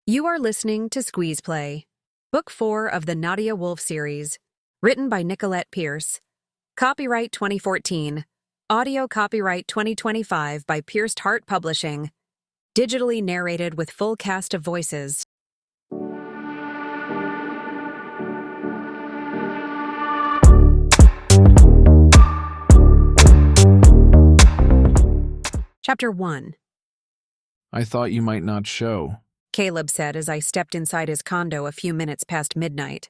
You are listening to Squeeze Play, Book 4 of the Nadia Wolf Series, written by Nicolette Pierce. Copyright 2014. Audio copyright 2025 by Pierced Heart Publishing. Digitally narrated with full cast of voices. Chapter 1. I thought you might not show. Caleb said as I stepped inside his condo a few minutes past midnight.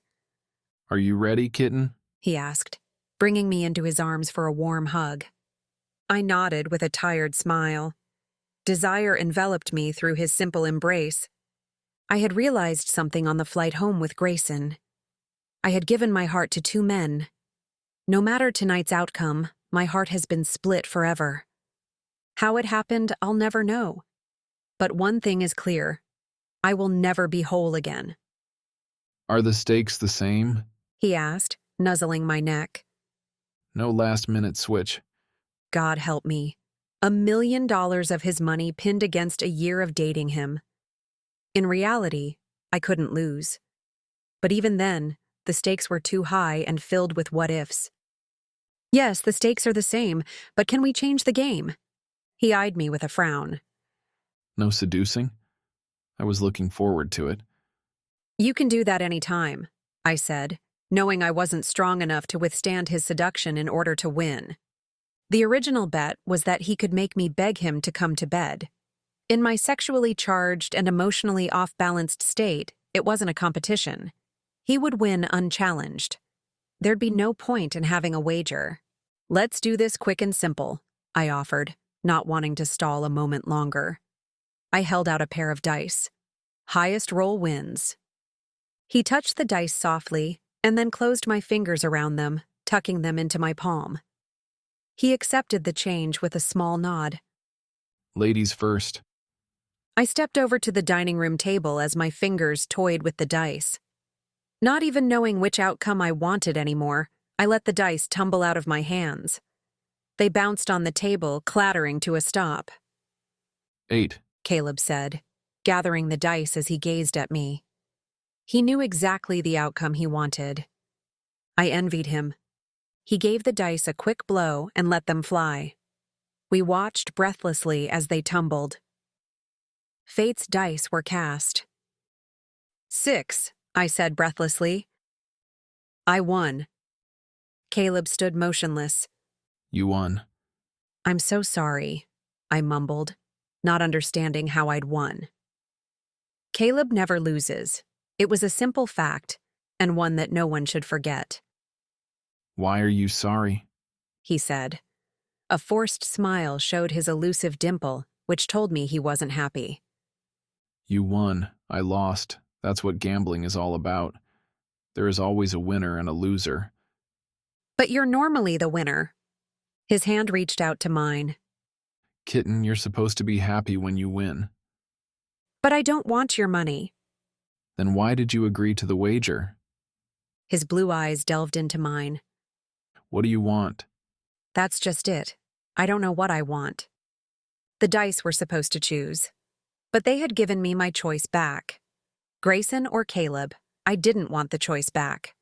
Are you ready, kitten? He asked, bringing me into his arms for a warm hug. I nodded with a tired smile. Desire enveloped me through his simple embrace. I had realized something on the flight home with Grayson. I had given my heart to two men. No matter tonight's outcome, my heart has been split forever. How it happened, I'll never know. But one thing is clear. I will never be whole again. Are the stakes the same? He asked, nuzzling my neck. No last-minute switch. God help me. $1 million of his money pinned against a year of dating him. In reality, I couldn't lose. But even then, the stakes were too high and filled with what-ifs. Yes, the stakes are the same, but can we change the game? He eyed me with a frown. No seducing? I was looking forward to it. You can do that any time, I said, knowing I wasn't strong enough to withstand his seduction in order to win. The original bet was that he could make me beg him to come to bed. In my sexually charged and emotionally off-balanced state, it wasn't a competition. He would win unchallenged. There'd be no point in having a wager. Let's do this quick and simple, I offered, not wanting to stall a moment longer. I held out a pair of dice. Highest roll wins. He touched the dice softly and then closed my fingers around them, tucking them into my palm. He accepted the change with a small nod. Ladies first. I stepped over to the dining room table as my fingers toyed with the dice. Not even knowing which outcome I wanted anymore, I let the dice tumble out of my hands. They bounced on the table, clattering to a stop. 8. Caleb said, gathering the dice as he gazed at me. He knew exactly the outcome he wanted. I envied him. He gave the dice a quick blow and let them fly. We watched breathlessly as they tumbled. Fate's dice were cast. 6, I said breathlessly. I won. Caleb stood motionless. You won. I'm so sorry, I mumbled, not understanding how I'd won. Caleb never loses. It was a simple fact, and one that no one should forget. Why are you sorry? He said. A forced smile showed his elusive dimple, which told me he wasn't happy. You won. I lost. That's what gambling is all about. There is always a winner and a loser. But you're normally the winner. His hand reached out to mine. Kitten, you're supposed to be happy when you win. But I don't want your money. Then why did you agree to the wager? His blue eyes delved into mine. What do you want? That's just it. I don't know what I want. The dice were supposed to choose. But they had given me my choice back. Grayson or Caleb, I didn't want the choice back.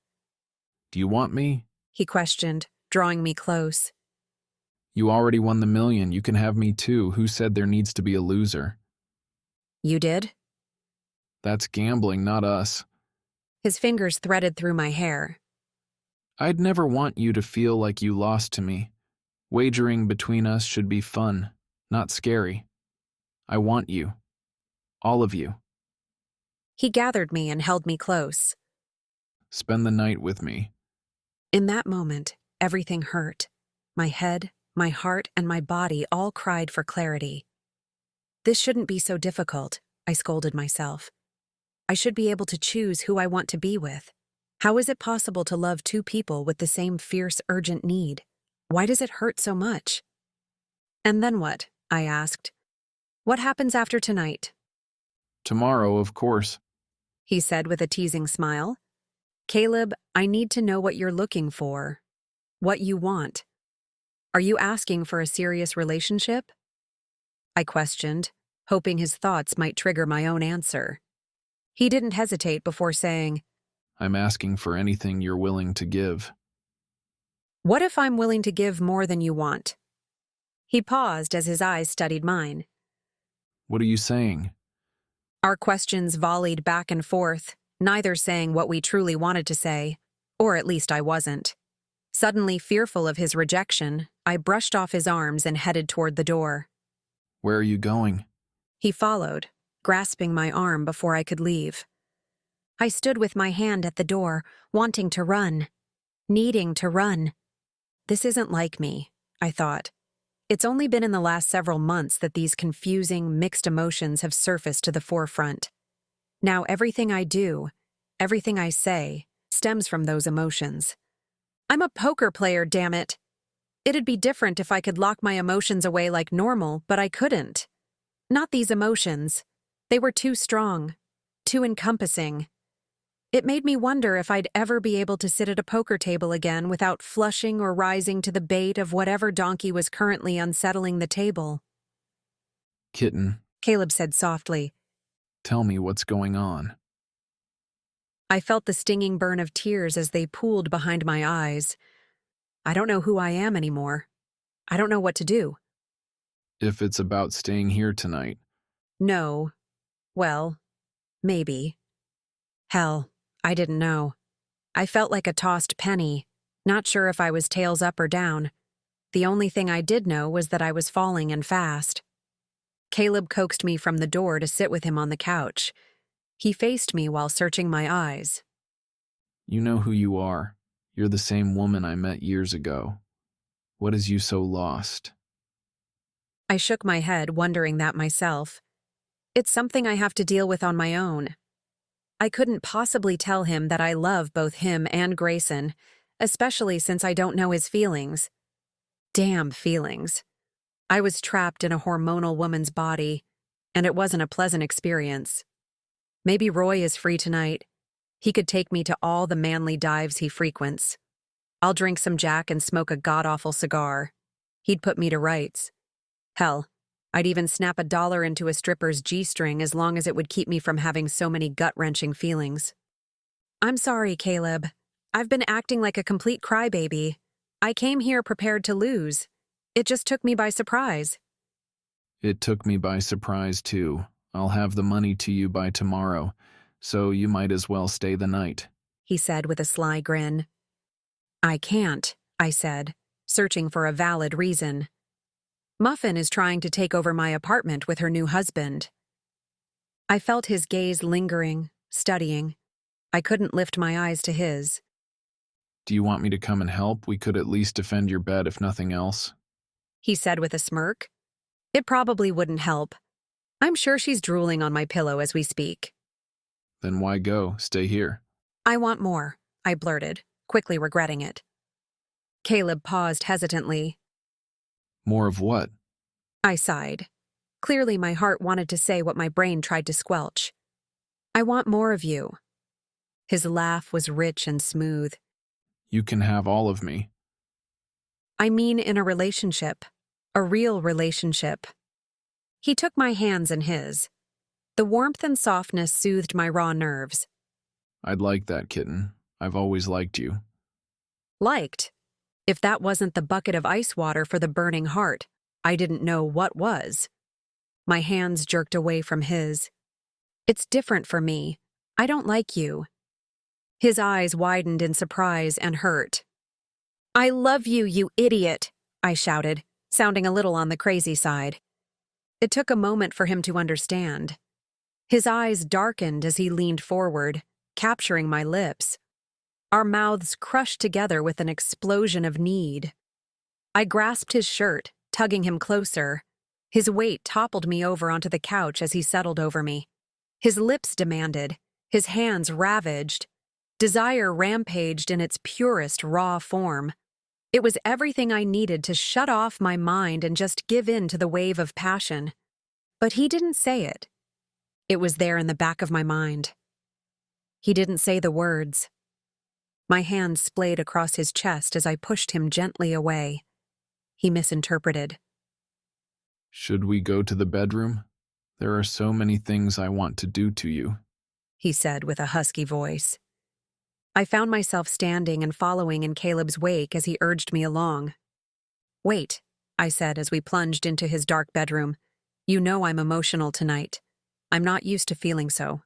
Do you want me? He questioned, drawing me close. You already won the $1 million. You can have me too. Who said there needs to be a loser? You did? That's gambling, not us. His fingers threaded through my hair. I'd never want you to feel like you lost to me. Wagering between us should be fun, not scary. I want you. All of you. He gathered me and held me close. Spend the night with me. In that moment, everything hurt. My head, my heart, and my body all cried for clarity. This shouldn't be so difficult, I scolded myself. I should be able to choose who I want to be with. How is it possible to love two people with the same fierce, urgent need? Why does it hurt so much? And then what? I asked. What happens after tonight? Tomorrow, of course. He said with a teasing smile. Caleb, I need to know what you're looking for. What you want. Are you asking for a serious relationship? I questioned, hoping his thoughts might trigger my own answer. He didn't hesitate before saying, I'm asking for anything you're willing to give. "What if I'm willing to give more than you want?" He paused as his eyes studied mine. What are you saying? Our questions volleyed back and forth, neither saying what we truly wanted to say, or at least I wasn't. Suddenly fearful of his rejection, I brushed off his arms and headed toward the door. Where are you going? He followed, grasping my arm before I could leave. I stood with my hand at the door, wanting to run, needing to run. This isn't like me, I thought. It's only been in the last several months that these confusing, mixed emotions have surfaced to the forefront. Now everything I do, everything I say, stems from those emotions. I'm a poker player, damn it. It'd be different if I could lock my emotions away like normal, but I couldn't. Not these emotions. They were too strong, too encompassing. It made me wonder if I'd ever be able to sit at a poker table again without flushing or rising to the bait of whatever donkey was currently unsettling the table. Kitten, Caleb said softly. tell me what's going on. I felt the stinging burn of tears as they pooled behind my eyes. I don't know who I am anymore. I don't know what to do. If it's about staying here tonight, No. Well, maybe. Hell, I didn't know. I felt like a tossed penny, not sure if I was tails up or down. The only thing I did know was that I was falling and fast. Caleb coaxed me from the door to sit with him on the couch. He faced me while searching my eyes. you know who you are. You're the same woman I met years ago. What is you so lost? I shook my head, wondering that myself. It's something I have to deal with on my own. I couldn't possibly tell him that I love both him and Grayson, especially since I don't know his feelings. Damn feelings. I was trapped in a hormonal woman's body, and it wasn't a pleasant experience. Maybe Roy is free tonight. He could take me to all the manly dives he frequents. I'll drink some Jack and smoke a god-awful cigar. He'd put me to rights. Hell, I'd even snap $1 into a stripper's G-string as long as it would keep me from having so many gut-wrenching feelings. I'm sorry, Caleb. I've been acting like a complete crybaby. I came here prepared to lose. It just took me by surprise. It took me by surprise, too. I'll have the money to you by tomorrow, so you might as well stay the night. He said with a sly grin. I can't, I said, searching for a valid reason. Muffin is trying to take over my apartment with her new husband. I felt his gaze lingering, studying. I couldn't lift my eyes to his. Do you want me to come and help? We could at least defend your bed if nothing else. He said with a smirk. It probably wouldn't help. I'm sure she's drooling on my pillow as we speak. Then why go? Stay here. I want more, I blurted, quickly regretting it. Caleb paused hesitantly. More of what? I sighed. Clearly my heart wanted to say what my brain tried to squelch. I want more of you. His laugh was rich and smooth. You can have all of me. I mean in a relationship. A real relationship. He took my hands in his. The warmth and softness soothed my raw nerves. I'd like that, kitten. I've always liked you. Liked. If that wasn't the bucket of ice water for the burning heart, I didn't know what was. My hands jerked away from his. It's different for me. I don't like you. His eyes widened in surprise and hurt. I love you, you idiot, I shouted, sounding a little on the crazy side. It took a moment for him to understand. His eyes darkened as he leaned forward, capturing my lips. Our mouths crushed together with an explosion of need. I grasped his shirt, tugging him closer. His weight toppled me over onto the couch as he settled over me. His lips demanded, his hands ravaged. Desire rampaged in its purest, raw form. It was everything I needed to shut off my mind and just give in to the wave of passion. But he didn't say it. It was there in the back of my mind. He didn't say the words. My hand splayed across his chest as I pushed him gently away. He misinterpreted. Should we go to the bedroom? There are so many things I want to do to you. he said with a husky voice. I found myself standing and following in Caleb's wake as he urged me along. Wait, I said as we plunged into his dark bedroom. You know I'm emotional tonight. I'm not used to feeling so.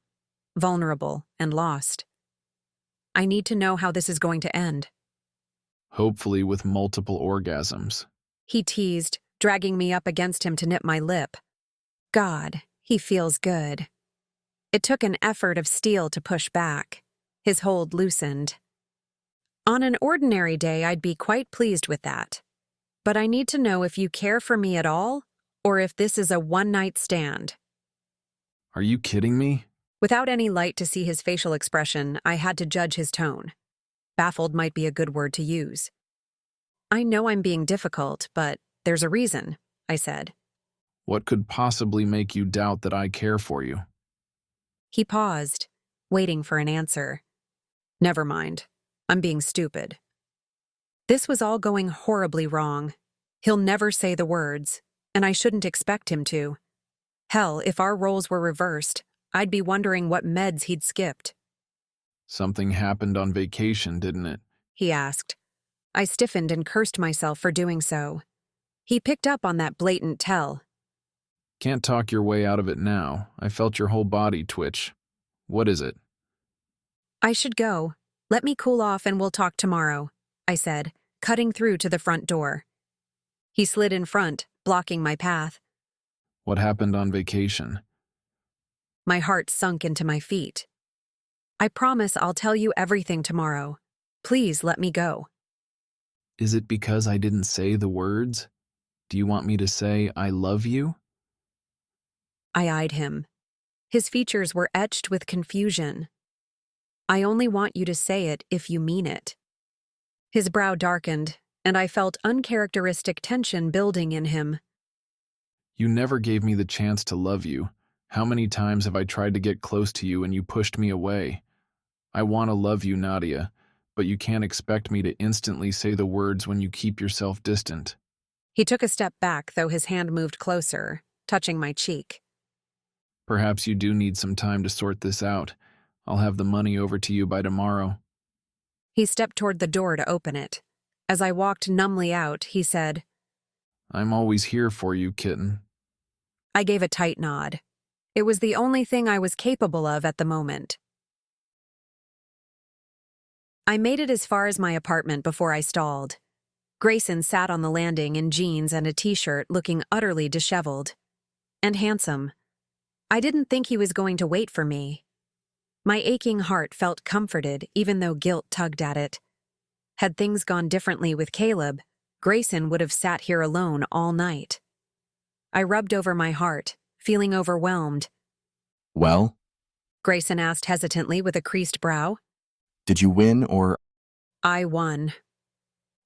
Vulnerable and lost. I need to know how this is going to end. Hopefully with multiple orgasms. He teased, dragging me up against him to nip my lip. God, he feels good. It took an effort of steel to push back. His hold loosened. On an ordinary day, I'd be quite pleased with that. But I need to know if you care for me at all, or if this is a one-night stand. Are you kidding me? Without any light to see his facial expression, I had to judge his tone. Baffled might be a good word to use. I know I'm being difficult, but there's a reason, I said. What could possibly make you doubt that I care for you? He paused, waiting for an answer. Never mind. I'm being stupid. This was all going horribly wrong. He'll never say the words, and I shouldn't expect him to. Hell, if our roles were reversed, I'd be wondering what meds he'd skipped. Something happened on vacation, didn't it? He asked. I stiffened and cursed myself for doing so. He picked up on that blatant tell. Can't talk your way out of it now. I felt your whole body twitch. What is it? I should go. Let me cool off and we'll talk tomorrow, I said, cutting through to the front door. He slid in front, blocking my path. What happened on vacation? My heart sunk into my feet. I promise I'll tell you everything tomorrow. Please let me go. Is it because I didn't say the words? Do you want me to say I love you? I eyed him. His features were etched with confusion. I only want you to say it if you mean it. His brow darkened, and I felt uncharacteristic tension building in him. You never gave me the chance to love you. How many times have I tried to get close to you and you pushed me away? I want to love you, Nadia, but you can't expect me to instantly say the words when you keep yourself distant. He took a step back, though his hand moved closer, touching my cheek. Perhaps you do need some time to sort this out. I'll have the money over to you by tomorrow. He stepped toward the door to open it. As I walked numbly out, he said, I'm always here for you, kitten. I gave a tight nod. It was the only thing I was capable of at the moment. I made it as far as my apartment before I stalled. Grayson sat on the landing in jeans and a t-shirt, looking utterly disheveled. And handsome. I didn't think he was going to wait for me. My aching heart felt comforted, even though guilt tugged at it. Had things gone differently with Caleb, Grayson would have sat here alone all night. I rubbed over my heart, feeling overwhelmed. Well? Grayson asked hesitantly with a creased brow. Did you win or… I won.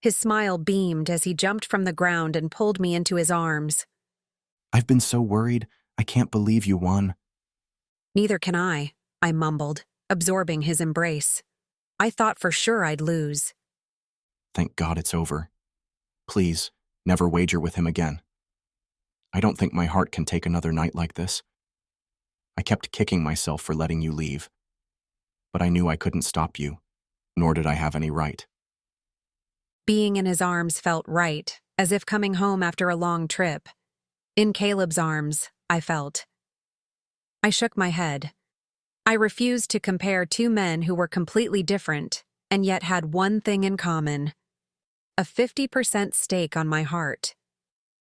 His smile beamed as he jumped from the ground and pulled me into his arms. I've been so worried. I can't believe you won. Neither can I mumbled, absorbing his embrace. I thought for sure I'd lose. Thank God it's over. Please, never wager with him again. I don't think my heart can take another night like this. I kept kicking myself for letting you leave. But I knew I couldn't stop you, nor did I have any right. Being in his arms felt right, as if coming home after a long trip. In Caleb's arms, I felt. I shook my head. I refused to compare two men who were completely different, and yet had one thing in common. A 50% stake on my heart.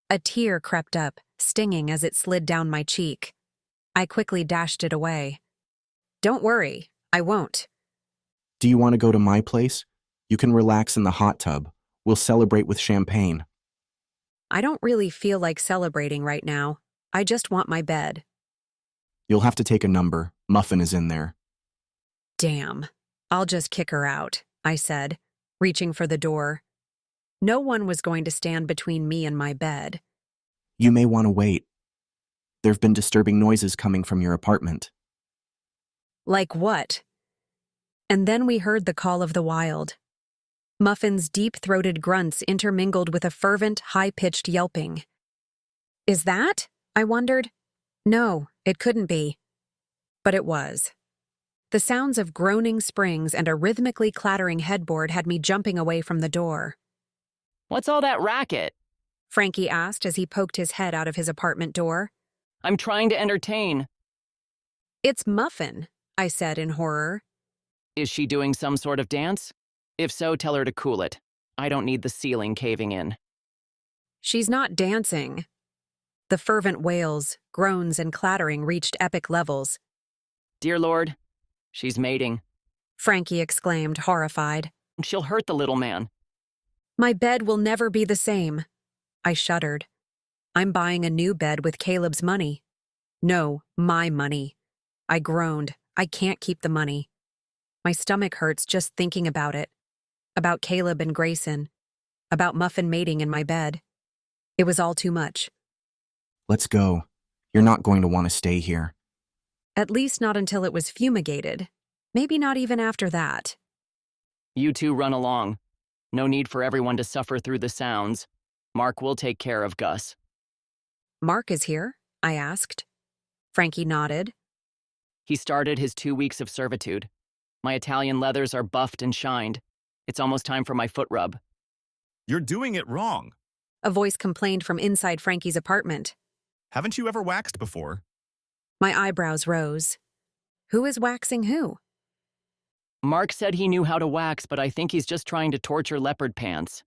A tear crept up, stinging as it slid down my cheek. I quickly dashed it away. Don't worry, I won't. Do you want to go to my place? You can relax in the hot tub. We'll celebrate with champagne. I don't really feel like celebrating right now. I just want my bed. You'll have to take a number. Muffin is in there. Damn. I'll just kick her out, I said, reaching for the door. No one was going to stand between me and my bed. You may want to wait. There've been disturbing noises coming from your apartment. Like what? And then we heard the call of the wild. Muffin's deep-throated grunts intermingled with a fervent, high-pitched yelping. Is that? I wondered. No, it couldn't be. But it was. The sounds of groaning springs and a rhythmically clattering headboard had me jumping away from the door. What's all that racket? Frankie asked as he poked his head out of his apartment door. I'm trying to entertain. It's Muffin, I said in horror. Is she doing some sort of dance? If so, tell her to cool it. I don't need the ceiling caving in. She's not dancing. The fervent wails, groans, and clattering reached epic levels. Dear Lord, she's mating. Frankie exclaimed, horrified. She'll hurt the little man. My bed will never be the same. I shuddered. I'm buying a new bed with Caleb's money. No, my money. I groaned. I can't keep the money. My stomach hurts just thinking about it. About Caleb and Grayson. About Muffin mating in my bed. It was all too much. Let's go. You're not going to want to stay here. At least not until it was fumigated. Maybe not even after that. You two run along. No need for everyone to suffer through the sounds. Mark will take care of Gus. Mark is here? I asked. Frankie nodded. He started his 2 weeks of servitude. My Italian leathers are buffed and shined. It's almost time for my foot rub. You're doing it wrong. A voice complained from inside Frankie's apartment. Haven't you ever waxed before? My eyebrows rose. Who is waxing who? Mark said he knew how to wax, but I think he's just trying to torture leopard pants.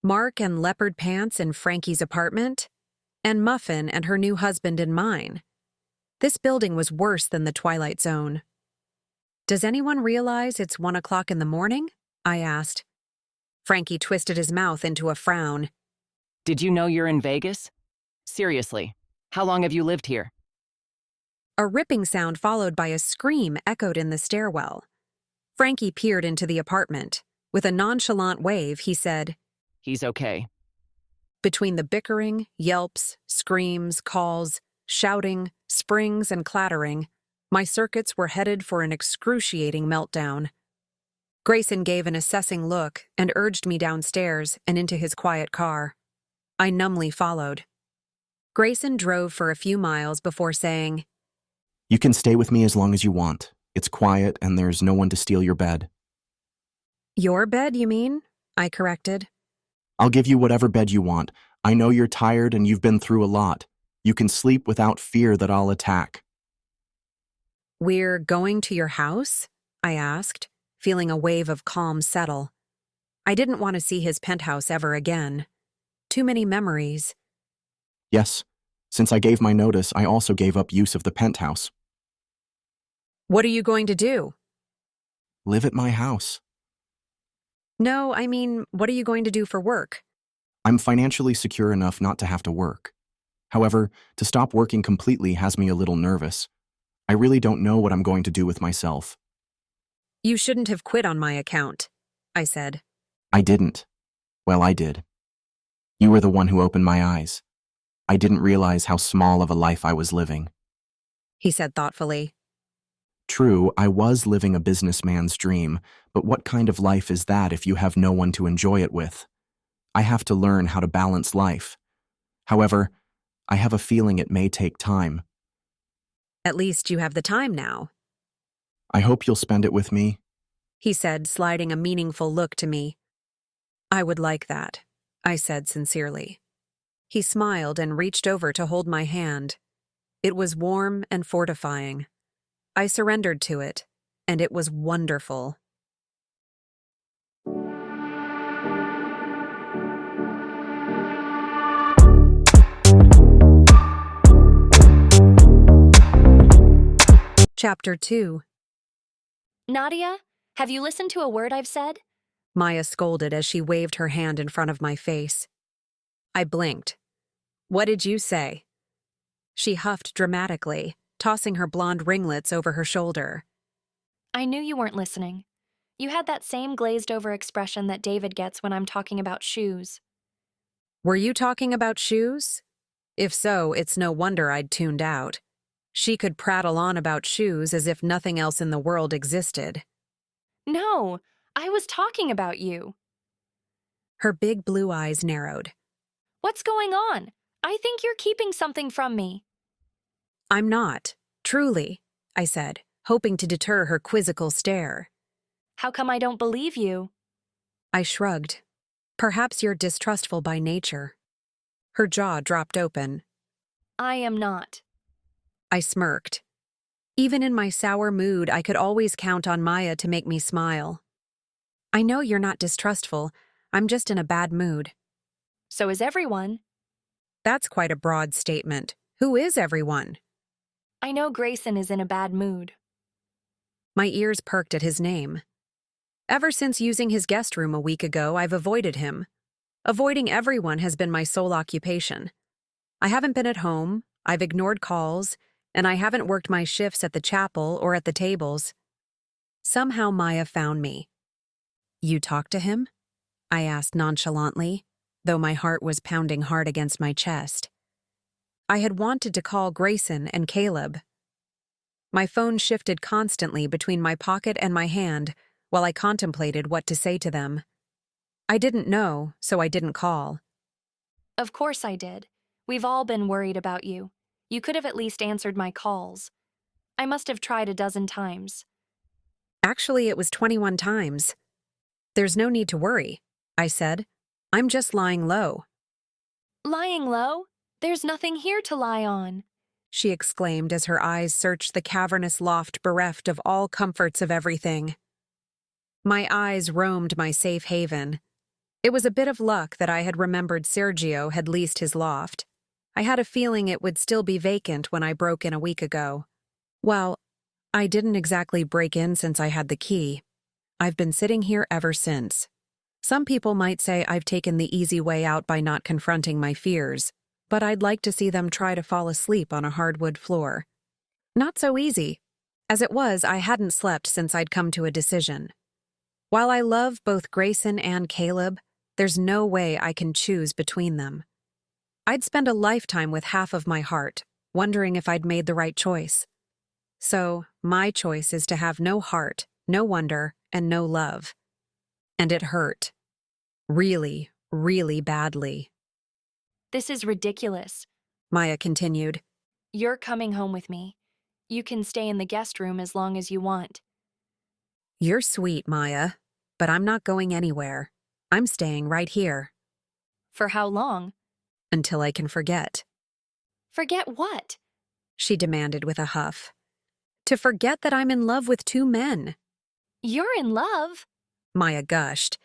Mark and leopard pants in Frankie's apartment? And Muffin and her new husband in mine. This building was worse than the Twilight Zone. Does anyone realize it's 1 o'clock in the morning? I asked. Frankie twisted his mouth into a frown. Did you know you're in Vegas? Seriously, how long have you lived here? A ripping sound followed by a scream echoed in the stairwell. Frankie peered into the apartment. With a nonchalant wave, he said, He's okay. Between the bickering, yelps, screams, calls, shouting, springs, and clattering, my circuits were headed for an excruciating meltdown. Grayson gave an assessing look and urged me downstairs and into his quiet car. I numbly followed. Grayson drove for a few miles before saying, You can stay with me as long as you want. It's quiet and there's no one to steal your bed. Your bed, you mean? I corrected. I'll give you whatever bed you want. I know you're tired and you've been through a lot. You can sleep without fear that I'll attack. We're going to your house? I asked, feeling a wave of calm settle. I didn't want to see his penthouse ever again. Too many memories. Yes. Since I gave my notice, I also gave up use of the penthouse. What are you going to do? Live at my house. No, I mean, what are you going to do for work? I'm financially secure enough not to have to work. However, to stop working completely has me a little nervous. I really don't know what I'm going to do with myself. You shouldn't have quit on my account, I said. I didn't. Well, I did. You were the one who opened my eyes. I didn't realize how small of a life I was living. He said thoughtfully. True, I was living a businessman's dream, but what kind of life is that if you have no one to enjoy it with? I have to learn how to balance life. However, I have a feeling it may take time. At least you have the time now, I hope you'll spend it with me. he said, sliding a meaningful look to me. I would like that, I said sincerely. He smiled and reached over to hold my hand. It was warm and fortifying. I surrendered to it, and it was wonderful. Chapter 2. Nadia, have you listened to a word I've said? Maya scolded as she waved her hand in front of my face. I blinked. What did you say? She huffed dramatically, tossing her blonde ringlets over her shoulder. I knew you weren't listening. You had that same glazed-over expression that David gets when I'm talking about shoes. Were you talking about shoes? If so, it's no wonder I'd tuned out. She could prattle on about shoes as if nothing else in the world existed. No, I was talking about you. Her big blue eyes narrowed. What's going on? I think you're keeping something from me. I'm not, truly, I said, hoping to deter her quizzical stare. How come I don't believe you? I shrugged. Perhaps you're distrustful by nature. Her jaw dropped open. I am not. I smirked. Even in my sour mood, I could always count on Maya to make me smile. I know you're not distrustful. I'm just in a bad mood. So is everyone. That's quite a broad statement. Who is everyone? I know Grayson is in a bad mood. My ears perked at his name. Ever since using his guest room a week ago, I've avoided him. Avoiding everyone has been my sole occupation. I haven't been at home, I've ignored calls, and I haven't worked my shifts at the chapel or at the tables. Somehow Maya found me. You talked to him? I asked nonchalantly, though my heart was pounding hard against my chest. I had wanted to call Grayson and Caleb. My phone shifted constantly between my pocket and my hand while I contemplated what to say to them. I didn't know, so I didn't call. Of course I did. We've all been worried about you. You could have at least answered my calls. I must have tried a dozen times. Actually, it was 21 times. There's no need to worry, I said. I'm just lying low. Lying low? There's nothing here to lie on, she exclaimed as her eyes searched the cavernous loft bereft of all comforts of everything. My eyes roamed my safe haven. It was a bit of luck that I had remembered Sergio had leased his loft. I had a feeling it would still be vacant when I broke in a week ago. Well, I didn't exactly break in since I had the key. I've been sitting here ever since. Some people might say I've taken the easy way out by not confronting my fears, but I'd like to see them try to fall asleep on a hardwood floor. Not so easy. As it was, I hadn't slept since I'd come to a decision. While I love both Grayson and Caleb, there's no way I can choose between them. I'd spend a lifetime with half of my heart, wondering if I'd made the right choice. So, my choice is to have no heart, no wonder, and no love. And it hurt. Really, really badly. This is ridiculous, Maya continued. You're coming home with me. You can stay in the guest room as long as you want. You're sweet, Maya, but I'm not going anywhere. I'm staying right here. For how long? Until I can forget. Forget what? She demanded with a huff. To forget that I'm in love with two men. You're in love? Maya gushed.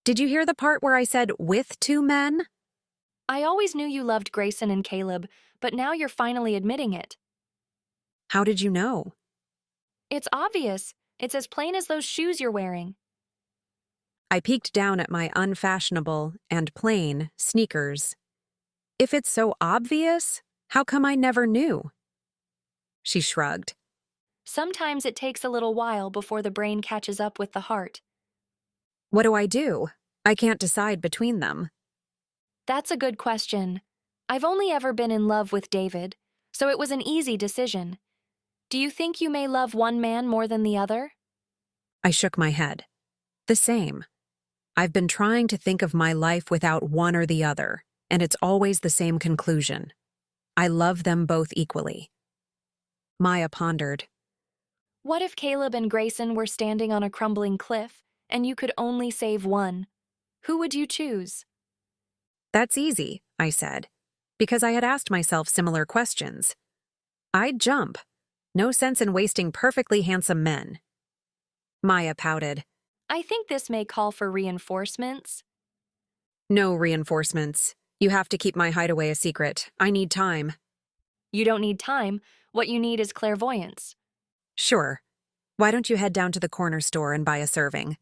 Did you hear the part where I said with two men? I always knew you loved Grayson and Caleb, but now you're finally admitting it. How did you know? It's obvious. It's as plain as those shoes you're wearing. I peeked down at my unfashionable and plain sneakers. If it's so obvious, how come I never knew? She shrugged. Sometimes it takes a little while before the brain catches up with the heart. What do? I can't decide between them. That's a good question. I've only ever been in love with David, so it was an easy decision. Do you think you may love one man more than the other? I shook my head. The same. I've been trying to think of my life without one or the other, and it's always the same conclusion. I love them both equally. Maya pondered. What if Caleb and Grayson were standing on a crumbling cliff, and you could only save one? Who would you choose? That's easy, I said, because I had asked myself similar questions. I'd jump. No sense in wasting perfectly handsome men. Maya pouted. I think this may call for reinforcements. No reinforcements. You have to keep my hideaway a secret. I need time. You don't need time. What you need is clairvoyance. Sure. Why don't you head down to the corner store and buy a serving?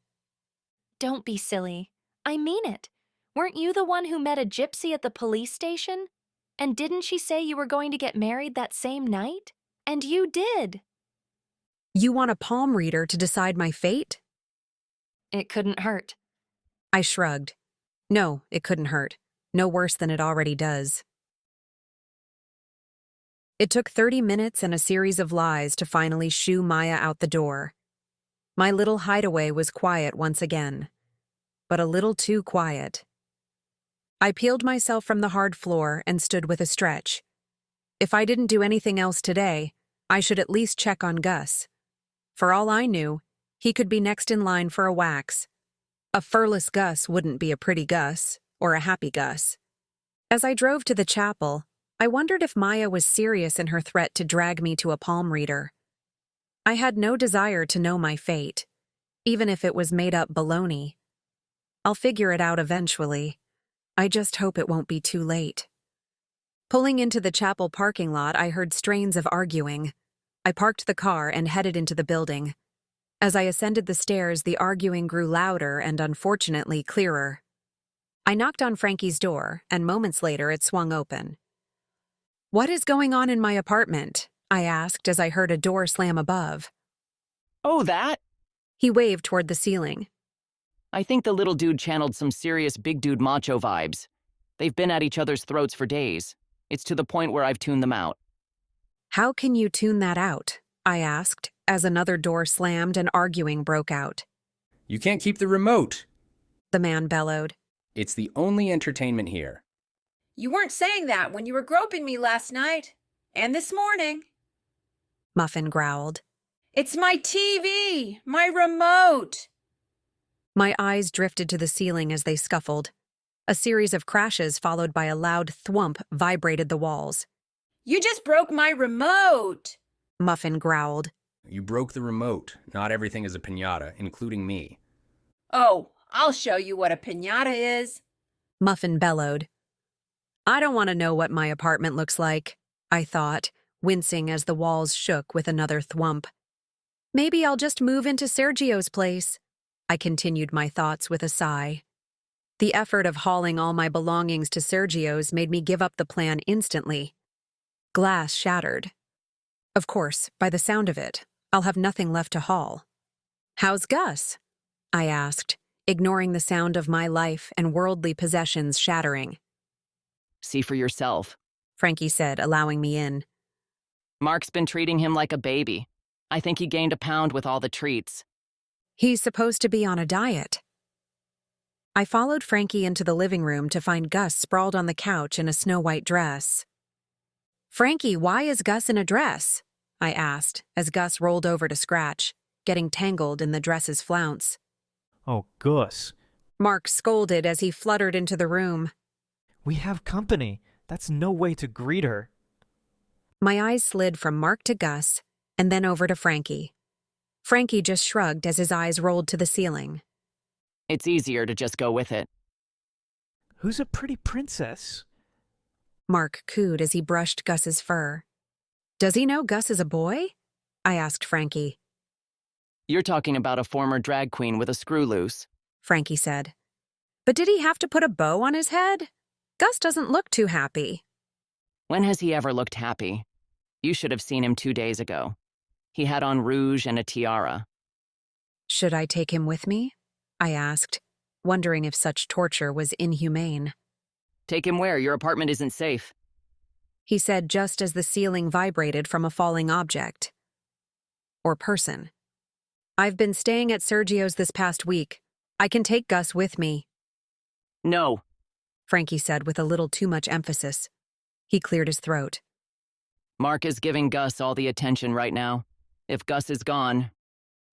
Don't be silly. I mean it. Weren't you the one who met a gypsy at the police station? And didn't she say you were going to get married that same night? And you did. You want a palm reader to decide my fate? It couldn't hurt. I shrugged. No, it couldn't hurt. No worse than it already does. It took 30 minutes and a series of lies to finally shoo Maya out the door. My little hideaway was quiet once again, but a little too quiet. I peeled myself from the hard floor and stood with a stretch. If I didn't do anything else today, I should at least check on Gus. For all I knew, he could be next in line for a wax. A furless Gus wouldn't be a pretty Gus or a happy Gus. As I drove to the chapel, I wondered if Maya was serious in her threat to drag me to a palm reader. I had no desire to know my fate, even if it was made-up baloney. I'll figure it out eventually. I just hope it won't be too late. Pulling into the chapel parking lot, I heard strains of arguing. I parked the car and headed into the building. As I ascended the stairs, the arguing grew louder and unfortunately clearer. I knocked on Frankie's door, and moments later it swung open. "What is going on in my apartment?" I asked as I heard a door slam above. Oh, that? He waved toward the ceiling. I think the little dude channeled some serious big dude macho vibes. They've been at each other's throats for days. It's to the point where I've tuned them out. "How can you tune that out?" I asked as another door slammed and arguing broke out. You can't keep the remote. The man bellowed. It's the only entertainment here. You weren't saying that when you were groping me last night. And this morning. Muffin growled. It's my TV! My remote! My eyes drifted to the ceiling as they scuffled. A series of crashes followed by a loud thwump vibrated the walls. You just broke my remote! Muffin growled. You broke the remote. Not everything is a piñata, including me. Oh, I'll show you what a piñata is. Muffin bellowed. I don't want to know what my apartment looks like, I thought, wincing as the walls shook with another thwump. Maybe I'll just move into Sergio's place. I continued my thoughts with a sigh. The effort of hauling all my belongings to Sergio's made me give up the plan instantly. Glass shattered. Of course, by the sound of it, I'll have nothing left to haul. "How's Gus?" I asked, ignoring the sound of my life and worldly possessions shattering. See for yourself. Frankie said, allowing me in. Mark's been treating him like a baby. I think he gained a pound with all the treats. He's supposed to be on a diet. I followed Frankie into the living room to find Gus sprawled on the couch in a snow-white dress. "Frankie, why is Gus in a dress?" I asked, as Gus rolled over to scratch, getting tangled in the dress's flounce. "Oh, Gus. Mark scolded as he fluttered into the room. We have company. That's no way to greet her." My eyes slid from Mark to Gus, and then over to Frankie. Frankie just shrugged as his eyes rolled to the ceiling. It's easier to just go with it. "Who's a pretty princess?" Mark cooed as he brushed Gus's fur. "Does he know Gus is a boy?" I asked Frankie. You're talking about a former drag queen with a screw loose. Frankie said. "But did he have to put a bow on his head? Gus doesn't look too happy." When has he ever looked happy? You should have seen him 2 days ago. He had on rouge and a tiara. "Should I take him with me?" I asked, wondering if such torture was inhumane. Take him where? Your apartment isn't safe. He said just as the ceiling vibrated from a falling object. Or person. "I've been staying at Sergio's this past week. I can take Gus with me." No. Frankie said with a little too much emphasis. He cleared his throat. Mark is giving Gus all the attention right now. If Gus is gone...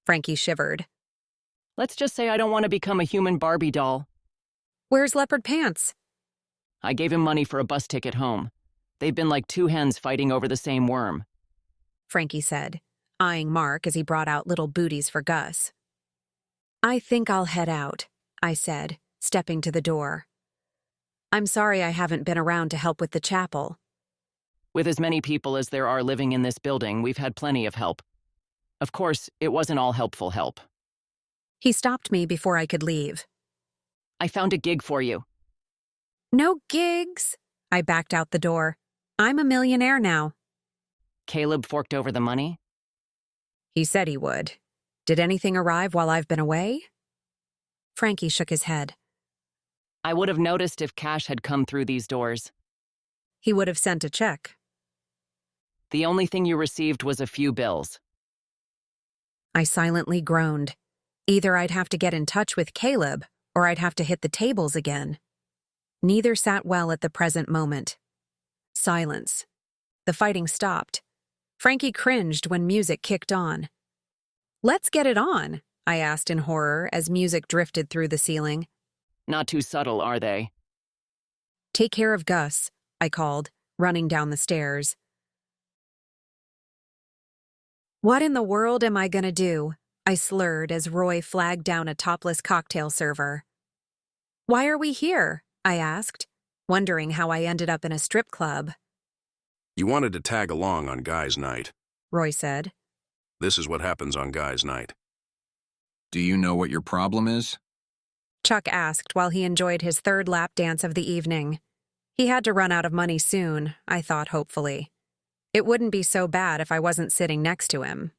Frankie shivered. Let's just say I don't want to become a human Barbie doll. "Where's Leopard Pants?" I gave him money for a bus ticket home. They've been like two hens fighting over the same worm. Frankie said, eyeing Mark as he brought out little booties for Gus. "I think I'll head out," I said, stepping to the door. "I'm sorry I haven't been around to help with the chapel." With as many people as there are living in this building, we've had plenty of help. Of course, it wasn't all helpful help. He stopped me before I could leave. I found a gig for you. "No gigs." I backed out the door. "I'm a millionaire now." Caleb forked over the money? He said he would. Did anything arrive while I've been away? Frankie shook his head. I would have noticed if cash had come through these doors. He would have sent a check. The only thing you received was a few bills. I silently groaned. Either I'd have to get in touch with Caleb, or I'd have to hit the tables again. Neither sat well at the present moment. Silence. The fighting stopped. Frankie cringed when music kicked on. Let's get it on, I asked in horror as music drifted through the ceiling. Not too subtle, are they? Take care of Gus, I called, running down the stairs. What in the world am I gonna do? I slurred as Roy flagged down a topless cocktail server. Why are we here? I asked, wondering how I ended up in a strip club. You wanted to tag along on Guys' Night. Roy said. This is what happens on Guys' Night. Do you know what your problem is? Chuck asked while he enjoyed his third lap dance of the evening. He had to run out of money soon, I thought hopefully. It wouldn't be so bad if I wasn't sitting next to him.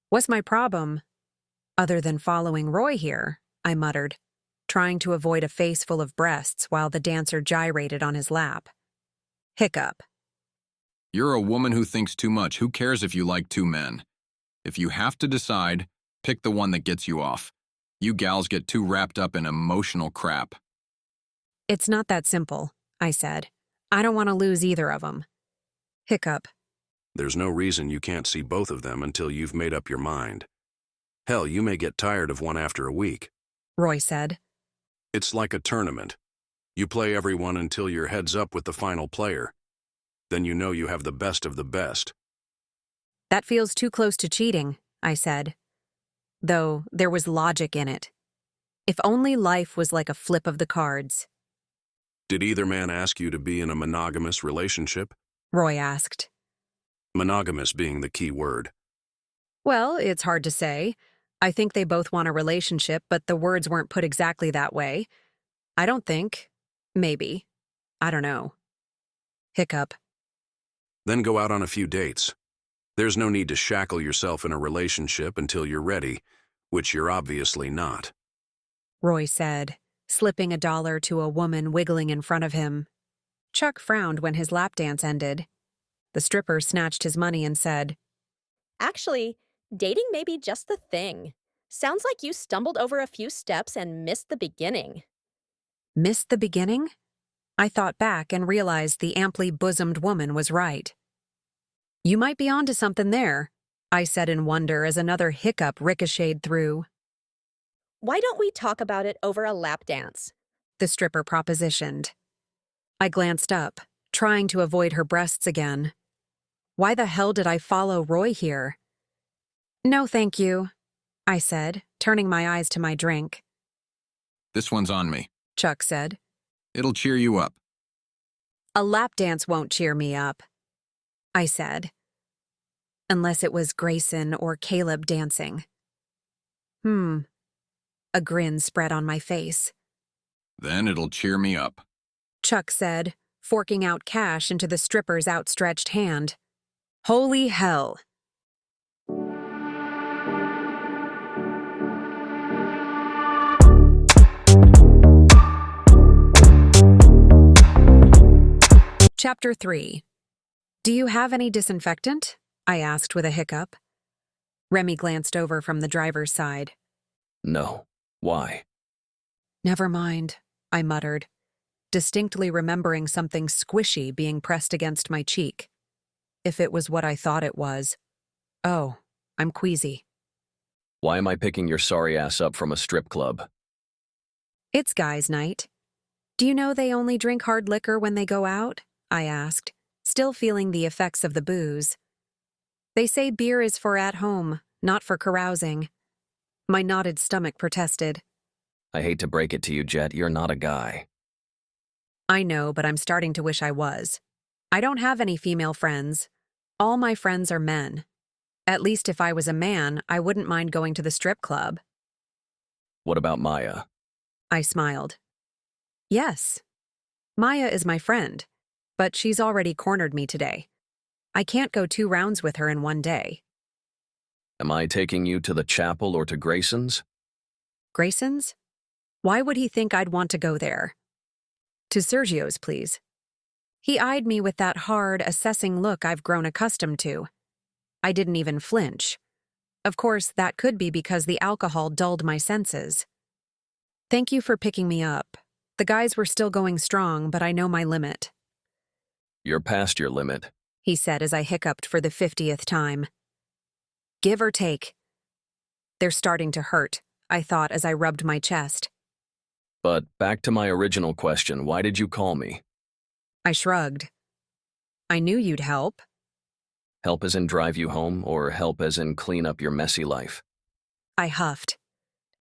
What's my problem? Other than following Roy here, I muttered, trying to avoid a face full of breasts while the dancer gyrated on his lap. Hiccup. You're a woman who thinks too much. Who cares if you like two men? If you have to decide, pick the one that gets you off. You gals get too wrapped up in emotional crap. It's not that simple, I said. I don't want to lose either of them. Hiccup. There's no reason you can't see both of them until you've made up your mind. Hell, you may get tired of one after a week. Roy said. It's like a tournament. You play everyone until your head's up with the final player. Then you know you have the best of the best. That feels too close to cheating, I said. Though there was logic in it. If only life was like a flip of the cards. Did either man ask you to be in a monogamous relationship? Roy asked. Monogamous being the key word. Well, it's hard to say. I think they both want a relationship, but the words weren't put exactly that way. I don't think. Maybe. I don't know. Hiccup. Then go out on a few dates. There's no need to shackle yourself in a relationship until you're ready, which you're obviously not. Roy said, slipping $1 to a woman wiggling in front of him. Chuck frowned when his lap dance ended. The stripper snatched his money and said, Actually, dating may be just the thing. Sounds like you stumbled over a few steps and missed the beginning. Missed the beginning? I thought back and realized the amply bosomed woman was right. You might be onto something there, I said in wonder as another hiccup ricocheted through. Why don't we talk about it over a lap dance? The stripper propositioned. I glanced up, trying to avoid her breasts again. Why the hell did I follow Roy here? No, thank you, I said, turning my eyes to my drink. This one's on me. Chuck said. It'll cheer you up. A lap dance won't cheer me up, I said. Unless it was Grayson or Caleb dancing. A grin spread on my face. Then it'll cheer me up, Chuck said, forking out cash into the stripper's outstretched hand. Holy hell! Chapter 3. Do you have any disinfectant? I asked with a hiccup. Remy glanced over from the driver's side. No. Why? Never mind, I muttered, distinctly remembering something squishy being pressed against my cheek. If it was what I thought it was. Oh, I'm queasy. Why am I picking your sorry ass up from a strip club? It's guys' night. Do you know they only drink hard liquor when they go out? I asked, still feeling the effects of the booze. They say beer is for at home, not for carousing. My knotted stomach protested. I hate to break it to you, Jet, you're not a guy. I know, but I'm starting to wish I was. I don't have any female friends. All my friends are men. At least if I was a man, I wouldn't mind going to the strip club. What about Maya? I smiled. Yes. Maya is my friend, but she's already cornered me today. I can't go 2 rounds with her in one day. Am I taking you to the chapel or to Grayson's? Grayson's? Why would he think I'd want to go there? To Sergio's, please. He eyed me with that hard, assessing look I've grown accustomed to. I didn't even flinch. Of course, that could be because the alcohol dulled my senses. Thank you for picking me up. The guys were still going strong, but I know my limit. You're past your limit, he said as I hiccuped for the 50th time. Give or take. They're starting to hurt, I thought as I rubbed my chest. But back to my original question, why did you call me? I shrugged. I knew you'd help. Help as in drive you home, or help as in clean up your messy life? I huffed.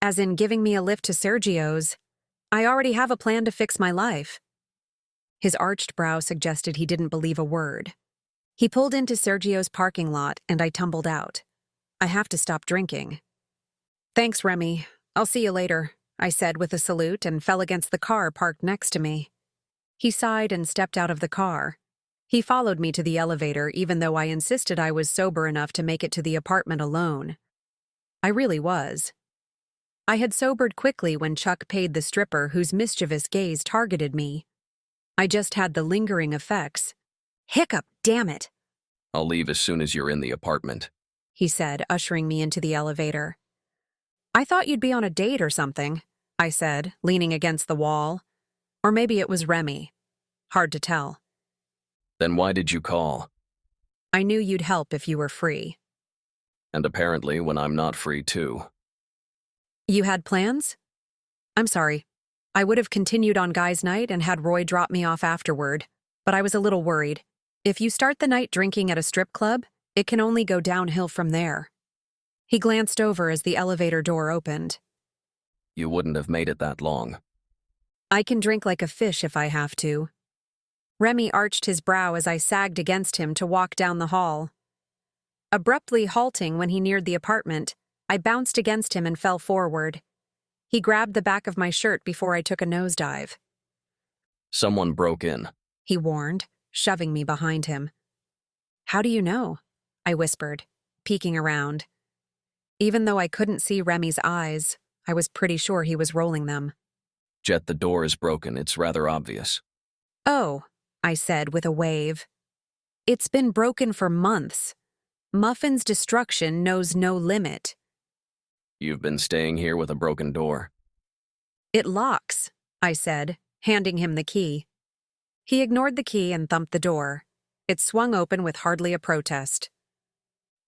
As in giving me a lift to Sergio's. I already have a plan to fix my life. His arched brow suggested he didn't believe a word. He pulled into Sergio's parking lot and I tumbled out. I have to stop drinking. Thanks, Remy. I'll see you later, I said with a salute and fell against the car parked next to me. He sighed and stepped out of the car. He followed me to the elevator even though I insisted I was sober enough to make it to the apartment alone. I really was. I had sobered quickly when Chuck paid the stripper whose mischievous gaze targeted me. I just had the lingering effects. Hiccup, damn it! I'll leave as soon as you're in the apartment, he said, ushering me into the elevator. I thought you'd be on a date or something, I said, leaning against the wall. Or maybe it was Remy. Hard to tell. Then why did you call? I knew you'd help if you were free. And apparently when I'm not free too. You had plans? I'm sorry. I would have continued on guys' night and had Roy drop me off afterward, but I was a little worried. If you start the night drinking at a strip club, it can only go downhill from there. He glanced over as the elevator door opened. You wouldn't have made it that long. I can drink like a fish if I have to. Remy arched his brow as I sagged against him to walk down the hall. Abruptly halting when he neared the apartment, I bounced against him and fell forward. He grabbed the back of my shirt before I took a nosedive. Someone broke in, he warned, shoving me behind him. How do you know? I whispered, peeking around. Even though I couldn't see Remy's eyes, I was pretty sure he was rolling them. Jet, the door is broken. It's rather obvious. Oh, I said with a wave. It's been broken for months. Muffin's destruction knows no limit. You've been staying here with a broken door. It locks, I said, handing him the key. He ignored the key and thumped the door. It swung open with hardly a protest.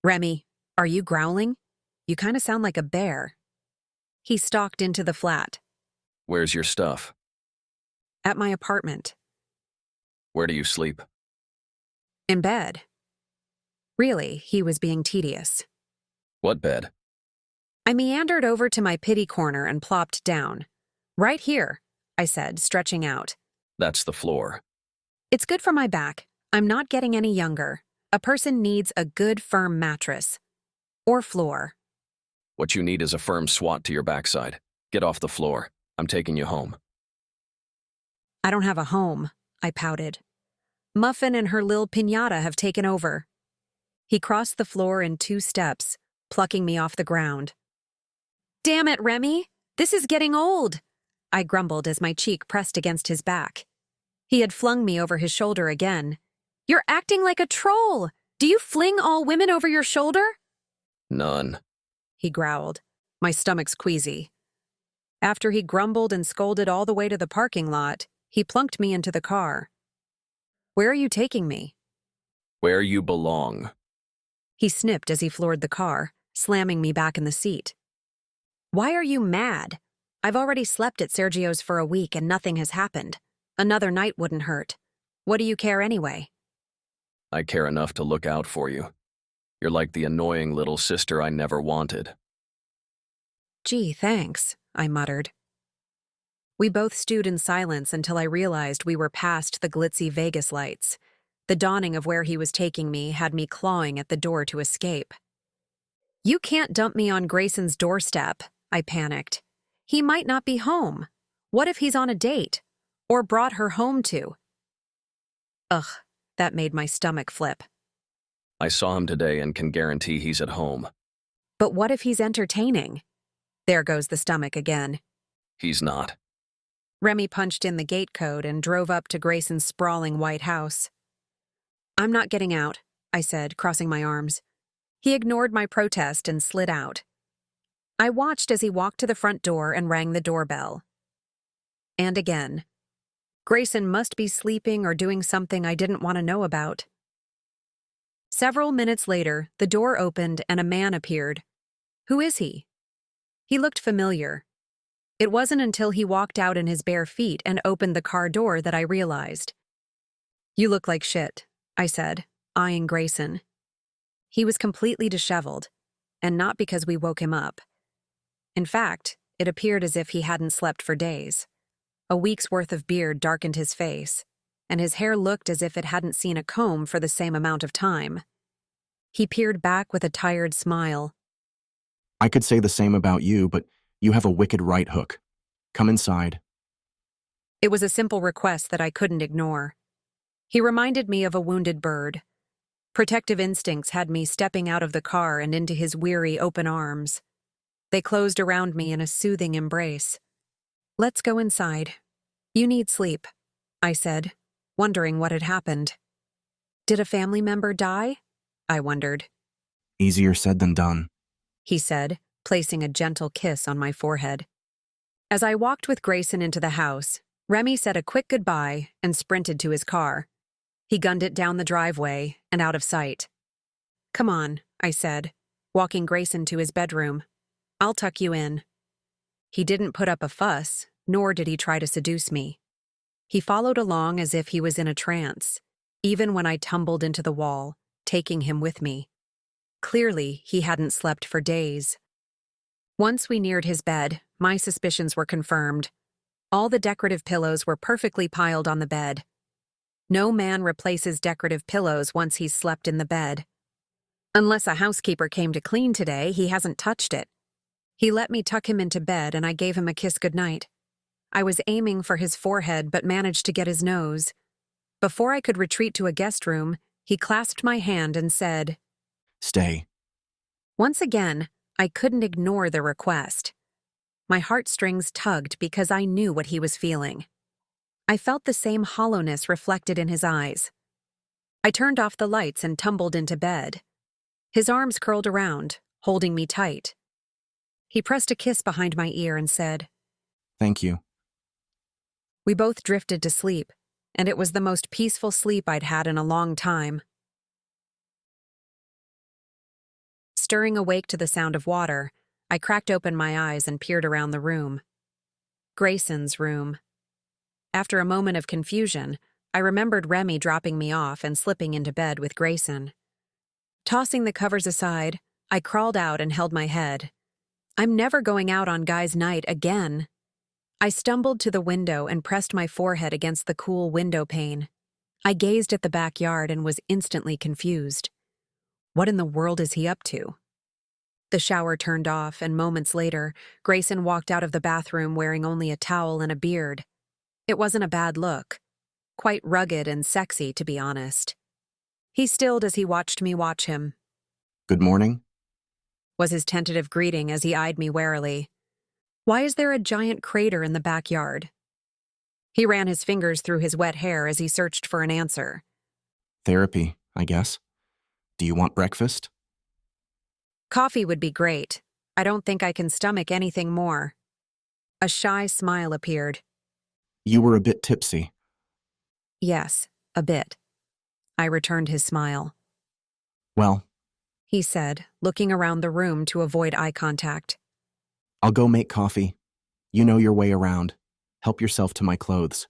Remy, are you growling? You kind of sound like a bear. He stalked into the flat. Where's your stuff? At my apartment. Where do you sleep? In bed. Really, he was being tedious. What bed? I meandered over to my pity corner and plopped down. Right here, I said, stretching out. That's the floor. It's good for my back. I'm not getting any younger. A person needs a good, firm mattress. Or floor. What you need is a firm swat to your backside. Get off the floor. I'm taking you home. I don't have a home, I pouted. Muffin and her lil piñata have taken over. He crossed the floor in 2 steps, plucking me off the ground. Damn it, Remy! This is getting old! I grumbled as my cheek pressed against his back. He had flung me over his shoulder again. You're acting like a troll! Do you fling all women over your shoulder? None, he growled, my stomach's queasy. After he grumbled and scolded all the way to the parking lot, he plunked me into the car. Where are you taking me? Where you belong. He snipped as he floored the car, slamming me back in the seat. Why are you mad? I've already slept at Sergio's for a week and nothing has happened. Another night wouldn't hurt. What do you care anyway? I care enough to look out for you. You're like the annoying little sister I never wanted. Gee, thanks, I muttered. We both stewed in silence until I realized we were past the glitzy Vegas lights. The dawning of where he was taking me had me clawing at the door to escape. You can't dump me on Grayson's doorstep, I panicked. He might not be home. What if he's on a date? Or brought her home to? Ugh, that made my stomach flip. I saw him today and can guarantee he's at home. But what if he's entertaining? There goes the stomach again. He's not. Remy punched in the gate code and drove up to Grayson's sprawling white house. I'm not getting out, I said, crossing my arms. He ignored my protest and slid out. I watched as he walked to the front door and rang the doorbell. And again. Grayson must be sleeping or doing something I didn't want to know about. Several minutes later, the door opened and a man appeared. Who is he? He looked familiar. It wasn't until he walked out in his bare feet and opened the car door that I realized. "You look like shit," I said, eyeing Grayson. He was completely disheveled, and not because we woke him up. In fact, it appeared as if he hadn't slept for days. A week's worth of beard darkened his face, and his hair looked as if it hadn't seen a comb for the same amount of time. He peered back with a tired smile. I could say the same about you, but you have a wicked right hook. Come inside. It was a simple request that I couldn't ignore. He reminded me of a wounded bird. Protective instincts had me stepping out of the car and into his weary, open arms. They closed around me in a soothing embrace. "Let's go inside. You need sleep," I said, wondering what had happened. "Did a family member die?" I wondered. Easier said than done, he said, placing a gentle kiss on my forehead. As I walked with Grayson into the house, Remy said a quick goodbye and sprinted to his car. He gunned it down the driveway and out of sight. "Come on," I said, walking Grayson to his bedroom. "I'll tuck you in." He didn't put up a fuss, nor did he try to seduce me. He followed along as if he was in a trance, even when I tumbled into the wall, taking him with me. Clearly, he hadn't slept for days. Once we neared his bed, my suspicions were confirmed. All the decorative pillows were perfectly piled on the bed. No man replaces decorative pillows once he's slept in the bed. Unless a housekeeper came to clean today, he hasn't touched it. He let me tuck him into bed and I gave him a kiss goodnight. I was aiming for his forehead but managed to get his nose. Before I could retreat to a guest room, he clasped my hand and said, "Stay." Once again, I couldn't ignore the request. My heartstrings tugged because I knew what he was feeling. I felt the same hollowness reflected in his eyes. I turned off the lights and tumbled into bed. His arms curled around, holding me tight. He pressed a kiss behind my ear and said, "Thank you." We both drifted to sleep, and it was the most peaceful sleep I'd had in a long time. Stirring awake to the sound of water, I cracked open my eyes and peered around the room. Grayson's room. After a moment of confusion, I remembered Remy dropping me off and slipping into bed with Grayson. Tossing the covers aside, I crawled out and held my head. I'm never going out on guys' night again. I stumbled to the window and pressed my forehead against the cool window pane. I gazed at the backyard and was instantly confused. What in the world is he up to? The shower turned off, and moments later, Grayson walked out of the bathroom wearing only a towel and a beard. It wasn't a bad look. Quite rugged and sexy, to be honest. He stilled as he watched me watch him. "Good morning," was his tentative greeting as he eyed me warily. Why is there a giant crater in the backyard? He ran his fingers through his wet hair as he searched for an answer. "Therapy, I guess. Do you want breakfast?" Coffee would be great. I don't think I can stomach anything more. A shy smile appeared. "You were a bit tipsy." Yes, a bit. I returned his smile. "Well," he said, looking around the room to avoid eye contact. "I'll go make coffee. You know your way around. Help yourself to my clothes."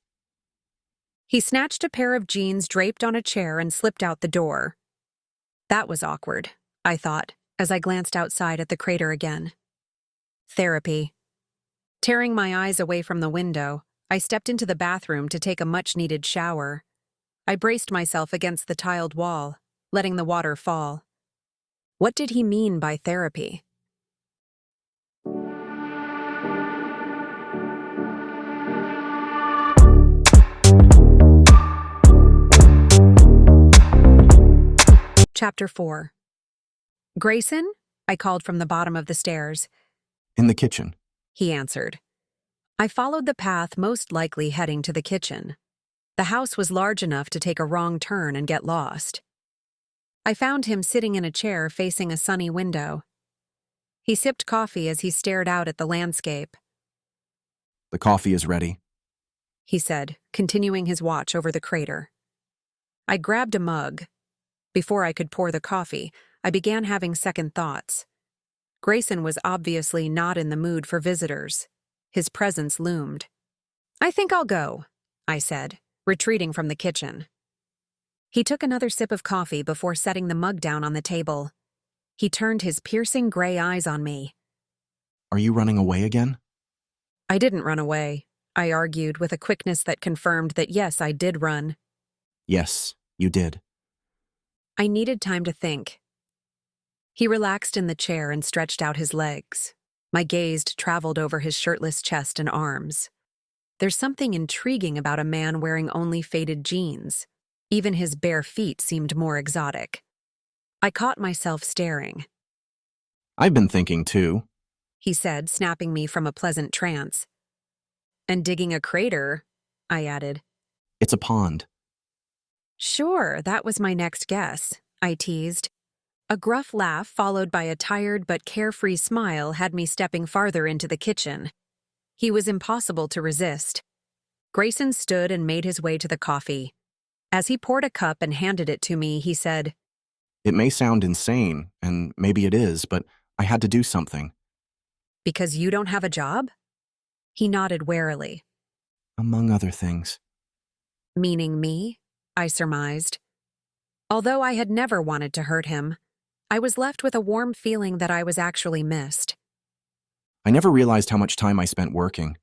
He snatched a pair of jeans draped on a chair and slipped out the door. That was awkward, I thought, as I glanced outside at the crater again. Therapy. Tearing my eyes away from the window, I stepped into the bathroom to take a much-needed shower. I braced myself against the tiled wall, letting the water fall. What did he mean by therapy? Chapter 4. Grayson? I called from the bottom of the stairs. "In the kitchen." He answered. I followed the path most likely heading to the kitchen. The house was large enough to take a wrong turn and get lost. I found him sitting in a chair facing a sunny window. He sipped coffee as he stared out at the landscape. "The coffee is ready," he said, continuing his watch over the crater. I grabbed a mug. Before I could pour the coffee, I began having second thoughts. Grayson was obviously not in the mood for visitors. His presence loomed. "I think I'll go," I said, retreating from the kitchen. He took another sip of coffee before setting the mug down on the table. He turned his piercing gray eyes on me. Are you running away again? I didn't run away, I argued with a quickness that confirmed that yes, I did run. Yes, you did. I needed time to think. He relaxed in the chair and stretched out his legs. My gaze traveled over his shirtless chest and arms. There's something intriguing about a man wearing only faded jeans. Even his bare feet seemed more exotic. I caught myself staring. I've been thinking too, he said, snapping me from a pleasant trance. And digging a crater, I added. It's a pond. Sure, that was my next guess, I teased. A gruff laugh followed by a tired but carefree smile had me stepping farther into the kitchen. He was impossible to resist. Grayson stood and made his way to the coffee. As he poured a cup and handed it to me, he said, It may sound insane, and maybe it is, but I had to do something. Because you don't have a job? He nodded warily. Among other things. Meaning me? I surmised. Although I had never wanted to hurt him, I was left with a warm feeling that I was actually missed. I never realized how much time I spent working.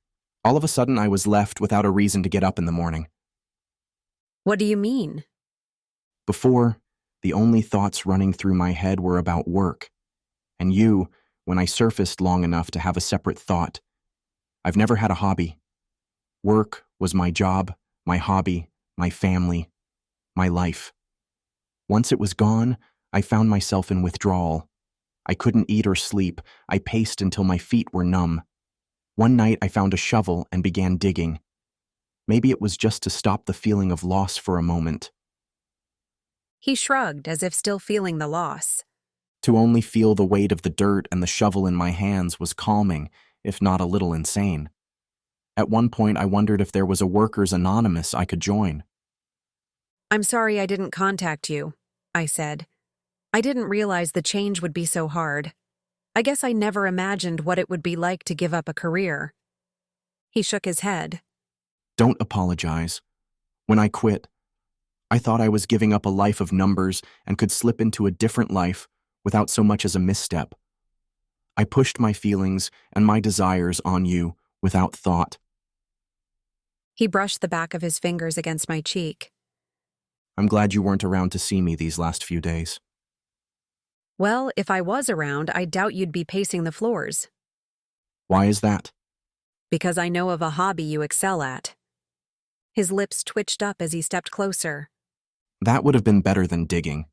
All of a sudden, I was left without a reason to get up in the morning. What do you mean? Before, the only thoughts running through my head were about work. And you, when I surfaced long enough to have a separate thought. I've never had a hobby. Work was my job, my hobby, my family, my life. Once it was gone, I found myself in withdrawal. I couldn't eat or sleep. I paced until my feet were numb. One night I found a shovel and began digging. Maybe it was just to stop the feeling of loss for a moment. He shrugged as if still feeling the loss. To only feel the weight of the dirt and the shovel in my hands was calming, if not a little insane. At one point I wondered if there was a Workers Anonymous I could join. I'm sorry I didn't contact you, I said. I didn't realize the change would be so hard. I guess I never imagined what it would be like to give up a career. He shook his head. Don't apologize. When I quit, I thought I was giving up a life of numbers and could slip into a different life without so much as a misstep. I pushed my feelings and my desires on you without thought. He brushed the back of his fingers against my cheek. I'm glad you weren't around to see me these last few days. Well, if I was around, I doubt you'd be pacing the floors. Why is that? Because I know of a hobby you excel at. His lips twitched up as he stepped closer. That would have been better than digging.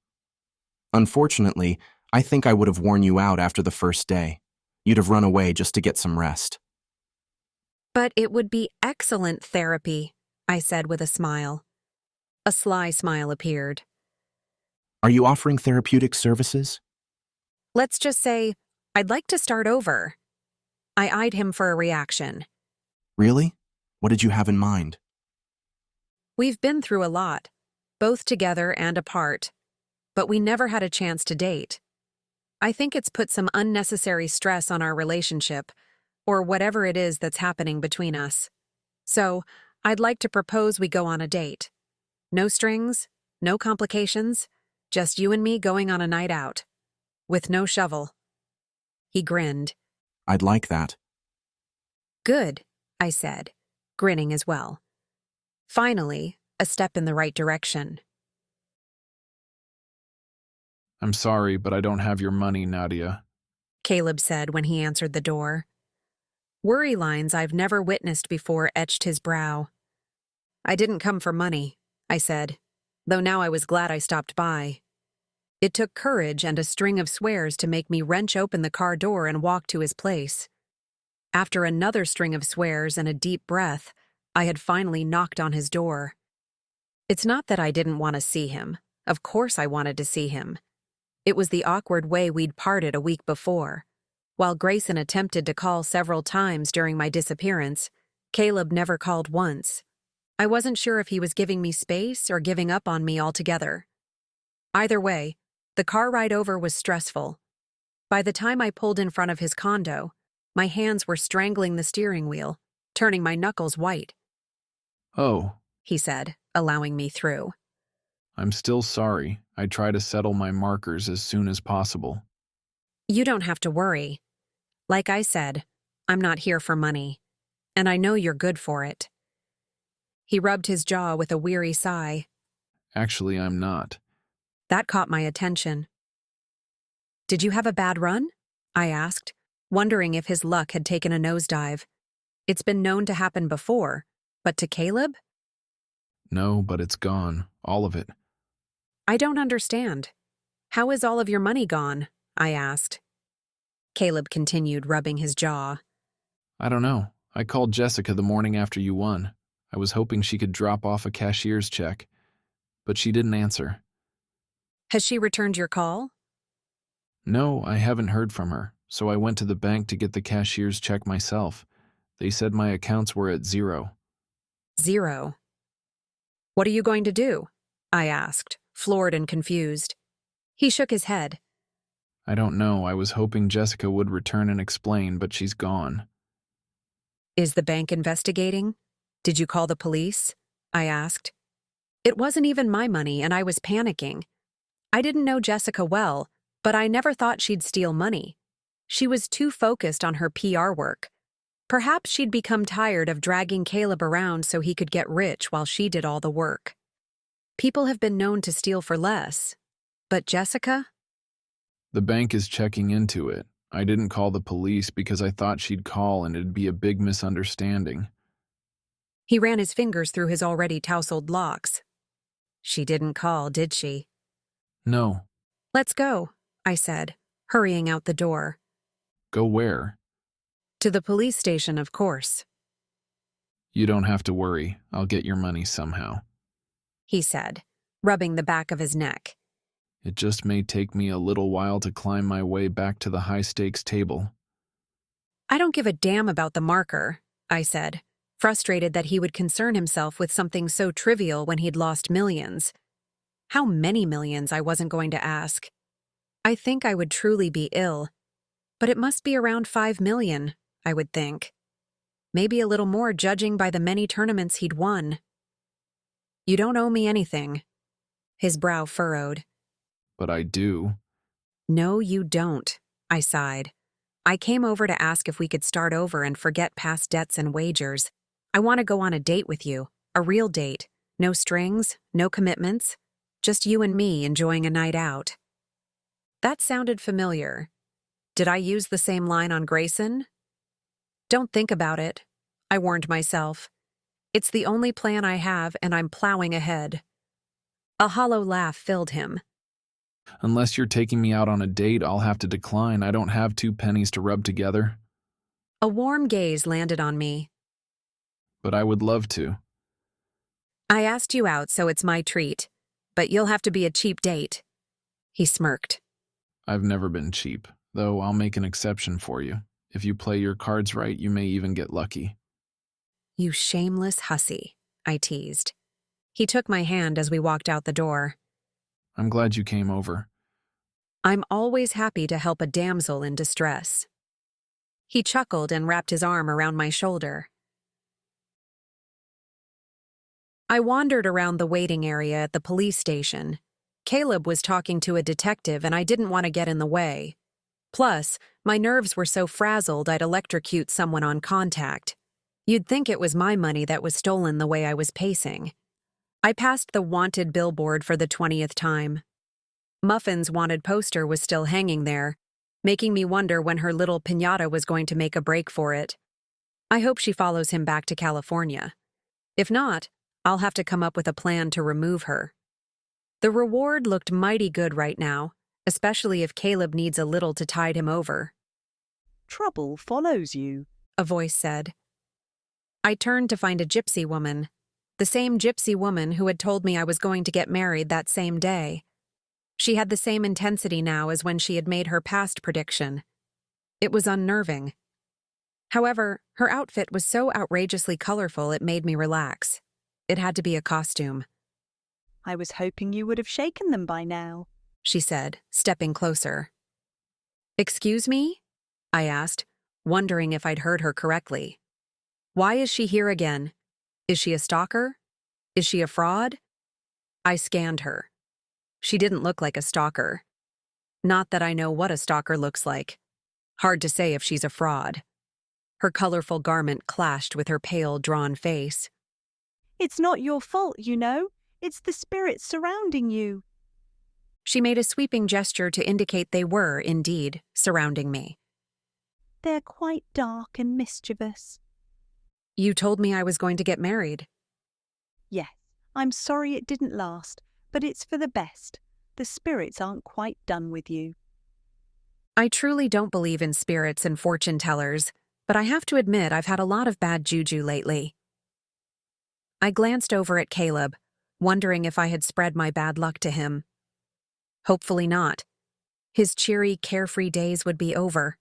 Unfortunately, I think I would have worn you out after the first day. You'd have run away just to get some rest. But it would be excellent therapy, I said with a smile. A sly smile appeared. Are you offering therapeutic services? Let's just say, I'd like to start over. I eyed him for a reaction. Really? What did you have in mind? We've been through a lot, both together and apart, but we never had a chance to date. I think it's put some unnecessary stress on our relationship, or whatever it is that's happening between us. So, I'd like to propose we go on a date. No strings, no complications, just you and me going on a night out. With no shovel. He grinned. I'd like that. Good, I said, grinning as well. Finally, a step in the right direction. I'm sorry, but I don't have your money, Nadia, Caleb said when he answered the door. Worry lines I've never witnessed before etched his brow. I didn't come for money, I said, though now I was glad I stopped by. It took courage and a string of swears to make me wrench open the car door and walk to his place. After another string of swears and a deep breath, I had finally knocked on his door. It's not that I didn't want to see him. Of course I wanted to see him. It was the awkward way we'd parted a week before. While Grayson attempted to call several times during my disappearance, Caleb never called once. I wasn't sure if he was giving me space or giving up on me altogether. Either way, the car ride over was stressful. By the time I pulled in front of his condo, my hands were strangling the steering wheel, turning my knuckles white. Oh, He said, allowing me through. I'm still sorry. I try to settle my markers as soon as possible. You don't have to worry. Like I said, I'm not here for money, and I know you're good for it. He rubbed his jaw with a weary sigh. Actually, I'm not. That caught my attention. Did you have a bad run? I asked, wondering if his luck had taken a nosedive. It's been known to happen before, but to Caleb? No, but it's gone. All of it. I don't understand. How is all of your money gone? I asked. Caleb continued, rubbing his jaw. I don't know. I called Jessica the morning after you won. I was hoping she could drop off a cashier's check, but she didn't answer. Has she returned your call? No, I haven't heard from her, so I went to the bank to get the cashier's check myself. They said my accounts were at 0. 0. What are you going to do? I asked, floored and confused. He shook his head. I don't know. I was hoping Jessica would return and explain, but she's gone. Is the bank investigating? Did you call the police? I asked. It wasn't even my money, and I was panicking. I didn't know Jessica well, but I never thought she'd steal money. She was too focused on her PR work. Perhaps she'd become tired of dragging Caleb around so he could get rich while she did all the work. People have been known to steal for less. But Jessica? The bank is checking into it. I didn't call the police because I thought she'd call and it'd be a big misunderstanding. He ran his fingers through his already tousled locks. She didn't call, did she? No. Let's go, I said, hurrying out the door. Go where? To the police station, of course. You don't have to worry. I'll get your money somehow. He said, rubbing the back of his neck. It just may take me a little while to climb my way back to the high-stakes table. I don't give a damn about the marker, I said, frustrated that he would concern himself with something so trivial when he'd lost millions. How many millions, I wasn't going to ask. I think I would truly be ill. But it must be around 5 million, I would think. Maybe a little more judging by the many tournaments he'd won. You don't owe me anything. His brow furrowed. But I do. No, you don't, I sighed. I came over to ask if we could start over and forget past debts and wagers. I want to go on a date with you, a real date. No strings, no commitments, just you and me enjoying a night out. That sounded familiar. Did I use the same line on Grayson? Don't think about it, I warned myself. It's the only plan I have, and I'm plowing ahead. A hollow laugh filled him. Unless you're taking me out on a date, I'll have to decline. I don't have 2 pennies to rub together. A warm gaze landed on me. But I would love to. I asked you out, so it's my treat. But you'll have to be a cheap date. He smirked. I've never been cheap, though I'll make an exception for you. If you play your cards right, you may even get lucky. You shameless hussy, I teased. He took my hand as we walked out the door. I'm glad you came over. I'm always happy to help a damsel in distress. He chuckled and wrapped his arm around my shoulder. I wandered around the waiting area at the police station. Caleb was talking to a detective and I didn't want to get in the way. Plus, my nerves were so frazzled I'd electrocute someone on contact. You'd think it was my money that was stolen the way I was pacing. I passed the wanted billboard for the 20th time. Muffin's wanted poster was still hanging there, making me wonder when her little piñata was going to make a break for it. I hope she follows him back to California. If not, I'll have to come up with a plan to remove her. The reward looked mighty good right now, especially if Caleb needs a little to tide him over. Trouble follows you, a voice said. I turned to find a gypsy woman, the same gypsy woman who had told me I was going to get married that same day. She had the same intensity now as when she had made her past prediction. It was unnerving. However, her outfit was so outrageously colorful it made me relax. It had to be a costume. I was hoping you would have shaken them by now, she said, stepping closer. Excuse me? I asked, wondering if I'd heard her correctly. Why is she here again? Is she a stalker? Is she a fraud? I scanned her. She didn't look like a stalker. Not that I know what a stalker looks like. Hard to say if she's a fraud. Her colorful garment clashed with her pale, drawn face. It's not your fault, you know. It's the spirits surrounding you. She made a sweeping gesture to indicate they were, indeed, surrounding me. They're quite dark and mischievous. You told me I was going to get married. Yes, I'm sorry it didn't last, but it's for the best. The spirits aren't quite done with you. I truly don't believe in spirits and fortune tellers, but I have to admit I've had a lot of bad juju lately. I glanced over at Caleb, wondering if I had spread my bad luck to him. Hopefully not. His cheery, carefree days would be over.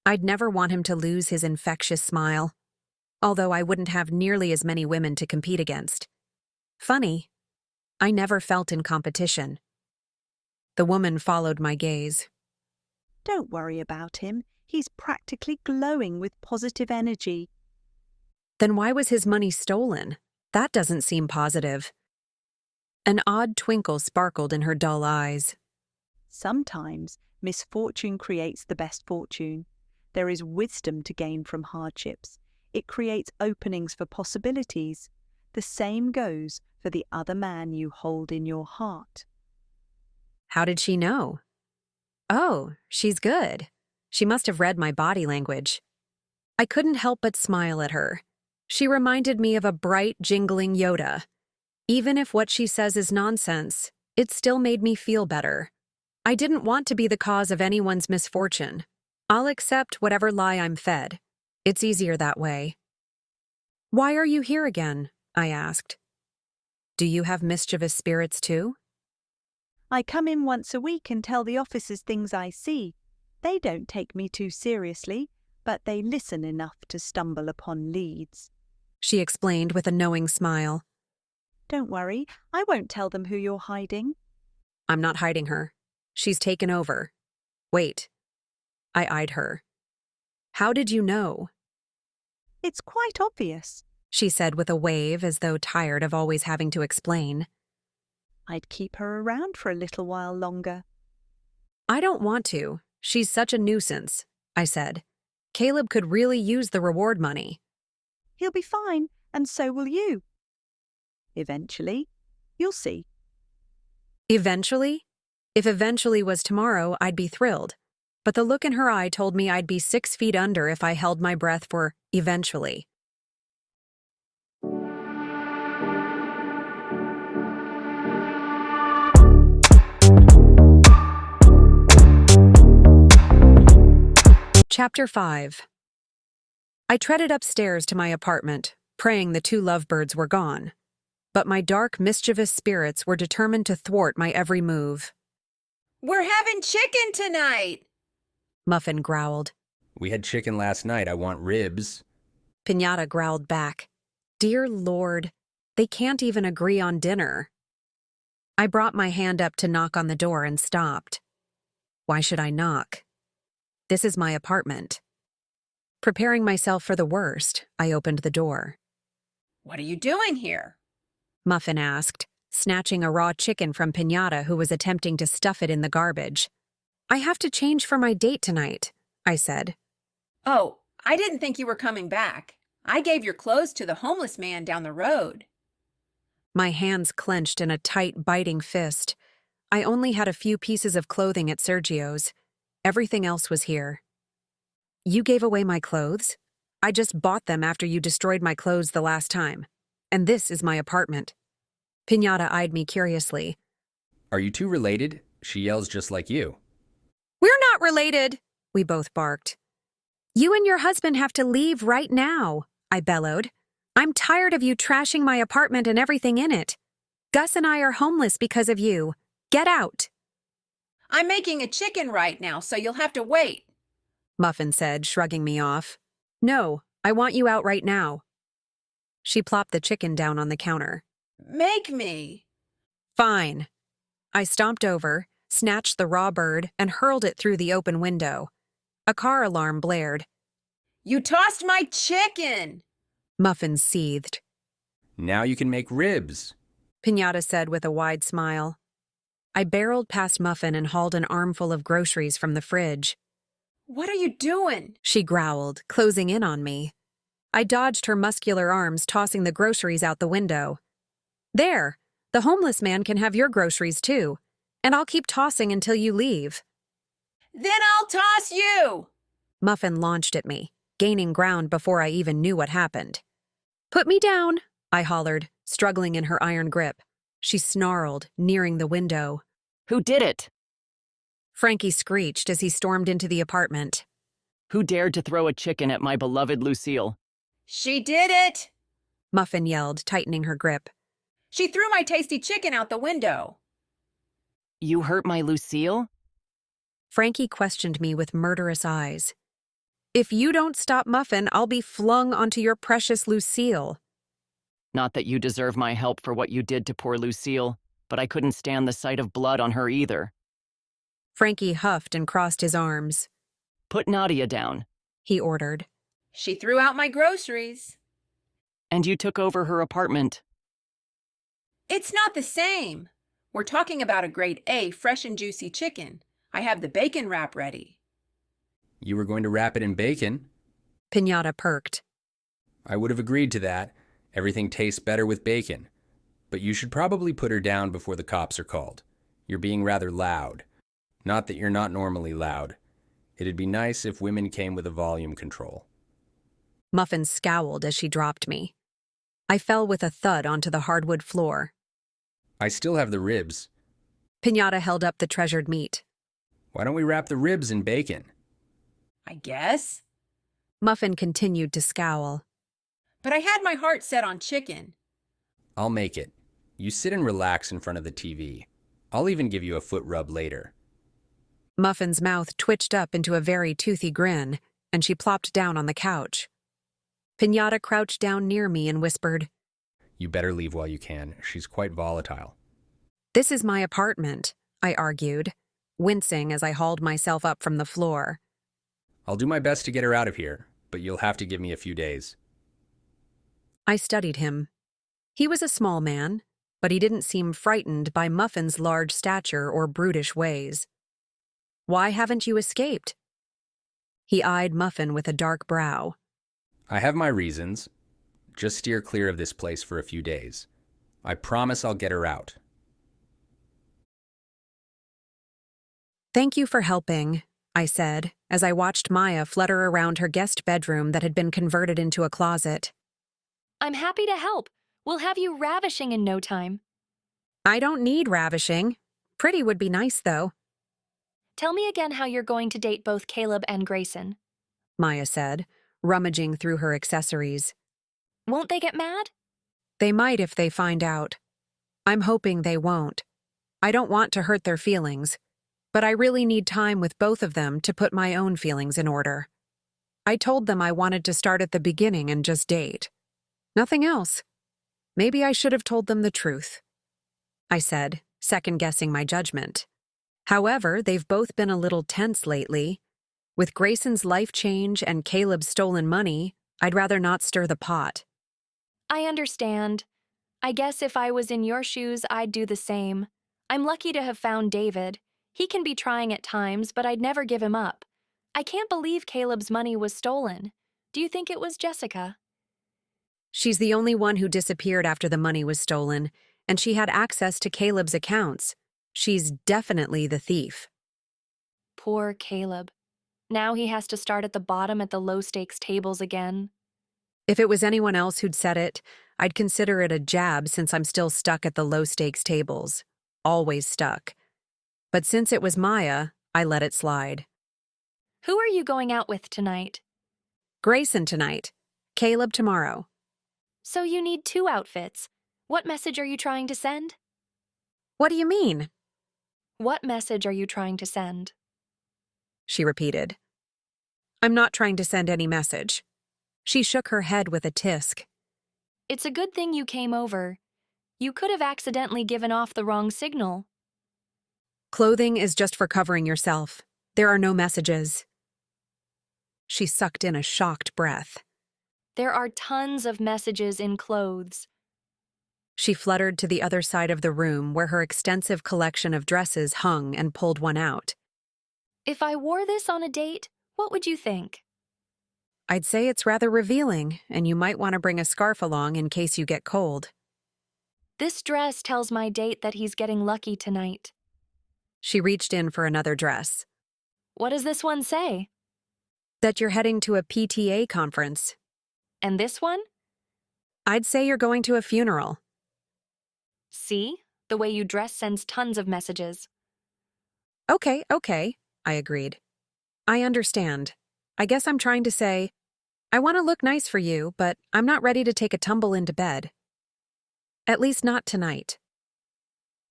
I'd never want him to lose his infectious smile, although I wouldn't have nearly as many women to compete against. Funny, I never felt in competition. The woman followed my gaze. Don't worry about him. He's practically glowing with positive energy. Then why was his money stolen? That doesn't seem positive. An odd twinkle sparkled in her dull eyes. Sometimes misfortune creates the best fortune. There is wisdom to gain from hardships. It creates openings for possibilities. The same goes for the other man you hold in your heart. How did she know? Oh, she's good. She must have read my body language. I couldn't help but smile at her. She reminded me of a bright, jingling Yoda. Even if what she says is nonsense, it still made me feel better. I didn't want to be the cause of anyone's misfortune. I'll accept whatever lie I'm fed. It's easier that way. Why are you here again? I asked. Do you have mischievous spirits too? I come in once a week and tell the officers things I see. They don't take me too seriously, but they listen enough to stumble upon leads. She explained with a knowing smile. Don't worry, I won't tell them who you're hiding. I'm not hiding her. She's taken over. Wait. I eyed her. How did you know? It's quite obvious, she said with a wave as though tired of always having to explain. I'd keep her around for a little while longer. I don't want to. She's such a nuisance, I said. Caleb could really use the reward money. He'll be fine, and so will you. Eventually, you'll see. Eventually? If eventually was tomorrow, I'd be thrilled. But the look in her eye told me I'd be 6 feet under if I held my breath for eventually. Chapter 5. I treaded upstairs to my apartment, praying the 2 lovebirds were gone. But my dark, mischievous spirits were determined to thwart my every move. We're having chicken tonight, Muffin growled. We had chicken last night. I want ribs. Pinata growled back. Dear Lord, they can't even agree on dinner. I brought my hand up to knock on the door and stopped. Why should I knock? This is my apartment. Preparing myself for the worst, I opened the door. What are you doing here? Muffin asked, snatching a raw chicken from Pinata who was attempting to stuff it in the garbage. I have to change for my date tonight, I said. Oh, I didn't think you were coming back. I gave your clothes to the homeless man down the road. My hands clenched in a tight, biting fist. I only had a few pieces of clothing at Sergio's. Everything else was here. You gave away my clothes? I just bought them after you destroyed my clothes the last time. And this is my apartment. Pinata eyed me curiously. Are you two related? She yells just like you. We're not related, we both barked. You and your husband have to leave right now, I bellowed. I'm tired of you trashing my apartment and everything in it. Gus and I are homeless because of you. Get out. I'm making a chicken right now, so you'll have to wait, Muffin said, shrugging me off. No, I want you out right now. She plopped the chicken down on the counter. Make me. Fine. I stomped over, snatched the raw bird, and hurled it through the open window. A car alarm blared. You tossed my chicken! Muffin seethed. Now you can make ribs. Pinata said with a wide smile. I barreled past Muffin and hauled an armful of groceries from the fridge. What are you doing? She growled, closing in on me. I dodged her muscular arms, tossing the groceries out the window. There! The homeless man can have your groceries too, and I'll keep tossing until you leave. Then I'll toss you! Muffin launched at me, gaining ground before I even knew what happened. Put me down, I hollered, struggling in her iron grip. She snarled, nearing the window. Who did it? Frankie screeched as he stormed into the apartment. Who dared to throw a chicken at my beloved Lucille? She did it! Muffin yelled, tightening her grip. She threw my tasty chicken out the window. You hurt my Lucille? Frankie questioned me with murderous eyes. If you don't stop Muffin, I'll be flung onto your precious Lucille. Not that you deserve my help for what you did to poor Lucille, but I couldn't stand the sight of blood on her either. Frankie huffed and crossed his arms. Put Nadia down, he ordered. She threw out my groceries. And you took over her apartment. It's not the same. We're talking about a grade A fresh and juicy chicken. I have the bacon wrap ready. You were going to wrap it in bacon. Pinata perked. I would have agreed to that. Everything tastes better with bacon. But you should probably put her down before the cops are called. You're being rather loud. Not that you're not normally loud. It'd be nice if women came with a volume control. Muffin scowled as she dropped me. I fell with a thud onto the hardwood floor. I still have the ribs. Pinata held up the treasured meat. Why don't we wrap the ribs in bacon? I guess. Muffin continued to scowl. But I had my heart set on chicken. I'll make it. You sit and relax in front of the TV. I'll even give you a foot rub later. Muffin's mouth twitched up into a very toothy grin, and she plopped down on the couch. Pinata crouched down near me and whispered, You better leave while you can. She's quite volatile. This is my apartment, I argued, wincing as I hauled myself up from the floor. I'll do my best to get her out of here, but you'll have to give me a few days. I studied him. He was a small man, but he didn't seem frightened by Muffin's large stature or brutish ways. Why haven't you escaped? He eyed Muffin with a dark brow. I have my reasons. Just steer clear of this place for a few days. I promise I'll get her out. Thank you for helping, I said, as I watched Maya flutter around her guest bedroom that had been converted into a closet. I'm happy to help. We'll have you ravishing in no time. I don't need ravishing. Pretty would be nice, though. Tell me again how you're going to date both Caleb and Grayson, Maya said, rummaging through her accessories. Won't they get mad? They might if they find out. I'm hoping they won't. I don't want to hurt their feelings, but I really need time with both of them to put my own feelings in order. I told them I wanted to start at the beginning and just date. Nothing else. Maybe I should have told them the truth, I said, second-guessing my judgment. However, they've both been a little tense lately. With Grayson's life change and Caleb's stolen money, I'd rather not stir the pot. I understand. I guess if I was in your shoes, I'd do the same. I'm lucky to have found David. He can be trying at times, but I'd never give him up. I can't believe Caleb's money was stolen. Do you think it was Jessica? She's the only one who disappeared after the money was stolen, and she had access to Caleb's accounts. She's definitely the thief. Poor Caleb. Now he has to start at the bottom at the low-stakes tables again. If it was anyone else who'd said it, I'd consider it a jab since I'm still stuck at the low-stakes tables. Always stuck. But since it was Maya, I let it slide. Who are you going out with tonight? Grayson tonight. Caleb tomorrow. So you need 2 outfits. What message are you trying to send? What do you mean? What message are you trying to send? She repeated. I'm not trying to send any message. She shook her head with a tisk. It's a good thing you came over. You could have accidentally given off the wrong signal. Clothing is just for covering yourself. There are no messages. She sucked in a shocked breath. There are tons of messages in clothes. She fluttered to the other side of the room where her extensive collection of dresses hung and pulled one out. If I wore this on a date, what would you think? I'd say it's rather revealing, and you might want to bring a scarf along in case you get cold. This dress tells my date that he's getting lucky tonight. She reached in for another dress. What does this one say? That you're heading to a PTA conference. And this one? I'd say you're going to a funeral. See? The way you dress sends tons of messages. Okay, I agreed. I understand. I guess I'm trying to say, I want to look nice for you, but I'm not ready to take a tumble into bed. At least not tonight.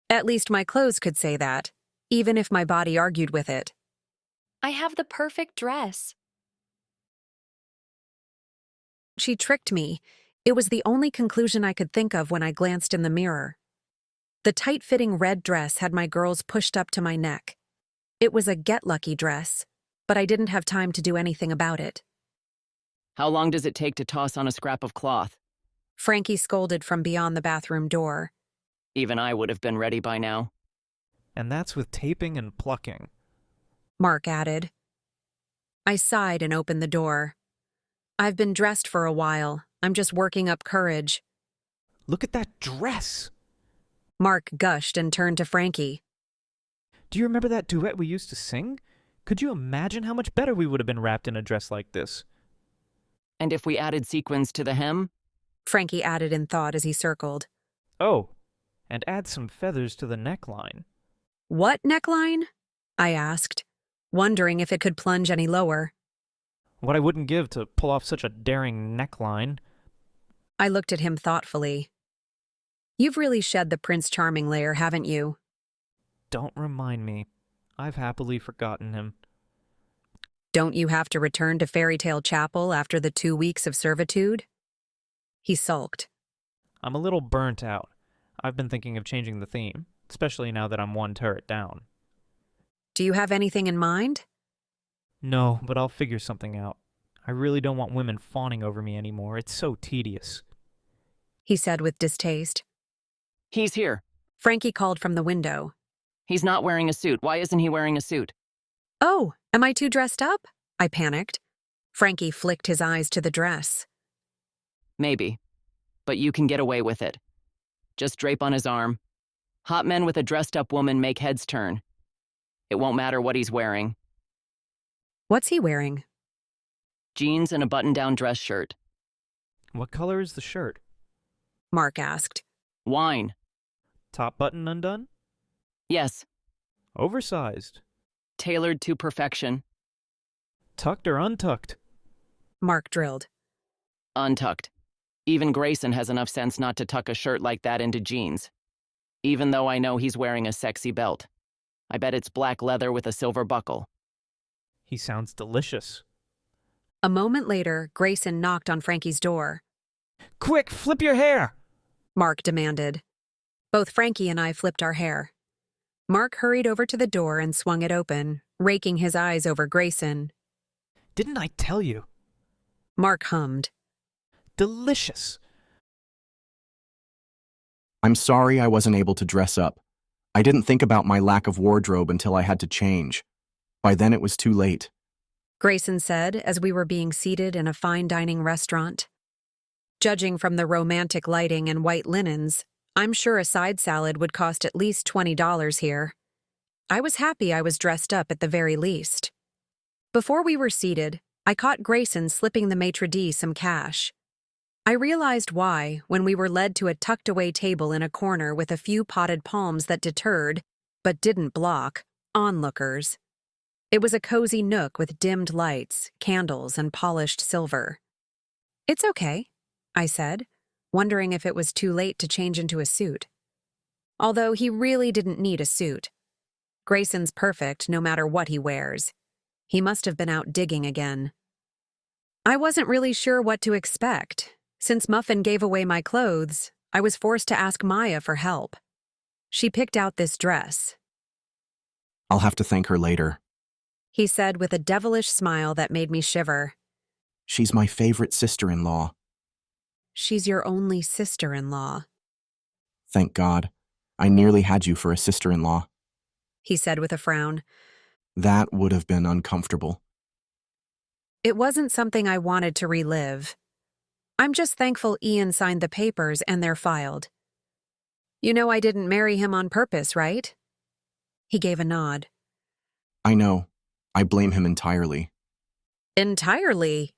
At least my clothes could say that, even if my body argued with it. I have the perfect dress. She tricked me. It was the only conclusion I could think of when I glanced in the mirror. The tight-fitting red dress had my girls pushed up to my neck. It was a get-lucky dress, but I didn't have time to do anything about it. How long does it take to toss on a scrap of cloth? Frankie scolded from beyond the bathroom door. Even I would have been ready by now. And that's with taping and plucking. Mark added. I sighed and opened the door. I've been dressed for a while. I'm just working up courage. Look at that dress! Mark gushed and turned to Frankie. Do you remember that duet we used to sing? Could you imagine how much better we would have been wrapped in a dress like this? And if we added sequins to the hem? Frankie added in thought as he circled. Oh, and add some feathers to the neckline. What neckline? I asked, wondering if it could plunge any lower. What I wouldn't give to pull off such a daring neckline. I looked at him thoughtfully. You've really shed the Prince Charming layer, haven't you? Don't remind me. I've happily forgotten him. Don't you have to return to Fairytale Chapel after the 2 weeks of servitude? He sulked. I'm a little burnt out. I've been thinking of changing the theme, especially now that I'm one turret down. Do you have anything in mind? No, but I'll figure something out. I really don't want women fawning over me anymore. It's so tedious. He said with distaste. He's here. Frankie called from the window. He's not wearing a suit. Why isn't he wearing a suit? Oh, am I too dressed up? I panicked. Frankie flicked his eyes to the dress. Maybe. But you can get away with it. Just drape on his arm. Hot men with a dressed-up woman make heads turn. It won't matter what he's wearing. What's he wearing? Jeans and a button-down dress shirt. What color is the shirt? Mark asked. Wine. Top button undone? Yes. Oversized? Tailored to perfection. Tucked or untucked? Mark drilled. Untucked. Even Grayson has enough sense not to tuck a shirt like that into jeans. Even though I know he's wearing a sexy belt. I bet it's black leather with a silver buckle. He sounds delicious. A moment later, Grayson knocked on Frankie's door. Quick, flip your hair! Mark demanded. Both Frankie and I flipped our hair. Mark hurried over to the door and swung it open, raking his eyes over Grayson. Didn't I tell you? Mark hummed. Delicious. I'm sorry I wasn't able to dress up. I didn't think about my lack of wardrobe until I had to change. By then it was too late. Grayson said as we were being seated in a fine dining restaurant. Judging from the romantic lighting and white linens, I'm sure a side salad would cost at least $20 here. I was happy I was dressed up at the very least. Before we were seated, I caught Grayson slipping the maitre d' some cash. I realized why when we were led to a tucked-away table in a corner with a few potted palms that deterred, but didn't block, onlookers. It was a cozy nook with dimmed lights, candles, and polished silver. It's okay, I said, wondering if it was too late to change into a suit. Although he really didn't need a suit. Grayson's perfect no matter what he wears. He must have been out digging again. I wasn't really sure what to expect. Since Muffin gave away my clothes, I was forced to ask Maya for help. She picked out this dress. I'll have to thank her later. he said with a devilish smile that made me shiver. She's my favorite sister-in-law. She's your only sister-in-law, Thank God. I nearly had you for a sister-in-law. he said with a frown. That would have been uncomfortable. It wasn't something I wanted to relive. I'm just thankful Ian signed the papers and they're filed. You know I didn't marry him on purpose, right? He gave a nod. I know. I blame him entirely. Entirely?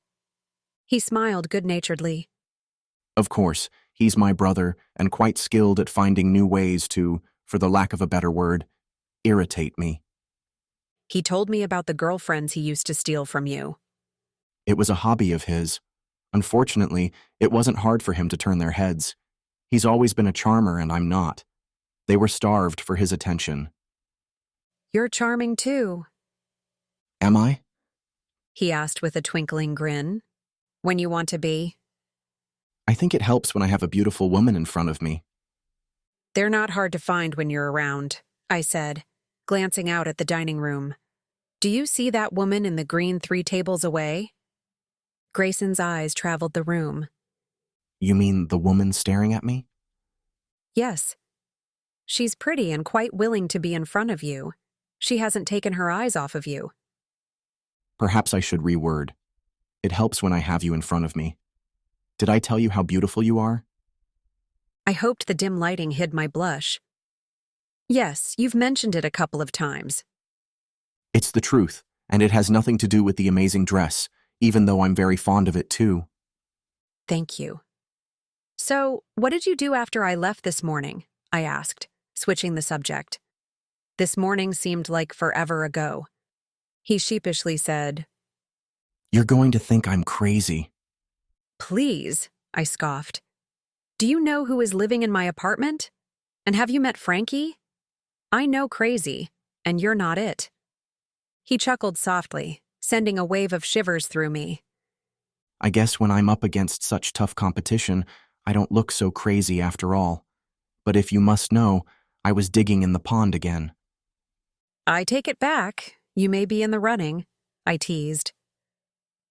He smiled good-naturedly. Of course, he's my brother and quite skilled at finding new ways to, for the lack of a better word, irritate me. He told me about the girlfriends he used to steal from you. It was a hobby of his. Unfortunately, it wasn't hard for him to turn their heads. He's always been a charmer and I'm not. They were starved for his attention. You're charming too, Am I? he asked with a twinkling grin. When you want to be. I think it helps when I have a beautiful woman in front of me. They're not hard to find when you're around, I said, glancing out at the dining room. Do you see that woman in the green 3 tables away? Grayson's eyes traveled the room. You mean the woman staring at me? Yes. She's pretty and quite willing to be in front of you. She hasn't taken her eyes off of you. Perhaps I should reword. It helps when I have you in front of me. Did I tell you how beautiful you are? I hoped the dim lighting hid my blush. Yes, you've mentioned it a couple of times. It's the truth, and it has nothing to do with the amazing dress, even though I'm very fond of it too. Thank you. So, what did you do after I left this morning? I asked, switching the subject. This morning seemed like forever ago. He sheepishly said, You're going to think I'm crazy. Please, I scoffed. Do you know who is living in my apartment? And have you met Frankie? I know crazy, and you're not it. He chuckled softly, sending a wave of shivers through me. I guess when I'm up against such tough competition, I don't look so crazy after all. But if you must know, I was digging in the pond again. I take it back. You may be in the running, I teased.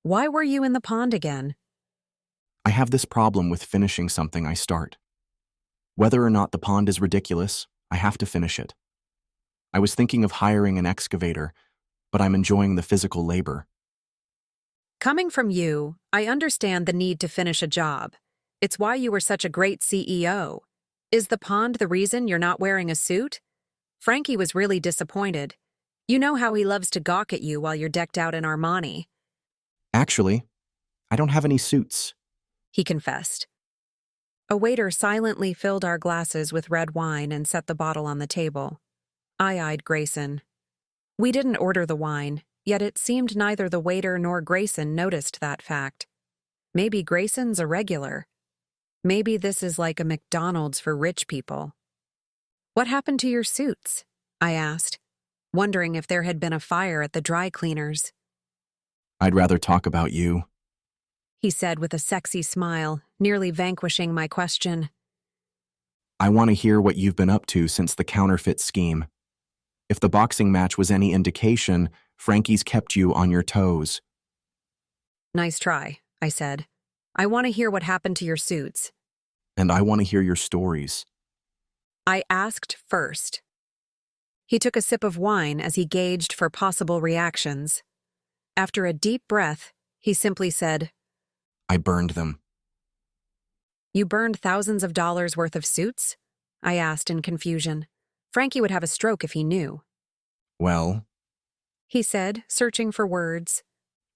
Why were you in the pond again? I have this problem with finishing something I start. Whether or not the pond is ridiculous, I have to finish it. I was thinking of hiring an excavator, but I'm enjoying the physical labor. Coming from you, I understand the need to finish a job. It's why you were such a great CEO. Is the pond the reason you're not wearing a suit? Frankie was really disappointed. You know how he loves to gawk at you while you're decked out in Armani. Actually, I don't have any suits, he confessed. A waiter silently filled our glasses with red wine and set the bottle on the table. I eyed Grayson. We didn't order the wine, yet it seemed neither the waiter nor Grayson noticed that fact. Maybe Grayson's a regular. Maybe this is like a McDonald's for rich people. What happened to your suits? I asked, wondering if there had been a fire at the dry cleaners. I'd rather talk about you, he said with a sexy smile, nearly vanquishing my question. I want to hear what you've been up to since the counterfeit scheme. If the boxing match was any indication, Frankie's kept you on your toes. Nice try, I said. I want to hear what happened to your suits. And I want to hear your stories. I asked first. He took a sip of wine as he gauged for possible reactions. After a deep breath, he simply said, I burned them. You burned thousands of dollars worth of suits? I asked in confusion. Frankie would have a stroke if he knew. Well, he said, searching for words.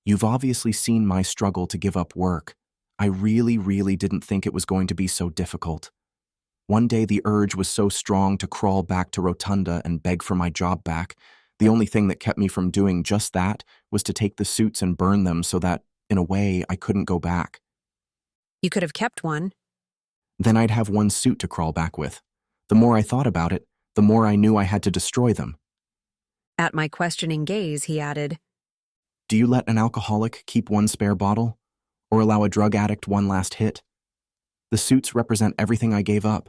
You've obviously seen my struggle to give up work. I really didn't think it was going to be so difficult. One day the urge was so strong to crawl back to Rotunda and beg for my job back. The only thing that kept me from doing just that was to take the suits and burn them so that, in a way, I couldn't go back. You could have kept one. Then I'd have one suit to crawl back with. The more I thought about it, the more I knew I had to destroy them. At my questioning gaze, he added, Do you let an alcoholic keep one spare bottle? Or allow a drug addict one last hit? The suits represent everything I gave up.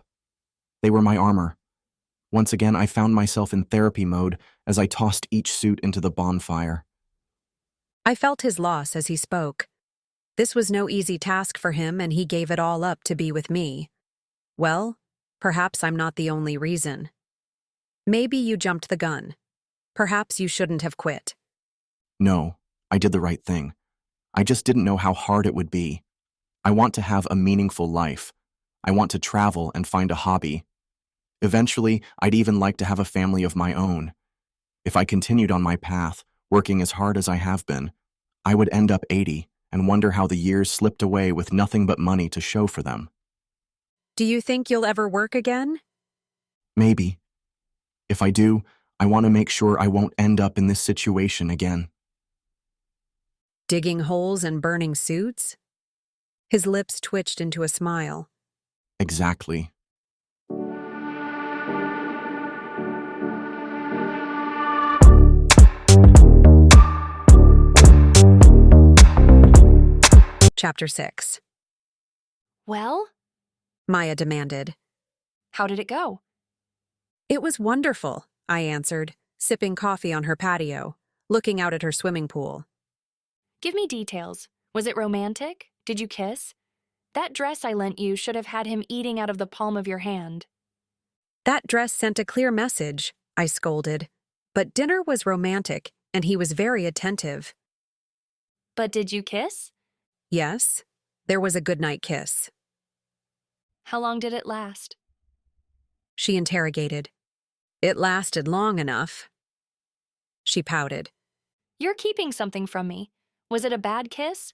They were my armor. Once again, I found myself in therapy mode as I tossed each suit into the bonfire. I felt his loss as he spoke. This was no easy task for him, and he gave it all up to be with me. Well, perhaps I'm not the only reason. Maybe you jumped the gun. Perhaps you shouldn't have quit. No, I did the right thing. I just didn't know how hard it would be. I want to have a meaningful life. I want to travel and find a hobby. Eventually, I'd even like to have a family of my own. If I continued on my path, working as hard as I have been, I would end up 80 and wonder how the years slipped away with nothing but money to show for them. Do you think you'll ever work again? Maybe. If I do, I want to make sure I won't end up in this situation again. Digging holes and burning suits? His lips twitched into a smile. Exactly. Chapter 6. Well, Maya demanded. how did it go? It was wonderful, I answered, sipping coffee on her patio, looking out at her swimming pool. Give me details. Was it romantic? Did you kiss? That dress I lent you should have had him eating out of the palm of your hand. That dress sent a clear message, I scolded. But dinner was romantic, and he was very attentive. But did you kiss? Yes, there was a goodnight kiss. How long did it last? She interrogated. It lasted long enough. She pouted. You're keeping something from me. Was it a bad kiss?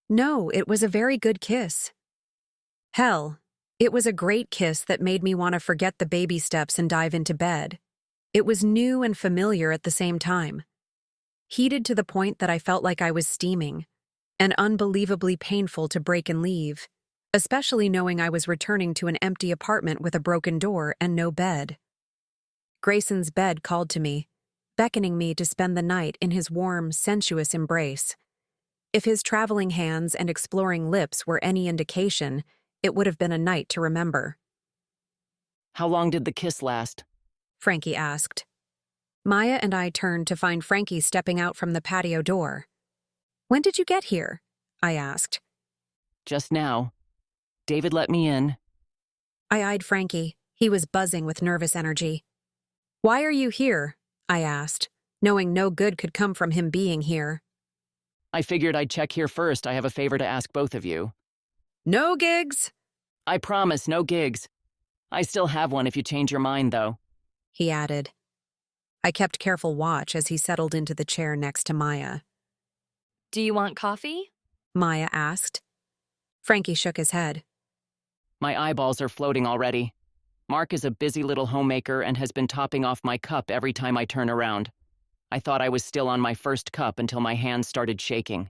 No, it was a very good kiss. Hell, it was a great kiss that made me want to forget the baby steps and dive into bed. It was new and familiar at the same time. Heated to the point that I felt like I was steaming, and unbelievably painful to break and leave, especially knowing I was returning to an empty apartment with a broken door and no bed. Grayson's bed called to me, beckoning me to spend the night in his warm, sensuous embrace. If his traveling hands and exploring lips were any indication, it would have been a night to remember. How long did the kiss last? Frankie asked. Maya and I turned to find Frankie stepping out from the patio door. When did you get here? I asked. Just now. David let me in. I eyed Frankie. He was buzzing with nervous energy. Why are you here? I asked, knowing no good could come from him being here. I figured I'd check here first. I have a favor to ask both of you. No gigs? I promise, no gigs. I still have one if you change your mind, though. He added. I kept careful watch as he settled into the chair next to Maya. Do you want coffee? Maya asked. Frankie shook his head. My eyeballs are floating already. Mark is a busy little homemaker and has been topping off my cup every time I turn around. I thought I was still on my first cup until my hands started shaking.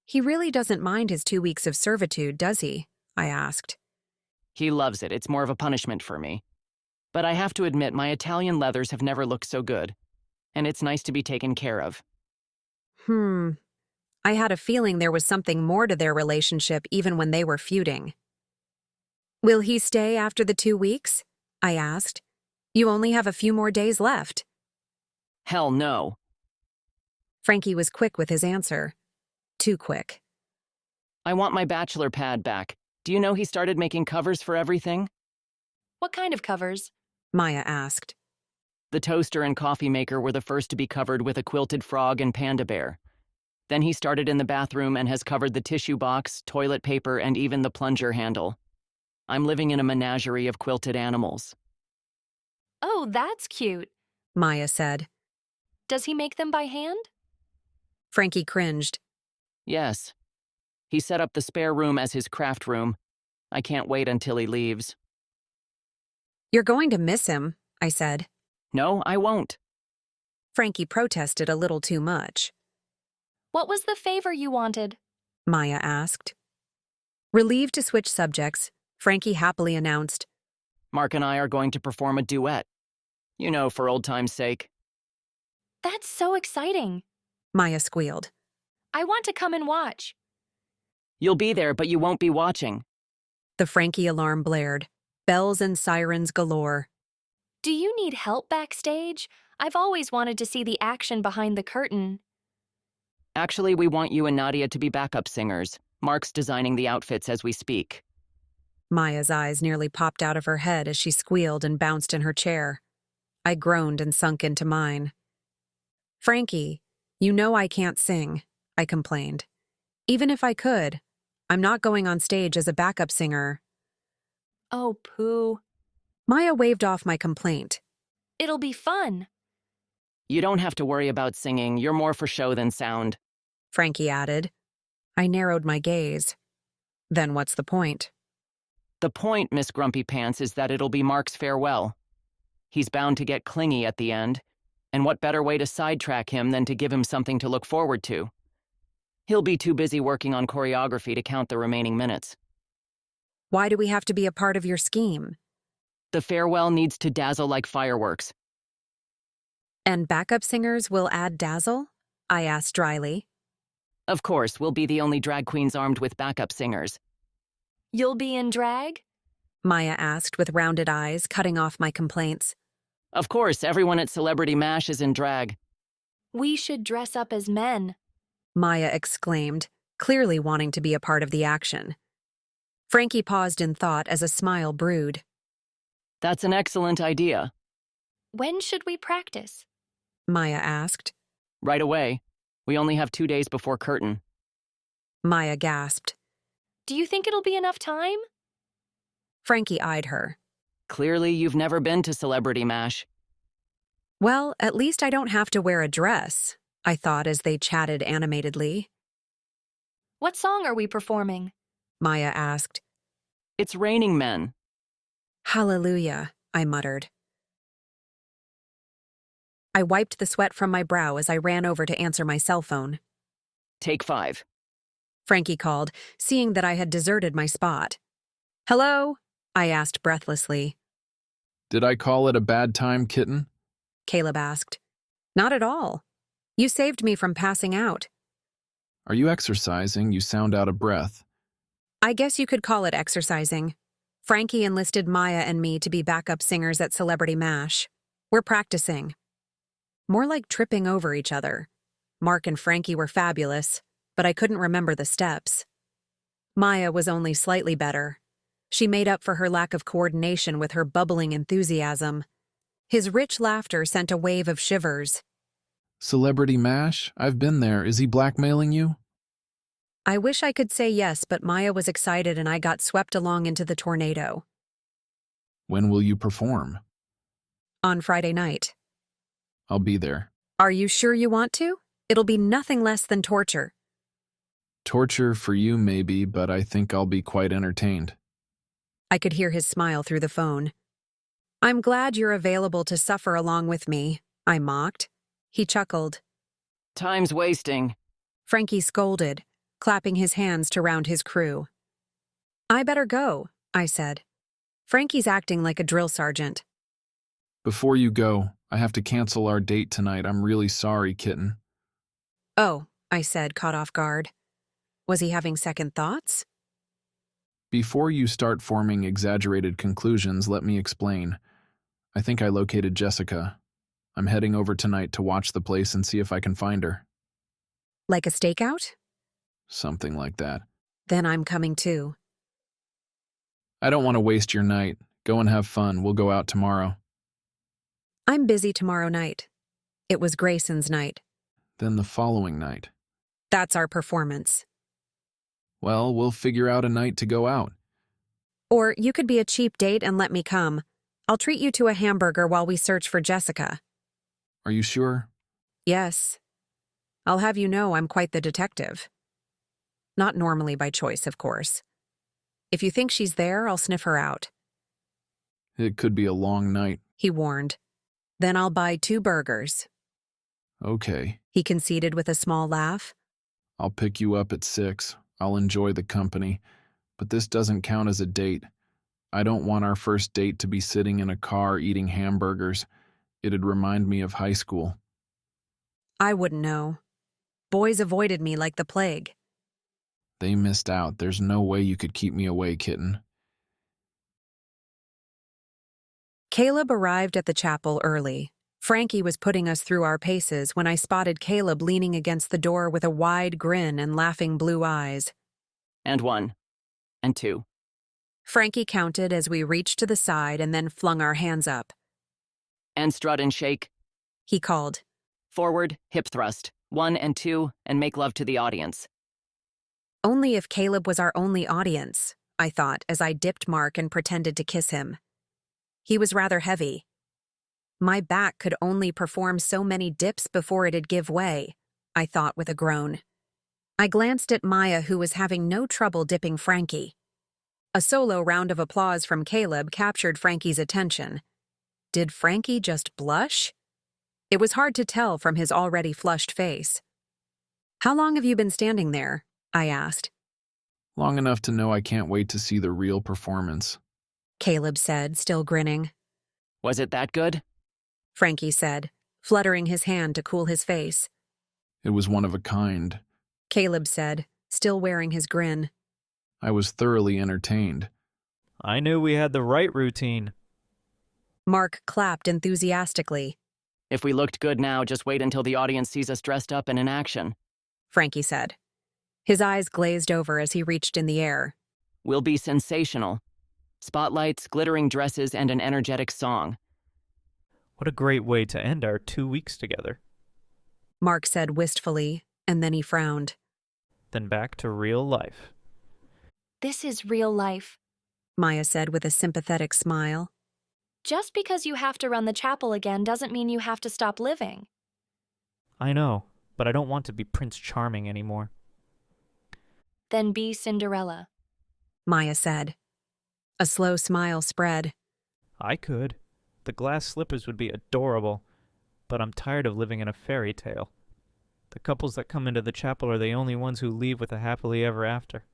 He really doesn't mind his 2 weeks of servitude, does he? I asked. He loves it. It's more of a punishment for me. But I have to admit, my Italian leathers have never looked so good. And it's nice to be taken care of. I had a feeling there was something more to their relationship even when they were feuding. Will he stay after the 2 weeks? I asked. You only have a few more days left. Hell no. Frankie was quick with his answer. Too quick. I want my bachelor pad back. Do you know he started making covers for everything? What kind of covers? Maya asked. The toaster and coffee maker were the first to be covered with a quilted frog and panda bear. Then he started in the bathroom and has covered the tissue box, toilet paper, and even the plunger handle. I'm living in a menagerie of quilted animals. Oh, that's cute, Maya said. Does he make them by hand? Frankie cringed. Yes. He set up the spare room as his craft room. I can't wait until he leaves. You're going to miss him, I said. No, I won't. Frankie protested a little too much. What was the favor you wanted? Maya asked. Relieved to switch subjects, Frankie happily announced, Mark and I are going to perform a duet. You know, for old time's sake. That's so exciting. Maya squealed. I want to come and watch. You'll be there, but you won't be watching. The Frankie alarm blared. Bells and sirens galore. Do you need help backstage? I've always wanted to see the action behind the curtain. Actually, we want you and Nadia to be backup singers. Mark's designing the outfits as we speak. Maya's eyes nearly popped out of her head as she squealed and bounced in her chair. I groaned and sunk into mine. Frankie, you know I can't sing, I complained. Even if I could, I'm not going on stage as a backup singer. Oh, pooh. Maya waved off my complaint. It'll be fun. You don't have to worry about singing. You're more for show than sound. Frankie added. I narrowed my gaze. Then what's the point? The point, Miss Grumpy Pants, is that it'll be Mark's farewell. He's bound to get clingy at the end, and what better way to sidetrack him than to give him something to look forward to? He'll be too busy working on choreography to count the remaining minutes. Why do we have to be a part of your scheme? The farewell needs to dazzle like fireworks. And backup singers will add dazzle? I asked dryly. Of course, we'll be the only drag queens armed with backup singers. You'll be in drag? Maya asked with rounded eyes, cutting off my complaints. Of course, everyone at Celebrity MASH is in drag. We should dress up as men, Maya exclaimed, clearly wanting to be a part of the action. Frankie paused in thought as a smile brewed. That's an excellent idea. When should we practice? Maya asked. Right away. We only have 2 days before curtain. Maya gasped. Do you think it'll be enough time? Frankie eyed her. Clearly, you've never been to Celebrity MASH. Well, at least I don't have to wear a dress, I thought as they chatted animatedly. What song are we performing? Maya asked. It's Raining Men. Hallelujah, I muttered. I wiped the sweat from my brow as I ran over to answer my cell phone. Take 5. Frankie called, seeing that I had deserted my spot. Hello? I asked breathlessly. Did I call it a bad time, kitten? Caleb asked. Not at all. You saved me from passing out. Are you exercising? You sound out of breath. I guess you could call it exercising. Frankie enlisted Maya and me to be backup singers at Celebrity MASH. We're practicing. More like tripping over each other. Mark and Frankie were fabulous, but I couldn't remember the steps. Maya was only slightly better. She made up for her lack of coordination with her bubbling enthusiasm. His rich laughter sent a wave of shivers. Celebrity MASH? I've been there. Is he blackmailing you? I wish I could say yes, but Maya was excited and I got swept along into the tornado. When will you perform? On Friday night. I'll be there. Are you sure you want to? It'll be nothing less than torture. Torture for you, maybe, but I think I'll be quite entertained. I could hear his smile through the phone. I'm glad you're available to suffer along with me, I mocked. He chuckled. Time's wasting. Frankie scolded, clapping his hands to round his crew. I better go, I said. Frankie's acting like a drill sergeant. Before you go, I have to cancel our date tonight. I'm really sorry, kitten. Oh, I said, caught off guard. Was he having second thoughts? Before you start forming exaggerated conclusions, let me explain. I think I located Jessica. I'm heading over tonight to watch the place and see if I can find her. Like a stakeout? Something like that. Then I'm coming too. I don't want to waste your night. Go and have fun. We'll go out tomorrow. I'm busy tomorrow night. It was Grayson's night. Then the following night. That's our performance. Well, we'll figure out a night to go out. Or you could be a cheap date and let me come. I'll treat you to a hamburger while we search for Jessica. Are you sure? Yes. I'll have you know I'm quite the detective. Not normally by choice, of course. If you think she's there, I'll sniff her out. It could be a long night. He warned. Then I'll buy 2 burgers. Okay. He conceded with a small laugh. I'll pick you up at 6. I'll enjoy the company. But this doesn't count as a date. I don't want our first date to be sitting in a car eating hamburgers. It'd remind me of high school. I wouldn't know. Boys avoided me like the plague. They missed out. There's no way you could keep me away, kitten. Caleb arrived at the chapel early. Frankie was putting us through our paces when I spotted Caleb leaning against the door with a wide grin and laughing blue eyes. And 1. And 2. Frankie counted as we reached to the side and then flung our hands up. And strut and shake. He called. Forward, hip thrust. 1 and 2, and make love to the audience. Only if Caleb was our only audience, I thought as I dipped Mark and pretended to kiss him. He was rather heavy. My back could only perform so many dips before it'd give way, I thought with a groan. I glanced at Maya, who was having no trouble dipping Frankie. A solo round of applause from Caleb captured Frankie's attention. Did Frankie just blush? It was hard to tell from his already flushed face. "How long have you been standing there?" I asked. "Long enough to know I can't wait to see the real performance," Caleb said, still grinning. Was it that good? Frankie said, fluttering his hand to cool his face. "It was one of a kind." Caleb said, still wearing his grin. "I was thoroughly entertained." I knew we had the right routine. Mark clapped enthusiastically. If we looked good now, just wait until the audience sees us dressed up and in action, Frankie said. His eyes glazed over as he reached in the air. We'll be sensational. Spotlights, glittering dresses, and an energetic song. What a great way to end our 2 weeks together. Mark said wistfully, and then he frowned. Then back to real life. This is real life. Maya said with a sympathetic smile. Just because you have to run the chapel again doesn't mean you have to stop living. I know, but I don't want to be Prince Charming anymore. Then be Cinderella. Maya said. A slow smile spread. I could. The glass slippers would be adorable, but I'm tired of living in a fairy tale. The couples that come into the chapel are the only ones who leave with a happily ever after.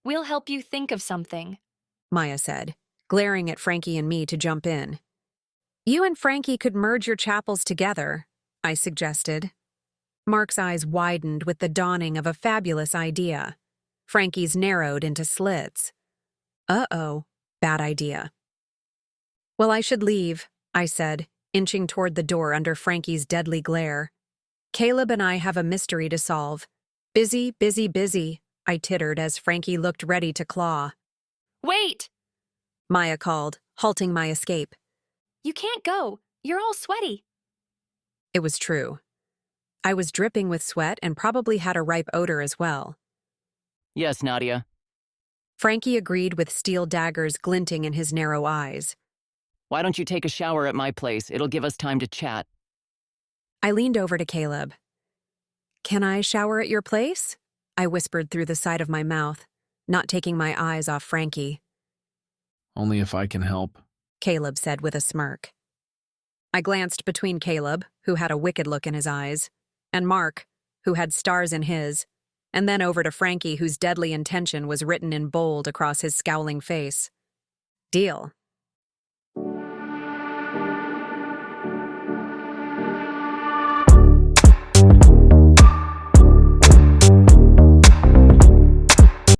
We'll help you think of something, Maya said, glaring at Frankie and me to jump in. You and Frankie could merge your chapels together, I suggested. Mark's eyes widened with the dawning of a fabulous idea. Frankie's narrowed into slits. Uh-oh, bad idea. Well, I should leave, I said, inching toward the door under Frankie's deadly glare. Caleb and I have a mystery to solve. Busy, busy, busy, I tittered as Frankie looked ready to claw. Wait! Maya called, halting my escape. You can't go. You're all sweaty. It was true. I was dripping with sweat and probably had a ripe odor as well. Yes, Nadia. Frankie agreed with steel daggers glinting in his narrow eyes. Why don't you take a shower at my place? It'll give us time to chat. I leaned over to Caleb. Can I shower at your place? I whispered through the side of my mouth, not taking my eyes off Frankie. "Only if I can help," Caleb said with a smirk. I glanced between Caleb, who had a wicked look in his eyes, and Mark, who had stars in his, and then over to Frankie, whose deadly intention was written in bold across his scowling face. Deal.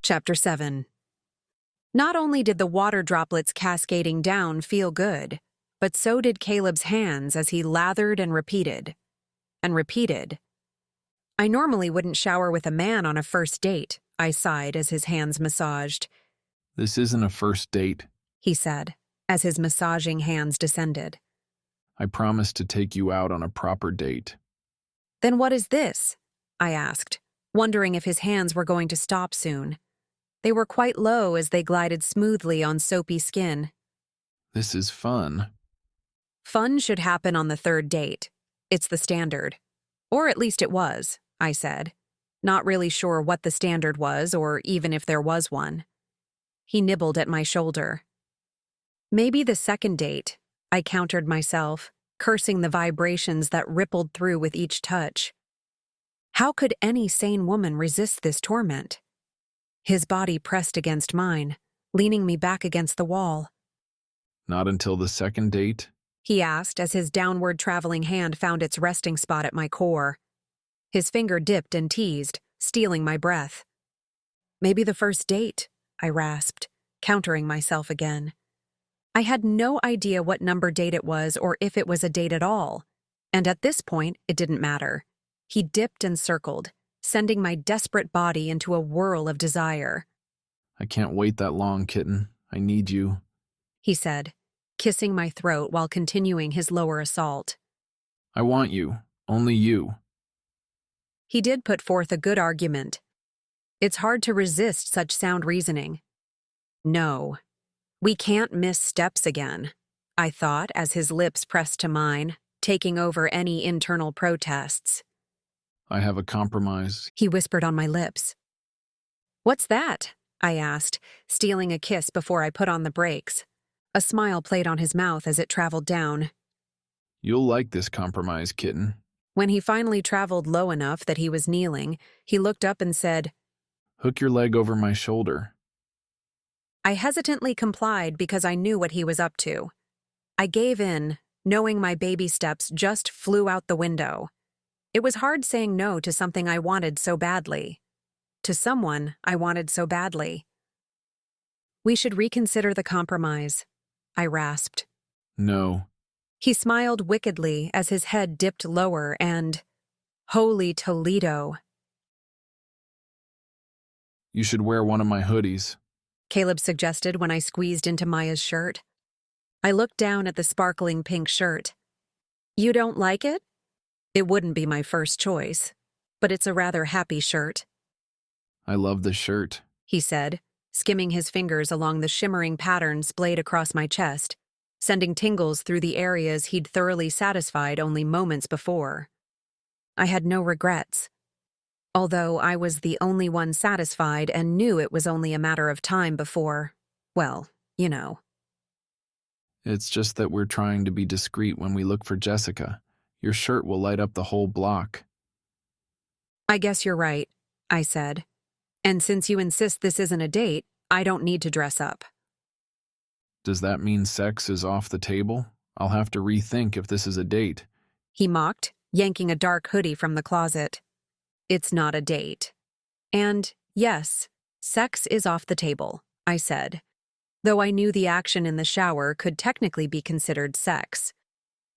Chapter 7. Not only did the water droplets cascading down feel good, but so did Caleb's hands as he lathered and repeated. And repeated. I normally wouldn't shower with a man on a first date, I sighed as his hands massaged. "This isn't a first date," he said, as his massaging hands descended. "I promised to take you out on a proper date." Then what is this? I asked, wondering if his hands were going to stop soon. They were quite low as they glided smoothly on soapy skin. "This is fun." Fun should happen on the third date. It's the standard. Or at least it was, I said, not really sure what the standard was or even if there was one. He nibbled at my shoulder. Maybe the second date, I countered myself, cursing the vibrations that rippled through with each touch. How could any sane woman resist this torment? His body pressed against mine, leaning me back against the wall. "Not until the second date?" he asked as his downward traveling hand found its resting spot at my core. His finger dipped and teased, stealing my breath. Maybe the first date, I rasped, countering myself again. I had no idea what number date it was or if it was a date at all. And at this point, it didn't matter. He dipped and circled, sending my desperate body into a whirl of desire. I can't wait that long, kitten. I need you. He said, kissing my throat while continuing his lower assault. I want you. Only you. He did put forth a good argument. It's hard to resist such sound reasoning. No, we can't miss steps again, I thought as his lips pressed to mine, taking over any internal protests. I have a compromise. He whispered on my lips. What's that? I asked, stealing a kiss before I put on the brakes. A smile played on his mouth as it traveled down. You'll like this compromise, kitten. When he finally traveled low enough that he was kneeling, he looked up and said, Hook your leg over my shoulder. I hesitantly complied because I knew what he was up to. I gave in, knowing my baby steps just flew out the window. It was hard saying no to something I wanted so badly. To someone I wanted so badly. We should reconsider the compromise, I rasped. No. He smiled wickedly as his head dipped lower and, holy Toledo. You should wear one of my hoodies, Caleb suggested when I squeezed into Maya's shirt. I looked down at the sparkling pink shirt. You don't like it? It wouldn't be my first choice, but it's a rather happy shirt. I love the shirt, he said, skimming his fingers along the shimmering pattern splayed across my chest, sending tingles through the areas he'd thoroughly satisfied only moments before. I had no regrets. Although I was the only one satisfied and knew it was only a matter of time before, well, you know. It's just that we're trying to be discreet when we look for Jessica. Your shirt will light up the whole block. I guess you're right, I said. And since you insist this isn't a date, I don't need to dress up. Does that mean sex is off the table? I'll have to rethink if this is a date. He mocked, yanking a dark hoodie from the closet. It's not a date. And, yes, sex is off the table, I said, though I knew the action in the shower could technically be considered sex.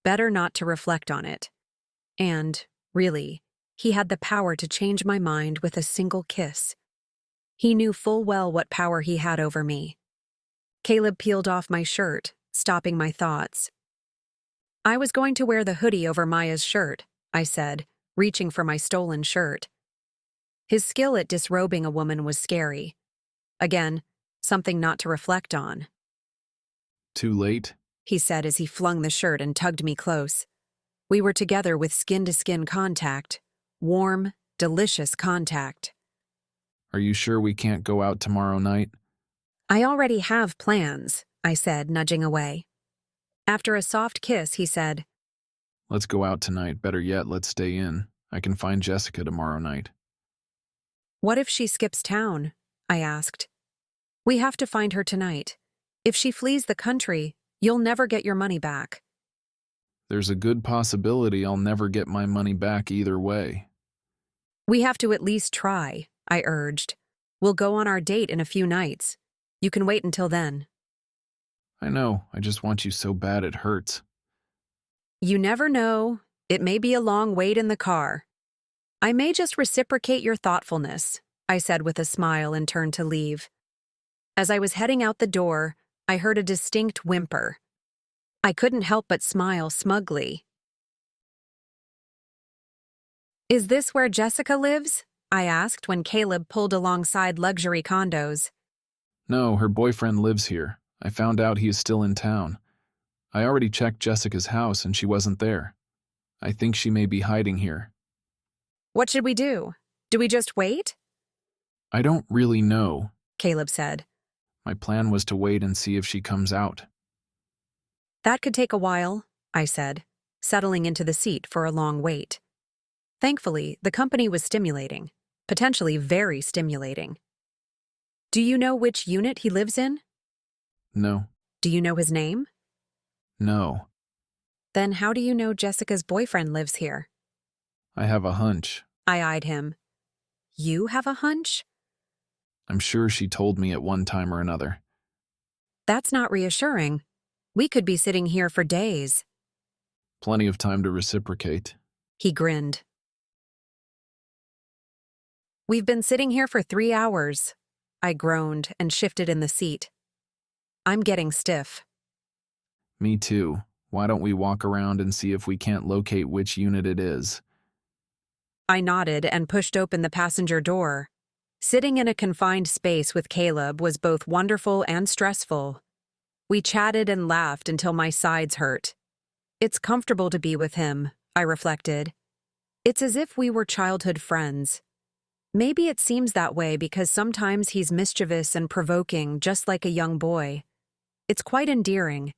Better not to reflect on it. And, really, he had the power to change my mind with a single kiss. He knew full well what power he had over me. Caleb peeled off my shirt, stopping my thoughts. I was going to wear the hoodie over Maya's shirt, I said, reaching for my stolen shirt. His skill at disrobing a woman was scary. Again, something not to reflect on. Too late? He said as he flung the shirt and tugged me close. We were together with skin-to-skin contact. Warm, delicious contact. Are you sure we can't go out tomorrow night? I already have plans, I said, nudging away. After a soft kiss, he said, Let's go out tonight. Better yet, let's stay in. I can find Jessica tomorrow night. What if she skips town? I asked. We have to find her tonight. If she flees the country, you'll never get your money back. There's a good possibility I'll never get my money back either way. We have to at least try, I urged. We'll go on our date in a few nights. You can wait until then. I know, I just want you so bad it hurts. You never know. It may be a long wait in the car. I may just reciprocate your thoughtfulness, I said with a smile and turned to leave. As I was heading out the door, I heard a distinct whimper. I couldn't help but smile smugly. Is this where Jessica lives? I asked when Caleb pulled alongside luxury condos. No, her boyfriend lives here. I found out he is still in town. I already checked Jessica's house and she wasn't there. I think she may be hiding here. What should we do? Do we just wait? I don't really know, Caleb said. My plan was to wait and see if she comes out. That could take a while, I said, settling into the seat for a long wait. Thankfully, the company was stimulating, potentially very stimulating. Do you know which unit he lives in? No. Do you know his name? No. Then how do you know Jessica's boyfriend lives here? I have a hunch. I eyed him. You have a hunch? I'm sure she told me at one time or another. That's not reassuring. We could be sitting here for days. Plenty of time to reciprocate. He grinned. We've been sitting here for 3 hours. I groaned and shifted in the seat. I'm getting stiff. Me too. Why don't we walk around and see if we can't locate which unit it is? I nodded and pushed open the passenger door. Sitting in a confined space with Caleb was both wonderful and stressful. We chatted and laughed until my sides hurt. It's comfortable to be with him, I reflected. It's as if we were childhood friends. Maybe it seems that way because sometimes he's mischievous and provoking, just like a young boy. It's quite endearing.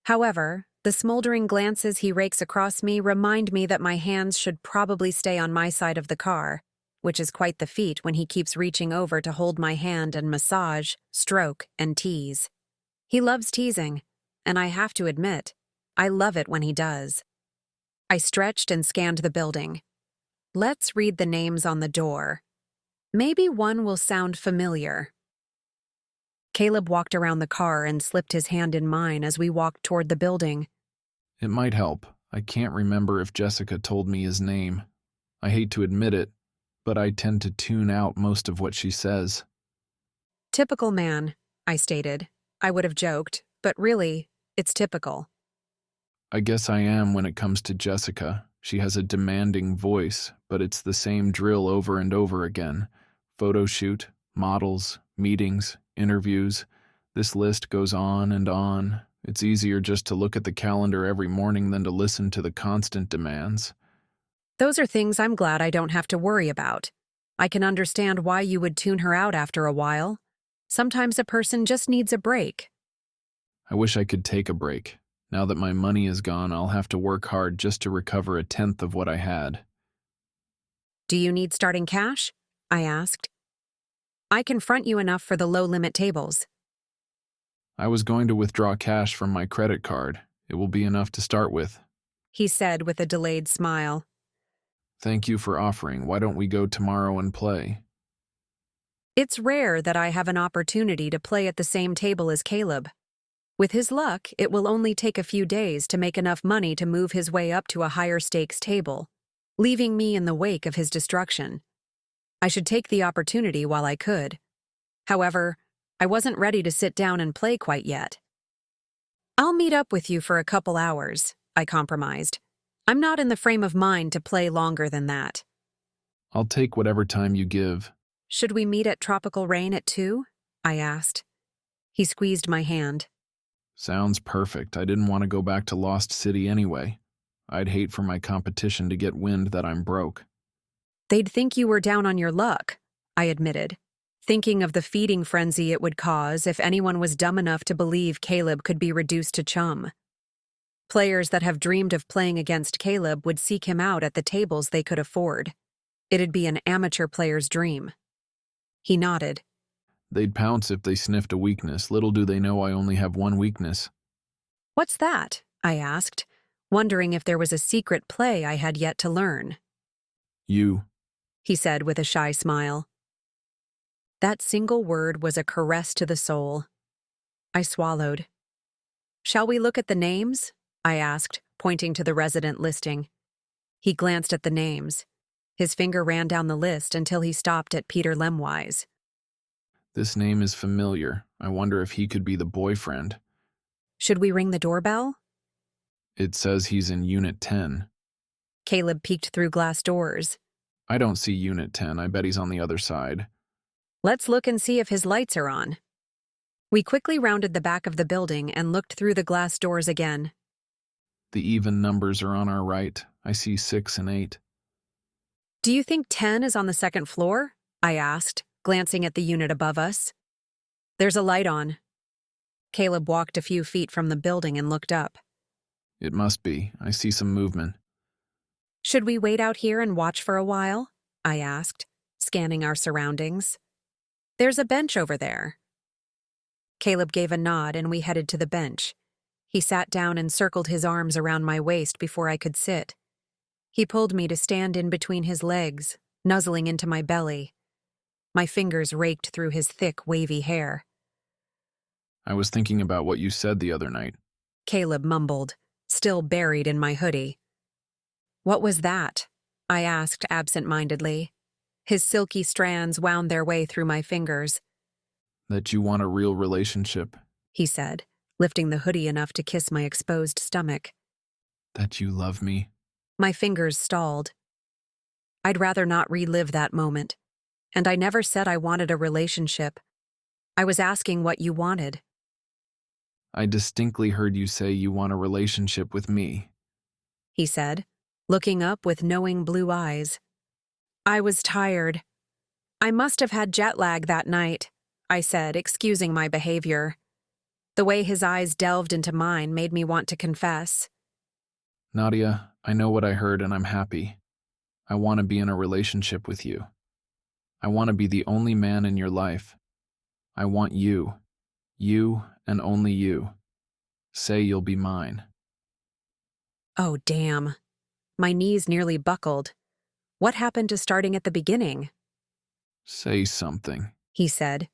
However, the smoldering glances he rakes across me remind me that my hands should probably stay on my side of the car, which is quite the feat when he keeps reaching over to hold my hand and massage, stroke, and tease. He loves teasing, and I have to admit, I love it when he does. I stretched and scanned the building. Let's read the names on the door. Maybe one will sound familiar. Caleb walked around the car and slipped his hand in mine as we walked toward the building. It might help. I can't remember if Jessica told me his name. I hate to admit it, but I tend to tune out most of what she says. Typical man, I stated. I would have joked, but really, it's typical. I guess I am when it comes to Jessica. She has a demanding voice, but it's the same drill over and over again. Photo shoot, models, meetings, interviews. This list goes on and on. It's easier just to look at the calendar every morning than to listen to the constant demands. Those are things I'm glad I don't have to worry about. I can understand why you would tune her out after a while. Sometimes a person just needs a break. I wish I could take a break. Now that my money is gone, I'll have to work hard just to recover 1/10 of what I had. Do you need starting cash? I asked. I can front you enough for the low-limit tables. I was going to withdraw cash from my credit card. It will be enough to start with. He said with a delayed smile. Thank you for offering. Why don't we go tomorrow and play? It's rare that I have an opportunity to play at the same table as Caleb. With his luck, it will only take a few days to make enough money to move his way up to a higher stakes table, leaving me in the wake of his destruction. I should take the opportunity while I could. However, I wasn't ready to sit down and play quite yet. I'll meet up with you for a couple hours, I compromised. I'm not in the frame of mind to play longer than that. I'll take whatever time you give. Should we meet at Tropical Rain at 2? I asked. He squeezed my hand. Sounds perfect. I didn't want to go back to Lost City anyway. I'd hate for my competition to get wind that I'm broke. They'd think you were down on your luck, I admitted, thinking of the feeding frenzy it would cause if anyone was dumb enough to believe Caleb could be reduced to chum. Players that have dreamed of playing against Caleb would seek him out at the tables they could afford. It'd be an amateur player's dream. He nodded. They'd pounce if they sniffed a weakness. Little do they know I only have one weakness. What's that? I asked, wondering if there was a secret play I had yet to learn. You, he said with a shy smile. That single word was a caress to the soul. I swallowed. Shall we look at the names? I asked, pointing to the resident listing. He glanced at the names. His finger ran down the list until he stopped at Peter Lemwise. This name is familiar. I wonder if he could be the boyfriend. Should we ring the doorbell? It says he's in Unit 10. Caleb peeked through glass doors. I don't see Unit 10. I bet he's on the other side. Let's look and see if his lights are on. We quickly rounded the back of the building and looked through the glass doors again. The even numbers are on our right. I see 6 and 8. Do you think 10 is on the second floor? I asked, glancing at the unit above us. There's a light on. Caleb walked a few feet from the building and looked up. It must be. I see some movement. Should we wait out here and watch for a while? I asked, scanning our surroundings. There's a bench over there. Caleb gave a nod and we headed to the bench. He sat down and circled his arms around my waist before I could sit. He pulled me to stand in between his legs, nuzzling into my belly. My fingers raked through his thick, wavy hair. I was thinking about what you said the other night. Caleb mumbled, still buried in my hoodie. What was that? I asked absent-mindedly. His silky strands wound their way through my fingers. That you want a real relationship. He said, lifting the hoodie enough to kiss my exposed stomach. That you love me. My fingers stalled. I'd rather not relive that moment. And I never said I wanted a relationship. I was asking what you wanted. I distinctly heard you say you want a relationship with me, he said, looking up with knowing blue eyes. I was tired. I must have had jet lag that night, I said, excusing my behavior. The way his eyes delved into mine made me want to confess. Nadia, I know what I heard and I'm happy. I want to be in a relationship with you. I want to be the only man in your life. I want you. You and only you. Say you'll be mine. Oh, damn. My knees nearly buckled. What happened to starting at the beginning? Say something, he said,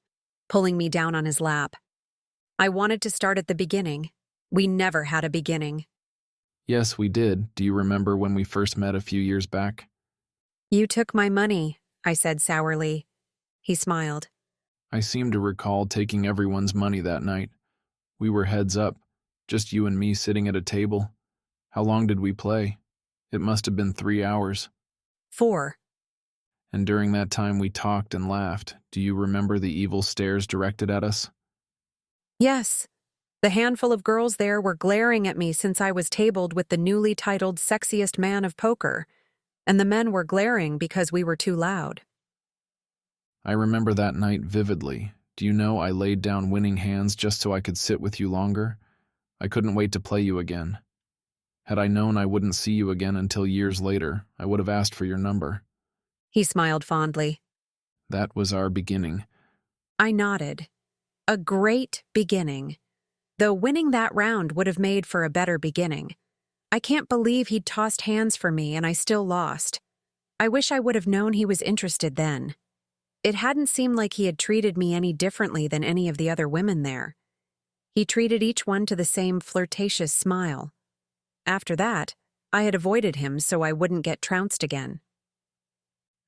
pulling me down on his lap. I wanted to start at the beginning. We never had a beginning. Yes, we did. Do you remember when we first met a few years back? You took my money, I said sourly. He smiled. I seem to recall taking everyone's money that night. We were heads up, just you and me sitting at a table. How long did we play? It must have been 3 hours. 4. And during that time we talked and laughed. Do you remember the evil stares directed at us? Yes. The handful of girls there were glaring at me since I was tabled with the newly titled Sexiest Man of Poker, and the men were glaring because we were too loud. I remember that night vividly. Do you know I laid down winning hands just so I could sit with you longer? I couldn't wait to play you again. Had I known I wouldn't see you again until years later, I would have asked for your number. He smiled fondly. That was our beginning. I nodded. A great beginning. Though winning that round would have made for a better beginning. I can't believe he'd tossed hands for me and I still lost. I wish I would have known he was interested then. It hadn't seemed like he had treated me any differently than any of the other women there. He treated each one to the same flirtatious smile. After that, I had avoided him so I wouldn't get trounced again.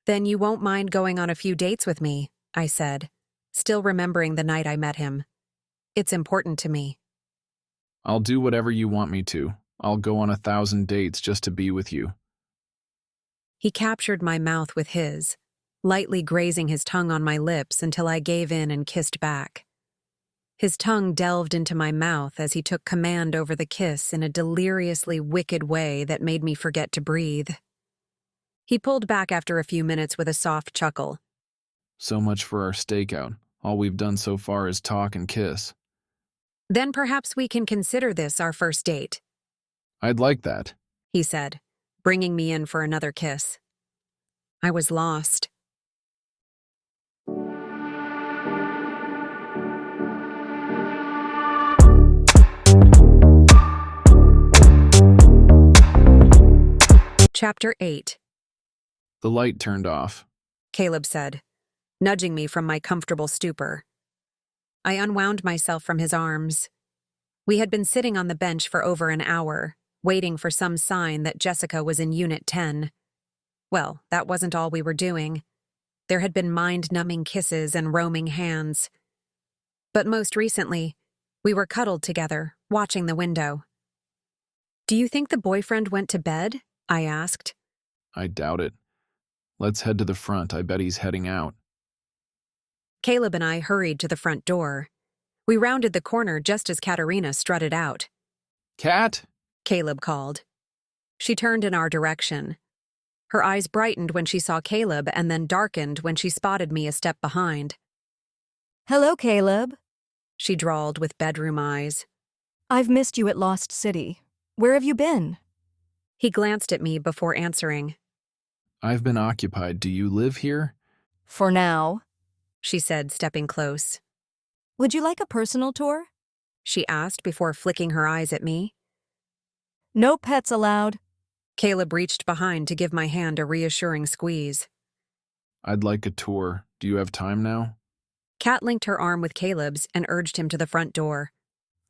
Then you won't mind going on a few dates with me, I said, still remembering the night I met him. It's important to me. I'll do whatever you want me to. I'll go on 1,000 dates just to be with you. He captured my mouth with his, lightly grazing his tongue on my lips until I gave in and kissed back. His tongue delved into my mouth as he took command over the kiss in a deliriously wicked way that made me forget to breathe. He pulled back after a few minutes with a soft chuckle. So much for our stakeout. All we've done so far is talk and kiss. Then perhaps we can consider this our first date. I'd like that, he said, bringing me in for another kiss. I was lost. Chapter 8. The light turned off, Caleb said, nudging me from my comfortable stupor. I unwound myself from his arms. We had been sitting on the bench for over an hour, waiting for some sign that Jessica was in Unit 10. Well, that wasn't all we were doing. There had been mind-numbing kisses and roaming hands. But most recently, we were cuddled together, watching the window. Do you think the boyfriend went to bed? I asked. I doubt it. Let's head to the front. I bet he's heading out. Caleb and I hurried to the front door. We rounded the corner just as Katerina strutted out. Kat? Caleb called. She turned in our direction. Her eyes brightened when she saw Caleb and then darkened when she spotted me a step behind. Hello, Caleb, she drawled with bedroom eyes. I've missed you at Lost City. Where have you been? He glanced at me before answering. I've been occupied. Do you live here? For now, she said, stepping close. Would you like a personal tour? She asked before flicking her eyes at me. No pets allowed. Caleb reached behind to give my hand a reassuring squeeze. I'd like a tour. Do you have time now? Kat linked her arm with Caleb's and urged him to the front door.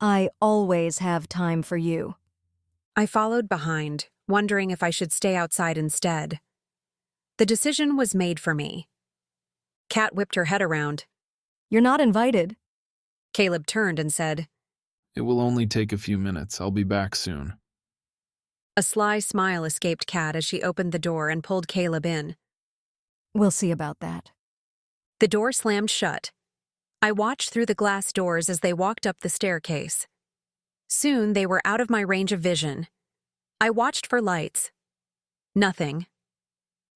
I always have time for you. I followed behind, wondering if I should stay outside instead. The decision was made for me. Kat whipped her head around. You're not invited. Caleb turned and said, It will only take a few minutes. I'll be back soon. A sly smile escaped Kat as she opened the door and pulled Caleb in. We'll see about that. The door slammed shut. I watched through the glass doors as they walked up the staircase. Soon they were out of my range of vision. I watched for lights. Nothing.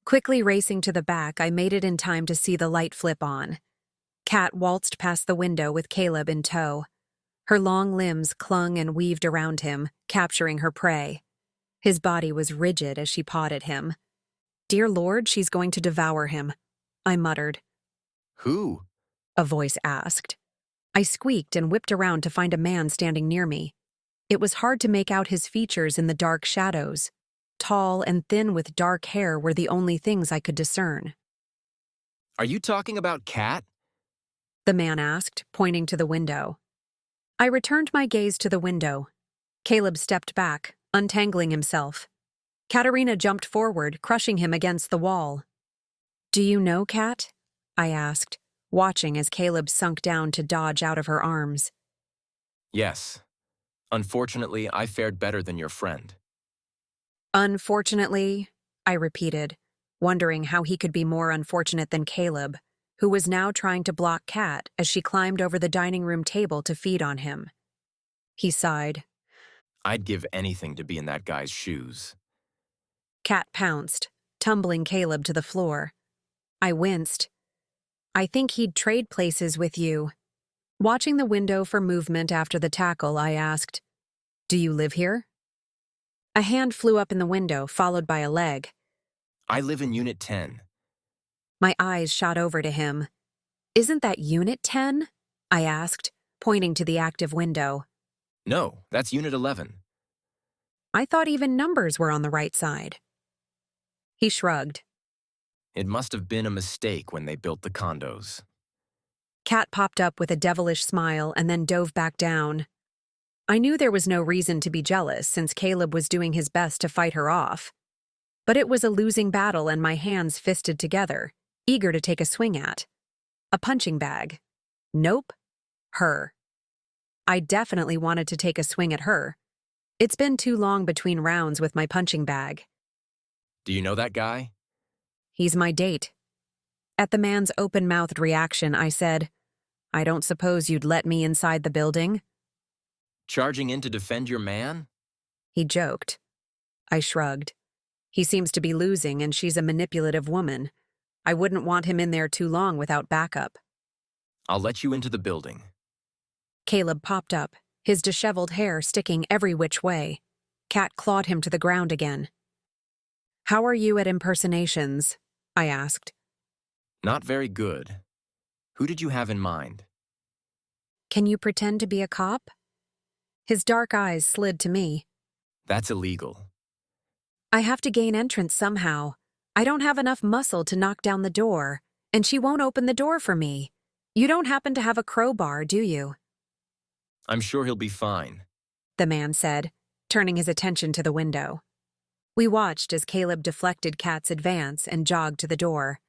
Quickly racing to the back, I made it in time to see the light flip on. Kat waltzed past the window with Caleb in tow. Her long limbs clung and weaved around him, capturing her prey. His body was rigid as she pawed at him. Dear Lord, she's going to devour him, I muttered. Who? A voice asked. I squeaked and whipped around to find a man standing near me. It was hard to make out his features in the dark shadows. Tall and thin with dark hair were the only things I could discern. Are you talking about Kat? The man asked, pointing to the window. I returned my gaze to the window. Caleb stepped back, untangling himself. Katerina jumped forward, crushing him against the wall. Do you know Kat? I asked, watching as Caleb sunk down to dodge out of her arms. Yes. Unfortunately, I fared better than your friend. Unfortunately, I repeated, wondering how he could be more unfortunate than Caleb, who was now trying to block Kat as she climbed over the dining room table to feed on him. He sighed. I'd give anything to be in that guy's shoes. Kat pounced, tumbling Caleb to the floor. I winced. I think he'd trade places with you. Watching the window for movement after the tackle, I asked, Do you live here? A hand flew up in the window, followed by a leg. I live in Unit 10. My eyes shot over to him. Isn't that Unit 10? I asked, pointing to the active window. No, that's Unit 11. I thought even numbers were on the right side. He shrugged. It must have been a mistake when they built the condos. Kat popped up with a devilish smile and then dove back down. I knew there was no reason to be jealous since Caleb was doing his best to fight her off. But it was a losing battle and my hands fisted together, eager to take a swing at. A punching bag. Nope. Her. I definitely wanted to take a swing at her. It's been too long between rounds with my punching bag. Do you know that guy? He's my date. At the man's open-mouthed reaction, I said, I don't suppose you'd let me inside the building? Charging in to defend your man? He joked. I shrugged. He seems to be losing and she's a manipulative woman. I wouldn't want him in there too long without backup. I'll let you into the building. Caleb popped up, his disheveled hair sticking every which way. Kat clawed him to the ground again. How are you at impersonations? I asked. Not very good. Who did you have in mind? Can you pretend to be a cop? His dark eyes slid to me. That's illegal. I have to gain entrance somehow. I don't have enough muscle to knock down the door, and she won't open the door for me. You don't happen to have a crowbar, do you? I'm sure he'll be fine, the man said, turning his attention to the window. We watched as Caleb deflected Kat's advance and jogged to the door.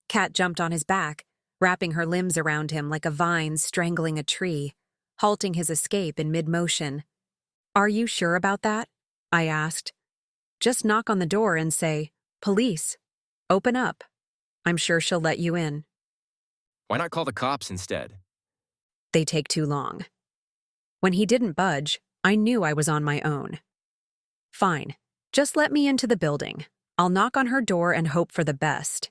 Kat jumped on his back, wrapping her limbs around him like a vine strangling a tree, halting his escape in mid-motion. Are you sure about that? I asked. Just knock on the door and say, Police. Open up. I'm sure she'll let you in. Why not call the cops instead? They take too long. When he didn't budge, I knew I was on my own. Fine. Just let me into the building. I'll knock on her door and hope for the best.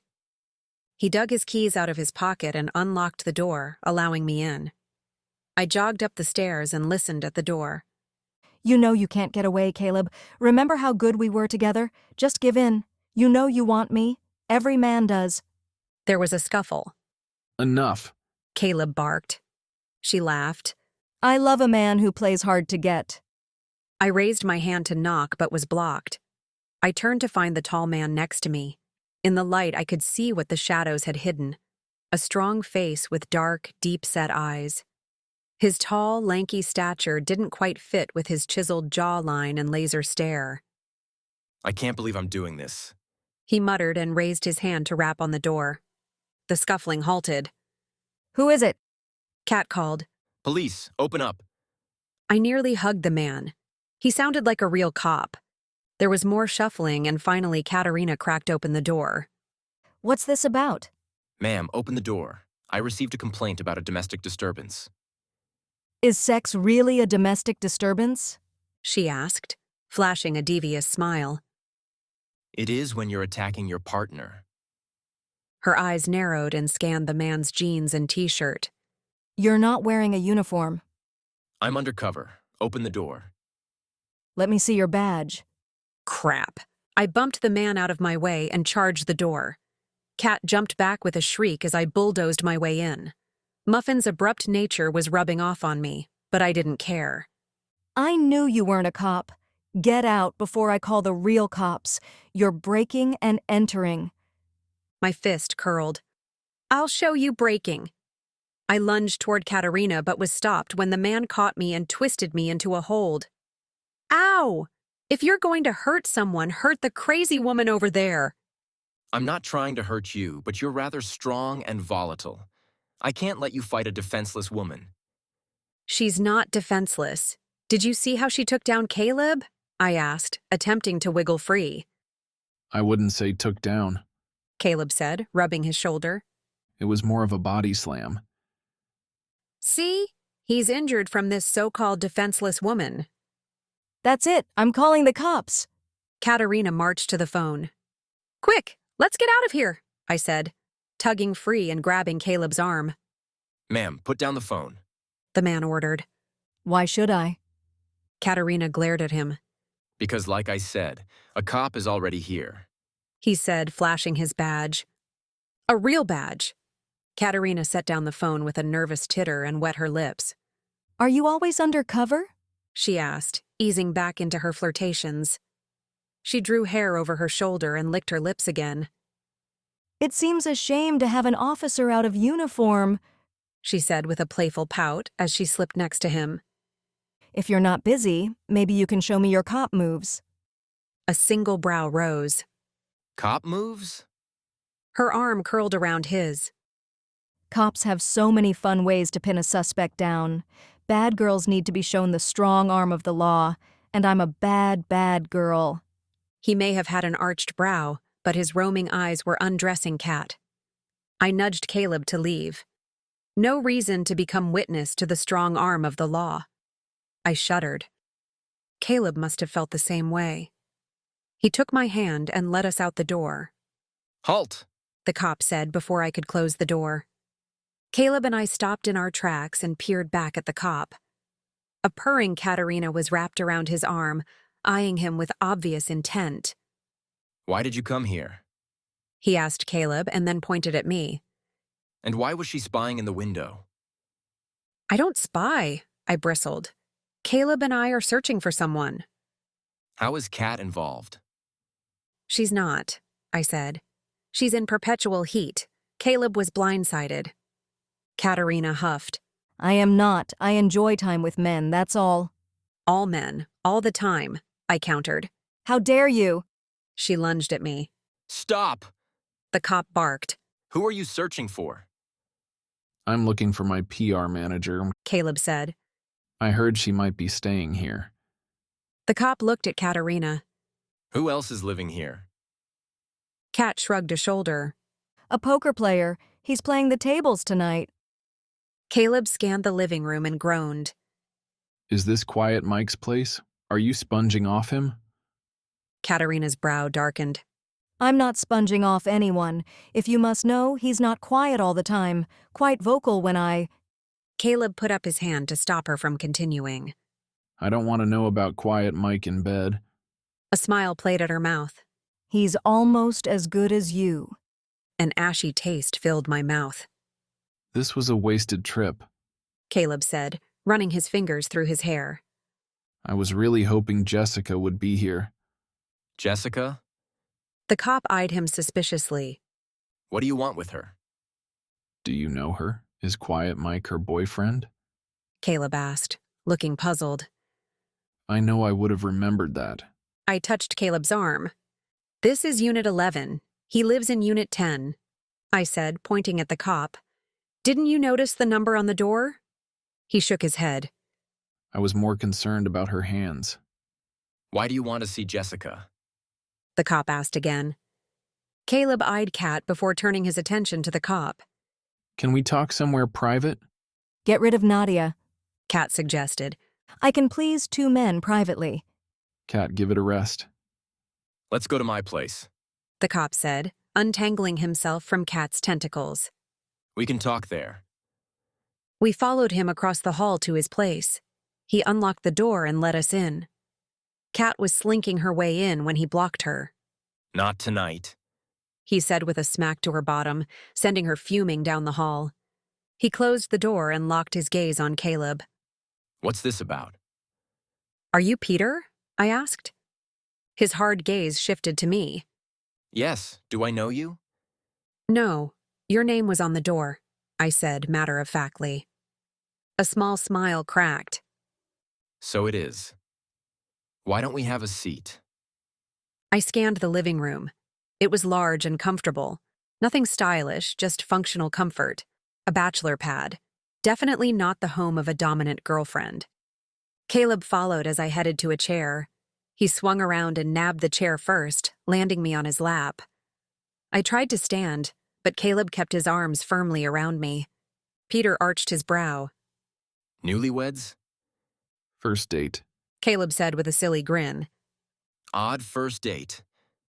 He dug his keys out of his pocket and unlocked the door, allowing me in. I jogged up the stairs and listened at the door. You know you can't get away, Caleb. Remember how good we were together? Just give in. You know you want me. Every man does. There was a scuffle. Enough, Caleb barked. She laughed. I love a man who plays hard to get. I raised my hand to knock but was blocked. I turned to find the tall man next to me. In the light, I could see what the shadows had hidden. A strong face with dark, deep-set eyes. His tall, lanky stature didn't quite fit with his chiseled jawline and laser stare. I can't believe I'm doing this. He muttered and raised his hand to rap on the door. The scuffling halted. Who is it? Kat called. Police, open up. I nearly hugged the man. He sounded like a real cop. There was more shuffling, and finally Katerina cracked open the door. What's this about? Ma'am, open the door. I received a complaint about a domestic disturbance. Is sex really a domestic disturbance? She asked, flashing a devious smile. It is when you're attacking your partner. Her eyes narrowed and scanned the man's jeans and t-shirt. You're not wearing a uniform. I'm undercover. Open the door. Let me see your badge. Crap. I bumped the man out of my way and charged the door. Kat jumped back with a shriek as I bulldozed my way in. Muffin's abrupt nature was rubbing off on me, but I didn't care. I knew you weren't a cop. Get out before I call the real cops. You're breaking and entering. My fist curled. I'll show you breaking. I lunged toward Katerina but was stopped when the man caught me and twisted me into a hold. Ow! If you're going to hurt someone, hurt the crazy woman over there. I'm not trying to hurt you, but you're rather strong and volatile. I can't let you fight a defenseless woman. She's not defenseless. Did you see how she took down Caleb? I asked, attempting to wiggle free. I wouldn't say took down. Caleb said, rubbing his shoulder. It was more of a body slam. See? He's injured from this so-called defenseless woman. That's it. I'm calling the cops. Katerina marched to the phone. Quick, let's get out of here, I said, tugging free and grabbing Caleb's arm. Ma'am, put down the phone. The man ordered. Why should I? Katerina glared at him. Because like I said, a cop is already here. He said, flashing his badge. A real badge. Katerina set down the phone with a nervous titter and wet her lips. Are you always undercover? She asked, easing back into her flirtations. She drew hair over her shoulder and licked her lips again. It seems a shame to have an officer out of uniform, she said with a playful pout as she slipped next to him. If you're not busy, maybe you can show me your cop moves. A single brow rose. Cop moves? Her arm curled around his. Cops have so many fun ways to pin a suspect down. Bad girls need to be shown the strong arm of the law, and I'm a bad, bad girl. He may have had an arched brow, but his roaming eyes were undressing Kat. I nudged Caleb to leave. No reason to become witness to the strong arm of the law. I shuddered. Caleb must have felt the same way. He took my hand and led us out the door. Halt! The cop said before I could close the door. Caleb and I stopped in our tracks and peered back at the cop. A purring Katerina was wrapped around his arm, eyeing him with obvious intent. Why did you come here? He asked Caleb and then pointed at me. And why was she spying in the window? I don't spy, I bristled. Caleb and I are searching for someone. How is Kat involved? She's not, I said. She's in perpetual heat. Caleb was blindsided. Katerina huffed. I am not. I enjoy time with men, that's all. All men, all the time, I countered. How dare you? She lunged at me. Stop! The cop barked. Who are you searching for? I'm looking for my PR manager, Caleb said. I heard she might be staying here. The cop looked at Katerina. Who else is living here? Kat shrugged a shoulder. A poker player. He's playing the tables tonight. Caleb scanned the living room and groaned. Is this Quiet Mike's place? Are you sponging off him? Katerina's brow darkened. I'm not sponging off anyone. If you must know, he's not quiet all the time. Quite vocal when I... Caleb put up his hand to stop her from continuing. I don't want to know about Quiet Mike in bed. A smile played at her mouth. He's almost as good as you. An ashy taste filled my mouth. This was a wasted trip, Caleb said, running his fingers through his hair. I was really hoping Jessica would be here. Jessica? The cop eyed him suspiciously. What do you want with her? Do you know her? Is Quiet Mike her boyfriend? Caleb asked, looking puzzled. I know I would have remembered that. I touched Caleb's arm. This is Unit 11. He lives in Unit 10, I said, pointing at the cop. Didn't you notice the number on the door? He shook his head. I was more concerned about her hands. Why do you want to see Jessica? The cop asked again. Caleb eyed Kat before turning his attention to the cop. Can we talk somewhere private? Get rid of Nadia. Kat suggested. I can please 2 men privately. Kat, give it a rest. Let's go to my place. The cop said, untangling himself from Kat's tentacles. We can talk there. We followed him across the hall to his place. He unlocked the door and let us in. Kat was slinking her way in when he blocked her. Not tonight, he said with a smack to her bottom, sending her fuming down the hall. He closed the door and locked his gaze on Caleb. What's this about? Are you Peter? I asked. His hard gaze shifted to me. Yes, do I know you? No, your name was on the door, I said matter-of-factly. A small smile cracked. So it is. Why don't we have a seat? I scanned the living room. It was large and comfortable. Nothing stylish, just functional comfort. A bachelor pad. Definitely not the home of a dominant girlfriend. Caleb followed as I headed to a chair. He swung around and nabbed the chair first, landing me on his lap. I tried to stand, but Caleb kept his arms firmly around me. Peter arched his brow. Newlyweds? First date, Caleb said with a silly grin. Odd first date,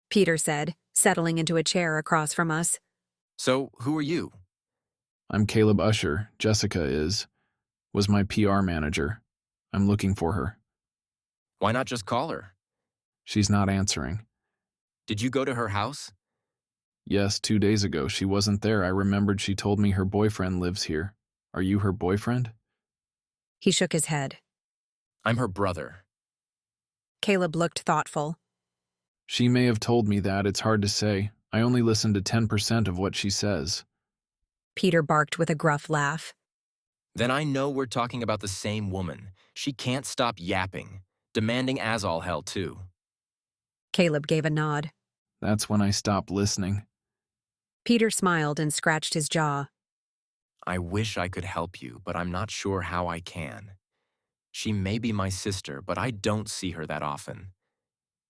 Peter said, settling into a chair across from us. So, who are you? I'm Caleb Usher. Jessica was my PR manager. I'm looking for her. Why not just call her? She's not answering. Did you go to her house? Yes, 2 days ago. She wasn't there. I remembered she told me her boyfriend lives here. Are you her boyfriend? He shook his head. I'm her brother. Caleb looked thoughtful. She may have told me that. It's hard to say. I only listen to 10% of what she says. Peter barked with a gruff laugh. Then I know we're talking about the same woman. She can't stop yapping, demanding as all hell, too. Caleb gave a nod. That's when I stopped listening. Peter smiled and scratched his jaw. I wish I could help you, but I'm not sure how I can. She may be my sister, but I don't see her that often.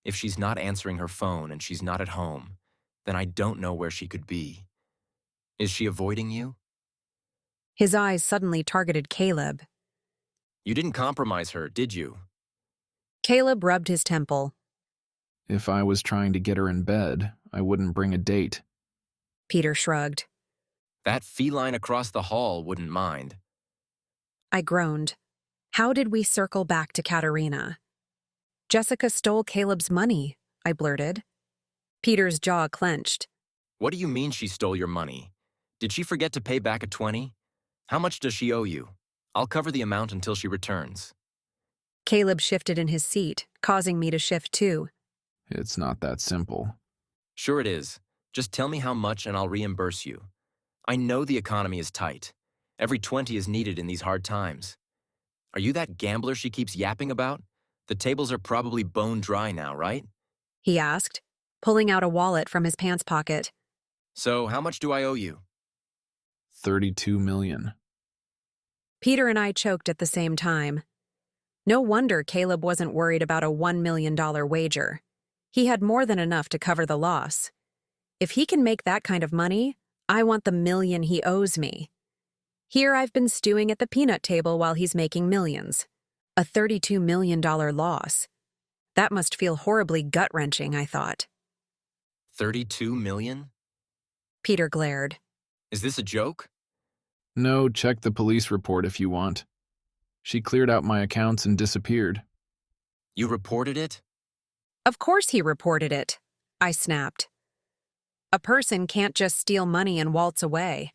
If she's not answering her phone and she's not at home, then I don't know where she could be. Is she avoiding you? His eyes suddenly targeted Caleb. You didn't compromise her, did you? Caleb rubbed his temple. If I was trying to get her in bed, I wouldn't bring a date. Peter shrugged. That feline across the hall wouldn't mind. I groaned. How did we circle back to Katerina? Jessica stole Caleb's money, I blurted. Peter's jaw clenched. What do you mean she stole your money? Did she forget to pay back a 20? How much does she owe you? I'll cover the amount until she returns. Caleb shifted in his seat, causing me to shift too. It's not that simple. Sure it is. Just tell me how much and I'll reimburse you. I know the economy is tight. Every 20 is needed in these hard times. Are you that gambler she keeps yapping about? The tables are probably bone dry now, right? He asked, pulling out a wallet from his pants pocket. So, how much do I owe you? 32 million. Peter and I choked at the same time. No wonder Caleb wasn't worried about a $1 million wager. He had more than enough to cover the loss. If he can make that kind of money, I want the $1 million he owes me. Here I've been stewing at the peanut table while he's making millions. A $32 million loss. That must feel horribly gut-wrenching, I thought. 32 million? Peter glared. Is this a joke? No, check the police report if you want. She cleared out my accounts and disappeared. You reported it? Of course he reported it, I snapped. A person can't just steal money and waltz away.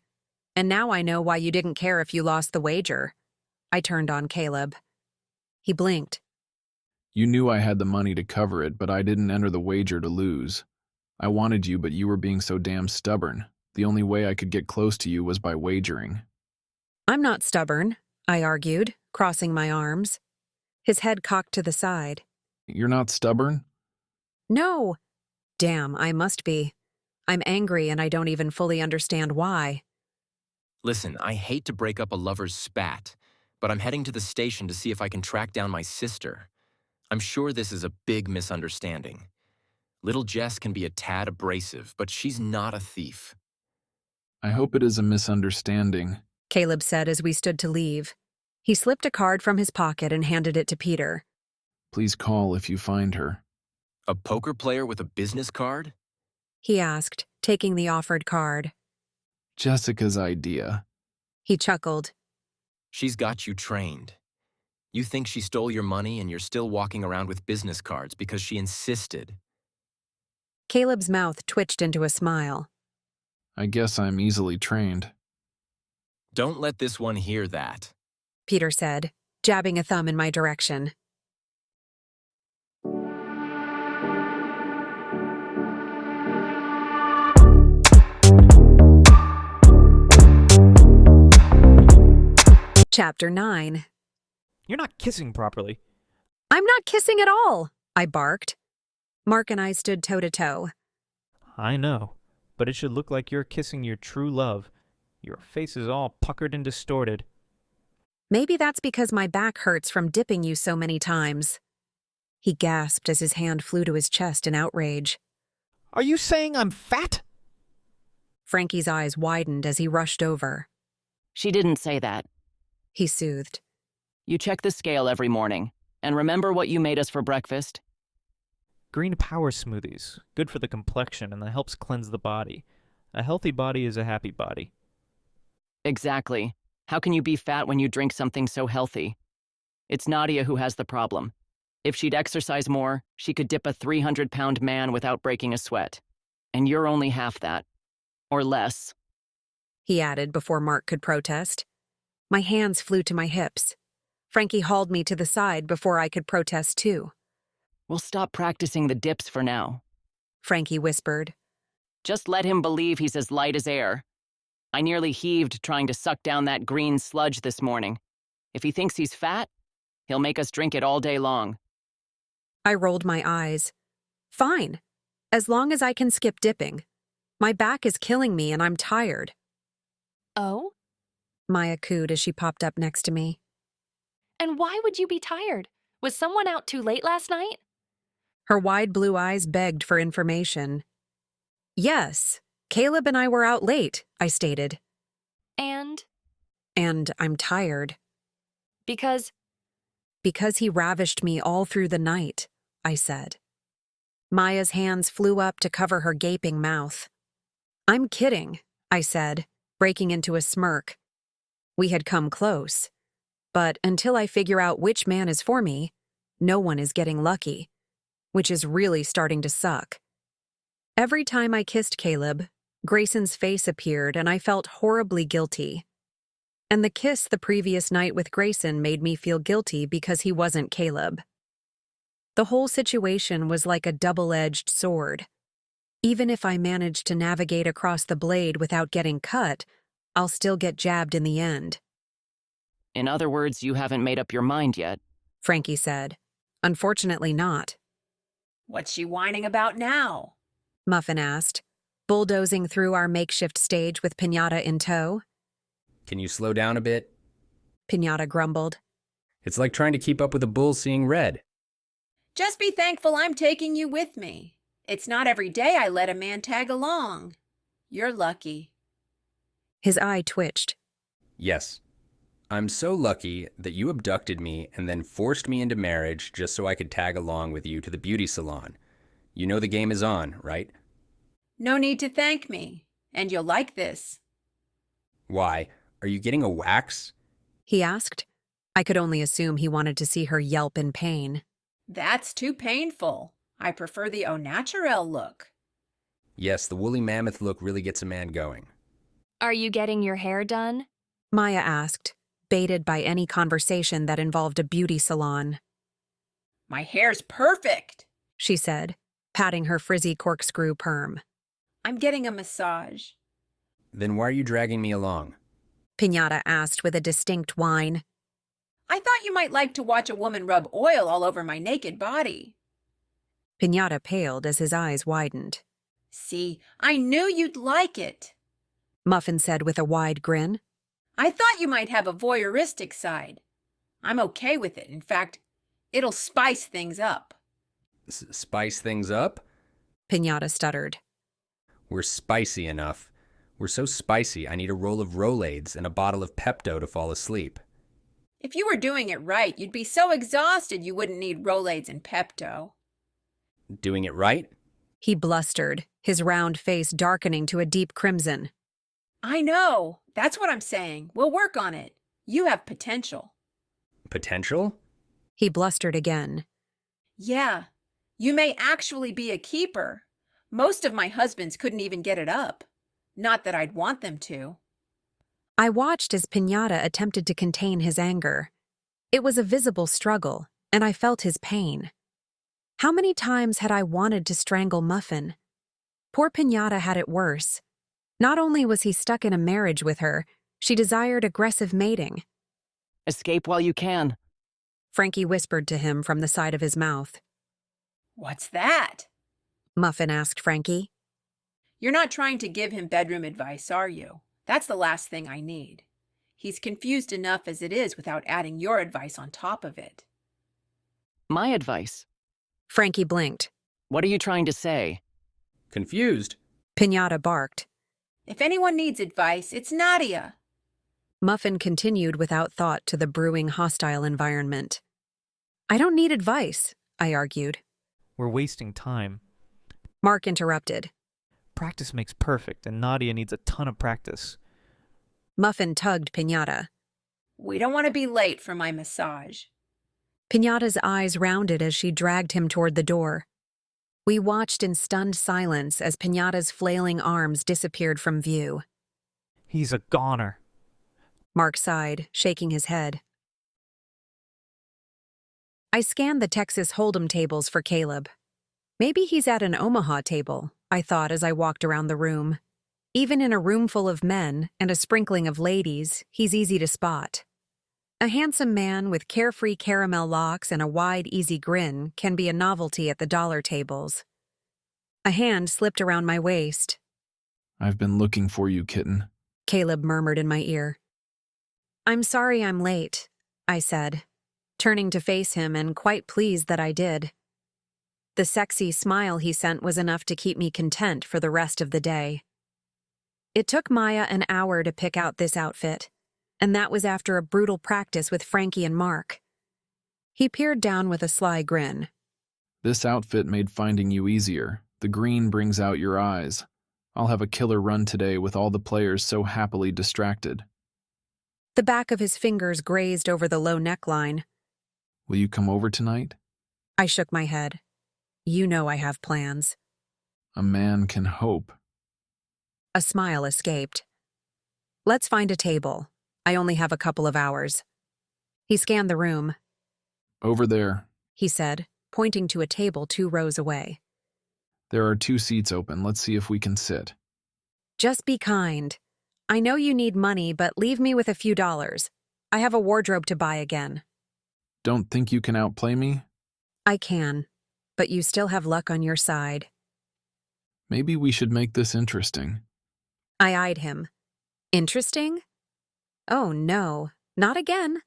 And now I know why you didn't care if you lost the wager. I turned on Caleb. He blinked. You knew I had the money to cover it, but I didn't enter the wager to lose. I wanted you, but you were being so damn stubborn. The only way I could get close to you was by wagering. I'm not stubborn, I argued, crossing my arms. His head cocked to the side. You're not stubborn? No. Damn, I must be. I'm angry and I don't even fully understand why. Listen, I hate to break up a lover's spat, but I'm heading to the station to see if I can track down my sister. I'm sure this is a big misunderstanding. Little Jess can be a tad abrasive, but she's not a thief. I hope it is a misunderstanding, Caleb said as we stood to leave. He slipped a card from his pocket and handed it to Peter. Please call if you find her. A poker player with a business card? He asked, taking the offered card. Jessica's idea. He chuckled. She's got you trained. You think she stole your money and you're still walking around with business cards because she insisted. Caleb's mouth twitched into a smile. I guess I'm easily trained. Don't let this one hear that, Peter said, jabbing a thumb in my direction. Chapter 9. You're not kissing properly. I'm not kissing at all, I barked. Mark and I stood toe-to-toe. I know, but it should look like you're kissing your true love. Your face is all puckered and distorted. Maybe that's because my back hurts from dipping you so many times. He gasped as his hand flew to his chest in outrage. Are you saying I'm fat? Frankie's eyes widened as he rushed over. She didn't say that. He soothed. You check the scale every morning. And remember what you made us for breakfast? Green power smoothies. Good for the complexion and that helps cleanse the body. A healthy body is a happy body. Exactly. How can you be fat when you drink something so healthy? It's Nadia who has the problem. If she'd exercise more, she could dip a 300-pound man without breaking a sweat. And you're only half that. Or less. He added before Mark could protest. My hands flew to my hips. Frankie hauled me to the side before I could protest too. We'll stop practicing the dips for now, Frankie whispered. Just let him believe he's as light as air. I nearly heaved trying to suck down that green sludge this morning. If he thinks he's fat, he'll make us drink it all day long. I rolled my eyes. Fine, as long as I can skip dipping. My back is killing me and I'm tired. Oh? Maya cooed as she popped up next to me. And why would you be tired? Was someone out too late last night? Her wide blue eyes begged for information. Yes, Caleb and I were out late, I stated. And I'm tired. Because he ravished me all through the night, I said. Maya's hands flew up to cover her gaping mouth. I'm kidding, I said, breaking into a smirk. We had come close. But until I figure out which man is for me, no one is getting lucky, which is really starting to suck. Every time I kissed Caleb, Grayson's face appeared and I felt horribly guilty. And the kiss the previous night with Grayson made me feel guilty because he wasn't Caleb. The whole situation was like a double-edged sword. Even if I managed to navigate across the blade without getting cut, I'll still get jabbed in the end. In other words, you haven't made up your mind yet, Frankie said. Unfortunately not. What's she whining about now? Muffin asked, bulldozing through our makeshift stage with Pinata in tow. Can you slow down a bit? Pinata grumbled. It's like trying to keep up with a bull seeing red. Just be thankful I'm taking you with me. It's not every day I let a man tag along. You're lucky. His eye twitched. Yes. I'm so lucky that you abducted me and then forced me into marriage just so I could tag along with you to the beauty salon. You know the game is on, right? No need to thank me, and you'll like this. Why? Are you getting a wax? He asked. I could only assume he wanted to see her yelp in pain. That's too painful. I prefer the au naturel look. Yes, the woolly mammoth look really gets a man going. Are you getting your hair done? Maya asked, baited by any conversation that involved a beauty salon. My hair's perfect, she said, patting her frizzy corkscrew perm. I'm getting a massage. Then why are you dragging me along? Pinata asked with a distinct whine. I thought you might like to watch a woman rub oil all over my naked body. Piñata paled as his eyes widened. See, I knew you'd like it, Muffin said with a wide grin. I thought you might have a voyeuristic side. I'm okay with it. In fact, it'll spice things up. Spice things up? Piñata stuttered. We're spicy enough. We're so spicy, I need a roll of Rolaids and a bottle of Pepto to fall asleep. If you were doing it right, you'd be so exhausted you wouldn't need Rolaids and Pepto. Doing it right? He blustered, his round face darkening to a deep crimson. I know. That's what I'm saying. We'll work on it. You have potential. Potential? He blustered again. Yeah. You may actually be a keeper. Most of my husbands couldn't even get it up. Not that I'd want them to. I watched as Piñata attempted to contain his anger. It was a visible struggle, and I felt his pain. How many times had I wanted to strangle Muffin? Poor Piñata had it worse. Not only was he stuck in a marriage with her, she desired aggressive mating. Escape while you can, Frankie whispered to him from the side of his mouth. What's that? Muffin asked Frankie. You're not trying to give him bedroom advice, are you? That's the last thing I need. He's confused enough as it is without adding your advice on top of it. My advice. Frankie blinked. What are you trying to say? Confused? Piñata barked. If anyone needs advice, it's Nadia. Muffin continued without thought to the brewing hostile environment. I don't need advice, I argued. We're wasting time. Mark interrupted. Practice makes perfect, and Nadia needs a ton of practice. Muffin tugged Piñata. We don't want to be late for my massage. Piñata's eyes rounded as she dragged him toward the door. We watched in stunned silence as Piñata's flailing arms disappeared from view. He's a goner. Mark sighed, shaking his head. I scanned the Texas Hold'em tables for Caleb. Maybe he's at an Omaha table, I thought as I walked around the room. Even in a room full of men and a sprinkling of ladies, he's easy to spot. A handsome man with carefree caramel locks and a wide, easy grin can be a novelty at the dollar tables. A hand slipped around my waist. I've been looking for you, kitten, Caleb murmured in my ear. I'm sorry I'm late, I said, turning to face him and quite pleased that I did. The sexy smile he sent was enough to keep me content for the rest of the day. It took Maya an hour to pick out this outfit, and that was after a brutal practice with Frankie and Mark. He peered down with a sly grin. This outfit made finding you easier. The green brings out your eyes. I'll have a killer run today with all the players so happily distracted. The back of his fingers grazed over the low neckline. Will you come over tonight? I shook my head. You know I have plans. A man can hope. A smile escaped. Let's find a table. I only have a couple of hours. He scanned the room. Over there, he said, pointing to a table 2 rows away. There are 2 seats open. Let's see if we can sit. Just be kind. I know you need money, but leave me with a few dollars. I have a wardrobe to buy again. Don't think you can outplay me? I can, but you still have luck on your side. Maybe we should make this interesting. I eyed him. Interesting? Oh, no, not again.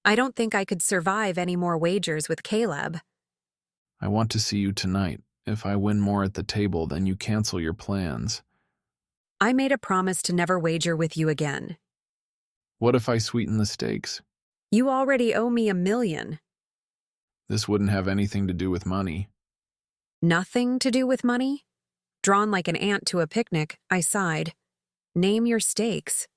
I don't think I could survive any more wagers with Caleb. I want to see you tonight. If I win more at the table, then you cancel your plans. I made a promise to never wager with you again. What if I sweeten the stakes? You already owe me $1 million. This wouldn't have anything to do with money. Nothing to do with money? Drawn like an ant to a picnic, I sighed. Name your stakes.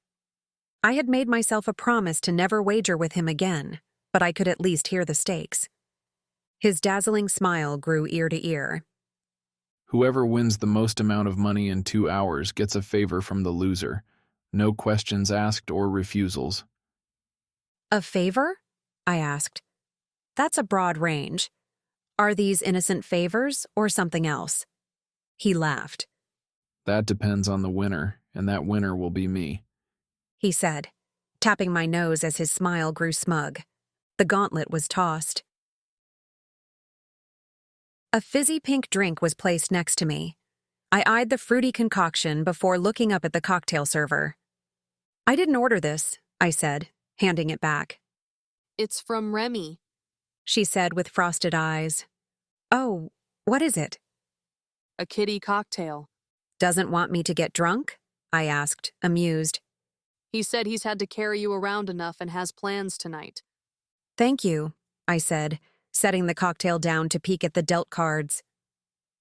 I had made myself a promise to never wager with him again, but I could at least hear the stakes. His dazzling smile grew ear to ear. Whoever wins the most amount of money in 2 hours gets a favor from the loser. No questions asked or refusals. A favor? I asked. That's a broad range. Are these innocent favors or something else? He laughed. That depends on the winner, and that winner will be me. He said, tapping my nose as his smile grew smug. The gauntlet was tossed. A fizzy pink drink was placed next to me. I eyed the fruity concoction before looking up at the cocktail server. "I didn't order this," I said, handing it back. "It's from Remy," she said with frosted eyes. "Oh, what is it?" "A kitty cocktail." "Doesn't want me to get drunk?" I asked, amused. "He said he's had to carry you around enough and has plans tonight." "Thank you," I said, setting the cocktail down to peek at the dealt cards.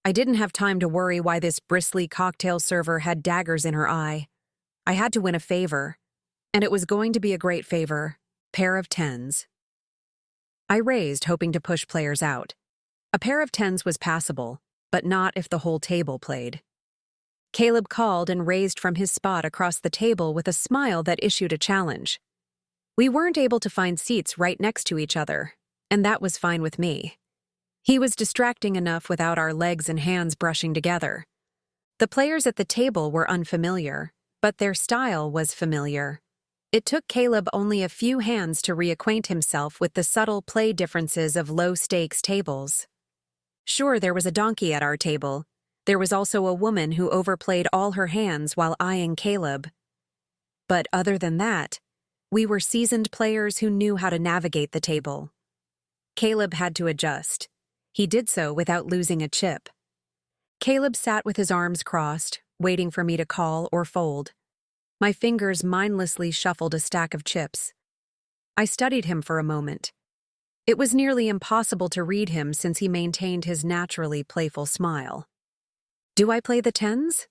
I didn't have time to worry why this bristly cocktail server had daggers in her eye. I had to win a favor, and it was going to be a great favor. Pair of tens. I raised, hoping to push players out. A pair of tens was passable, but not if the whole table played. Caleb called and raised from his spot across the table with a smile that issued a challenge. We weren't able to find seats right next to each other, and that was fine with me. He was distracting enough without our legs and hands brushing together. The players at the table were unfamiliar, but their style was familiar. It took Caleb only a few hands to reacquaint himself with the subtle play differences of low-stakes tables. Sure, there was a donkey at our table. There was also a woman who overplayed all her hands while eyeing Caleb. But other than that, we were seasoned players who knew how to navigate the table. Caleb had to adjust. He did so without losing a chip. Caleb sat with his arms crossed, waiting for me to call or fold. My fingers mindlessly shuffled a stack of chips. I studied him for a moment. It was nearly impossible to read him since he maintained his naturally playful smile. "Do I play the tens?"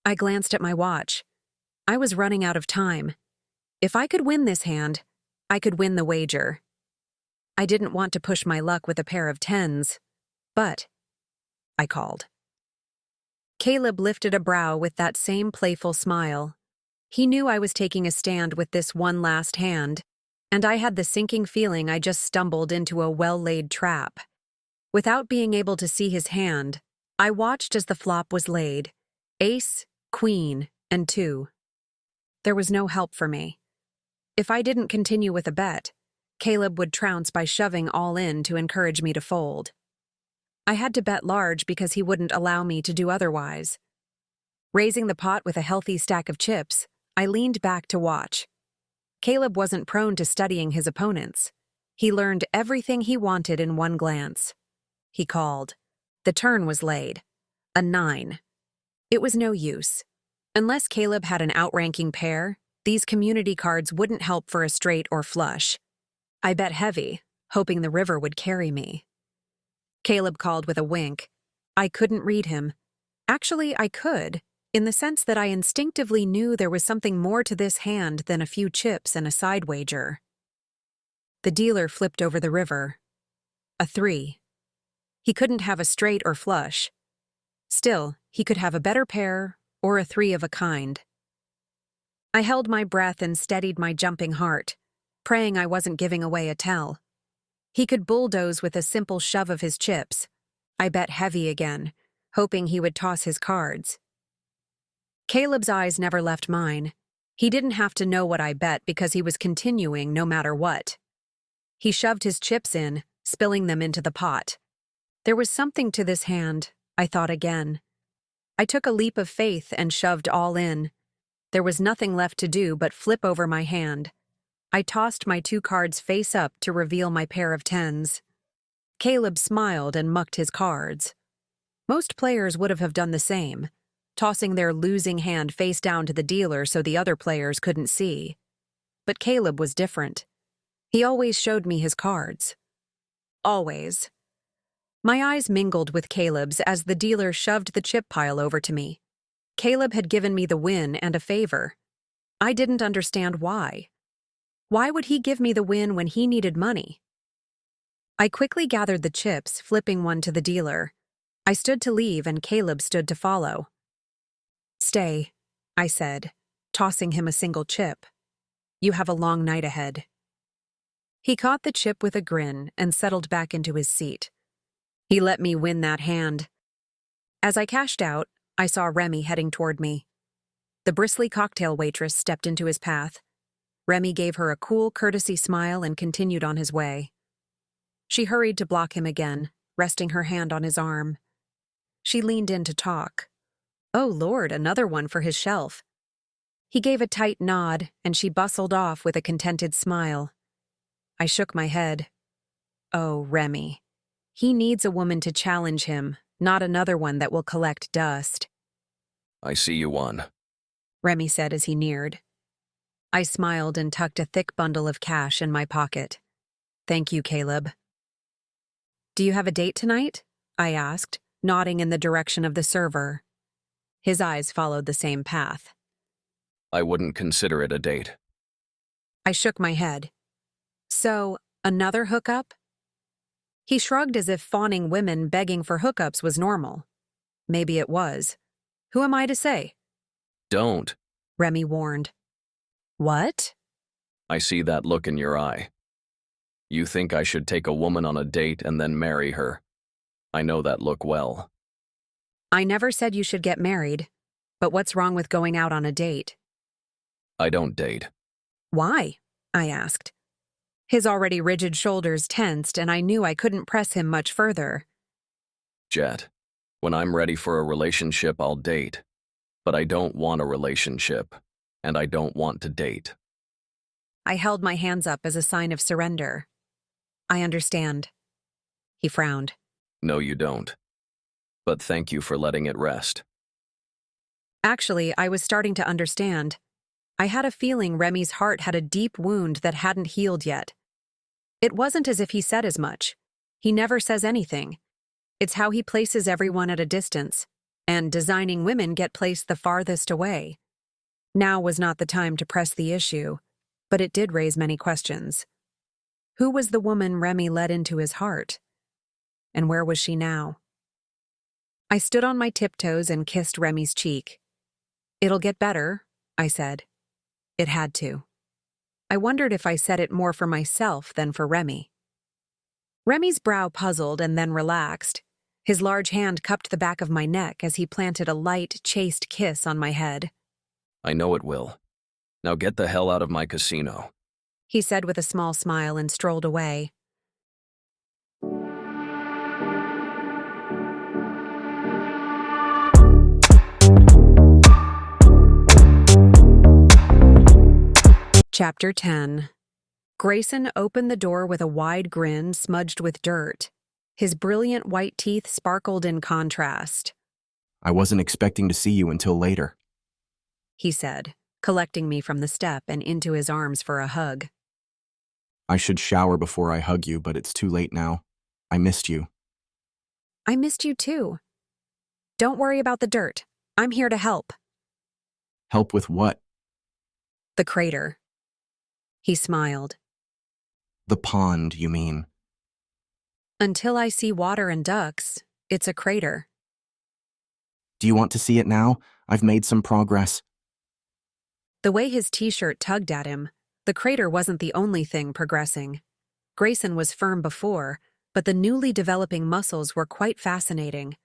I glanced at my watch. I was running out of time. If I could win this hand, I could win the wager. I didn't want to push my luck with a pair of tens, but I called. Caleb lifted a brow with that same playful smile. He knew I was taking a stand with this one last hand, and I had the sinking feeling I just stumbled into a well-laid trap. Without being able to see his hand, I watched as the flop was laid: ace, queen, and two. There was no help for me. If I didn't continue with a bet, Caleb would trounce by shoving all in to encourage me to fold. I had to bet large because he wouldn't allow me to do otherwise. Raising the pot with a healthy stack of chips, I leaned back to watch. Caleb wasn't prone to studying his opponents. He learned everything he wanted in one glance. He called. The turn was laid. A 9. It was no use. Unless Caleb had an outranking pair, these community cards wouldn't help for a straight or flush. I bet heavy, hoping the river would carry me. Caleb called with a wink. I couldn't read him. Actually, I could, in the sense that I instinctively knew there was something more to this hand than a few chips and a side wager. The dealer flipped over the river. A 3. He couldn't have a straight or flush. Still, he could have a better pair or a 3 of a kind. I held my breath and steadied my jumping heart, praying I wasn't giving away a tell. He could bulldoze with a simple shove of his chips. I bet heavy again, hoping he would toss his cards. Caleb's eyes never left mine. He didn't have to know what I bet because he was continuing no matter what. He shoved his chips in, spilling them into the pot. There was something to this hand, I thought again. I took a leap of faith and shoved all in. There was nothing left to do but flip over my hand. I tossed my 2 cards face up to reveal my pair of tens. Caleb smiled and mucked his cards. Most players would have done the same, tossing their losing hand face down to the dealer so the other players couldn't see. But Caleb was different. He always showed me his cards. Always. My eyes mingled with Caleb's as the dealer shoved the chip pile over to me. Caleb had given me the win and a favor. I didn't understand why. Why would he give me the win when he needed money? I quickly gathered the chips, flipping one to the dealer. I stood to leave and Caleb stood to follow. "Stay," I said, tossing him a single chip. "You have a long night ahead." He caught the chip with a grin and settled back into his seat. He let me win that hand. As I cashed out, I saw Remy heading toward me. The bristly cocktail waitress stepped into his path. Remy gave her a cool courtesy smile and continued on his way. She hurried to block him again, resting her hand on his arm. She leaned in to talk. Oh, Lord, another one for his shelf. He gave a tight nod, and she bustled off with a contented smile. I shook my head. Oh, Remy. He needs a woman to challenge him, not another one that will collect dust. I see you won, Remy said as he neared. I smiled and tucked a thick bundle of cash in my pocket. Thank you, Caleb. Do you have a date tonight? I asked, nodding in the direction of the server. His eyes followed the same path. I wouldn't consider it a date. I shook my head. So, another hookup? He shrugged as if fawning women begging for hookups was normal. Maybe it was. Who am I to say? Don't, Remy warned. What? I see that look in your eye. You think I should take a woman on a date and then marry her. I know that look well. I never said you should get married, but what's wrong with going out on a date? I don't date. Why? I asked. His already rigid shoulders tensed, and I knew I couldn't press him much further. Jet, when I'm ready for a relationship, I'll date. But I don't want a relationship, and I don't want to date. I held my hands up as a sign of surrender. I understand. He frowned. No, you don't. But thank you for letting it rest. Actually, I was starting to understand. I had a feeling Remy's heart had a deep wound that hadn't healed yet. It wasn't as if he said as much. He never says anything. It's how he places everyone at a distance, and designing women get placed the farthest away. Now was not the time to press the issue, but it did raise many questions. Who was the woman Remy let into his heart? And where was she now? I stood on my tiptoes and kissed Remy's cheek. It'll get better, I said. It had to. I wondered if I said it more for myself than for Remy. Remy's brow puzzled and then relaxed. His large hand cupped the back of my neck as he planted a light, chaste kiss on my head. I know it will. Now get the hell out of my casino, he said with a small smile and strolled away. Chapter 10. Grayson opened the door with a wide grin smudged with dirt. His brilliant white teeth sparkled in contrast. I wasn't expecting to see you until later, he said, collecting me from the step and into his arms for a hug. I should shower before I hug you, but it's too late now. I missed you. I missed you too. Don't worry about the dirt. I'm here to help. Help with what? The crater. He smiled. The pond, you mean? Until I see water and ducks, it's a crater. Do you want to see it now? I've made some progress. The way his t-shirt tugged at him, the crater wasn't the only thing progressing. Grayson was firm before, but the newly developing muscles were quite fascinating.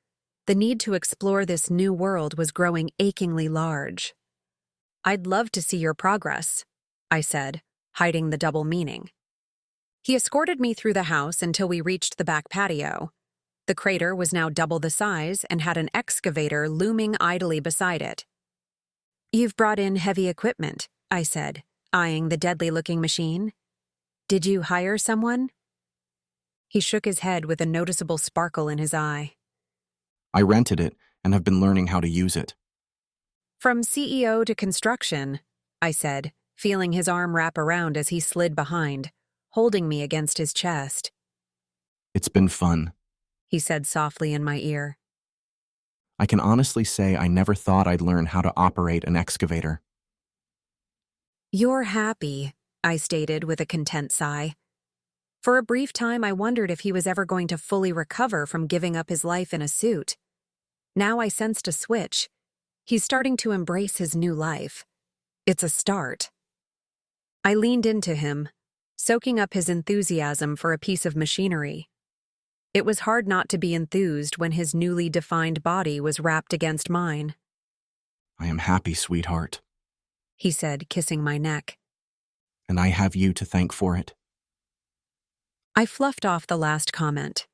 The need to explore this new world was growing achingly large. I'd love to see your progress, I said, hiding the double meaning. He escorted me through the house until we reached the back patio. The crater was now double the size and had an excavator looming idly beside it. You've brought in heavy equipment, I said, eyeing the deadly-looking machine. Did you hire someone? He shook his head with a noticeable sparkle in his eye. I rented it and have been learning how to use it. From CEO to construction, I said, feeling his arm wrap around as he slid behind, holding me against his chest. It's been fun, he said softly in my ear. I can honestly say I never thought I'd learn how to operate an excavator. You're happy, I stated with a content sigh. For a brief time, I wondered if he was ever going to fully recover from giving up his life in a suit. Now I sensed a switch. He's starting to embrace his new life. It's a start. I leaned into him, soaking up his enthusiasm for a piece of machinery. It was hard not to be enthused when his newly defined body was wrapped against mine. I am happy, sweetheart, he said, kissing my neck. and I have you to thank for it. I fluffed off the last comment.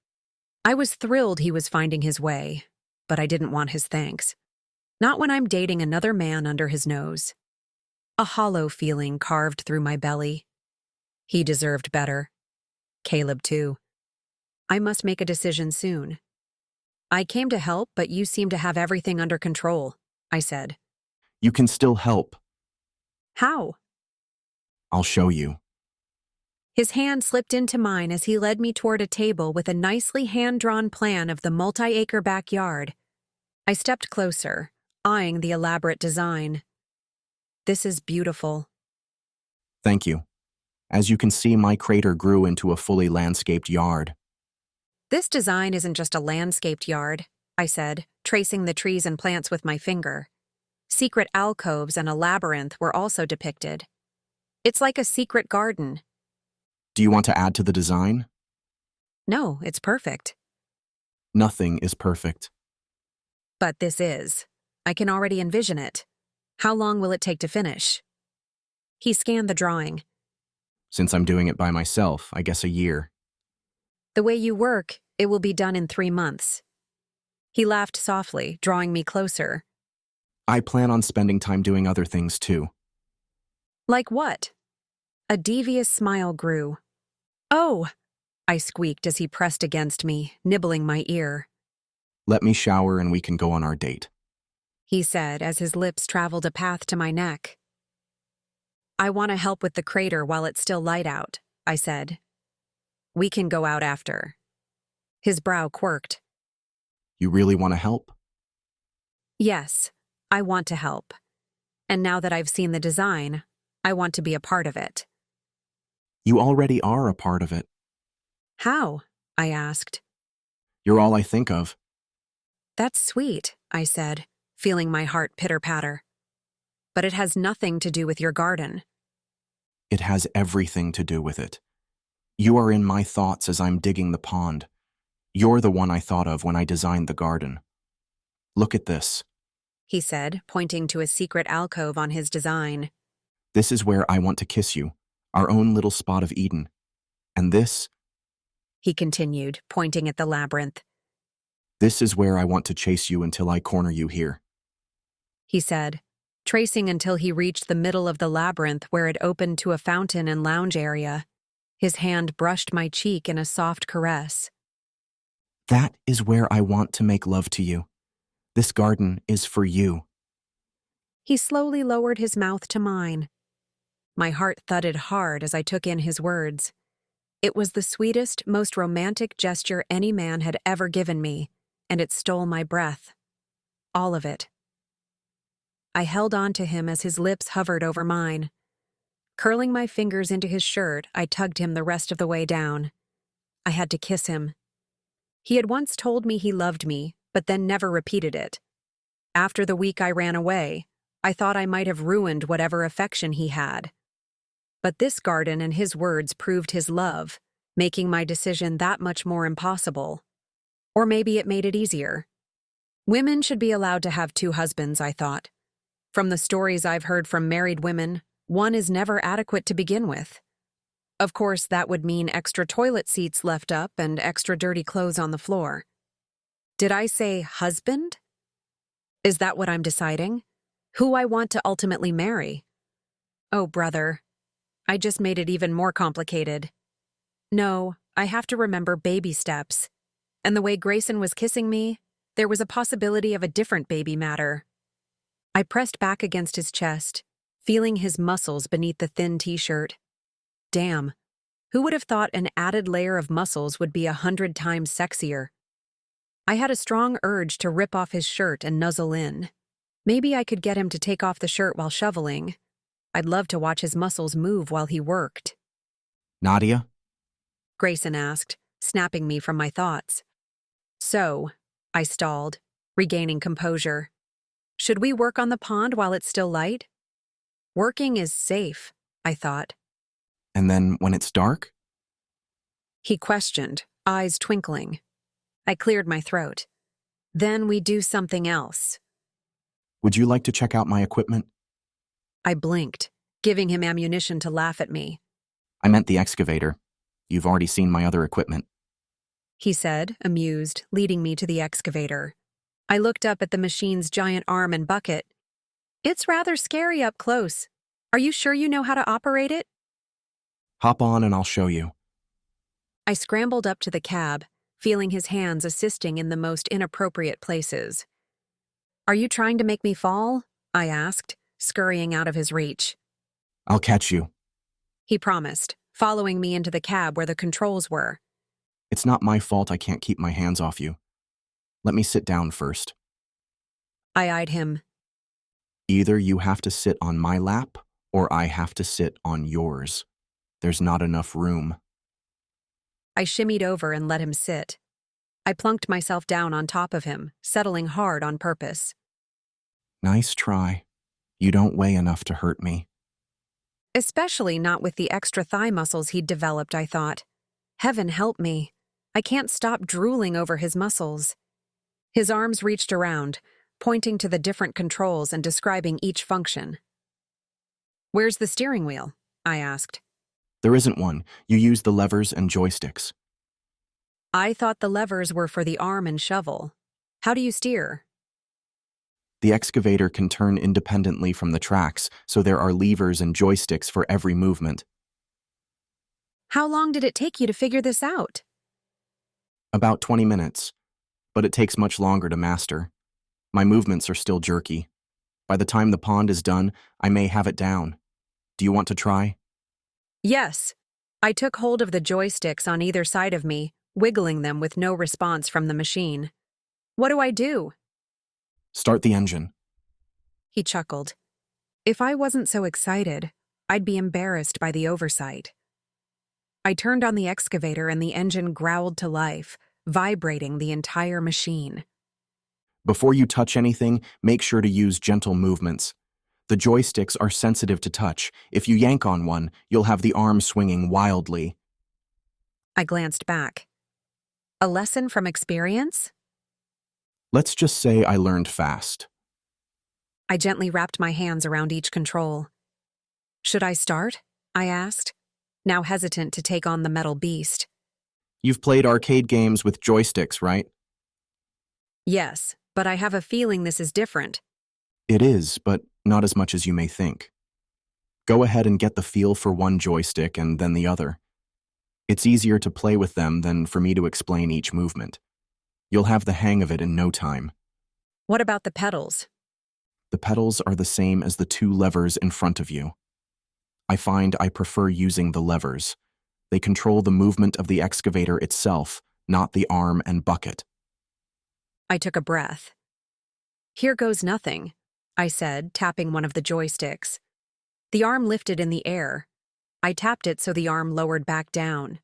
I was thrilled he was finding his way, but I didn't want his thanks. Not when I'm dating another man under his nose. A hollow feeling carved through my belly. He deserved better. Caleb, too. I must make a decision soon. I came to help, but you seem to have everything under control, I said. You can still help. How? I'll show you. His hand slipped into mine as he led me toward a table with a nicely hand-drawn plan of the multi-acre backyard. I stepped closer, eyeing the elaborate design. This is beautiful. Thank you. As you can see, my crater grew into a fully landscaped yard. This design isn't just a landscaped yard, I said, tracing the trees and plants with my finger. Secret alcoves and a labyrinth were also depicted. It's like a secret garden. Do you want to add to the design? No, it's perfect. Nothing is perfect. But this is. I can already envision it. How long will it take to finish? He scanned the drawing. Since I'm doing it by myself, I guess a year. The way you work, it will be done in 3 months. He laughed softly, drawing me closer. I plan on spending time doing other things too. Like what? A devious smile grew. Oh, I squeaked as he pressed against me, nibbling my ear. Let me shower and we can go on our date, he said as his lips traveled a path to my neck. I want to help with the crater while it's still light out, I said. We can go out after. His brow quirked. You really want to help? Yes, I want to help. And now that I've seen the design, I want to be a part of it. You already are a part of it. How? I asked. You're all I think of. That's sweet, I said, feeling my heart pitter-patter. But it has nothing to do with your garden. It has everything to do with it. You are in my thoughts as I'm digging the pond. You're the one I thought of when I designed the garden. Look at this, he said, pointing to a secret alcove on his design. This is where I want to kiss you, our own little spot of Eden. And this, he continued, pointing at the labyrinth. This is where I want to chase you until I corner you here, he said, tracing until he reached the middle of the labyrinth where it opened to a fountain and lounge area. His hand brushed my cheek in a soft caress. That is where I want to make love to you. This garden is for you. He slowly lowered his mouth to mine. My heart thudded hard as I took in his words. It was the sweetest, most romantic gesture any man had ever given me, and it stole my breath. All of it. I held on to him as his lips hovered over mine. Curling my fingers into his shirt, I tugged him the rest of the way down. I had to kiss him. He had once told me he loved me, but then never repeated it. After the week I ran away, I thought I might have ruined whatever affection he had. But this garden and his words proved his love, making my decision that much more impossible. Or maybe it made it easier. Women should be allowed to have 2 husbands, I thought. From the stories I've heard from married women, one is never adequate to begin with. Of course, that would mean extra toilet seats left up and extra dirty clothes on the floor. Did I say husband? Is that what I'm deciding? Who I want to ultimately marry? Oh, brother. I just made it even more complicated. No, I have to remember baby steps. And the way Grayson was kissing me, there was a possibility of a different baby matter. I pressed back against his chest, feeling his muscles beneath the thin t-shirt. Damn, who would have thought an added layer of muscles would be 100 times sexier? I had a strong urge to rip off his shirt and nuzzle in. Maybe I could get him to take off the shirt while shoveling. I'd love to watch his muscles move while he worked. Nadia? Grayson asked, snapping me from my thoughts. So, I stalled, regaining composure. Should we work on the pond while it's still light? Working is safe, I thought. And then when it's dark? He questioned, eyes twinkling. I cleared my throat. Then we do something else. Would you like to check out my equipment? I blinked, giving him ammunition to laugh at me. I meant the excavator. You've already seen my other equipment. He said, amused, leading me to the excavator. I looked up at the machine's giant arm and bucket. It's rather scary up close. Are you sure you know how to operate it? Hop on and I'll show you. I scrambled up to the cab, feeling his hands assisting in the most inappropriate places. Are you trying to make me fall? I asked, scurrying out of his reach. I'll catch you. He promised, following me into the cab where the controls were. It's not my fault I can't keep my hands off you. Let me sit down first. I eyed him. Either you have to sit on my lap, or I have to sit on yours. There's not enough room. I shimmied over and let him sit. I plunked myself down on top of him, settling hard on purpose. Nice try. You don't weigh enough to hurt me. Especially not with the extra thigh muscles he'd developed, I thought. Heaven help me. I can't stop drooling over his muscles. His arms reached around, pointing to the different controls and describing each function. Where's the steering wheel? I asked. There isn't one. You use the levers and joysticks. I thought the levers were for the arm and shovel. How do you steer? The excavator can turn independently from the tracks, so there are levers and joysticks for every movement. How long did it take you to figure this out? About 20 minutes, but it takes much longer to master. My movements are still jerky. By the time the pond is done, I may have it down. Do you want to try? Yes. I took hold of the joysticks on either side of me, wiggling them with no response from the machine. What do I do? Start the engine. He chuckled. If I wasn't so excited, I'd be embarrassed by the oversight. I turned on the excavator and the engine growled to life, vibrating the entire machine. Before you touch anything, make sure to use gentle movements. The joysticks are sensitive to touch. If you yank on one, you'll have the arm swinging wildly. I glanced back. A lesson from experience? Let's just say I learned fast. I gently wrapped my hands around each control. Should I start? I asked, now hesitant to take on the metal beast. You've played arcade games with joysticks, right? Yes, but I have a feeling this is different. It is, but not as much as you may think. Go ahead and get the feel for one joystick and then the other. It's easier to play with them than for me to explain each movement. You'll have the hang of it in no time. What about the pedals? The pedals are the same as the two levers in front of you. I find I prefer using the levers. They control the movement of the excavator itself, not the arm and bucket. I took a breath. Here goes nothing, I said, tapping one of the joysticks. The arm lifted in the air. I tapped it so the arm lowered back down.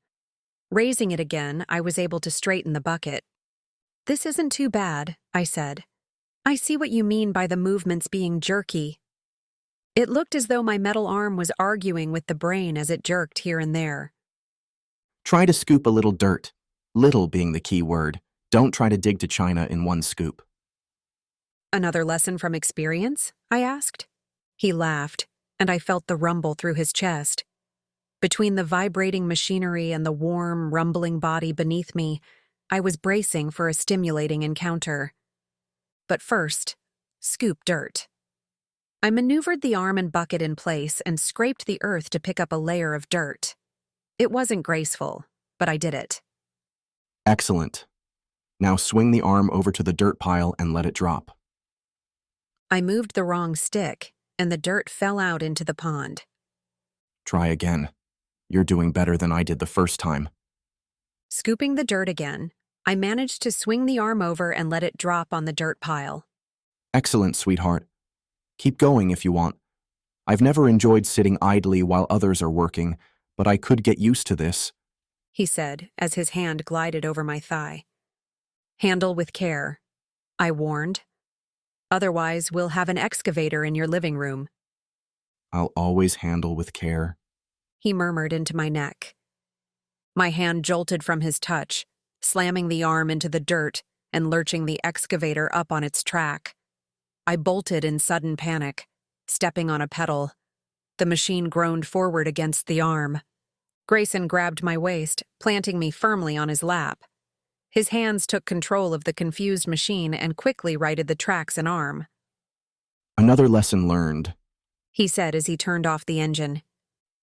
Raising it again, I was able to straighten the bucket. This isn't too bad, I said. I see what you mean by the movements being jerky. It looked as though my metal arm was arguing with the brain as it jerked here and there. Try to scoop a little dirt, little being the key word. Don't try to dig to China in one scoop. Another lesson from experience? I asked. He laughed, and I felt the rumble through his chest. Between the vibrating machinery and the warm, rumbling body beneath me, I was bracing for a stimulating encounter. But first, scoop dirt. I maneuvered the arm and bucket in place and scraped the earth to pick up a layer of dirt. It wasn't graceful, but I did it. Excellent. Now swing the arm over to the dirt pile and let it drop. I moved the wrong stick, and the dirt fell out into the pond. Try again. You're doing better than I did the first time. Scooping the dirt again, I managed to swing the arm over and let it drop on the dirt pile. Excellent, sweetheart. Keep going if you want. I've never enjoyed sitting idly while others are working, but I could get used to this, he said as his hand glided over my thigh. Handle with care, I warned. Otherwise, we'll have an excavator in your living room. I'll always handle with care, he murmured into my neck. My hand jolted from his touch, slamming the arm into the dirt and lurching the excavator up on its track. I bolted in sudden panic, stepping on a pedal. The machine groaned forward against the arm. Grayson grabbed my waist, planting me firmly on his lap. His hands took control of the confused machine and quickly righted the tracks and arm. Another lesson learned, He said as he turned off the engine.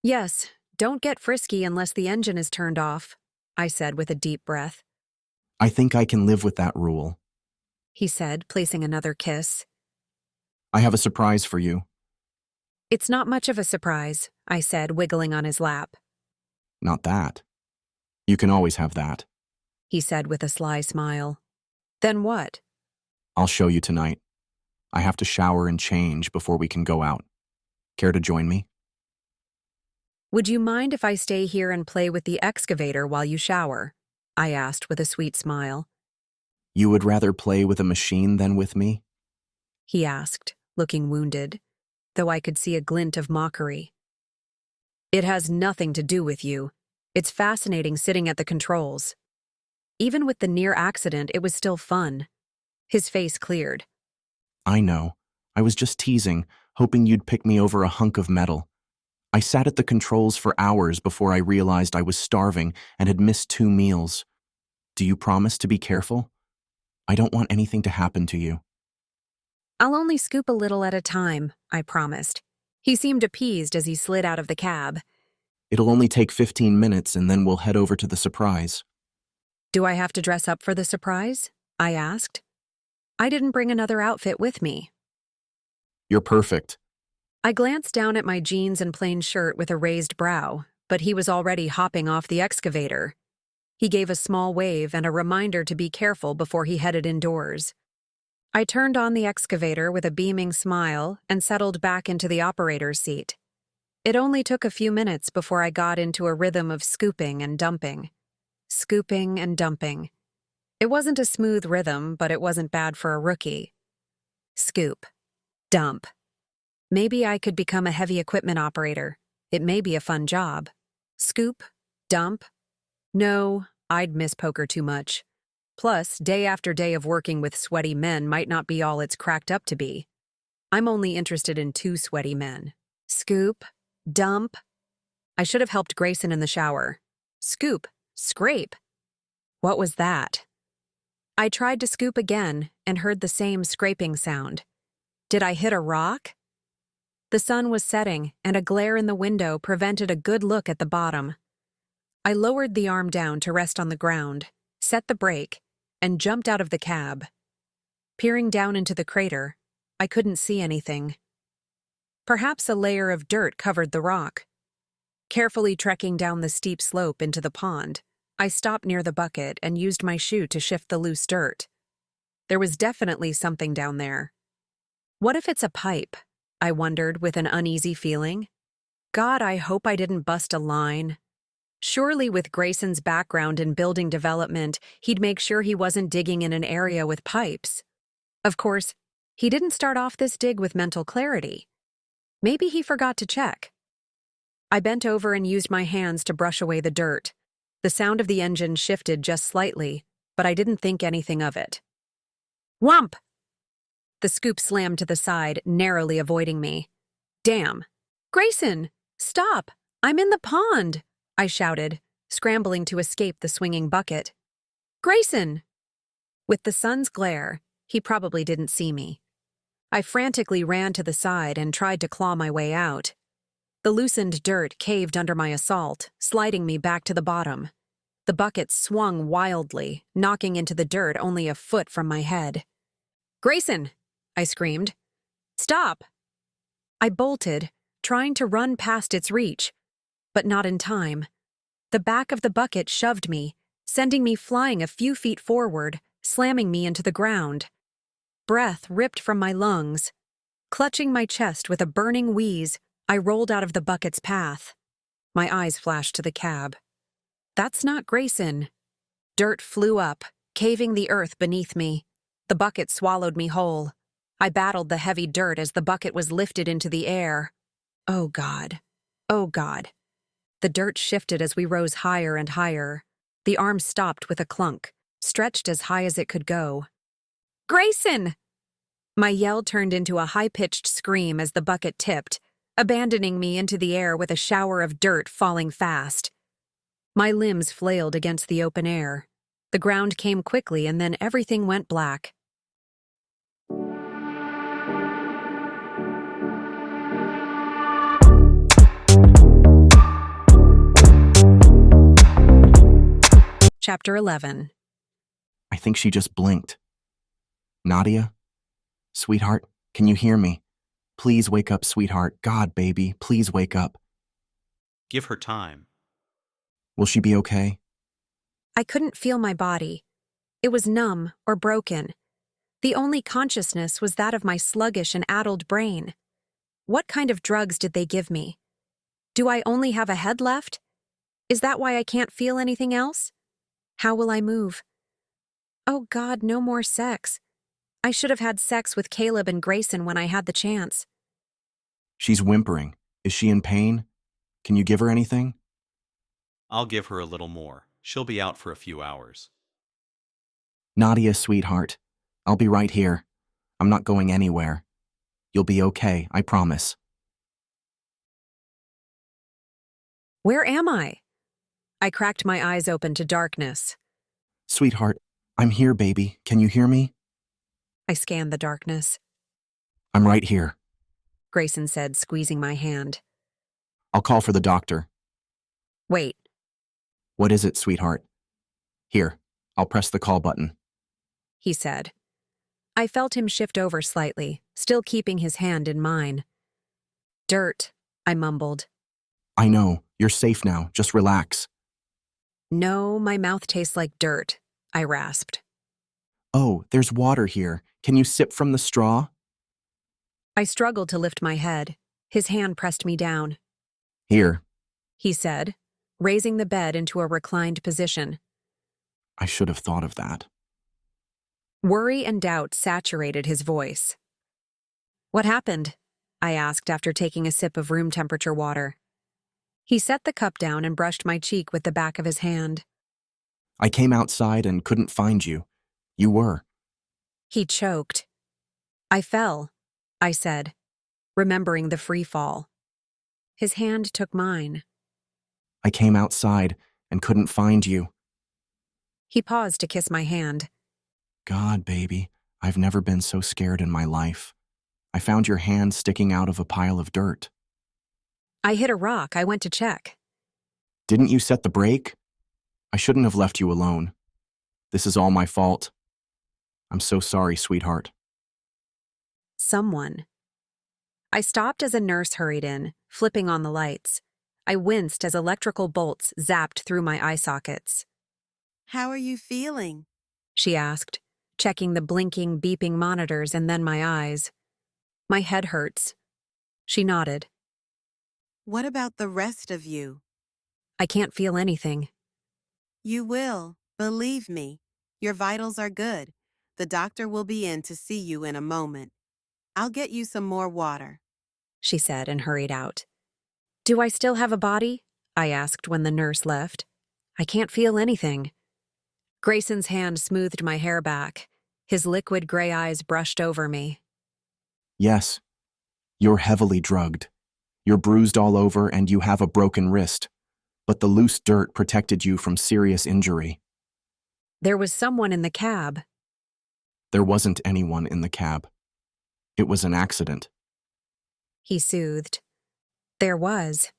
Yes, don't get frisky unless the engine is turned off, I said with a deep breath. I think I can live with that rule. He said, placing another kiss. I have a surprise for you. It's not much of a surprise, I said, wiggling on his lap. Not that. You can always have that. He said with a sly smile. Then what? I'll show you tonight. I have to shower and change before we can go out. Care to join me? Would you mind if I stay here and play with the excavator while you shower? I asked with a sweet smile. You would rather play with a machine than with me? He asked, looking wounded, though I could see a glint of mockery. It has nothing to do with you. It's fascinating sitting at the controls. Even with the near accident, it was still fun. His face cleared. I know. I was just teasing, hoping you'd pick me over a hunk of metal. I sat at the controls for hours before I realized I was starving and had missed 2 meals. Do you promise to be careful? I don't want anything to happen to you. I'll only scoop a little at a time, I promised. He seemed appeased as he slid out of the cab. It'll only take 15 minutes and then we'll head over to the surprise. Do I have to dress up for the surprise? I asked. I didn't bring another outfit with me. You're perfect. I glanced down at my jeans and plain shirt with a raised brow, but he was already hopping off the excavator. He gave a small wave and a reminder to be careful before he headed indoors. I turned on the excavator with a beaming smile and settled back into the operator's seat. It only took a few minutes before I got into a rhythm of scooping and dumping. Scooping and dumping. It wasn't a smooth rhythm, but it wasn't bad for a rookie. Scoop. Dump. Maybe I could become a heavy equipment operator. It may be a fun job. Scoop. Dump. No, I'd miss poker too much. Plus, day after day of working with sweaty men might not be all it's cracked up to be. I'm only interested in 2 sweaty men. Scoop. Dump. I should have helped Grayson in the shower. Scoop. Scrape. What was that? I tried to scoop again and heard the same scraping sound. Did I hit a rock? The sun was setting, and a glare in the window prevented a good look at the bottom. I lowered the arm down to rest on the ground, set the brake, and jumped out of the cab. Peering down into the crater, I couldn't see anything. Perhaps a layer of dirt covered the rock. Carefully trekking down the steep slope into the pond, I stopped near the bucket and used my shoe to shift the loose dirt. There was definitely something down there. What if it's a pipe? I wondered with an uneasy feeling. God, I hope I didn't bust a line. Surely with Grayson's background in building development, he'd make sure he wasn't digging in an area with pipes. Of course, he didn't start off this dig with mental clarity. Maybe he forgot to check. I bent over and used my hands to brush away the dirt. The sound of the engine shifted just slightly, but I didn't think anything of it. Whump! The scoop slammed to the side, narrowly avoiding me. Damn! Grayson! Stop! I'm in the pond! I shouted, scrambling to escape the swinging bucket. Grayson! With the sun's glare, he probably didn't see me. I frantically ran to the side and tried to claw my way out. The loosened dirt caved under my assault, sliding me back to the bottom. The bucket swung wildly, knocking into the dirt only a foot from my head. Grayson! I screamed. Stop! I bolted, trying to run past its reach, but not in time. The back of the bucket shoved me, sending me flying a few feet forward, slamming me into the ground. Breath ripped from my lungs. Clutching my chest with a burning wheeze, I rolled out of the bucket's path. My eyes flashed to the cab. That's not Grayson. Dirt flew up, caving the earth beneath me. The bucket swallowed me whole. I battled the heavy dirt as the bucket was lifted into the air. Oh God. Oh God. The dirt shifted as we rose higher and higher. The arm stopped with a clunk, stretched as high as it could go. Grayson! My yell turned into a high-pitched scream as the bucket tipped, abandoning me into the air with a shower of dirt falling fast. My limbs flailed against the open air. The ground came quickly, and then everything went black. Chapter 11. I think she just blinked. Nadia? Sweetheart, can you hear me? Please wake up, sweetheart. God, baby, please wake up. Give her time. Will she be okay? I couldn't feel my body. It was numb or broken. The only consciousness was that of my sluggish and addled brain. What kind of drugs did they give me? Do I only have a head left? Is that why I can't feel anything else? How will I move? Oh God, no more sex. I should have had sex with Caleb and Grayson when I had the chance. She's whimpering. Is she in pain? Can you give her anything? I'll give her a little more. She'll be out for a few hours. Nadia, sweetheart. I'll be right here. I'm not going anywhere. You'll be okay, I promise. Where am I? I cracked my eyes open to darkness. Sweetheart, I'm here, baby. Can you hear me? I scanned the darkness. I'm right here. Grayson said, squeezing my hand. I'll call for the doctor. Wait. What is it, sweetheart? Here, I'll press the call button. He said. I felt him shift over slightly, still keeping his hand in mine. Dirt, I mumbled. I know. You're safe now. Just relax. No, my mouth tastes like dirt, I rasped. Oh, there's water here. Can you sip from the straw? I struggled to lift my head. His hand pressed me down. Here, he said, raising the bed into a reclined position. I should have thought of that. Worry and doubt saturated his voice. What happened? I asked after taking a sip of room temperature water. He set the cup down and brushed my cheek with the back of his hand. I came outside and couldn't find you. You were. He choked. I fell, I said, remembering the free fall. His hand took mine. I came outside and couldn't find you. He paused to kiss my hand. God, baby, I've never been so scared in my life. I found your hand sticking out of a pile of dirt. I hit a rock. I went to check. Didn't you set the brake? I shouldn't have left you alone. This is all my fault. I'm so sorry, sweetheart. Someone. I stopped as a nurse hurried in, flipping on the lights. I winced as electrical bolts zapped through my eye sockets. How are you feeling? She asked, checking the blinking, beeping monitors and then my eyes. My head hurts. She nodded. What about the rest of you? I can't feel anything. You will, believe me. Your vitals are good. The doctor will be in to see you in a moment. I'll get you some more water, she said and hurried out. Do I still have a body? I asked when the nurse left. I can't feel anything. Grayson's hand smoothed my hair back. His liquid gray eyes brushed over me. Yes, you're heavily drugged. You're bruised all over and you have a broken wrist, but the loose dirt protected you from serious injury. There was someone in the cab. There wasn't anyone in the cab. It was an accident. He soothed. There was.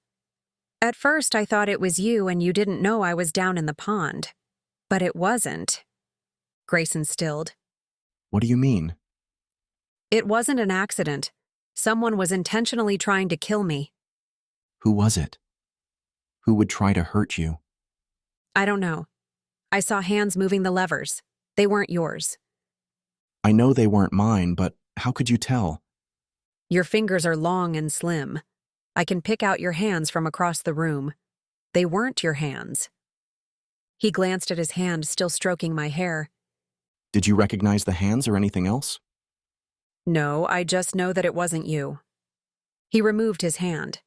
At first I thought it was you and you didn't know I was down in the pond. But it wasn't. Grayson stilled. What do you mean? It wasn't an accident. Someone was intentionally trying to kill me. Who was it? Who would try to hurt you? I don't know. I saw hands moving the levers. They weren't yours. I know they weren't mine, but how could you tell? Your fingers are long and slim. I can pick out your hands from across the room. They weren't your hands. He glanced at his hand, still stroking my hair. Did you recognize the hands or anything else? No, I just know that it wasn't you. He removed his hand.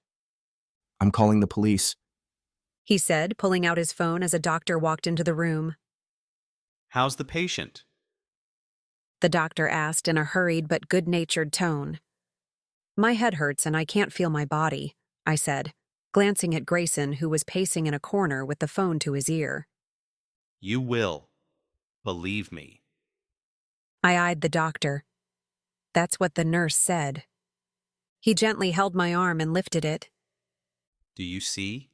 I'm calling the police, he said, pulling out his phone as a doctor walked into the room. How's the patient? The doctor asked in a hurried but good-natured tone. My head hurts and I can't feel my body, I said, glancing at Grayson, who was pacing in a corner with the phone to his ear. You will. Believe me. I eyed the doctor. That's what the nurse said. He gently held my arm and lifted it. Do you see?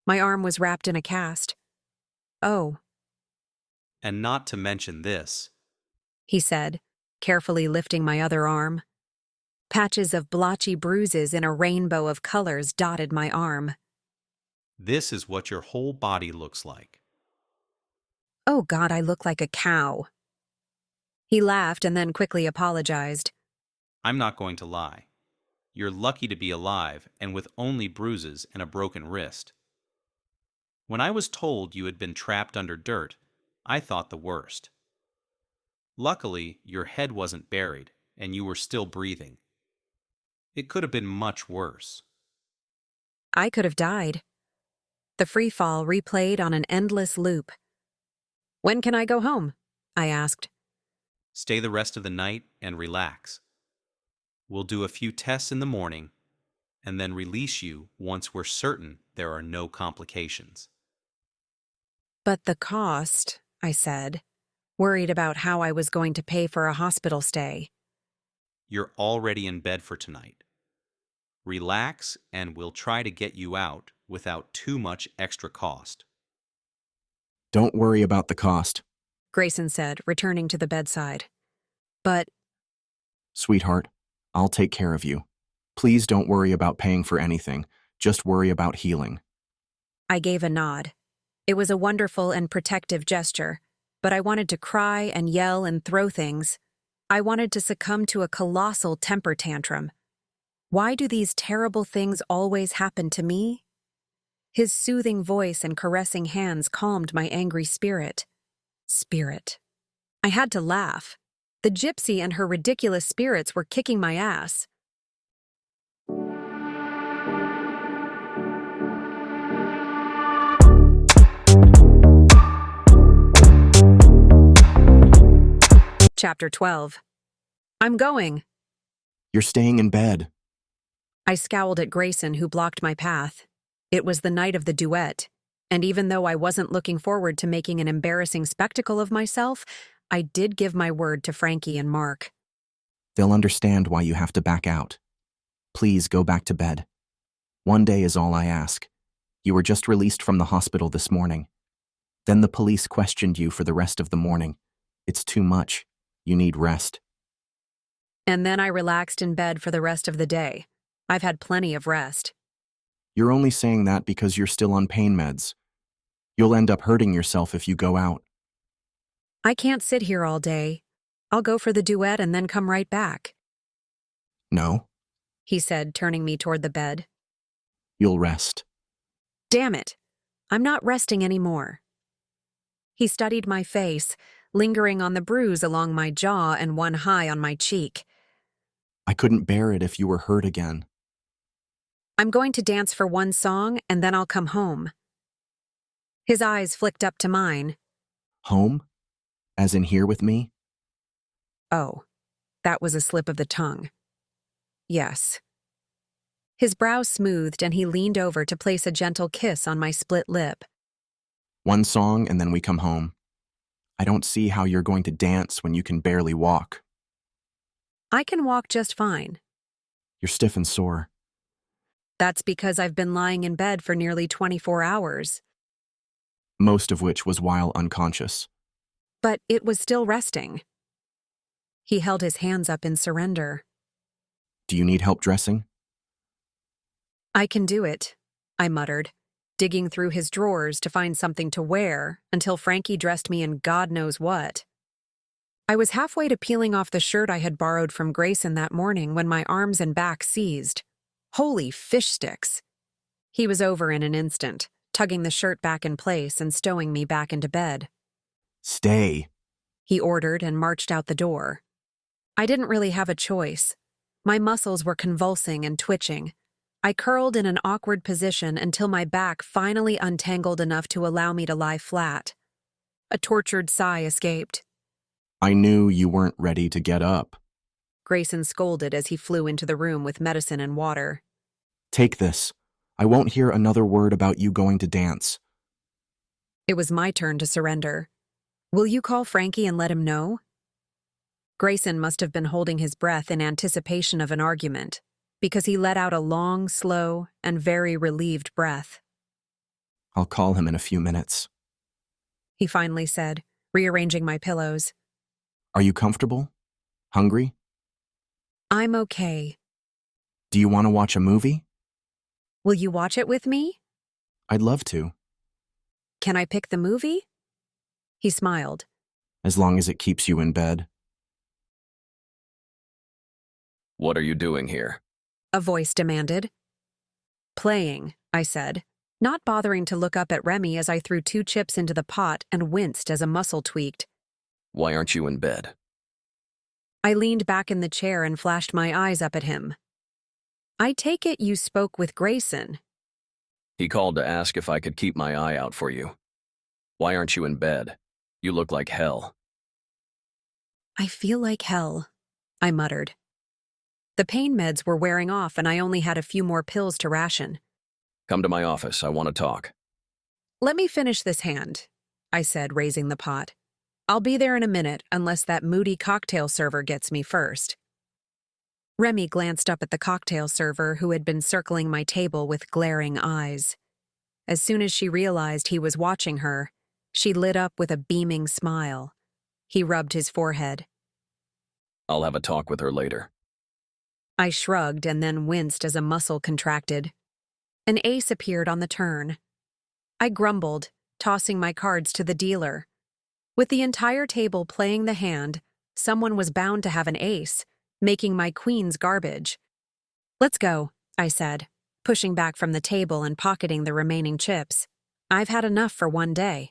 My arm was wrapped in a cast. Oh, And not to mention this. he said, carefully lifting my other arm. Patches of blotchy bruises in a rainbow of colors dotted my arm. This is what your whole body looks like. Oh God, I look like a cow. He laughed and then quickly apologized. I'm not going to lie. You're lucky to be alive and with only bruises and a broken wrist. When I was told you had been trapped under dirt, I thought the worst. Luckily, your head wasn't buried and you were still breathing. It could have been much worse. I could have died. The free fall replayed on an endless loop. When can I go home? I asked. Stay the rest of the night and relax. We'll do a few tests in the morning and then release you once we're certain there are no complications. But the cost, I said, worried about how I was going to pay for a hospital stay. You're already in bed for tonight. Relax and we'll try to get you out without too much extra cost. Don't worry about the cost. Grayson said, returning to the bedside. But, Sweetheart, I'll take care of you. Please don't worry about paying for anything. Just worry about healing. I gave a nod. It was a wonderful and protective gesture, but I wanted to cry and yell and throw things. I wanted to succumb to a colossal temper tantrum. Why do these terrible things always happen to me? His soothing voice and caressing hands calmed my angry spirit. I had to laugh. The gypsy and her ridiculous spirits were kicking my ass. Chapter 12. I'm going. You're staying in bed. I scowled at Grayson, who blocked my path. It was the night of the duet, and even though I wasn't looking forward to making an embarrassing spectacle of myself, I did give my word to Frankie and Mark. They'll understand why you have to back out. Please go back to bed. One day is all I ask. You were just released from the hospital this morning. Then the police questioned you for the rest of the morning. It's too much. You need rest. And then I relaxed in bed for the rest of the day. I've had plenty of rest. You're only saying that because you're still on pain meds. You'll end up hurting yourself if you go out. I can't sit here all day. I'll go for the duet and then come right back. No, He said, turning me toward the bed. you'll rest. Damn it. I'm not resting anymore. He studied my face, lingering on the bruise along my jaw and one high on my cheek. I couldn't bear it if you were hurt again. I'm going to dance for one song and then I'll come home. His eyes flicked up to mine. Home? As in here with me? Oh, that was a slip of the tongue. Yes. His brow smoothed and he leaned over to place a gentle kiss on my split lip. One song and then we come home. I don't see how you're going to dance when you can barely walk. I can walk just fine. You're stiff and sore. That's because I've been lying in bed for nearly 24 hours. Most of which was while unconscious. But it was still resting. He held his hands up in surrender. Do you need help dressing? I can do it, I muttered, digging through his drawers to find something to wear until Frankie dressed me in God knows what. I was halfway to peeling off the shirt I had borrowed from Grayson that morning when my arms and back seized. Holy fish sticks! He was over in an instant, tugging the shirt back in place and stowing me back into bed. Stay, He ordered and marched out the door. I didn't really have a choice. My muscles were convulsing and twitching. I curled in an awkward position until my back finally untangled enough to allow me to lie flat. A tortured sigh escaped. I knew you weren't ready to get up. Grayson scolded as he flew into the room with medicine and water. Take this. I won't hear another word about you going to dance. It was my turn to surrender. Will you call Frankie and let him know? Grayson must have been holding his breath in anticipation of an argument, because he let out a long, slow, and very relieved breath. I'll call him in a few minutes. He finally said, rearranging my pillows. Are you comfortable? Hungry? I'm okay. Do you want to watch a movie? Will you watch it with me? I'd love to. Can I pick the movie? He smiled. As long as it keeps you in bed. What are you doing here? A voice demanded. Playing, I said, not bothering to look up at Remy as I threw 2 chips into the pot and winced as a muscle tweaked. Why aren't you in bed? I leaned back in the chair and flashed my eyes up at him. I take it you spoke with Grayson. He called to ask if I could keep my eye out for you. Why aren't you in bed? You look like hell. I feel like hell, I muttered. The pain meds were wearing off and I only had a few more pills to ration. Come to my office, I want to talk. Let me finish this hand, I said, raising the pot. I'll be there in a minute unless that moody cocktail server gets me first. Remy glanced up at the cocktail server who had been circling my table with glaring eyes. As soon as she realized he was watching her, she lit up with a beaming smile. He rubbed his forehead. I'll have a talk with her later. I shrugged and then winced as a muscle contracted. An ace appeared on the turn. I grumbled, tossing my cards to the dealer. With the entire table playing the hand, someone was bound to have an ace, making my queens garbage. Let's go, I said, pushing back from the table and pocketing the remaining chips. I've had enough for one day.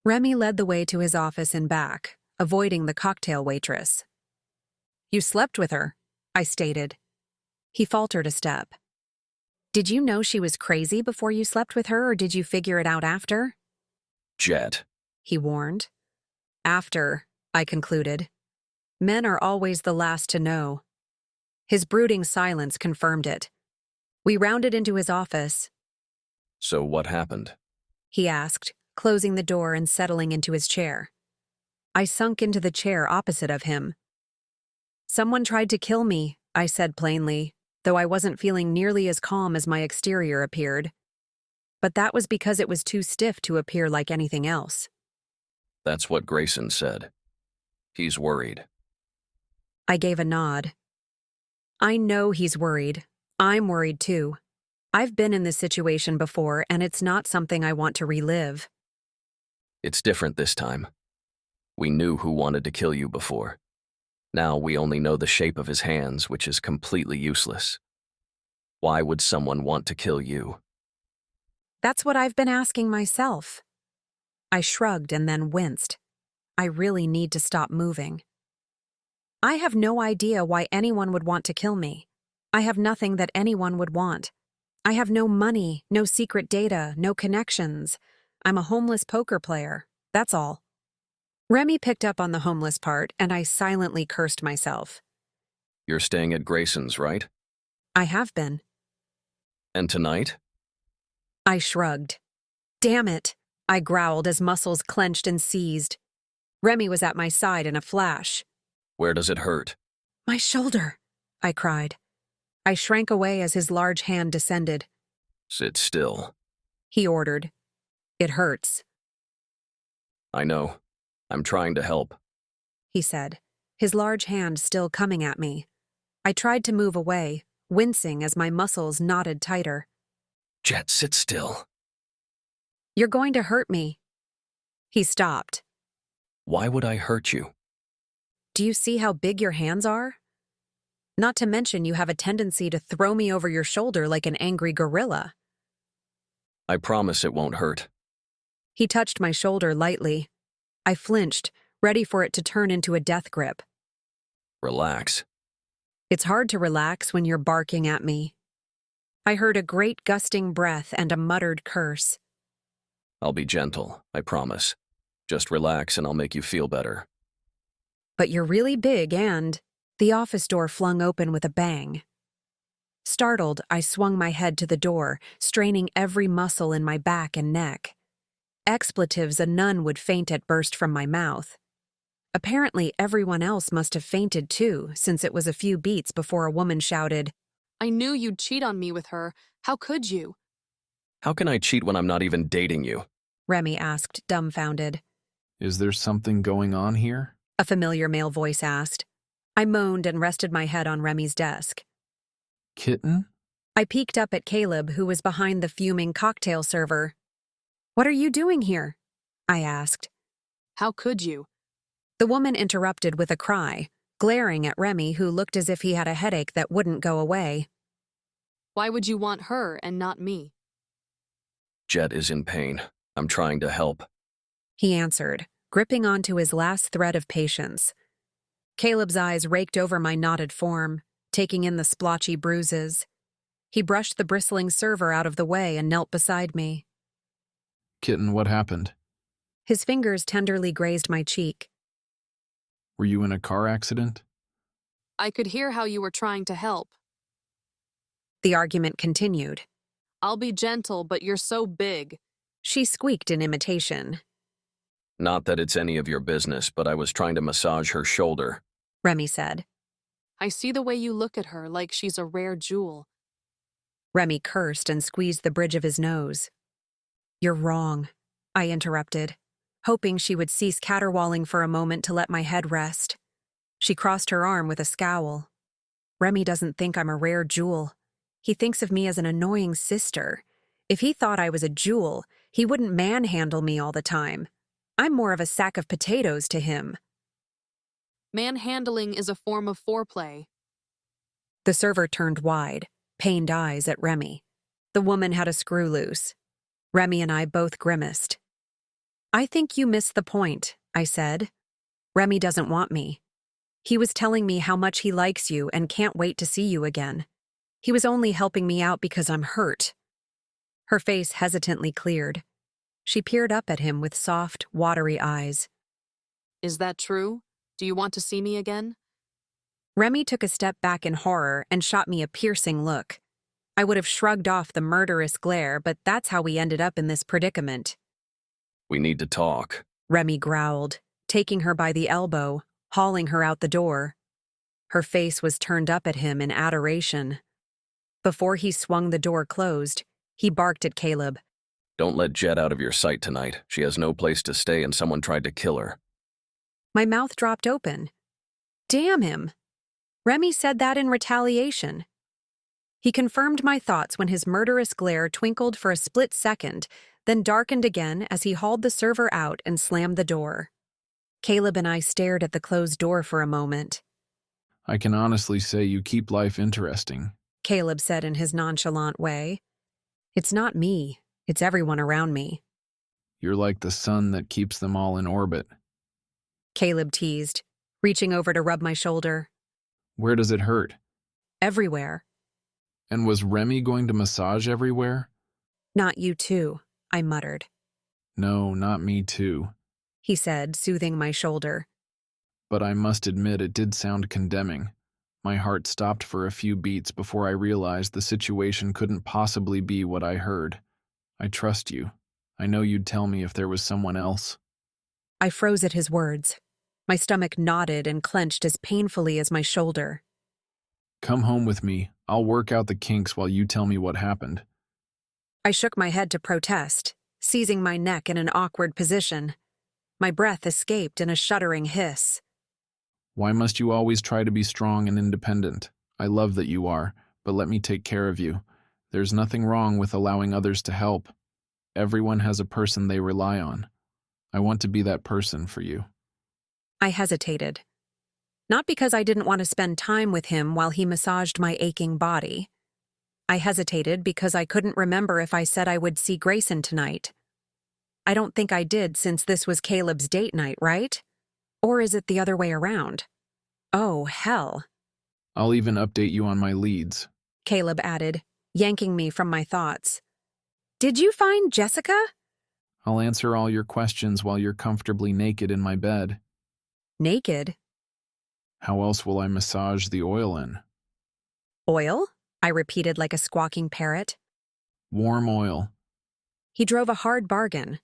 Remy led the way to his office and back, avoiding the cocktail waitress. You slept with her, I stated. He faltered a step. Did you know she was crazy before you slept with her, or did you figure it out after? Jet, He warned. After, I concluded. Men are always the last to know. His brooding silence confirmed it. We rounded into his office. So what happened? He asked, closing the door and settling into his chair. I sunk into the chair opposite of him. Someone tried to kill me, I said plainly, though I wasn't feeling nearly as calm as my exterior appeared. But that was because it was too stiff to appear like anything else. That's what Grayson said. He's worried. I gave a nod. I know he's worried. I'm worried too. I've been in this situation before, and it's not something I want to relive. It's different this time. We knew who wanted to kill you before. Now we only know the shape of his hands, which is completely useless. Why would someone want to kill you? That's what I've been asking myself. I shrugged and then winced. I really need to stop moving. I have no idea why anyone would want to kill me. I have nothing that anyone would want. I have no money, no secret data, no connections. I'm a homeless poker player. That's all. Remy picked up on the homeless part, and I silently cursed myself. You're staying at Grayson's, right? I have been. And tonight? I shrugged. Damn it, I growled as muscles clenched and seized. Remy was at my side in a flash. Where does it hurt? My shoulder, I cried. I shrank away as his large hand descended. Sit still. He ordered. It hurts. I know. I'm trying to help. He said, his large hand still coming at me. I tried to move away, wincing as my muscles knotted tighter. Jet, sit still. You're going to hurt me. He stopped. Why would I hurt you? Do you see how big your hands are? Not to mention you have a tendency to throw me over your shoulder like an angry gorilla. I promise it won't hurt. He touched my shoulder lightly. I flinched, ready for it to turn into a death grip. Relax. It's hard to relax when you're barking at me. I heard a great gusting breath and a muttered curse. I'll be gentle, I promise. Just relax and I'll make you feel better. But you're really big and... The office door flung open with a bang. Startled, I swung my head to the door, straining every muscle in my back and neck. Expletives a nun would faint at burst from my mouth. Apparently, everyone else must have fainted too, since it was a few beats before a woman shouted, I knew you'd cheat on me with her. How could you? How can I cheat when I'm not even dating you? Remy asked, dumbfounded. Is there something going on here? A familiar male voice asked. I moaned and rested my head on Remy's desk. Kitten? I peeked up at Caleb, who was behind the fuming cocktail server. What are you doing here? I asked. How could you? The woman interrupted with a cry, glaring at Remy, who looked as if he had a headache that wouldn't go away. Why would you want her and not me? Jet is in pain. I'm trying to help. He answered, gripping onto his last thread of patience. Caleb's eyes raked over my knotted form, taking in the splotchy bruises. He brushed the bristling server out of the way and knelt beside me. Kitten, what happened? His fingers tenderly grazed my cheek. Were you in a car accident? I could hear how you were trying to help. The argument continued. I'll be gentle, but you're so big. She squeaked in imitation. Not that it's any of your business, but I was trying to massage her shoulder, Remy said. I see the way you look at her like she's a rare jewel. Remy cursed and squeezed the bridge of his nose. You're wrong, I interrupted, hoping she would cease caterwauling for a moment to let my head rest. She crossed her arm with a scowl. Remy doesn't think I'm a rare jewel. He thinks of me as an annoying sister. If he thought I was a jewel, he wouldn't manhandle me all the time. I'm more of a sack of potatoes to him. Manhandling is a form of foreplay. The server turned wide, pained eyes at Remy. The woman had a screw loose. Remy and I both grimaced. I think you missed the point, I said. Remy doesn't want me. He was telling me how much he likes you and can't wait to see you again. He was only helping me out because I'm hurt. Her face hesitantly cleared. She peered up at him with soft, watery eyes. Is that true? Do you want to see me again? Remy took a step back in horror and shot me a piercing look. I would have shrugged off the murderous glare, but that's how we ended up in this predicament. We need to talk, Remy growled, taking her by the elbow, hauling her out the door. Her face was turned up at him in adoration. Before he swung the door closed, he barked at Caleb. Don't let Jet out of your sight tonight. She has no place to stay and someone tried to kill her. My mouth dropped open. Damn him. Remy said that in retaliation. He confirmed my thoughts when his murderous glare twinkled for a split second, then darkened again as he hauled the server out and slammed the door. Caleb and I stared at the closed door for a moment. I can honestly say you keep life interesting, Caleb said in his nonchalant way. It's not me. It's everyone around me. You're like the sun that keeps them all in orbit. Caleb teased, reaching over to rub my shoulder. Where does it hurt? Everywhere. And was Remy going to massage everywhere? Not you too, I muttered. No, not me too, he said, soothing my shoulder. But I must admit it did sound condemning. My heart stopped for a few beats before I realized the situation couldn't possibly be what I heard. I trust you. I know you'd tell me if there was someone else. I froze at his words. My stomach knotted and clenched as painfully as my shoulder. Come home with me. I'll work out the kinks while you tell me what happened. I shook my head to protest, seizing my neck in an awkward position. My breath escaped in a shuddering hiss. Why must you always try to be strong and independent? I love that you are, but let me take care of you. There's nothing wrong with allowing others to help. Everyone has a person they rely on. I want to be that person for you. I hesitated. Not because I didn't want to spend time with him while he massaged my aching body. I hesitated because I couldn't remember if I said I would see Grayson tonight. I don't think I did since this was Caleb's date night, right? Or is it the other way around? Oh, hell. I'll even update you on my leads, Caleb added, yanking me from my thoughts. Did you find Jessica? I'll answer all your questions while you're comfortably naked in my bed. Naked? How else will I massage the oil in? Oil? I repeated like a squawking parrot. Warm oil. He drove a hard bargain.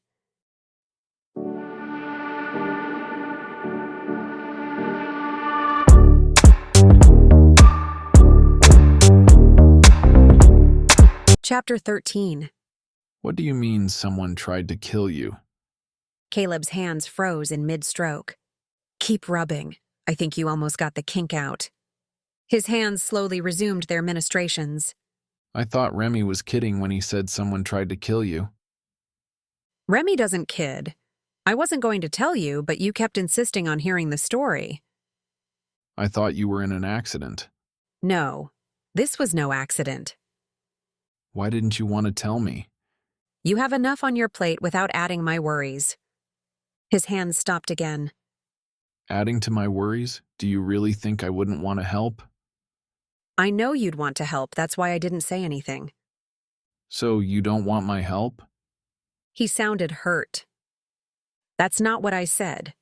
Chapter 13. What do you mean someone tried to kill you? Caleb's hands froze in mid-stroke. Keep rubbing. I think you almost got the kink out. His hands slowly resumed their ministrations. I thought Remy was kidding when he said someone tried to kill you. Remy doesn't kid. I wasn't going to tell you, but you kept insisting on hearing the story. I thought you were in an accident. No, this was no accident. Why didn't you want to tell me? You have enough on your plate without adding my worries. His hands stopped again. Adding to my worries? Do you really think I wouldn't want to help? I know you'd want to help, that's why I didn't say anything. So you don't want my help? He sounded hurt. That's not what I said.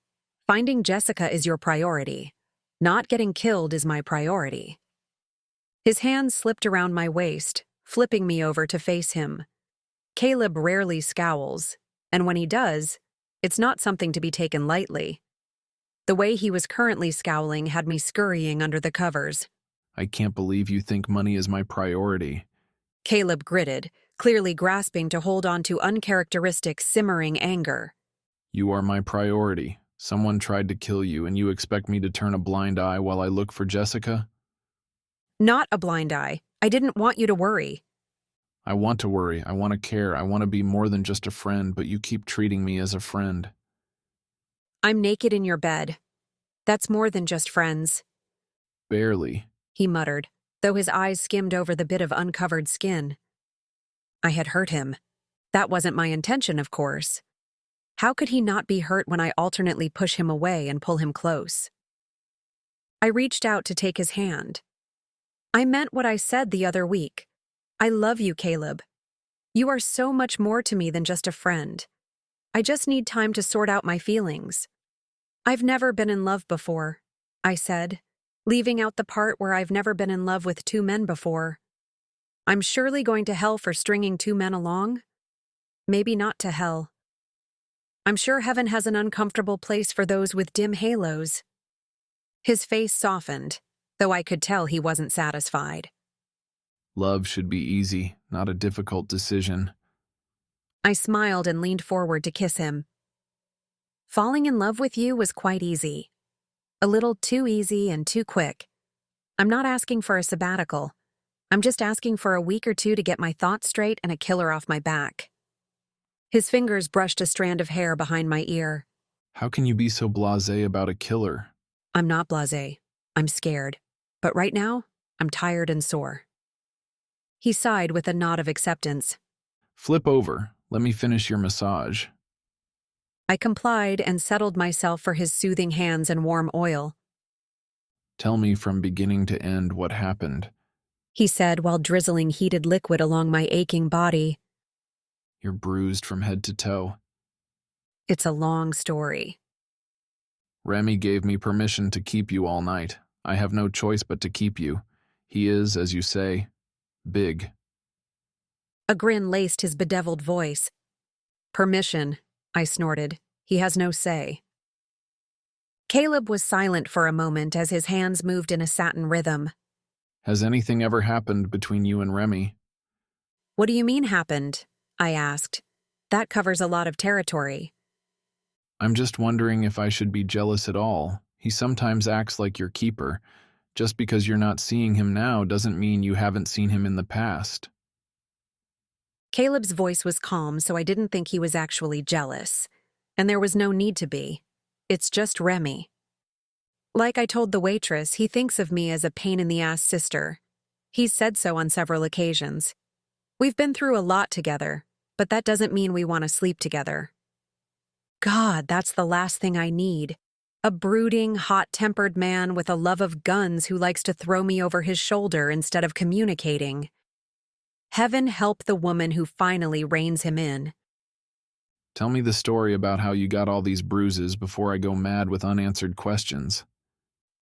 Finding Jessica is your priority. Not getting killed is my priority. His hands slipped around my waist, flipping me over to face him. Caleb rarely scowls, and when he does, it's not something to be taken lightly. The way he was currently scowling had me scurrying under the covers. I can't believe you think money is my priority. Caleb gritted, clearly grasping to hold on to uncharacteristic simmering anger. You are my priority. Someone tried to kill you, and you expect me to turn a blind eye while I look for Jessica? Not a blind eye. I didn't want you to worry. I want to worry. I want to care. I want to be more than just a friend, but you keep treating me as a friend. I'm naked in your bed. That's more than just friends. Barely, he muttered, though his eyes skimmed over the bit of uncovered skin. I had hurt him. That wasn't my intention, of course. How could he not be hurt when I alternately push him away and pull him close? I reached out to take his hand. I meant what I said the other week. I love you, Caleb. You are so much more to me than just a friend. I just need time to sort out my feelings. I've never been in love before, I said, leaving out the part where I've never been in love with two men before. I'm surely going to hell for stringing two men along. Maybe not to hell. I'm sure heaven has an uncomfortable place for those with dim halos. His face softened, though I could tell he wasn't satisfied. Love should be easy, not a difficult decision. I smiled and leaned forward to kiss him. Falling in love with you was quite easy. A little too easy and too quick. I'm not asking for a sabbatical. I'm just asking for a week or two to get my thoughts straight and a killer off my back. His fingers brushed a strand of hair behind my ear. How can you be so blasé about a killer? I'm not blasé. I'm scared. But right now, I'm tired and sore. He sighed with a nod of acceptance. Flip over. Let me finish your massage. I complied and settled myself for his soothing hands and warm oil. Tell me from beginning to end what happened, he said while drizzling heated liquid along my aching body. You're bruised from head to toe. It's a long story. Remy gave me permission to keep you all night. I have no choice but to keep you. He is, as you say, big. A grin laced his bedeviled voice. Permission, I snorted. He has no say. Caleb was silent for a moment as his hands moved in a satin rhythm. Has anything ever happened between you and Remy? What do you mean happened? I asked. That covers a lot of territory. I'm just wondering if I should be jealous at all. He sometimes acts like your keeper. Just because you're not seeing him now doesn't mean you haven't seen him in the past. Caleb's voice was calm, so I didn't think he was actually jealous. And there was no need to be. It's just Remy. Like I told the waitress, he thinks of me as a pain-in-the-ass sister. He's said so on several occasions. We've been through a lot together, but that doesn't mean we want to sleep together. God, that's the last thing I need. A brooding, hot-tempered man with a love of guns who likes to throw me over his shoulder instead of communicating. Heaven help the woman who finally reins him in. Tell me the story about how you got all these bruises before I go mad with unanswered questions.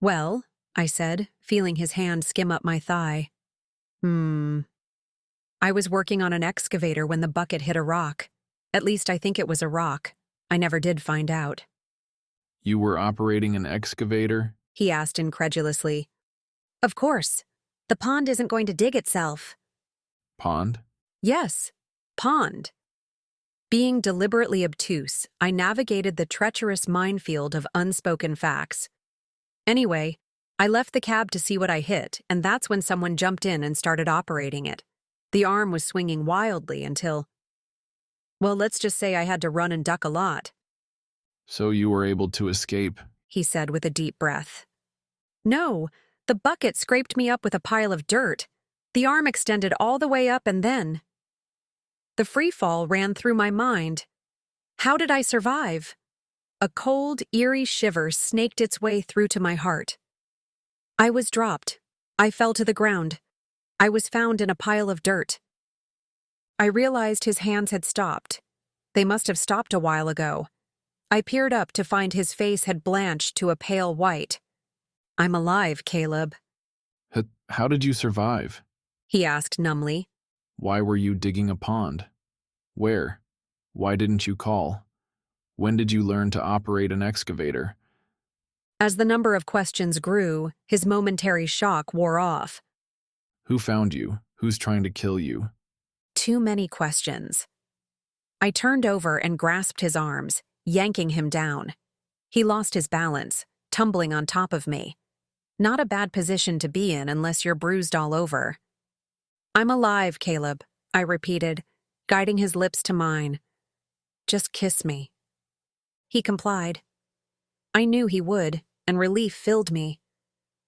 Well, I said, feeling his hand skim up my thigh. I was working on an excavator when the bucket hit a rock. At least I think it was a rock. I never did find out. You were operating an excavator? He asked incredulously. Of course. The pond isn't going to dig itself. Pond? Yes, pond. Being deliberately obtuse, I navigated the treacherous minefield of unspoken facts. Anyway, I left the cab to see what I hit, and that's when someone jumped in and started operating it. The arm was swinging wildly until... Well, let's just say I had to run and duck a lot. So you were able to escape? He said with a deep breath. No, the bucket scraped me up with a pile of dirt. The arm extended all the way up and then... The free fall ran through my mind. How did I survive? A cold, eerie shiver snaked its way through to my heart. I was dropped. I fell to the ground. I was found in a pile of dirt. I realized his hands had stopped. They must have stopped a while ago. I peered up to find his face had blanched to a pale white. I'm alive, Caleb. How did you survive? He asked numbly. Why were you digging a pond? Where? Why didn't you call? When did you learn to operate an excavator? As the number of questions grew, his momentary shock wore off. Who found you? Who's trying to kill you? Too many questions. I turned over and grasped his arms, yanking him down. He lost his balance, tumbling on top of me. Not a bad position to be in unless you're bruised all over. I'm alive, Caleb, I repeated, guiding his lips to mine. Just kiss me. He complied. I knew he would, and relief filled me.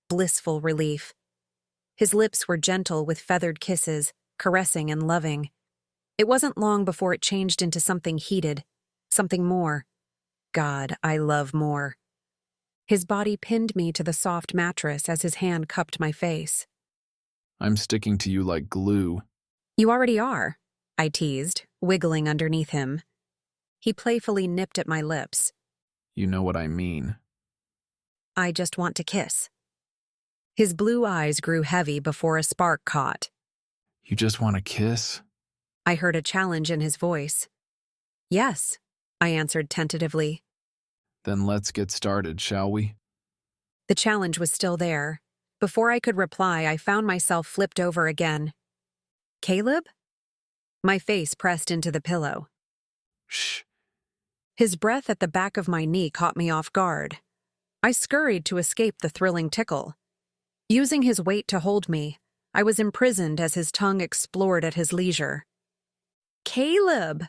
Blissful relief. His lips were gentle with feathered kisses, caressing and loving. It wasn't long before it changed into something heated, something more. God, I love more. His body pinned me to the soft mattress as his hand cupped my face. I'm sticking to you like glue. You already are, I teased, wiggling underneath him. He playfully nipped at my lips. You know what I mean. I just want to kiss. His blue eyes grew heavy before a spark caught. You just want to kiss? I heard a challenge in his voice. Yes, I answered tentatively. Then let's get started, shall we? The challenge was still there. Before I could reply, I found myself flipped over again. Caleb? My face pressed into the pillow. Shh. His breath at the back of my knee caught me off guard. I scurried to escape the thrilling tickle. Using his weight to hold me, I was imprisoned as his tongue explored at his leisure. Caleb!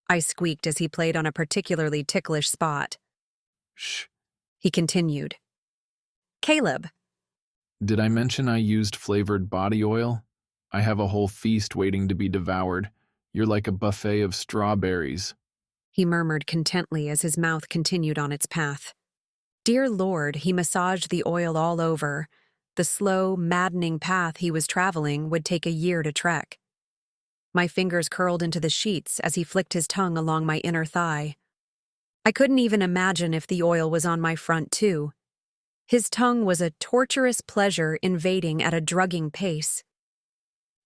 I squeaked as he played on a particularly ticklish spot. Shh. He continued. Caleb. Did I mention I used flavored body oil? I have a whole feast waiting to be devoured. You're like a buffet of strawberries. He murmured contently as his mouth continued on its path. Dear Lord, he massaged the oil all over. The slow, maddening path he was traveling would take a year to trek. My fingers curled into the sheets as he flicked his tongue along my inner thigh. I couldn't even imagine if the oil was on my front, too. His tongue was a torturous pleasure invading at a drugging pace.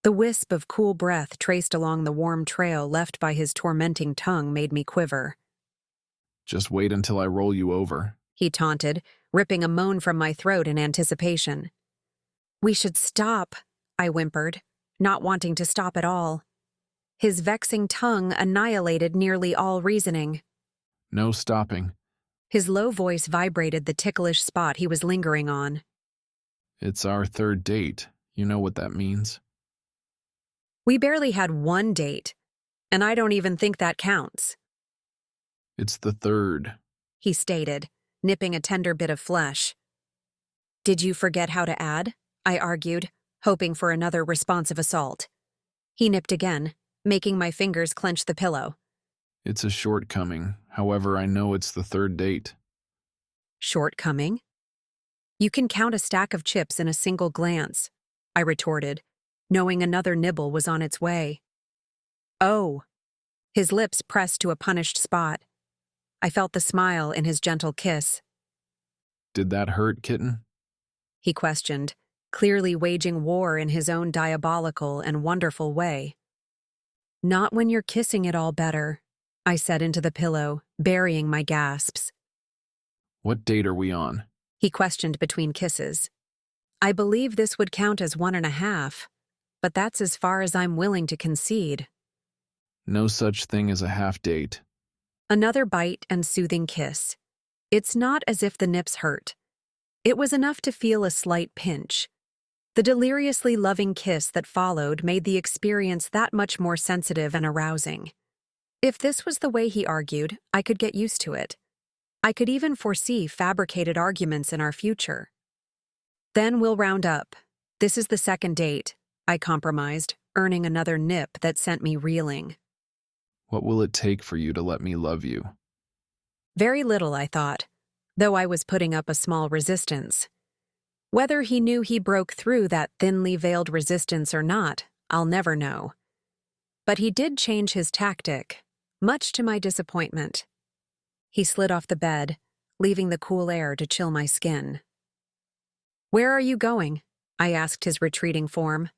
The wisp of cool breath traced along the warm trail left by his tormenting tongue made me quiver. Just wait until I roll you over, he taunted, ripping a moan from my throat in anticipation. We should stop, I whimpered, not wanting to stop at all. His vexing tongue annihilated nearly all reasoning. No stopping. His low voice vibrated the ticklish spot he was lingering on. It's our third date. You know what that means? We barely had one date, and I don't even think that counts. It's the third, he stated, nipping a tender bit of flesh. Did you forget how to add? I argued, hoping for another responsive assault. He nipped again, making my fingers clench the pillow. It's a shortcoming. However, I know it's the third date. Shortcoming? You can count a stack of chips in a single glance, I retorted, knowing another nibble was on its way. Oh. His lips pressed to a punished spot. I felt the smile in his gentle kiss. Did that hurt, kitten? he questioned, clearly waging war in his own diabolical and wonderful way. Not when you're kissing it all better, I said into the pillow, burying my gasps. What date are we on? He questioned between kisses. I believe this would count as 1.5, but that's as far as I'm willing to concede. No such thing as a half date. Another bite and soothing kiss. It's not as if the nips hurt. It was enough to feel a slight pinch. The deliriously loving kiss that followed made the experience that much more sensitive and arousing. If this was the way he argued, I could get used to it. I could even foresee fabricated arguments in our future. Then we'll round up. This is the second date, I compromised, earning another nip that sent me reeling. What will it take for you to let me love you? Very little, I thought, though I was putting up a small resistance. Whether he knew he broke through that thinly veiled resistance or not, I'll never know. But he did change his tactic, much to my disappointment. He slid off the bed, leaving the cool air to chill my skin. Where are you going? I asked his retreating form.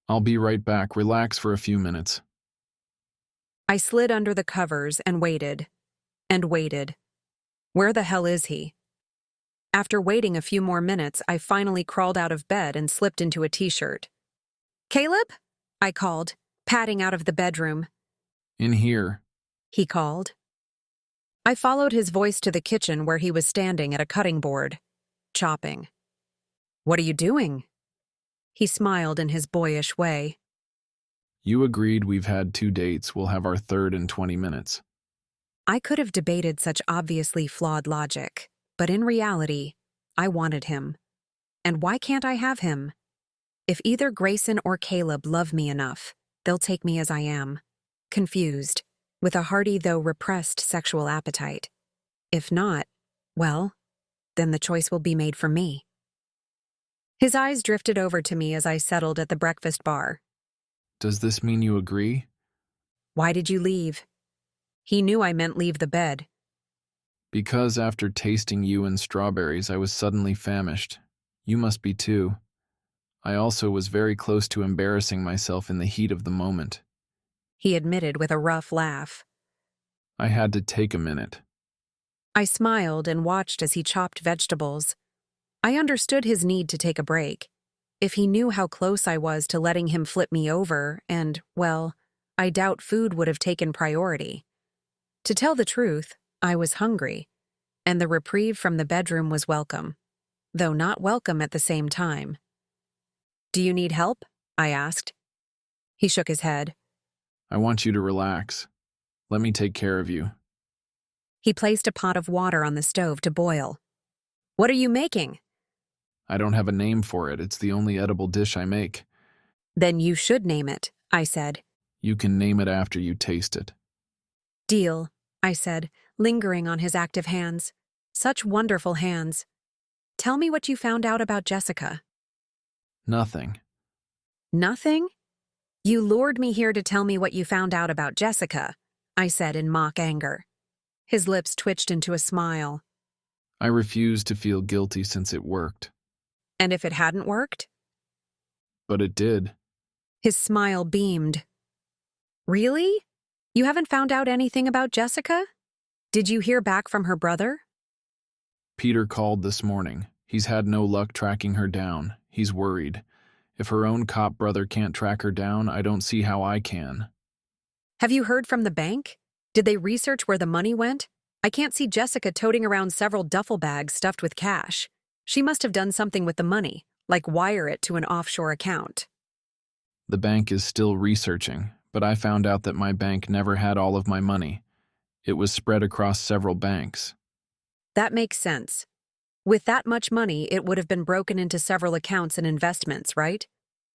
I'll be right back. Relax for a few minutes. I slid under the covers and waited. And waited. Where the hell is he? After waiting a few more minutes, I finally crawled out of bed and slipped into a t-shirt. Caleb? I called, padding out of the bedroom. In here. He called. I followed his voice to the kitchen where he was standing at a cutting board, chopping. What are you doing? He smiled in his boyish way. You agreed we've had 2 dates. We'll have our third in 20 minutes. I could have debated such obviously flawed logic, but in reality, I wanted him. And why can't I have him? If either Grayson or Caleb love me enough, they'll take me as I am, confused, with a hearty though repressed sexual appetite. If not, well, then the choice will be made for me. His eyes drifted over to me as I settled at the breakfast bar. Does this mean you agree? Why did you leave? He knew I meant leave the bed. Because after tasting you and strawberries, I was suddenly famished. You must be too. I also was very close to embarrassing myself in the heat of the moment. He admitted with a rough laugh. I had to take a minute. I smiled and watched as he chopped vegetables. I understood his need to take a break. If he knew how close I was to letting him flip me over, and, well, I doubt food would have taken priority. To tell the truth, I was hungry, and the reprieve from the bedroom was welcome, though not welcome at the same time. Do you need help? I asked. He shook his head. I want you to relax. Let me take care of you. He placed a pot of water on the stove to boil. What are you making? I don't have a name for it. It's the only edible dish I make. Then you should name it, I said. You can name it after you taste it. Deal, I said, lingering on his active hands. Such wonderful hands. Tell me what you found out about Jessica. Nothing. Nothing? You lured me here to tell me what you found out about Jessica, I said in mock anger. His lips twitched into a smile. I refuse to feel guilty since it worked. And if it hadn't worked? But it did. His smile beamed. Really? You haven't found out anything about Jessica? Did you hear back from her brother? Peter called this morning. He's had no luck tracking her down. He's worried. If her own cop brother can't track her down, I don't see how I can. Have you heard from the bank? Did they research where the money went? I can't see Jessica toting around several duffel bags stuffed with cash. She must have done something with the money, like wire it to an offshore account. The bank is still researching, but I found out that my bank never had all of my money. It was spread across several banks. That makes sense. With that much money, it would have been broken into several accounts and investments, right?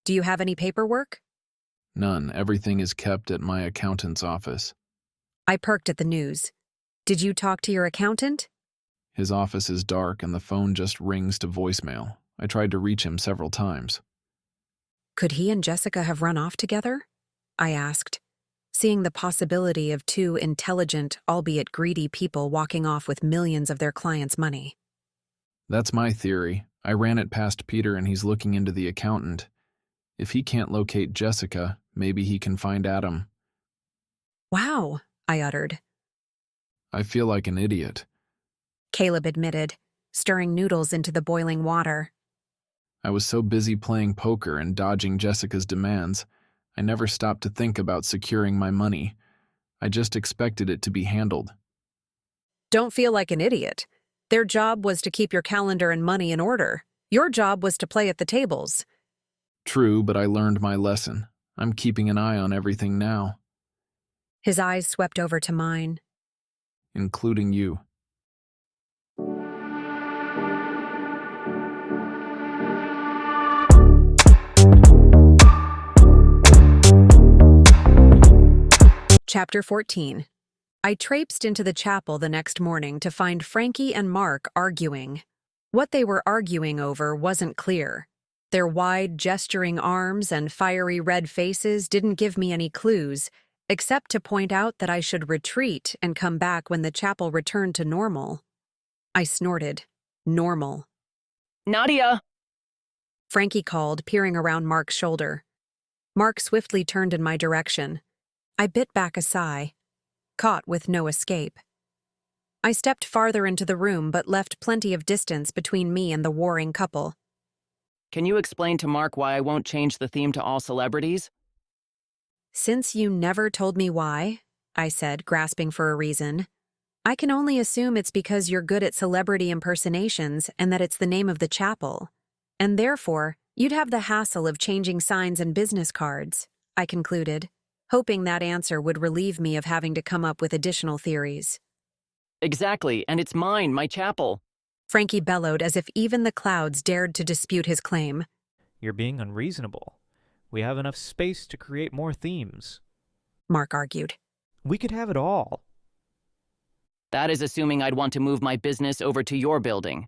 Do you have any paperwork? None. Everything is kept at my accountant's office. I perked at the news. Did you talk to your accountant? His office is dark and the phone just rings to voicemail. I tried to reach him several times. Could he and Jessica have run off together? I asked, seeing the possibility of two intelligent, albeit greedy people walking off with millions of their clients' money. That's my theory. I ran it past Peter and he's looking into the accountant. If he can't locate Jessica, maybe he can find Adam. Wow, I uttered. I feel like an idiot. Caleb admitted, stirring noodles into the boiling water. I was so busy playing poker and dodging Jessica's demands, I never stopped to think about securing my money. I just expected it to be handled. Don't feel like an idiot. Their job was to keep your calendar and money in order. Your job was to play at the tables. True, but I learned my lesson. I'm keeping an eye on everything now. His eyes swept over to mine. Including you. Chapter 14. I traipsed into the chapel the next morning to find Frankie and Mark arguing. What they were arguing over wasn't clear. Their wide, gesturing arms and fiery red faces didn't give me any clues, except to point out that I should retreat and come back when the chapel returned to normal. I snorted. Normal. Nadia! Frankie called, peering around Mark's shoulder. Mark swiftly turned in my direction. I bit back a sigh, caught with no escape. I stepped farther into the room but left plenty of distance between me and the warring couple. Can you explain to Mark why I won't change the theme to all celebrities? Since you never told me why, I said, grasping for a reason, I can only assume it's because you're good at celebrity impersonations and that it's the name of the chapel. And therefore, you'd have the hassle of changing signs and business cards, I concluded, hoping that answer would relieve me of having to come up with additional theories. Exactly, and it's mine, my chapel. Frankie bellowed as if even the clouds dared to dispute his claim. You're being unreasonable. We have enough space to create more themes. Mark argued. We could have it all. That is assuming I'd want to move my business over to your building.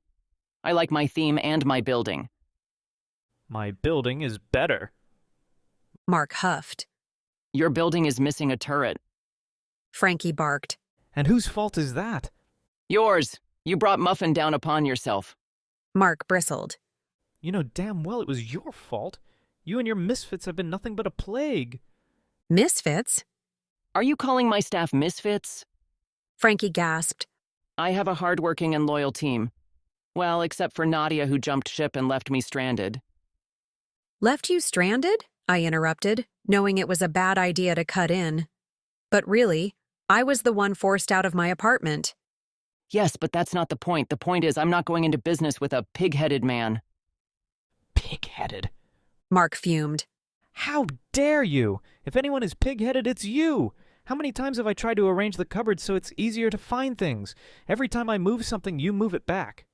I like my theme and my building. My building is better. Mark huffed. Your building is missing a turret. Frankie barked. And whose fault is that? Yours. You brought Muffin down upon yourself. Mark bristled. You know damn well it was your fault. You and your misfits have been nothing but a plague. Misfits? Are you calling my staff misfits? Frankie gasped. I have a hardworking and loyal team. Well, except for Nadia, who jumped ship and left me stranded. Left you stranded? I interrupted, knowing it was a bad idea to cut in. But really, I was the one forced out of my apartment. Yes, but that's not the point. The point is I'm not going into business with a pig-headed man. Pig-headed? Mark fumed. How dare you? If anyone is pig-headed, it's you! How many times have I tried to arrange the cupboard so it's easier to find things? Every time I move something, you move it back.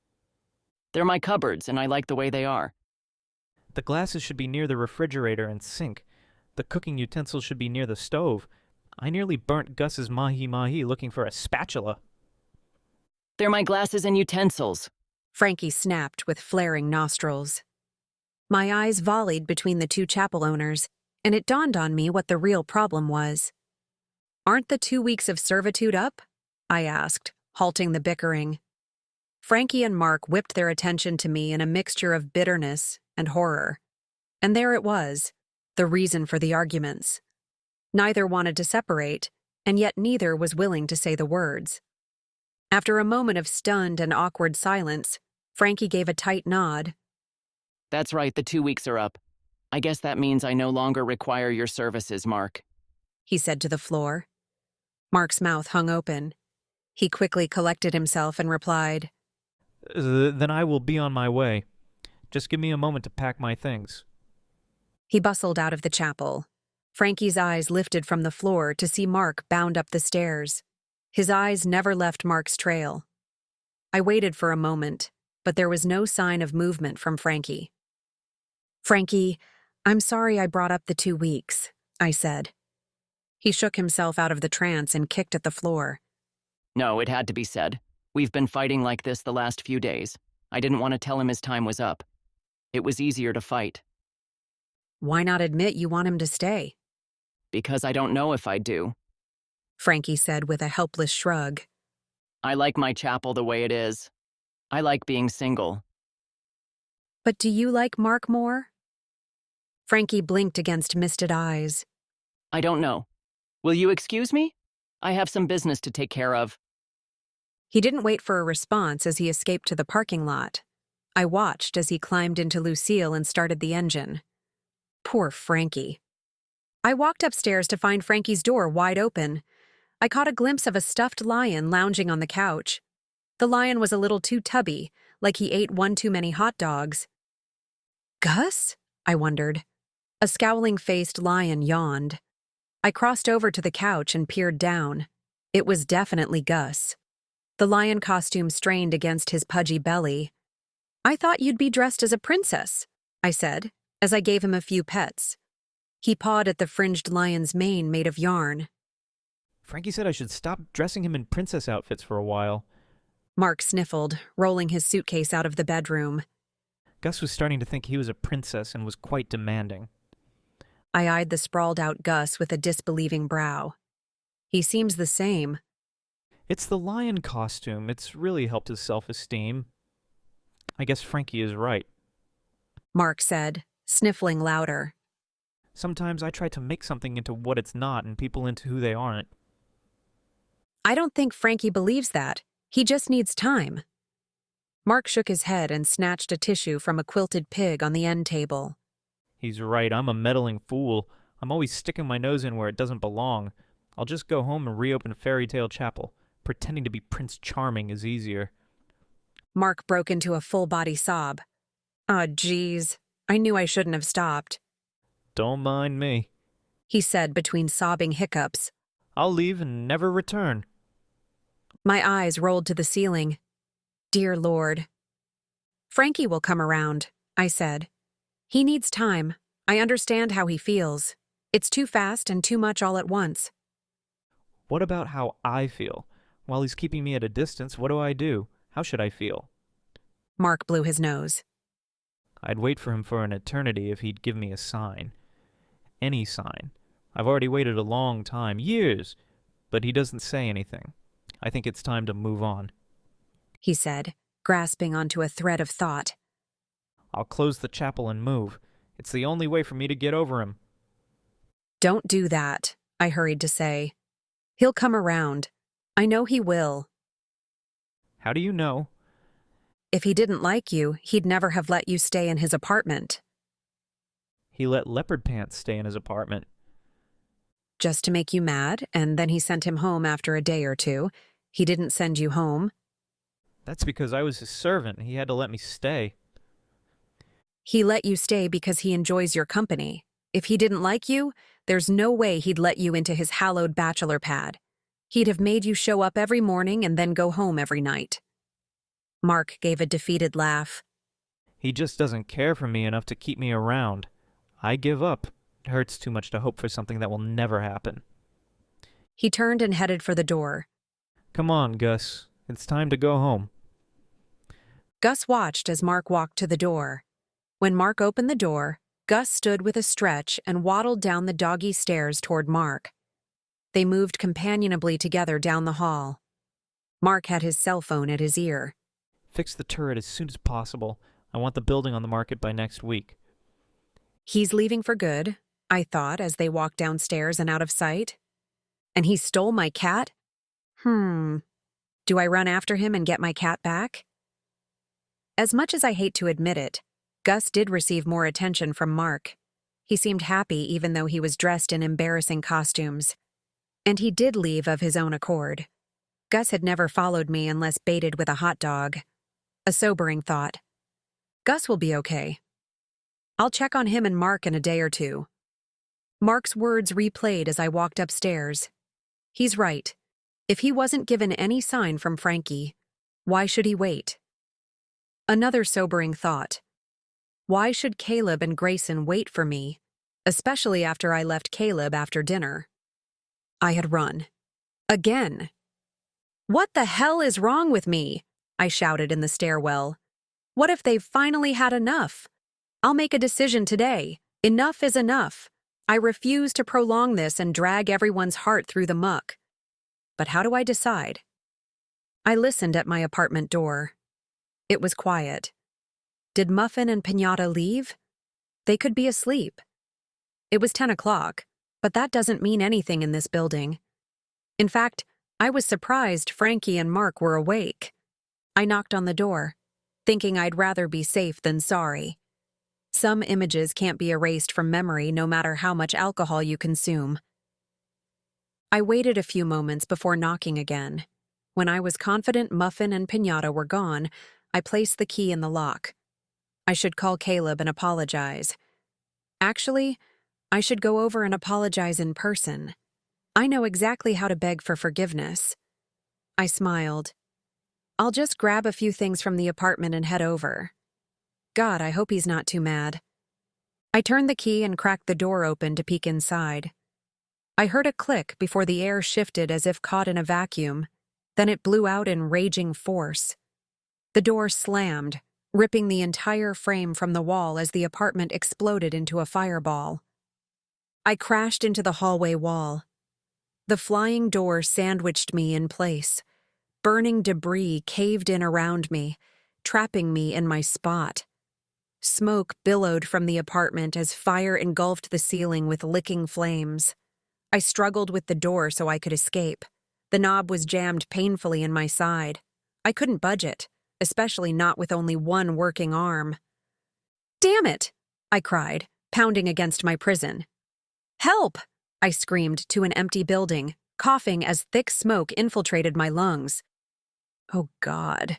They're my cupboards, and I like the way they are. The glasses should be near the refrigerator and sink. The cooking utensils should be near the stove. I nearly burnt Gus's mahi-mahi looking for a spatula. They're my glasses and utensils. Frankie snapped with flaring nostrils. My eyes volleyed between the two chapel owners, and it dawned on me what the real problem was. Aren't the 2 weeks of servitude up? I asked, halting the bickering. Frankie and Mark whipped their attention to me in a mixture of bitterness and horror. And there it was, the reason for the arguments. Neither wanted to separate, and yet neither was willing to say the words. After a moment of stunned and awkward silence, Frankie gave a tight nod. That's right, the 2 weeks are up. I guess that means I no longer require your services, Mark. He said to the floor. Mark's mouth hung open. He quickly collected himself and replied, Then I will be on my way. Just give me a moment to pack my things. He bustled out of the chapel. Frankie's eyes lifted from the floor to see Mark bound up the stairs. His eyes never left Mark's trail. I waited for a moment, but there was no sign of movement from Frankie. Frankie, I'm sorry I brought up the 2 weeks, I said. He shook himself out of the trance and kicked at the floor. No, it had to be said. We've been fighting like this the last few days. I didn't want to tell him his time was up. It was easier to fight. Why not admit you want him to stay? Because I don't know if I do. Frankie said with a helpless shrug. I like my chapel the way it is. I like being single. But do you like Mark more? Frankie blinked against misted eyes. I don't know. Will you excuse me? I have some business to take care of. He didn't wait for a response as he escaped to the parking lot. I watched as he climbed into Lucille and started the engine. Poor Frankie. I walked upstairs to find Frankie's door wide open. I caught a glimpse of a stuffed lion lounging on the couch. The lion was a little too tubby, like he ate one too many hot dogs. Gus? I wondered. A scowling-faced lion yawned. I crossed over to the couch and peered down. It was definitely Gus. The lion costume strained against his pudgy belly. I thought you'd be dressed as a princess, I said, as I gave him a few pets. He pawed at the fringed lion's mane made of yarn. Frankie said I should stop dressing him in princess outfits for a while. Mark sniffled, rolling his suitcase out of the bedroom. Gus was starting to think he was a princess and was quite demanding. I eyed the sprawled-out Gus with a disbelieving brow. He seems the same. It's the lion costume. It's really helped his self-esteem. I guess Frankie is right. Mark said, sniffling louder. Sometimes I try to make something into what it's not and people into who they aren't. I don't think Frankie believes that. He just needs time. Mark shook his head and snatched a tissue from a quilted pig on the end table. He's right, I'm a meddling fool. I'm always sticking my nose in where it doesn't belong. I'll just go home and reopen Fairy Tale Chapel. Pretending to be Prince Charming is easier. Mark broke into a full-body sob. "Aw, geez. I knew I shouldn't have stopped." Don't mind me, he said between sobbing hiccups. I'll leave and never return. My eyes rolled to the ceiling. Dear Lord. Frankie will come around, I said. He needs time. I understand how he feels. It's too fast and too much all at once. What about how I feel? While he's keeping me at a distance, what do? How should I feel? Mark blew his nose. I'd wait for him for an eternity if he'd give me a sign. Any sign. I've already waited a long time, years, but he doesn't say anything. I think it's time to move on. He said, grasping onto a thread of thought. I'll close the chapel and move. It's the only way for me to get over him. Don't do that, I hurried to say. He'll come around. I know he will. How do you know? If he didn't like you, he'd never have let you stay in his apartment. He let Leopard Pants stay in his apartment. Just to make you mad, and then he sent him home after a day or two. He didn't send you home. That's because I was his servant. He had to let me stay. He let you stay because he enjoys your company. If he didn't like you, there's no way he'd let you into his hallowed bachelor pad. He'd have made you show up every morning and then go home every night. Mark gave a defeated laugh. He just doesn't care for me enough to keep me around. I give up. It hurts too much to hope for something that will never happen. He turned and headed for the door. Come on, Gus. It's time to go home. Gus watched as Mark walked to the door. When Mark opened the door, Gus stood with a stretch and waddled down the doggy stairs toward Mark. They moved companionably together down the hall. Mark had his cell phone at his ear. Fix the turret as soon as possible. I want the building on the market by next week. He's leaving for good, I thought as they walked downstairs and out of sight. And he stole my cat? Do I run after him and get my cat back? As much as I hate to admit it, Gus did receive more attention from Mark. He seemed happy even though he was dressed in embarrassing costumes. And he did leave of his own accord. Gus had never followed me unless baited with a hot dog. A sobering thought. Gus will be okay. I'll check on him and Mark in a day or two. Mark's words replayed as I walked upstairs. He's right. If he wasn't given any sign from Frankie, why should he wait? Another sobering thought. Why should Caleb and Grayson wait for me, especially after I left Caleb after dinner? I had run. Again. What the hell is wrong with me? I shouted in the stairwell. What if they've finally had enough? I'll make a decision today. Enough is enough. I refuse to prolong this and drag everyone's heart through the muck. But how do I decide? I listened at my apartment door. It was quiet. Did Muffin and Pinata leave? They could be asleep. It was 10 o'clock, but that doesn't mean anything in this building. In fact, I was surprised Frankie and Mark were awake. I knocked on the door, thinking I'd rather be safe than sorry. Some images can't be erased from memory no matter how much alcohol you consume. I waited a few moments before knocking again. When I was confident Muffin and Pinata were gone, I placed the key in the lock. I should call Caleb and apologize. Actually, I should go over and apologize in person. I know exactly how to beg for forgiveness. I smiled. I'll just grab a few things from the apartment and head over. God, I hope he's not too mad. I turned the key and cracked the door open to peek inside. I heard a click before the air shifted as if caught in a vacuum. Then it blew out in raging force. The door slammed, ripping the entire frame from the wall as the apartment exploded into a fireball. I crashed into the hallway wall. The flying door sandwiched me in place. Burning debris caved in around me, trapping me in my spot. Smoke billowed from the apartment as fire engulfed the ceiling with licking flames. I struggled with the door so I could escape. The knob was jammed painfully in my side. I couldn't budge it, especially not with only one working arm. "Damn it!" I cried, pounding against my prison. "Help!" I screamed to an empty building, coughing as thick smoke infiltrated my lungs. Oh God.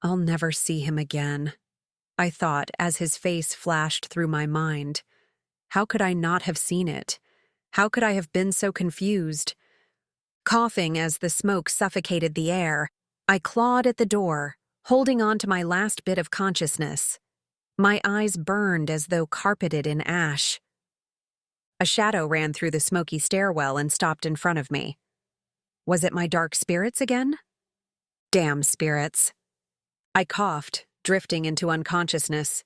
I'll never see him again, I thought as his face flashed through my mind. How could I not have seen it? How could I have been so confused? Coughing as the smoke suffocated the air, I clawed at the door, holding on to my last bit of consciousness. My eyes burned as though carpeted in ash. A shadow ran through the smoky stairwell and stopped in front of me. Was it my dark spirits again? Damn spirits. I coughed, drifting into unconsciousness.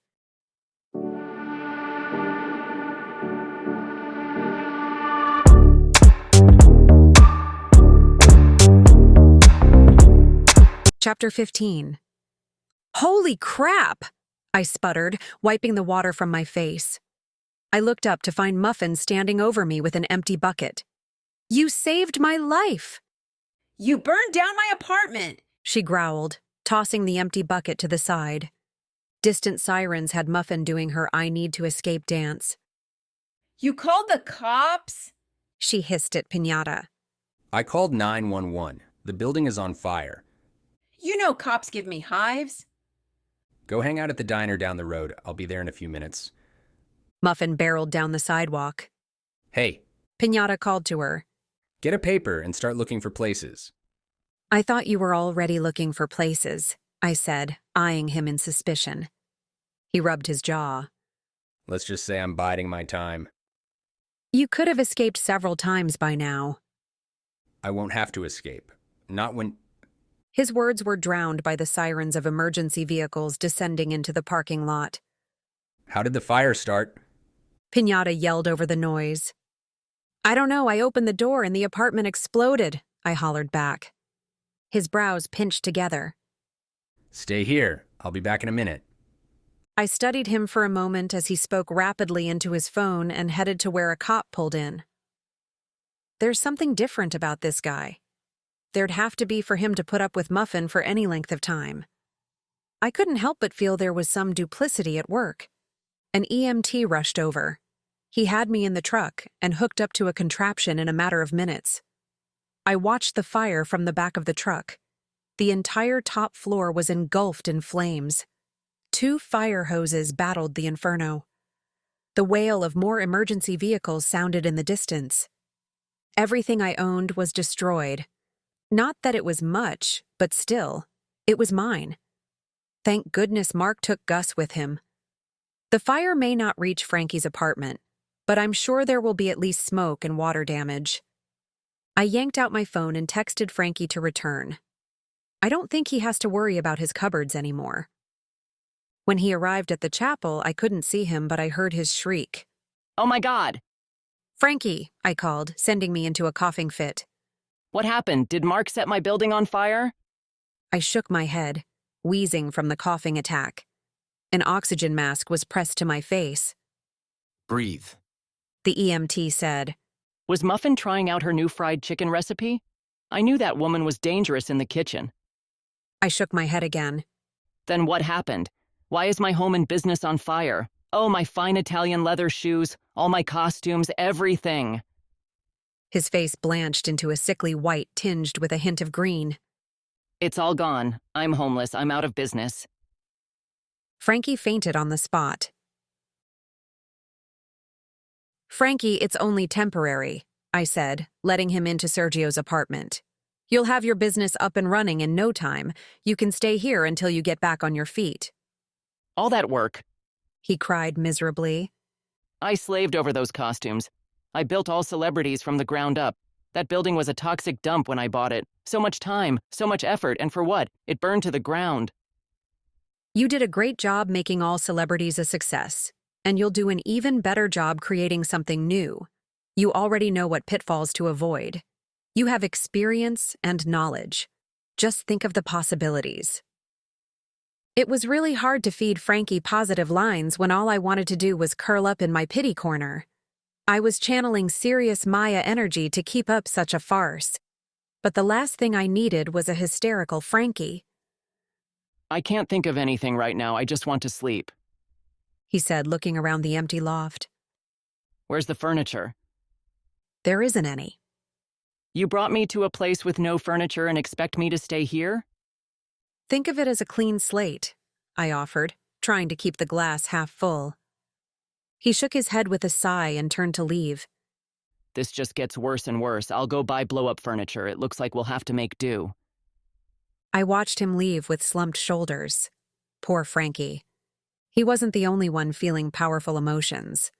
Chapter 15. Holy crap! I sputtered, wiping the water from my face. I looked up to find Muffin standing over me with an empty bucket. "You saved my life!" "You burned down my apartment!" she growled, tossing the empty bucket to the side. Distant sirens had Muffin doing her I need to escape dance. "You called the cops?" she hissed at Pinata. I called 911. The building is on fire. You know cops give me hives. Go hang out at the diner down the road. I'll be there in a few minutes. Muffin barreled down the sidewalk. Hey. Pinata called to her. Get a paper and start looking for places. I thought you were already looking for places, I said, eyeing him in suspicion. He rubbed his jaw. Let's just say I'm biding my time. You could have escaped several times by now. I won't have to escape. Not when... His words were drowned by the sirens of emergency vehicles descending into the parking lot. How did the fire start? Pinata yelled over the noise. I don't know, I opened the door and the apartment exploded, I hollered back. His brows pinched together. Stay here. I'll be back in a minute. I studied him for a moment as he spoke rapidly into his phone and headed to where a cop pulled in. There's something different about this guy. There'd have to be for him to put up with Muffin for any length of time. I couldn't help but feel there was some duplicity at work. An EMT rushed over. He had me in the truck and hooked up to a contraption in a matter of minutes. I watched the fire from the back of the truck. The entire top floor was engulfed in flames. 2 fire hoses battled the inferno. The wail of more emergency vehicles sounded in the distance. Everything I owned was destroyed. Not that it was much, but still, it was mine. Thank goodness Mark took Gus with him. The fire may not reach Frankie's apartment, but I'm sure there will be at least smoke and water damage. I yanked out my phone and texted Frankie to return. I don't think he has to worry about his cupboards anymore. When he arrived at the chapel, I couldn't see him, but I heard his shriek. Oh my God! Frankie, I called, sending me into a coughing fit. What happened? Did Mark set my building on fire? I shook my head. wheezing from the coughing attack. An oxygen mask was pressed to my face. Breathe. The EMT said. Was Muffin trying out her new fried chicken recipe? I knew that woman was dangerous in the kitchen. I shook my head again. Then what happened? Why is my home and business on fire? Oh, my fine Italian leather shoes, all my costumes, everything. His face blanched into a sickly white tinged with a hint of green. It's all gone. I'm homeless. I'm out of business. Frankie fainted on the spot. Frankie, it's only temporary, I said, letting him into Sergio's apartment. You'll have your business up and running in no time. You can stay here until you get back on your feet. All that work, he cried miserably. I slaved over those costumes. I built all celebrities from the ground up. That building was a toxic dump when I bought it. So much time, so much effort, and for what? It burned to the ground. You did a great job making all celebrities a success, and you'll do an even better job creating something new. You already know what pitfalls to avoid. You have experience and knowledge. Just think of the possibilities. It was really hard to feed Frankie positive lines when all I wanted to do was curl up in my pity corner. I was channeling serious Maya energy to keep up such a farce. But the last thing I needed was a hysterical Frankie. I can't think of anything right now. I just want to sleep, he said, looking around the empty loft. Where's the furniture? There isn't any. You brought me to a place with no furniture and expect me to stay here? Think of it as a clean slate, I offered, trying to keep the glass half full. He shook his head with a sigh and turned to leave. This just gets worse and worse. I'll go buy blow-up furniture. It looks like we'll have to make do. I watched him leave with slumped shoulders. Poor Frankie. He wasn't the only one feeling powerful emotions.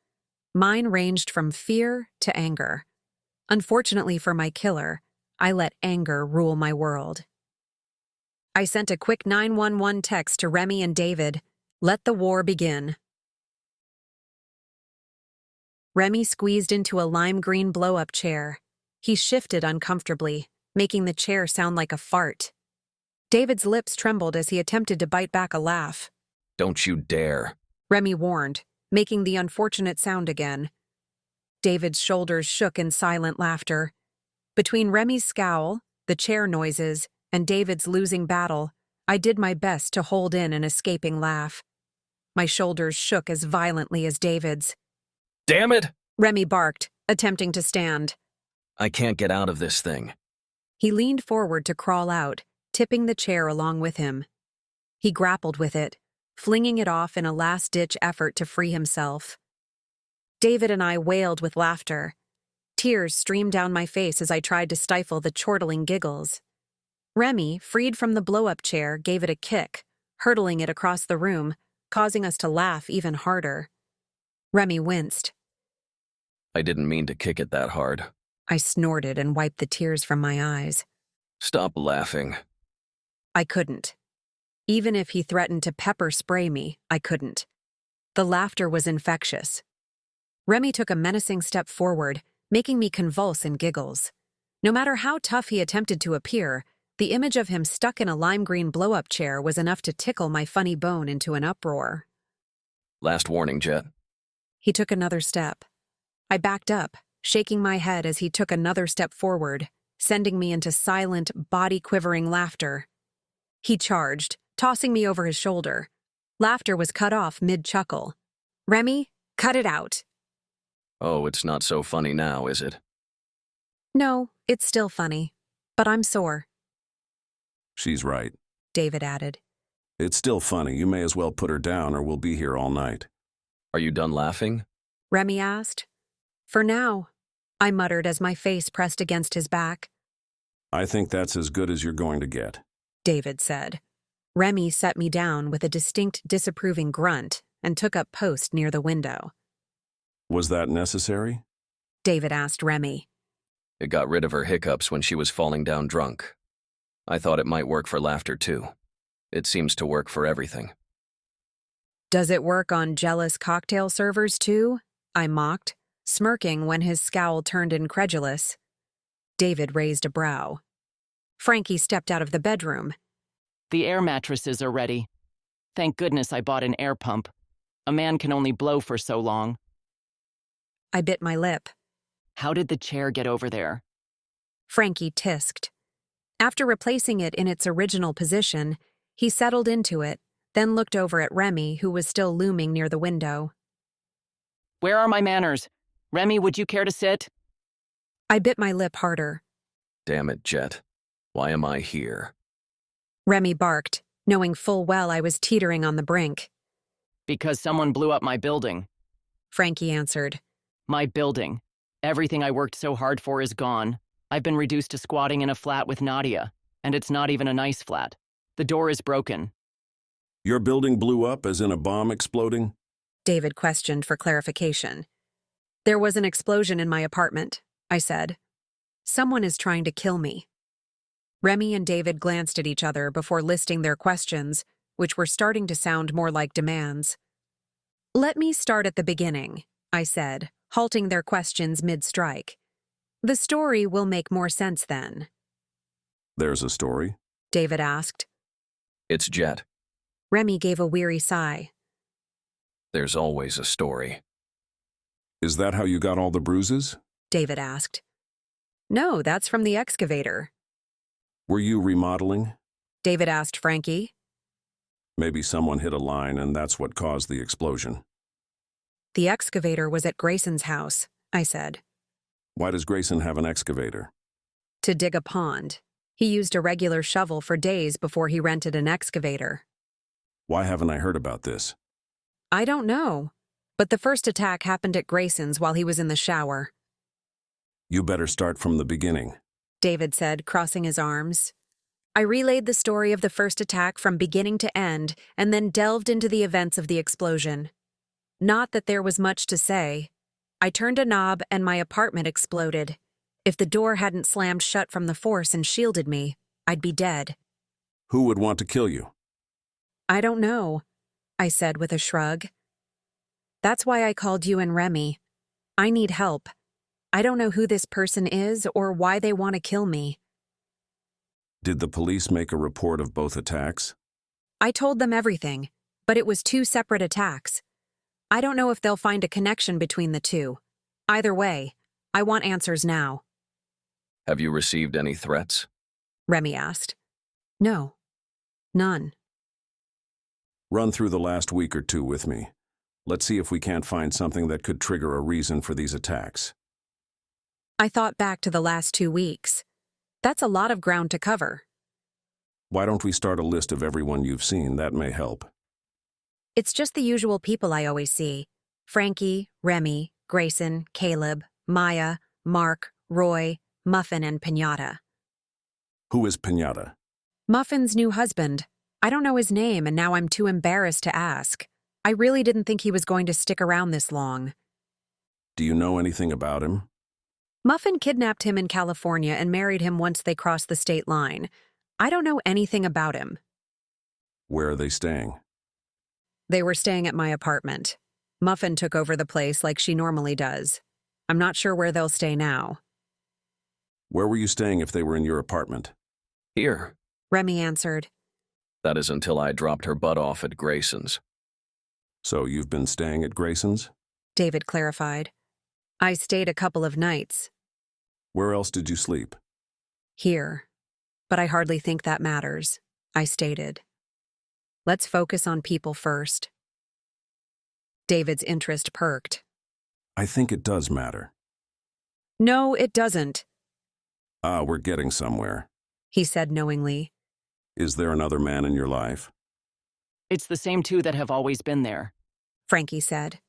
Mine ranged from fear to anger. Unfortunately for my killer, I let anger rule my world. I sent a quick 911 text to Remy and David. Let the war begin. Remy squeezed into a lime green blow-up chair. He shifted uncomfortably, making the chair sound like a fart. David's lips trembled as he attempted to bite back a laugh. Don't you dare, Remy warned, making the unfortunate sound again. David's shoulders shook in silent laughter. Between Remy's scowl, the chair noises, and David's losing battle, I did my best to hold in an escaping laugh. My shoulders shook as violently as David's. Damn it! Remy barked, attempting to stand. I can't get out of this thing. He leaned forward to crawl out, tipping the chair along with him. He grappled with it, flinging it off in a last-ditch effort to free himself. David and I wailed with laughter. Tears streamed down my face as I tried to stifle the chortling giggles. Remy, freed from the blow-up chair, gave it a kick, hurtling it across the room, causing us to laugh even harder. Remy winced. I didn't mean to kick it that hard. I snorted and wiped the tears from my eyes. Stop laughing. I couldn't. Even if he threatened to pepper spray me, I couldn't. The laughter was infectious. Remy took a menacing step forward, making me convulse in giggles. No matter how tough he attempted to appear, the image of him stuck in a lime green blow-up chair was enough to tickle my funny bone into an uproar. Last warning, Jet. He took another step. I backed up, shaking my head as he took another step forward, sending me into silent, body-quivering laughter. He charged, tossing me over his shoulder. Laughter was cut off mid-chuckle. Remy, cut it out. Oh, it's not so funny now, is it? No, it's still funny, but I'm sore. She's right, David added. It's still funny. You may as well put her down or we'll be here all night. Are you done laughing? Remy asked. For now, I muttered as my face pressed against his back. I think that's as good as you're going to get, David said. Remy set me down with a distinct disapproving grunt and took up post near the window. Was that necessary? David asked Remy. It got rid of her hiccups when she was falling down drunk. I thought it might work for laughter, too. It seems to work for everything. Does it work on jealous cocktail servers, too? I mocked, smirking when his scowl turned incredulous. David raised a brow. Frankie stepped out of the bedroom. The air mattresses are ready. Thank goodness I bought an air pump. A man can only blow for so long. I bit my lip. How did the chair get over there? Frankie tisked. After replacing it in its original position, he settled into it, then looked over at Remy, who was still looming near the window. Where are my manners? Remy, would you care to sit? I bit my lip harder. Damn it, Jet. Why am I here? Remy barked, knowing full well I was teetering on the brink. Because someone blew up my building. Frankie answered. My building. Everything I worked so hard for is gone. I've been reduced to squatting in a flat with Nadia, and it's not even a nice flat. The door is broken. Your building blew up as in a bomb exploding? David questioned for clarification. There was an explosion in my apartment, I said. Someone is trying to kill me. Remy and David glanced at each other before listing their questions, which were starting to sound more like demands. Let me start at the beginning, I said, halting their questions mid-strike. The story will make more sense then. There's a story? David asked. It's Jet. Remy gave a weary sigh. There's always a story. Is that how you got all the bruises? David asked. No, that's from the excavator. Were you remodeling? David asked Frankie. Maybe someone hit a line and that's what caused the explosion. The excavator was at Grayson's house, I said. Why does Grayson have an excavator? To dig a pond. He used a regular shovel for days before he rented an excavator. Why haven't I heard about this? I don't know, but the first attack happened at Grayson's while he was in the shower. You better start from the beginning, David said, crossing his arms. I relayed the story of the first attack from beginning to end and then delved into the events of the explosion. Not that there was much to say. I turned a knob and my apartment exploded. If the door hadn't slammed shut from the force and shielded me, I'd be dead. Who would want to kill you? I don't know, I said with a shrug. That's why I called you and Remy. I need help. I don't know who this person is or why they want to kill me. Did the police make a report of both attacks? I told them everything, but it was 2 separate attacks. I don't know if they'll find a connection between the two. Either way, I want answers now. Have you received any threats? Remy asked. No. None. Run through the last week or 2 with me. Let's see if we can't find something that could trigger a reason for these attacks. I thought back to the last 2 weeks. That's a lot of ground to cover. Why don't we start a list of everyone you've seen? That may help. It's just the usual people I always see. Frankie, Remy, Grayson, Caleb, Maya, Mark, Roy, Muffin, and Pinata. Who is Pinata? Muffin's new husband. I don't know his name, and now I'm too embarrassed to ask. I really didn't think he was going to stick around this long. Do you know anything about him? Muffin kidnapped him in California and married him once they crossed the state line. I don't know anything about him. Where are they staying? They were staying at my apartment. Muffin took over the place like she normally does. I'm not sure where they'll stay now. Where were you staying if they were in your apartment? Here. Remy answered. That is until I dropped her butt off at Grayson's. So you've been staying at Grayson's? David clarified. I stayed a couple of nights. Where else did you sleep? Here. But I hardly think that matters, I stated. Let's focus on people first. David's interest perked. I think it does matter. No, it doesn't, We're getting somewhere, he said knowingly. Is there another man in your life? It's the same 2 that have always been there, Frankie said.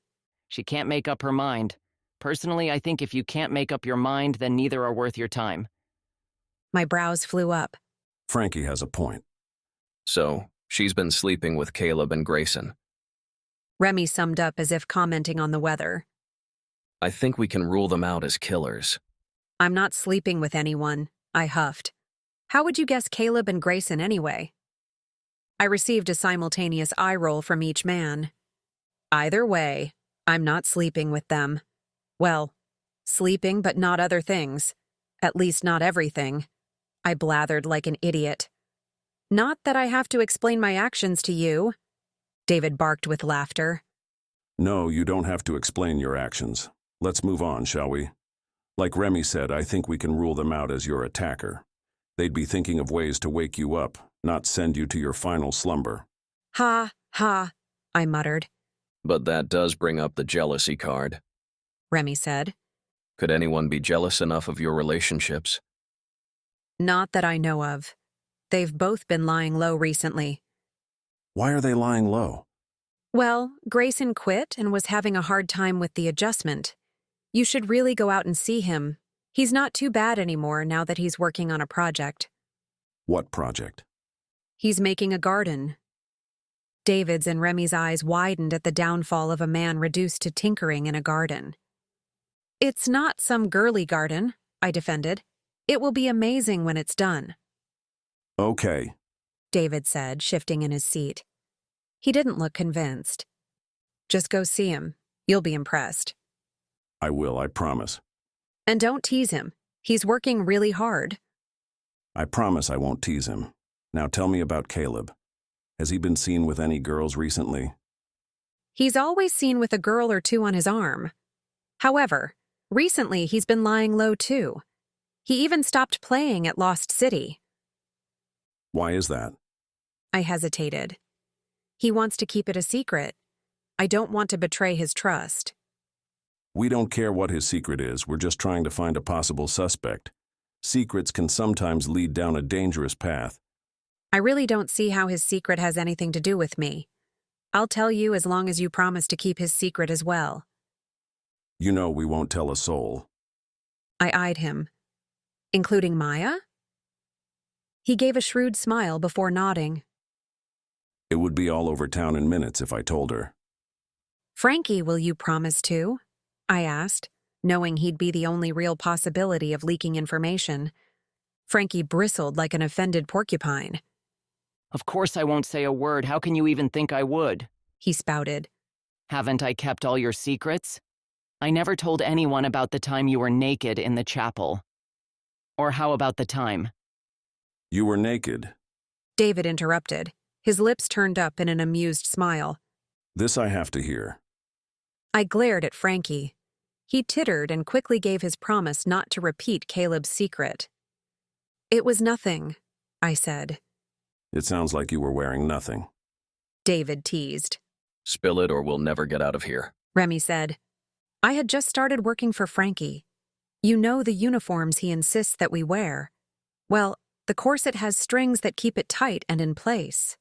She can't make up her mind. Personally, I think if you can't make up your mind, then neither are worth your time. My brows flew up. Frankie has a point. So, she's been sleeping with Caleb and Grayson. Remy summed up as if commenting on the weather. I think we can rule them out as killers. I'm not sleeping with anyone, I huffed. How would you guess Caleb and Grayson anyway? I received a simultaneous eye roll from each man. Either way, I'm not sleeping with them. Well, sleeping but not other things. At least not everything. I blathered like an idiot. Not that I have to explain my actions to you, David barked with laughter. No, you don't have to explain your actions. Let's move on, shall we? Like Remy said, I think we can rule them out as your attacker. They'd be thinking of ways to wake you up, not send you to your final slumber. Ha, ha, I muttered. But that does bring up the jealousy card, Remy said. Could anyone be jealous enough of your relationships? Not that I know of. They've both been lying low recently. Why are they lying low? Well, Grayson quit and was having a hard time with the adjustment. You should really go out and see him. He's not too bad anymore now that he's working on a project. What project? He's making a garden. David's and Remy's eyes widened at the downfall of a man reduced to tinkering in a garden. It's not some girly garden, I defended. It will be amazing when it's done. Okay, David said, shifting in his seat. He didn't look convinced. Just go see him. You'll be impressed. I will, I promise. And don't tease him. He's working really hard. I promise I won't tease him. Now tell me about Caleb. Has he been seen with any girls recently? He's always seen with a girl or two on his arm. However, recently he's been lying low too. He even stopped playing at Lost City. Why is that? I hesitated. He wants to keep it a secret. I don't want to betray his trust. We don't care what his secret is, we're just trying to find a possible suspect. Secrets can sometimes lead down a dangerous path. I really don't see how his secret has anything to do with me. I'll tell you as long as you promise to keep his secret as well. You know we won't tell a soul. I eyed him. Including Maya? He gave a shrewd smile before nodding. It would be all over town in minutes if I told her. Frankie, will you promise to? I asked, knowing he'd be the only real possibility of leaking information. Frankie bristled like an offended porcupine. Of course I won't say a word. How can you even think I would? He spouted. Haven't I kept all your secrets? I never told anyone about the time you were naked in the chapel. Or how about the time? You were naked. David interrupted. His lips turned up in an amused smile. This I have to hear. I glared at Frankie. He tittered and quickly gave his promise not to repeat Caleb's secret. It was nothing, I said. It sounds like you were wearing nothing. David teased. Spill it or we'll never get out of here, Remy said. I had just started working for Frankie. You know the uniforms he insists that we wear. Well, the corset has strings that keep it tight and in place.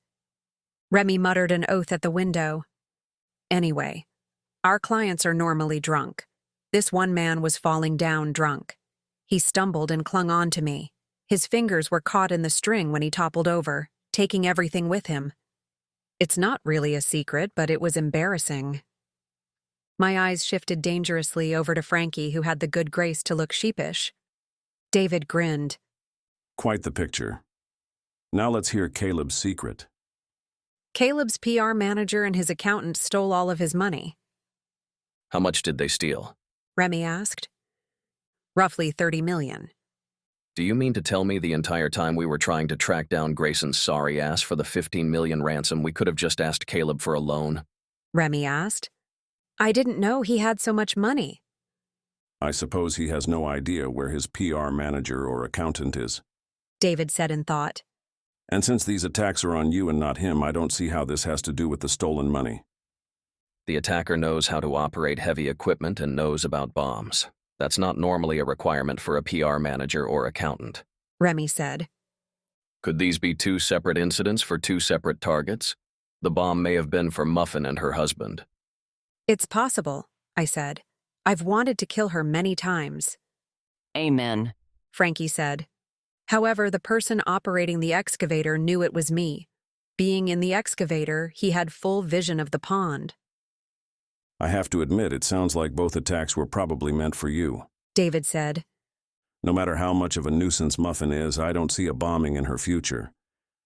Remy muttered an oath at the window. Anyway, our clients are normally drunk. This one man was falling down drunk. He stumbled and clung on to me. His fingers were caught in the string when he toppled over, taking everything with him. It's not really a secret, but it was embarrassing. My eyes shifted dangerously over to Frankie, who had the good grace to look sheepish. David grinned. Quite the picture. Now let's hear Caleb's secret. Caleb's PR manager and his accountant stole all of his money. How much did they steal? Remy asked. Roughly 30 million. Do you mean to tell me the entire time we were trying to track down Grayson's sorry ass for the 15 million ransom, we could have just asked Caleb for a loan? Remy asked. I didn't know he had so much money. I suppose he has no idea where his PR manager or accountant is. David said in thought. And since these attacks are on you and not him, I don't see how this has to do with the stolen money. The attacker knows how to operate heavy equipment and knows about bombs. That's not normally a requirement for a PR manager or accountant, Remy said. Could these be two separate incidents for two separate targets? The bomb may have been for Muffin and her husband. It's possible, I said. I've wanted to kill her many times. Amen, Frankie said. However, the person operating the excavator knew it was me. Being in the excavator, he had full vision of the pond. I have to admit, it sounds like both attacks were probably meant for you. David said. No matter how much of a nuisance Muffin is, I don't see a bombing in her future.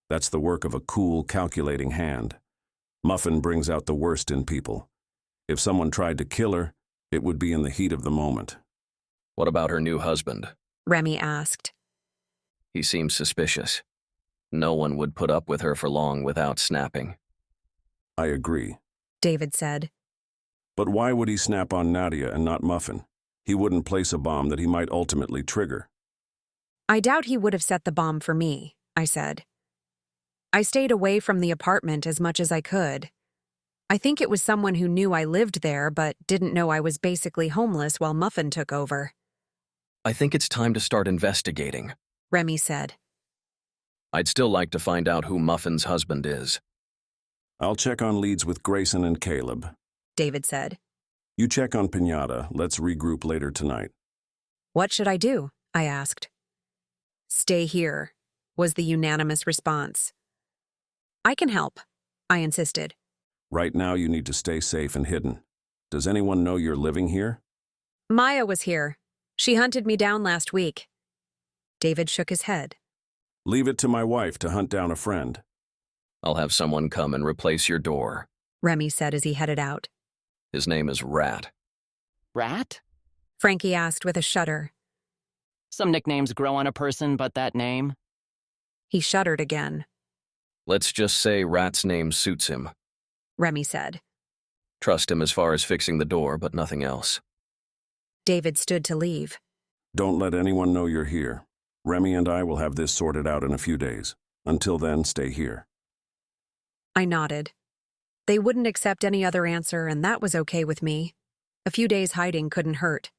That's the work of a cool, calculating hand. Muffin brings out the worst in people. If someone tried to kill her, it would be in the heat of the moment. What about her new husband? Remy asked. He seems suspicious. No one would put up with her for long without snapping. I agree. David said. But why would he snap on Nadia and not Muffin? He wouldn't place a bomb that he might ultimately trigger. I doubt he would have set the bomb for me, I said. I stayed away from the apartment as much as I could. I think it was someone who knew I lived there but didn't know I was basically homeless while Muffin took over. I think it's time to start investigating, Remy said. I'd still like to find out who Muffin's husband is. I'll check on leads with Grayson and Caleb, David said. You check on Pinata. Let's regroup later tonight. What should I do? I asked. Stay here, was the unanimous response. I can help, I insisted. Right now you need to stay safe and hidden. Does anyone know you're living here? Maya was here. She hunted me down last week. David shook his head. Leave it to my wife to hunt down a friend. I'll have someone come and replace your door, Remy said as he headed out. His name is Rat. Rat? Frankie asked with a shudder. Some nicknames grow on a person, but that name? He shuddered again. Let's just say Rat's name suits him, Remy said. Trust him as far as fixing the door, but nothing else. David stood to leave. Don't let anyone know you're here. Remy and I will have this sorted out in a few days. Until then, stay here. I nodded. They wouldn't accept any other answer, and that was okay with me. A few days hiding couldn't hurt.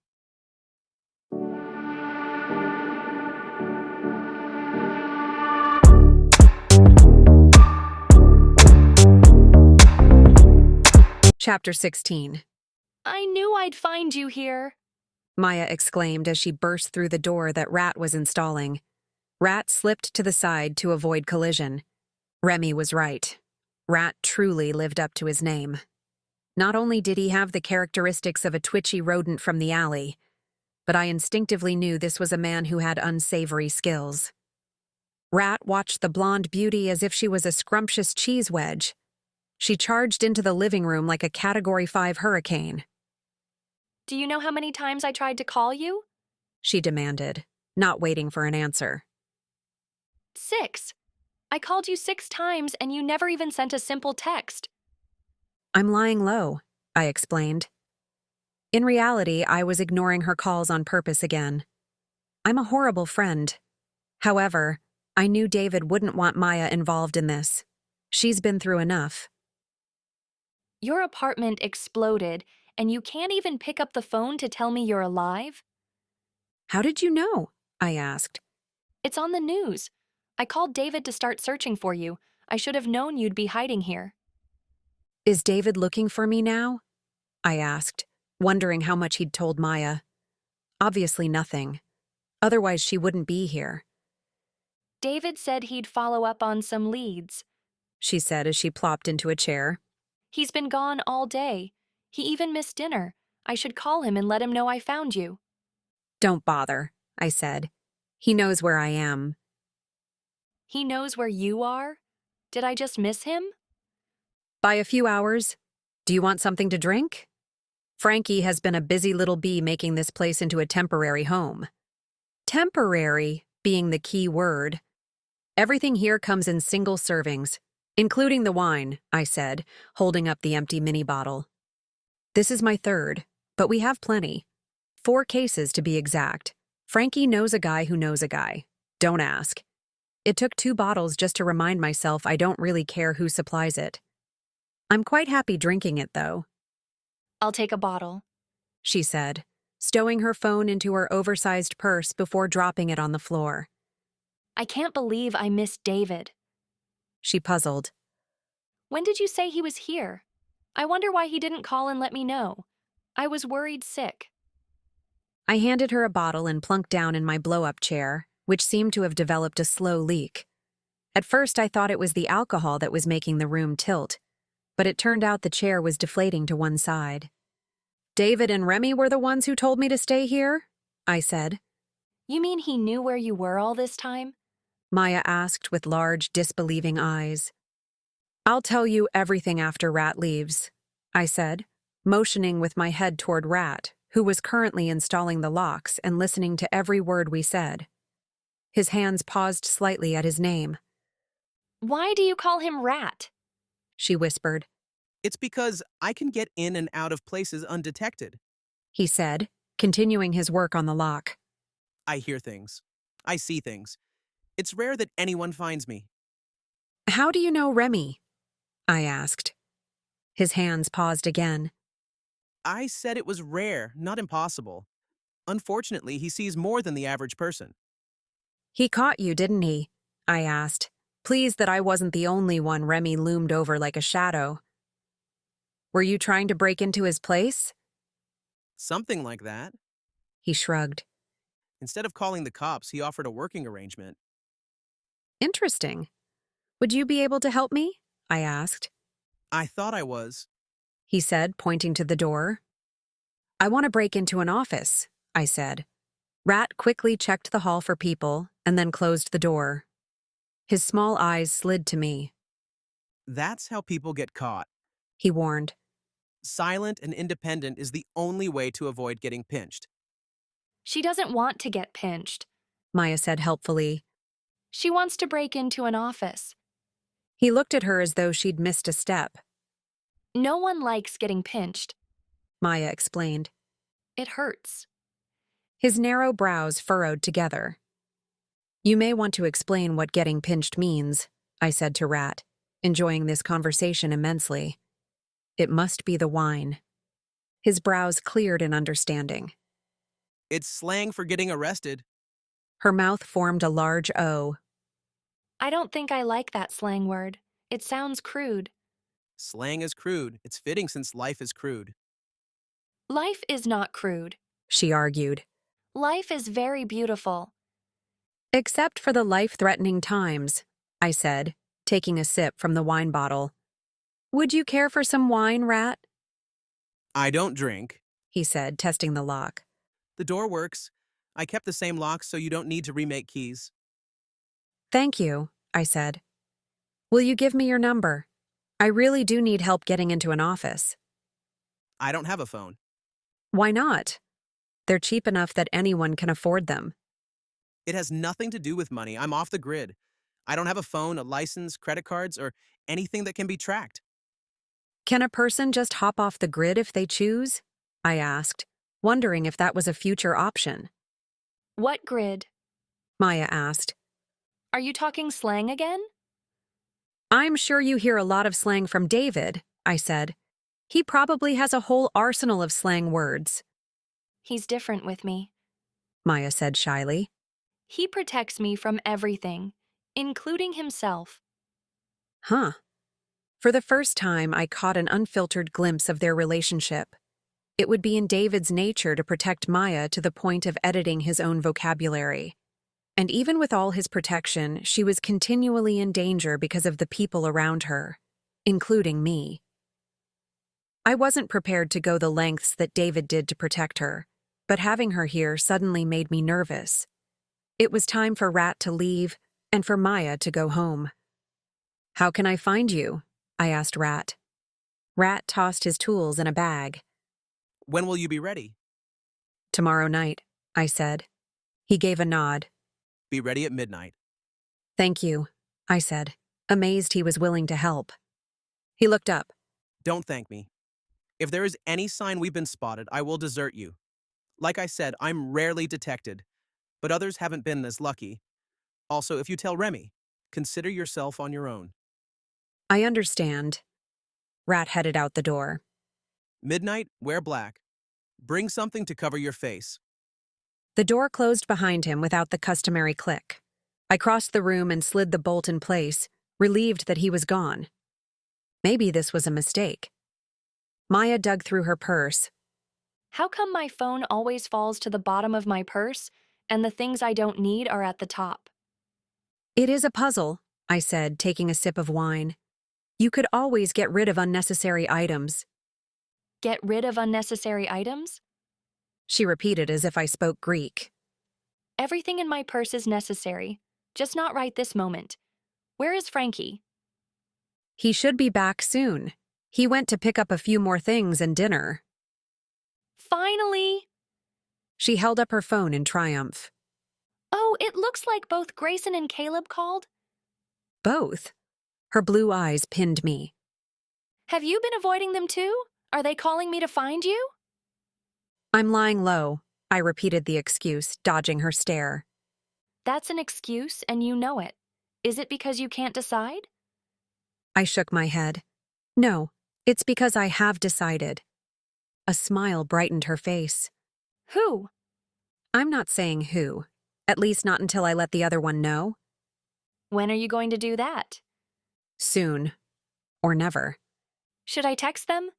Chapter 16. I knew I'd find you here, Maya exclaimed as she burst through the door that Rat was installing. Rat slipped to the side to avoid collision. Remy was right. Rat truly lived up to his name. Not only did he have the characteristics of a twitchy rodent from the alley, but I instinctively knew this was a man who had unsavory skills. Rat watched the blonde beauty as if she was a scrumptious cheese wedge. She charged into the living room like a Category 5 hurricane. Do you know how many times I tried to call you? She demanded, not waiting for an answer. 6. I called you 6 times and you never even sent a simple text. I'm lying low, I explained. In reality, I was ignoring her calls on purpose again. I'm a horrible friend. However, I knew David wouldn't want Maya involved in this. She's been through enough. Your apartment exploded, and you can't even pick up the phone to tell me you're alive? How did you know? I asked. It's on the news. I called David to start searching for you. I should have known you'd be hiding here. Is David looking for me now? I asked, wondering how much he'd told Maya. Obviously nothing. Otherwise she wouldn't be here. David said he'd follow up on some leads, she said as she plopped into a chair. He's been gone all day. He even missed dinner. I should call him and let him know I found you. Don't bother, I said. He knows where I am. He knows where you are? Did I just miss him? By a few hours. Do you want something to drink? Frankie has been a busy little bee making this place into a temporary home. Temporary being the key word. Everything here comes in single servings, including the wine, I said, holding up the empty mini bottle. This is my 3rd, but we have plenty. 4 cases to be exact. Frankie knows a guy who knows a guy. Don't ask. It took 2 bottles just to remind myself I don't really care who supplies it. I'm quite happy drinking it, though. I'll take a bottle, she said, stowing her phone into her oversized purse before dropping it on the floor. I can't believe I missed David. She puzzled. When did you say he was here? I wonder why he didn't call and let me know. I was worried sick. I handed her a bottle and plunked down in my blow-up chair, which seemed to have developed a slow leak. At first I thought it was the alcohol that was making the room tilt, but it turned out the chair was deflating to one side. David and Remy were the ones who told me to stay here? I said. You mean he knew where you were all this time? Maya asked with large, disbelieving eyes. I'll tell you everything after Rat leaves, I said, motioning with my head toward Rat, who was currently installing the locks and listening to every word we said. His hands paused slightly at his name. Why do you call him Rat? She whispered. It's because I can get in and out of places undetected. He said, continuing his work on the lock. I hear things. I see things. It's rare that anyone finds me. How do you know Remy? I asked. His hands paused again. I said it was rare, not impossible. Unfortunately, he sees more than the average person. He caught you, didn't he? I asked, pleased that I wasn't the only one Remy loomed over like a shadow. Were you trying to break into his place? Something like that. He shrugged. Instead of calling the cops, he offered a working arrangement. Interesting. Would you be able to help me? I asked. I thought I was. He said, pointing to the door. I want to break into an office, I said. Rat quickly checked the hall for people and then closed the door. His small eyes slid to me. That's how people get caught. He warned. Silent and independent is the only way to avoid getting pinched. She doesn't want to get pinched. Maya said helpfully. She wants to break into an office. He looked at her as though she'd missed a step. No one likes getting pinched. Maya explained. It hurts. His narrow brows furrowed together. You may want to explain what getting pinched means, I said to Rat, enjoying this conversation immensely. It must be the wine. His brows cleared in understanding. It's slang for getting arrested. Her mouth formed a large O. I don't think I like that slang word. It sounds crude. Slang is crude. It's fitting since life is crude. Life is not crude. She argued. Life is very beautiful. Except for the life-threatening times, I said, taking a sip from the wine bottle. Would you care for some wine, Rat? I don't drink, he said, testing the lock. The door works. I kept the same lock so you don't need to remake keys. Thank you, I said. Will you give me your number? I really do need help getting into an office. I don't have a phone. Why not? They're cheap enough that anyone can afford them. It has nothing to do with money. I'm off the grid. I don't have a phone, a license, credit cards, or anything that can be tracked. Can a person just hop off the grid if they choose? I asked, wondering if that was a future option. What grid? Maya asked. Are you talking slang again? I'm sure you hear a lot of slang from David, I said. He probably has a whole arsenal of slang words. He's different with me, Maya said shyly. He protects me from everything, including himself. Huh. For the first time, I caught an unfiltered glimpse of their relationship. It would be in David's nature to protect Maya to the point of editing his own vocabulary. And even with all his protection, she was continually in danger because of the people around her, including me. I wasn't prepared to go the lengths that David did to protect her, but having her here suddenly made me nervous. It was time for Rat to leave and for Maya to go home. How can I find you? I asked Rat. Rat tossed his tools in a bag. When will you be ready? Tomorrow night, I said. He gave a nod. Be ready at midnight. Thank you, I said, amazed he was willing to help. He looked up. Don't thank me. If there is any sign we've been spotted, I will desert you. Like I said, I'm rarely detected, but others haven't been as lucky. Also, if you tell Remy, consider yourself on your own. I understand. Rat headed out the door. Midnight, wear black. Bring something to cover your face. The door closed behind him without the customary click. I crossed the room and slid the bolt in place, relieved that he was gone. Maybe this was a mistake. Maya dug through her purse. How come my phone always falls to the bottom of my purse and the things I don't need are at the top? It is a puzzle, I said, taking a sip of wine. You could always get rid of unnecessary items. Get rid of unnecessary items? She repeated as if I spoke Greek. Everything in my purse is necessary, just not right this moment. Where is Frankie? He should be back soon. He went to pick up a few more things and dinner. Finally! She held up her phone in triumph. Oh, it looks like both Grayson and Caleb called. Both? Her blue eyes pinned me. Have you been avoiding them too? Are they calling me to find you? I'm lying low, I repeated the excuse, dodging her stare. That's an excuse, and you know it. Is it because you can't decide? I shook my head. No, it's because I have decided. A smile brightened her face. Who? I'm not saying who. At least not until I let the other one know. When are you going to do that? Soon. Or never. Should I text them?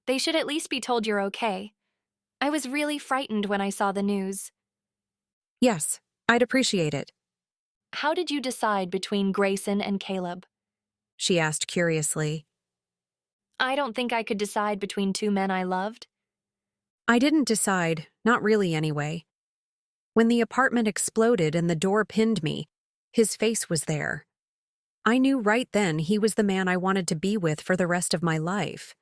They should at least be told you're okay. I was really frightened when I saw the news. Yes, I'd appreciate it. How did you decide between Grayson and Caleb? She asked curiously. I don't think I could decide between two men I loved. I didn't decide, not really anyway. When the apartment exploded and the door pinned me, his face was there. I knew right then he was the man I wanted to be with for the rest of my life.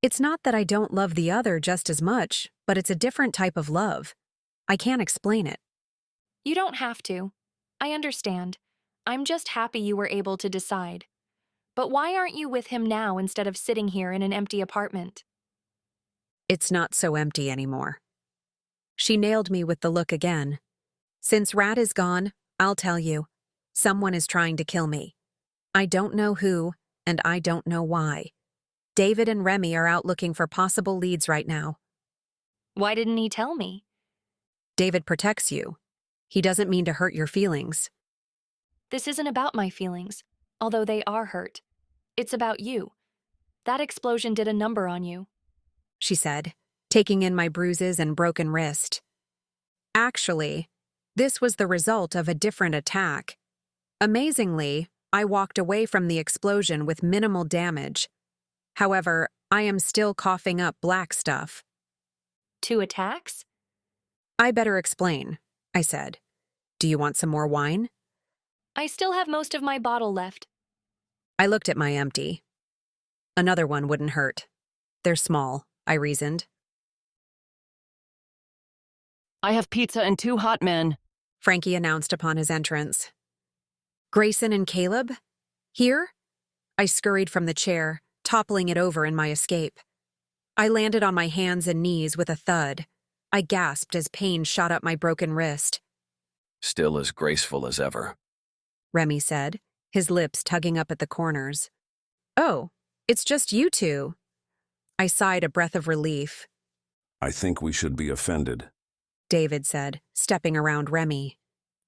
It's not that I don't love the other just as much, but it's a different type of love. I can't explain it. You don't have to. I understand. I'm just happy you were able to decide. But why aren't you with him now instead of sitting here in an empty apartment? It's not so empty anymore. She nailed me with the look again. Since Rat is gone, I'll tell you. Someone is trying to kill me. I don't know who, and I don't know why. David and Remy are out looking for possible leads right now. Why didn't he tell me? David protects you. He doesn't mean to hurt your feelings. This isn't about my feelings, although they are hurt. It's about you. That explosion did a number on you, she said, taking in my bruises and broken wrist. Actually, this was the result of a different attack. Amazingly, I walked away from the explosion with minimal damage. However, I am still coughing up black stuff. 2 attacks? I better explain, I said. Do you want some more wine? I still have most of my bottle left. I looked at my empty. Another one wouldn't hurt. They're small, I reasoned. I have pizza and 2 hot men, Frankie announced upon his entrance. Grayson and Caleb? Here? I scurried from the chair, toppling it over in my escape. I landed on my hands and knees with a thud. I gasped as pain shot up my broken wrist. Still as graceful as ever, Remy said, his lips tugging up at the corners. Oh, it's just you two. I sighed a breath of relief. I think we should be offended, David said, stepping around Remy.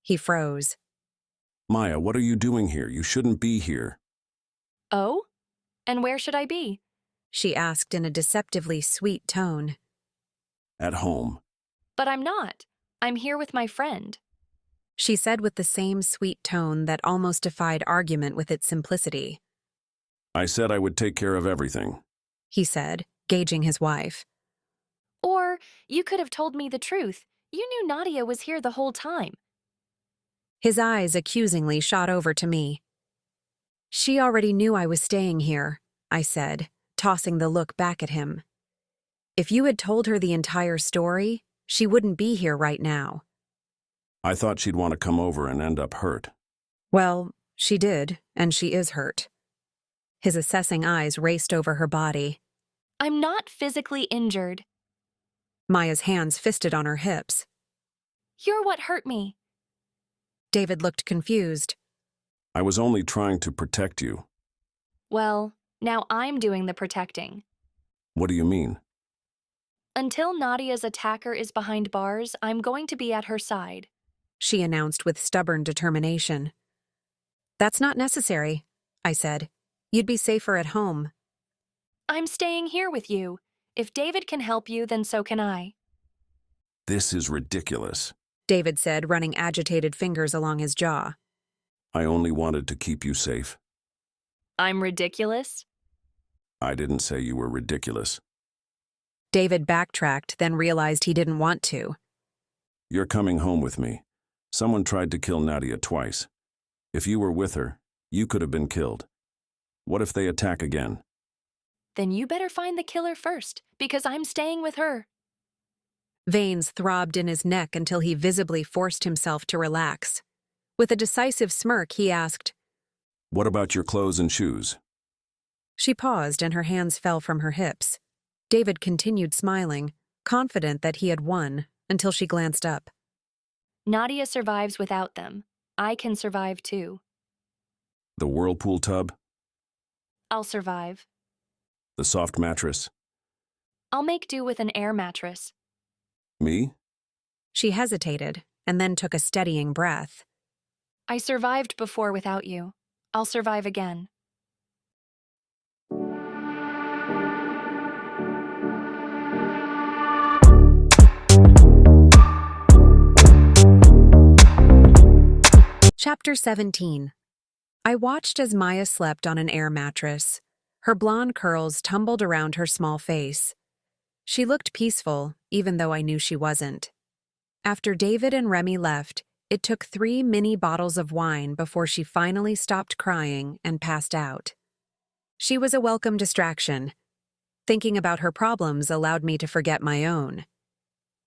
He froze. Maya, what are you doing here? You shouldn't be here. Oh? And where should I be? She asked in a deceptively sweet tone. At home. But I'm not. I'm here with my friend. She said with the same sweet tone that almost defied argument with its simplicity. I said I would take care of everything, he said, gauging his wife. Or you could have told me the truth. You knew Nadia was here the whole time. His eyes accusingly shot over to me. She already knew I was staying here, I said, tossing the look back at him. If you had told her the entire story, she wouldn't be here right now. I thought she'd want to come over and end up hurt. Well, she did, and she is hurt. His assessing eyes raced over her body. I'm not physically injured. Maya's hands fisted on her hips. You're what hurt me. David looked confused. I was only trying to protect you. Well, now I'm doing the protecting. What do you mean? Until Nadia's attacker is behind bars, I'm going to be at her side, she announced with stubborn determination. That's not necessary, I said. You'd be safer at home. I'm staying here with you. If David can help you, then so can I. This is ridiculous, David said, running agitated fingers along his jaw. I only wanted to keep you safe. I'm ridiculous? I didn't say you were ridiculous. David backtracked, then realized he didn't want to. You're coming home with me. Someone tried to kill Nadia twice. If you were with her, you could have been killed. What if they attack again? Then you better find the killer first, because I'm staying with her. Veins throbbed in his neck until he visibly forced himself to relax. With a decisive smirk, he asked, What about your clothes and shoes? She paused and her hands fell from her hips. David continued smiling, confident that he had won, until she glanced up. Nadia survives without them. I can survive too. The whirlpool tub? I'll survive. The soft mattress? I'll make do with an air mattress. Me? She hesitated, and then took a steadying breath. I survived before without you. I'll survive again. Chapter 17. I watched as Maya slept on an air mattress. Her blonde curls tumbled around her small face. She looked peaceful, even though I knew she wasn't. After David and Remy left, it took 3 mini bottles of wine before she finally stopped crying and passed out. She was a welcome distraction. Thinking about her problems allowed me to forget my own.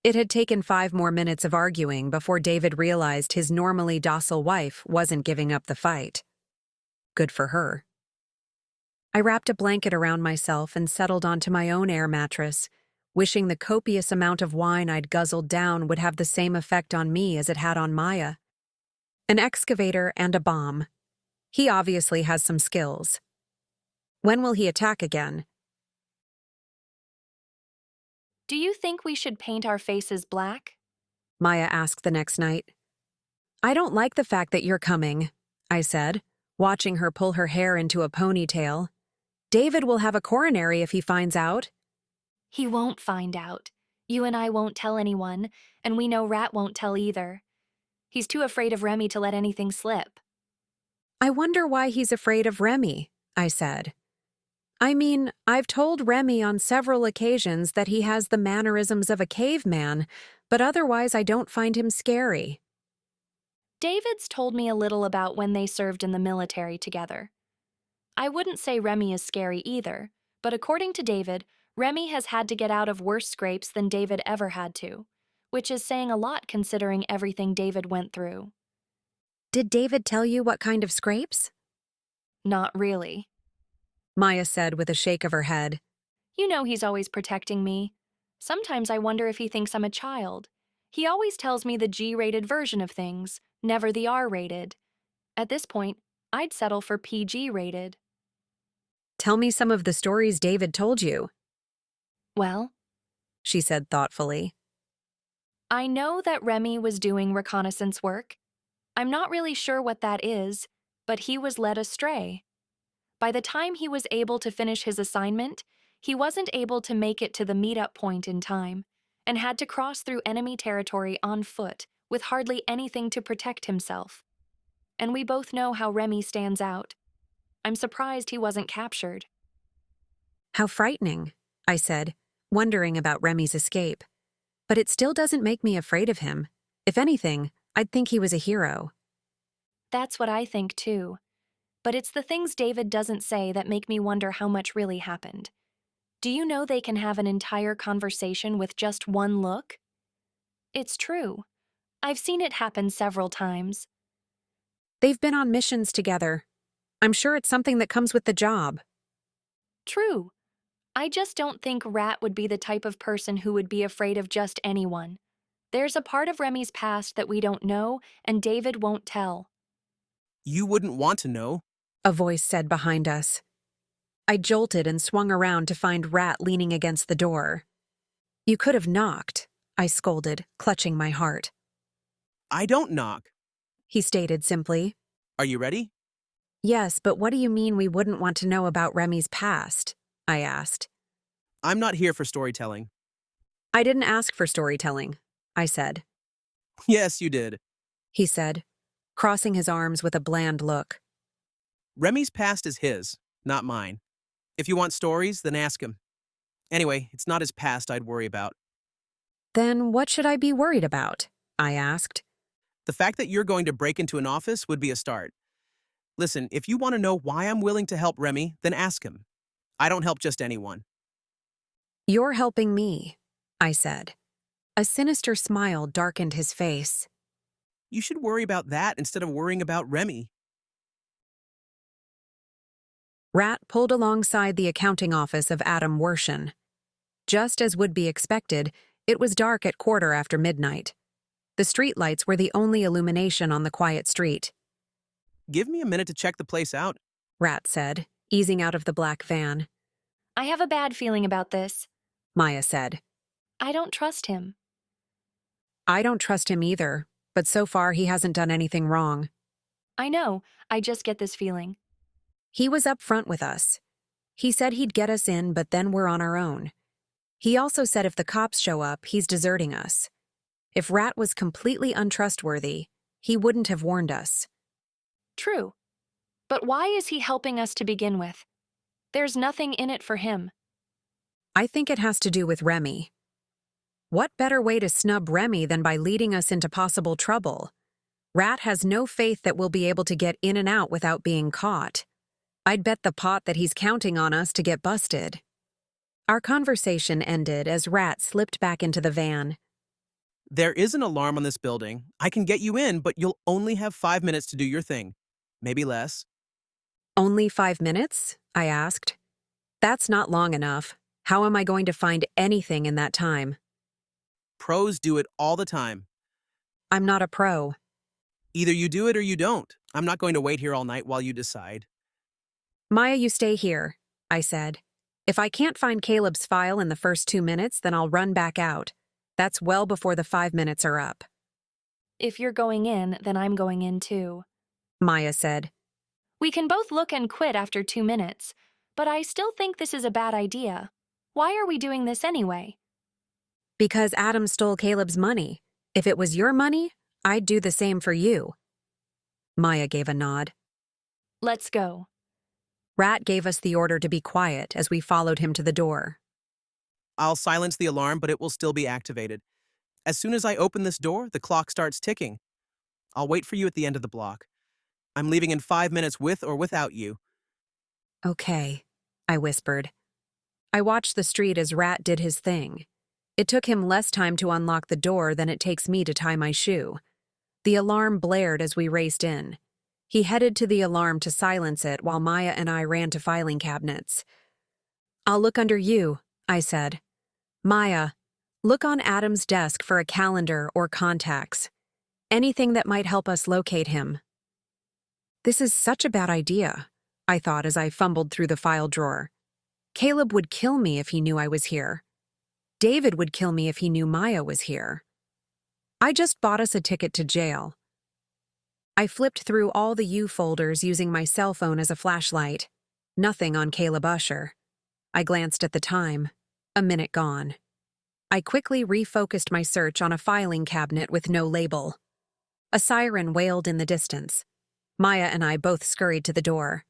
It had taken 5 more minutes of arguing before David realized his normally docile wife wasn't giving up the fight. Good for her. I wrapped a blanket around myself and settled onto my own air mattress, wishing the copious amount of wine I'd guzzled down would have the same effect on me as it had on Maya. An excavator and a bomb. He obviously has some skills. When will he attack again? Do you think we should paint our faces black? Maya asked the next night. I don't like the fact that you're coming, I said, watching her pull her hair into a ponytail. David will have a coronary if he finds out. He won't find out. You and I won't tell anyone, and we know Rat won't tell either. He's too afraid of Remy to let anything slip. I wonder why he's afraid of Remy, I said. I mean, I've told Remy on several occasions that he has the mannerisms of a caveman, but otherwise I don't find him scary. David's told me a little about when they served in the military together. I wouldn't say Remy is scary either, but according to David, Remy has had to get out of worse scrapes than David ever had to, which is saying a lot considering everything David went through. Did David tell you what kind of scrapes? Not really. Maya said with a shake of her head. You know he's always protecting me. Sometimes I wonder if he thinks I'm a child. He always tells me the G-rated version of things, never the R-rated. At this point, I'd settle for PG-rated. Tell me some of the stories David told you. Well, she said thoughtfully. I know that Remy was doing reconnaissance work. I'm not really sure what that is, but he was led astray. By the time he was able to finish his assignment, he wasn't able to make it to the meetup point in time, and had to cross through enemy territory on foot with hardly anything to protect himself. And we both know how Remy stands out. I'm surprised he wasn't captured. How frightening, I said, wondering about Remy's escape. But it still doesn't make me afraid of him. If anything, I'd think he was a hero. That's what I think too. But it's the things David doesn't say that make me wonder how much really happened. Do you know they can have an entire conversation with just one look? It's true. I've seen it happen several times. They've been on missions together. I'm sure it's something that comes with the job. True. I just don't think Rat would be the type of person who would be afraid of just anyone. There's a part of Remy's past that we don't know, and David won't tell. You wouldn't want to know, a voice said behind us. I jolted and swung around to find Rat leaning against the door. You could have knocked, I scolded, clutching my heart. I don't knock, he stated simply. Are you ready? Yes, but what do you mean we wouldn't want to know about Remy's past? I asked. I'm not here for storytelling. I didn't ask for storytelling, I said. Yes, you did, he said, crossing his arms with a bland look. Remy's past is his, not mine. If you want stories, then ask him. Anyway, it's not his past I'd worry about. Then what should I be worried about? I asked. The fact that you're going to break into an office would be a start. Listen, if you want to know why I'm willing to help Remy, then ask him. I don't help just anyone. You're helping me, I said. A sinister smile darkened his face. You should worry about that instead of worrying about Remy. Rat pulled alongside the accounting office of Adam Wershen. Just as would be expected, it was dark at midnight. The streetlights were the only illumination on the quiet street. Give me a minute to check the place out, Rat said, easing out of the black van. I have a bad feeling about this, Maya said. I don't trust him. I don't trust him either, but so far he hasn't done anything wrong. I know, I just get this feeling. He was up front with us. He said he'd get us in, but then we're on our own. He also said if the cops show up, he's deserting us. If Rat was completely untrustworthy, he wouldn't have warned us. True. But why is he helping us to begin with? There's nothing in it for him. I think it has to do with Remy. What better way to snub Remy than by leading us into possible trouble? Rat has no faith that we'll be able to get in and out without being caught. I'd bet the pot that he's counting on us to get busted. Our conversation ended as Rat slipped back into the van. There is an alarm on this building. I can get you in, but you'll only have 5 minutes to do your thing. Maybe less. Only 5 minutes? I asked. That's not long enough. How am I going to find anything in that time? Pros do it all the time. I'm not a pro. Either you do it or you don't. I'm not going to wait here all night while you decide. Maya, you stay here, I said. If I can't find Caleb's file in the first 2 minutes, then I'll run back out. That's well before the 5 minutes are up. If you're going in, then I'm going in too, Maya said. We can both look and quit after 2 minutes, but I still think this is a bad idea. Why are we doing this anyway? Because Adam stole Caleb's money. If it was your money, I'd do the same for you. Maya gave a nod. Let's go. Rat gave us the order to be quiet as we followed him to the door. I'll silence the alarm, but it will still be activated. As soon as I open this door, the clock starts ticking. I'll wait for you at the end of the block. I'm leaving in 5 minutes with or without you. Okay, I whispered. I watched the street as Rat did his thing. It took him less time to unlock the door than it takes me to tie my shoe. The alarm blared as we raced in. He headed to the alarm to silence it while Maya and I ran to filing cabinets. I'll look under you, I said. Maya, look on Adam's desk for a calendar or contacts. Anything that might help us locate him. This is such a bad idea, I thought as I fumbled through the file drawer. Caleb would kill me if he knew I was here. David would kill me if he knew Maya was here. I just bought us a ticket to jail. I flipped through all the U folders using my cell phone as a flashlight. Nothing on Caleb Usher. I glanced at the time. A minute gone. I quickly refocused my search on a filing cabinet with no label. A siren wailed in the distance. Maya and I both scurried to the door.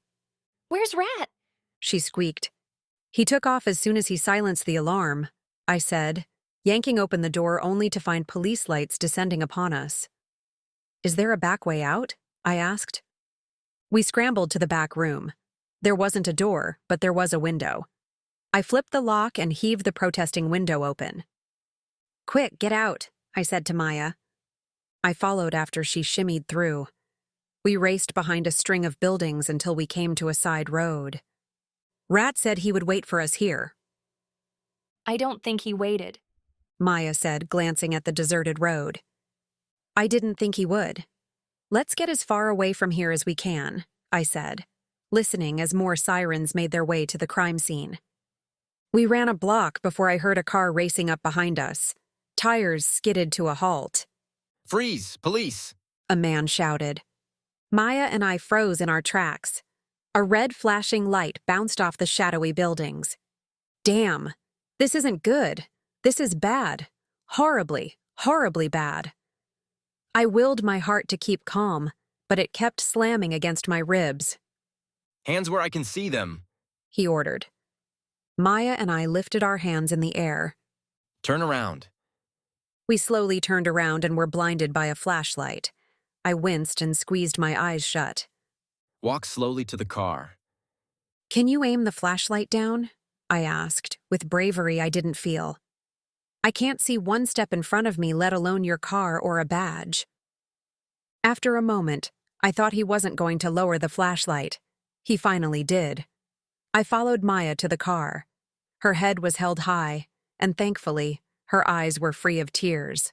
Where's Rat? She squeaked. He took off as soon as he silenced the alarm, I said, yanking open the door only to find police lights descending upon us. Is there a back way out? I asked. We scrambled to the back room. There wasn't a door, but there was a window. I flipped the lock and heaved the protesting window open. Quick, get out, I said to Maya. I followed after she shimmied through. We raced behind a string of buildings until we came to a side road. Rat said he would wait for us here. I don't think he waited, Maya said, glancing at the deserted road. I didn't think he would. Let's get as far away from here as we can, I said, listening as more sirens made their way to the crime scene. We ran a block before I heard a car racing up behind us. Tires skidded to a halt. Freeze! Police! A man shouted. Maya and I froze in our tracks. A red flashing light bounced off the shadowy buildings. Damn, this isn't good. This is bad. Horribly, horribly bad. I willed my heart to keep calm, but it kept slamming against my ribs. Hands where I can see them, he ordered. Maya and I lifted our hands in the air. Turn around. We slowly turned around and were blinded by a flashlight. I winced and squeezed my eyes shut. Walk slowly to the car. Can you aim the flashlight down? I asked, with bravery I didn't feel. I can't see one step in front of me, let alone your car or a badge. After a moment, I thought he wasn't going to lower the flashlight. He finally did. I followed Maya to the car. Her head was held high, and thankfully, her eyes were free of tears.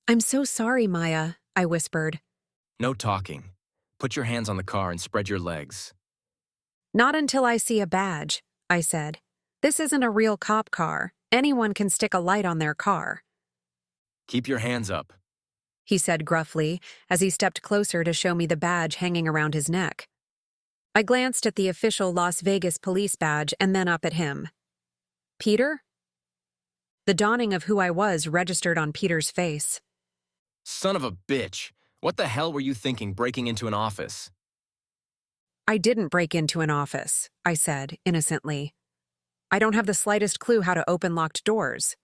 "I'm so sorry, Maya," I whispered. No talking. Put your hands on the car and spread your legs. "Not until I see a badge," I said. "This isn't a real cop car. Anyone can stick a light on their car." Keep your hands up. He said gruffly as he stepped closer to show me the badge hanging around his neck. I glanced at the official Las Vegas police badge and then up at him. "Peter?" The dawning of who I was registered on Peter's face. Son of a bitch. What the hell were you thinking breaking into an office? "I didn't break into an office," I said, innocently. "I don't have the slightest clue how to open locked doors."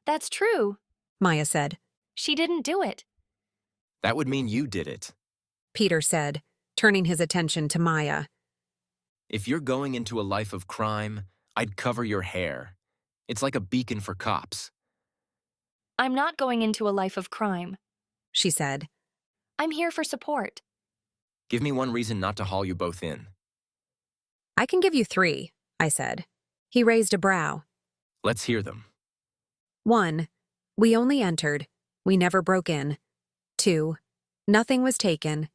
That's true, Maya said. she didn't do it. That would mean you did it. Peter said, turning his attention to Maya. If you're going into a life of crime, I'd cover your hair. It's like a beacon for cops. I'm not going into a life of crime, she said. I'm here for support. Give me one reason not to haul you both in. "I can give you 3, I said. He raised a brow. Let's hear them. 1. We only entered. We never broke in. 2. Nothing was taken.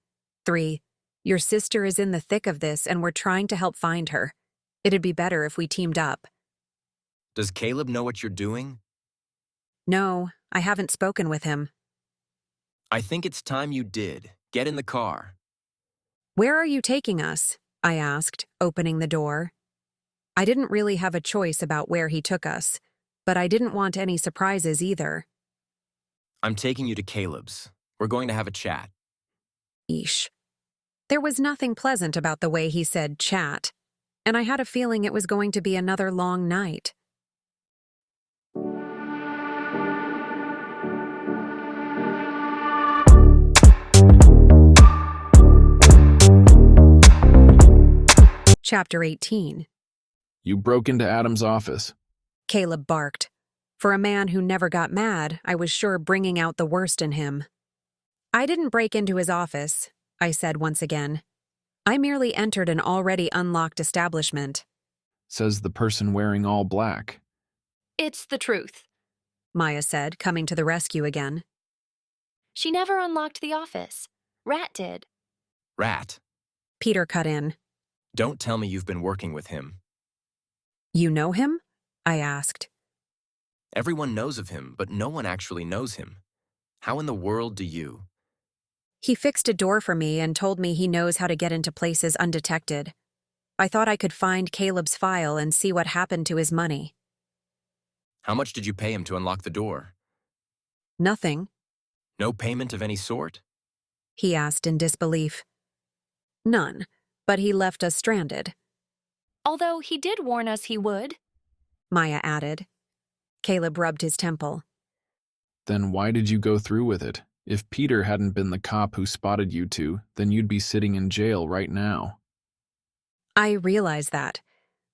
3. Your sister is in the thick of this and we're trying to help find her. It'd be better if we teamed up." Does Caleb know what you're doing? "No, I haven't spoken with him." I think it's time you did. Get in the car. "Where are you taking us?" I asked, opening the door. I didn't really have a choice about where he took us, but I didn't want any surprises either. I'm taking you to Caleb's. We're going to have a chat. Eesh. There was nothing pleasant about the way he said chat, and I had a feeling it was going to be another long night. Chapter 18. You broke into Adam's office. Caleb barked. For a man who never got mad, I was sure bringing out the worst in him. "I didn't break into his office," I said once again. "I merely entered an already unlocked establishment." Says the person wearing all black. It's the truth, Maya said, coming to the rescue again. She never unlocked the office. Rat did. Rat. Peter cut in. Don't tell me you've been working with him. "You know him?" I asked. Everyone knows of him, but no one actually knows him. How in the world do you? He fixed a door for me and told me he knows how to get into places undetected. I thought I could find Caleb's file and see what happened to his money. How much did you pay him to unlock the door? "Nothing," No payment of any sort? he asked in disbelief. "None, but he left us stranded," Although he did warn us he would. Maya added. Caleb rubbed his temple. Then why did you go through with it? If Peter hadn't been the cop who spotted you two, then you'd be sitting in jail right now. I realize that,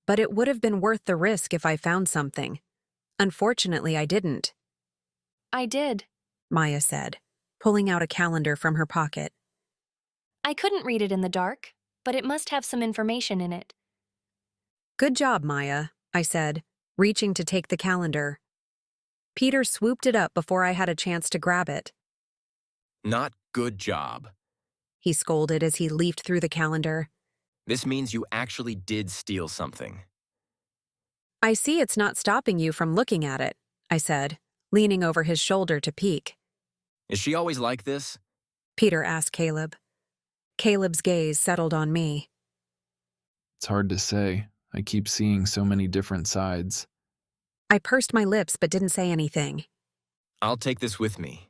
but it would have been worth the risk if I found something. Unfortunately, I didn't, I did. Maya said, pulling out a calendar from her pocket. I couldn't read it in the dark, but it must have some information in it. "Good job, Maya," I said, reaching to take the calendar. Peter swooped it up before I had a chance to grab it. Not good job. He scolded as he leafed through the calendar. This means you actually did steal something. "I see it's not stopping you from looking at it," I said, leaning over his shoulder to peek. Is she always like this? Peter asked Caleb. Caleb's gaze settled on me. It's hard to say. I keep seeing so many different sides. I pursed my lips but didn't say anything. I'll take this with me.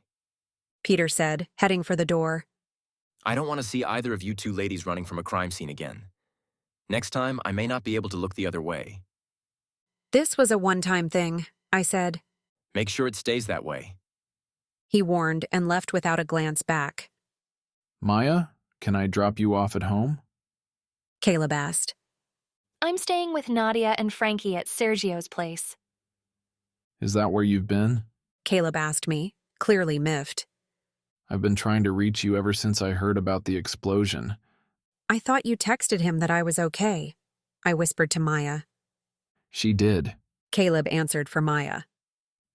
Peter said, heading for the door. I don't want to see either of you two ladies running from a crime scene again. Next time, I may not be able to look the other way. "This was a one-time thing," I said. Make sure it stays that way. He warned and left without a glance back. Maya, can I drop you off at home? Caleb asked. I'm staying with Nadia and Frankie at Sergio's place. Is that where you've been? Caleb asked me, clearly miffed. I've been trying to reach you ever since I heard about the explosion. I thought you texted him that I was okay. I whispered to Maya. She did. Caleb answered for Maya.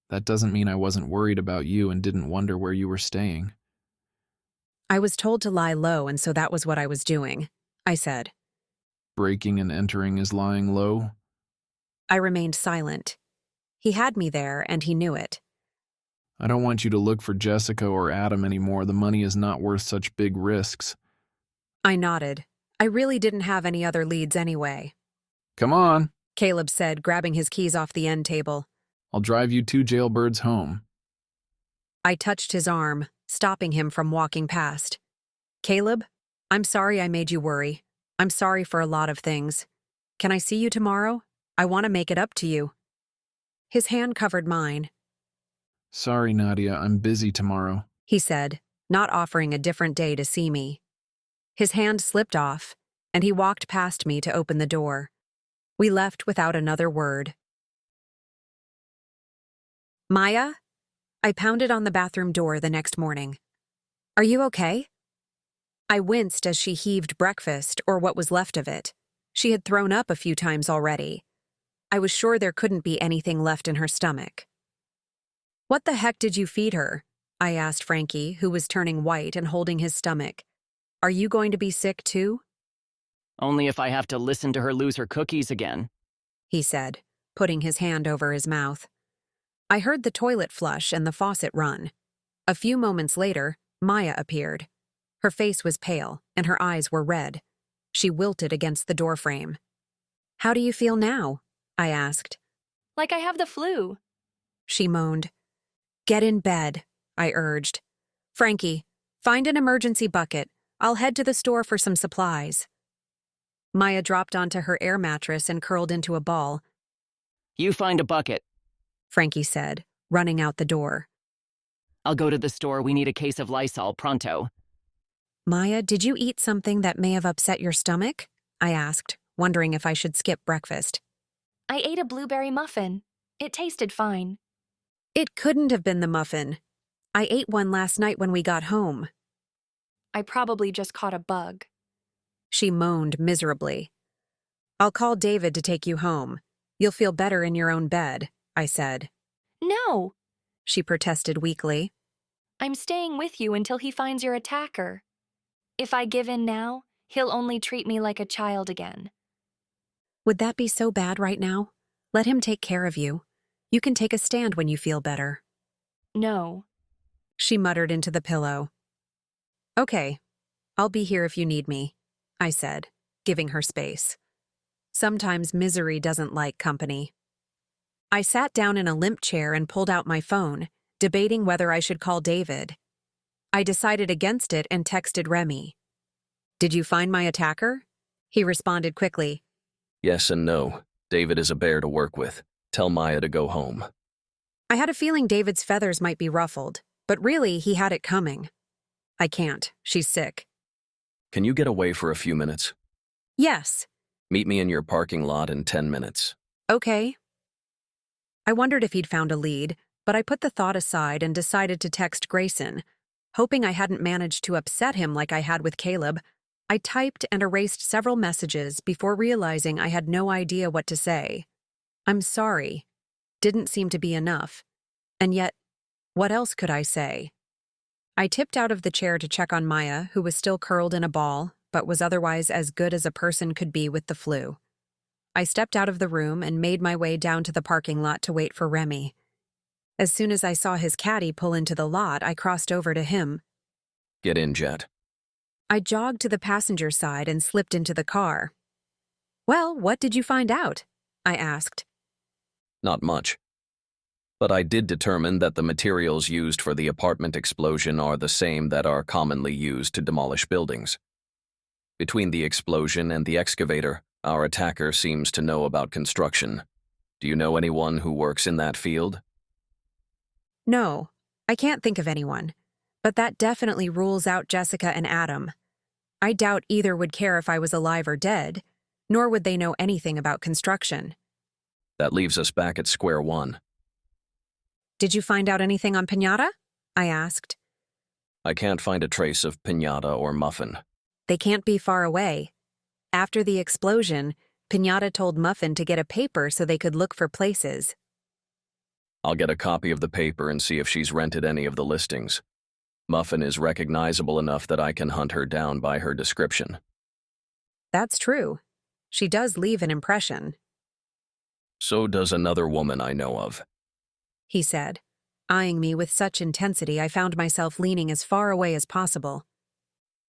That doesn't mean I wasn't worried about you and didn't wonder where you were staying. I was told to lie low, and so that was what I was doing, I said. Breaking and entering is lying low? I remained silent. He had me there, and he knew it. I don't want you to look for Jessica or Adam anymore. The money is not worth such big risks. I nodded. I really didn't have any other leads anyway. Come on, Caleb said, grabbing his keys off the end table. I'll drive you 2 jailbirds home. I touched his arm, stopping him from walking past. Caleb, I'm sorry I made you worry. I'm sorry for a lot of things. Can I see you tomorrow? I want to make it up to you. His hand covered mine. Sorry, Nadia, I'm busy tomorrow, he said, not offering a different day to see me. His hand slipped off, and he walked past me to open the door. We left without another word. Maya? I pounded on the bathroom door the next morning. Are you okay? I winced as she heaved breakfast, or what was left of it. She had thrown up a few times already. I was sure there couldn't be anything left in her stomach. What the heck did you feed her? I asked Frankie, who was turning white and holding his stomach. Are you going to be sick too? Only if I have to listen to her lose her cookies again, he said, putting his hand over his mouth. I heard the toilet flush and the faucet run. A few moments later, Maya appeared. Her face was pale, and her eyes were red. She wilted against the doorframe. How do you feel now? I asked. Like I have the flu. She moaned. Get in bed, I urged. Frankie, find an emergency bucket. I'll head to the store for some supplies. Maya dropped onto her air mattress and curled into a ball. You find a bucket, Frankie said, running out the door. I'll go to the store. We need a case of Lysol, pronto. Maya, did you eat something that may have upset your stomach? I asked, wondering if I should skip breakfast. I ate a blueberry muffin. It tasted fine. It couldn't have been the muffin. I ate one last night when we got home. I probably just caught a bug. She moaned miserably. I'll call David to take you home. You'll feel better in your own bed, I said. No, she protested weakly. I'm staying with you until he finds your attacker. If I give in now, he'll only treat me like a child again. Would that be so bad right now? Let him take care of you. You can take a stand when you feel better. No, she muttered into the pillow. Okay, I'll be here if you need me, I said, giving her space. Sometimes misery doesn't like company. I sat down in a limp chair and pulled out my phone, debating whether I should call David. I decided against it and texted Remy. Did you find my attacker? He responded quickly. Yes and no. David is a bear to work with. Tell Maya to go home. I had a feeling David's feathers might be ruffled, but really he had it coming. I can't. She's sick. Can you get away for a few minutes? Yes. Meet me in your parking lot in 10 minutes. Okay. I wondered if he'd found a lead, but I put the thought aside and decided to text Grayson. Hoping I hadn't managed to upset him like I had with Caleb, I typed and erased several messages before realizing I had no idea what to say. I'm sorry. Didn't seem to be enough. And yet, what else could I say? I tipped out of the chair to check on Maya, who was still curled in a ball, but was otherwise as good as a person could be with the flu. I stepped out of the room and made my way down to the parking lot to wait for Remy. As soon as I saw his caddy pull into the lot, I crossed over to him. Get in, Jet. I jogged to the passenger side and slipped into the car. Well, what did you find out? I asked. Not much. But I did determine that the materials used for the apartment explosion are the same that are commonly used to demolish buildings. Between the explosion and the excavator, our attacker seems to know about construction. Do you know anyone who works in that field? No, I can't think of anyone. But that definitely rules out Jessica and Adam. I doubt either would care if I was alive or dead, nor would they know anything about construction. That leaves us back at square one. Did you find out anything on Piñata? I asked. I can't find a trace of Piñata or Muffin. They can't be far away. After the explosion, Pinata told Muffin to get a paper so they could look for places. I'll get a copy of the paper and see if she's rented any of the listings. Muffin is recognizable enough that I can hunt her down by her description. That's true. She does leave an impression, So does another woman I know of. he said, eyeing me with such intensity I found myself leaning as far away as possible.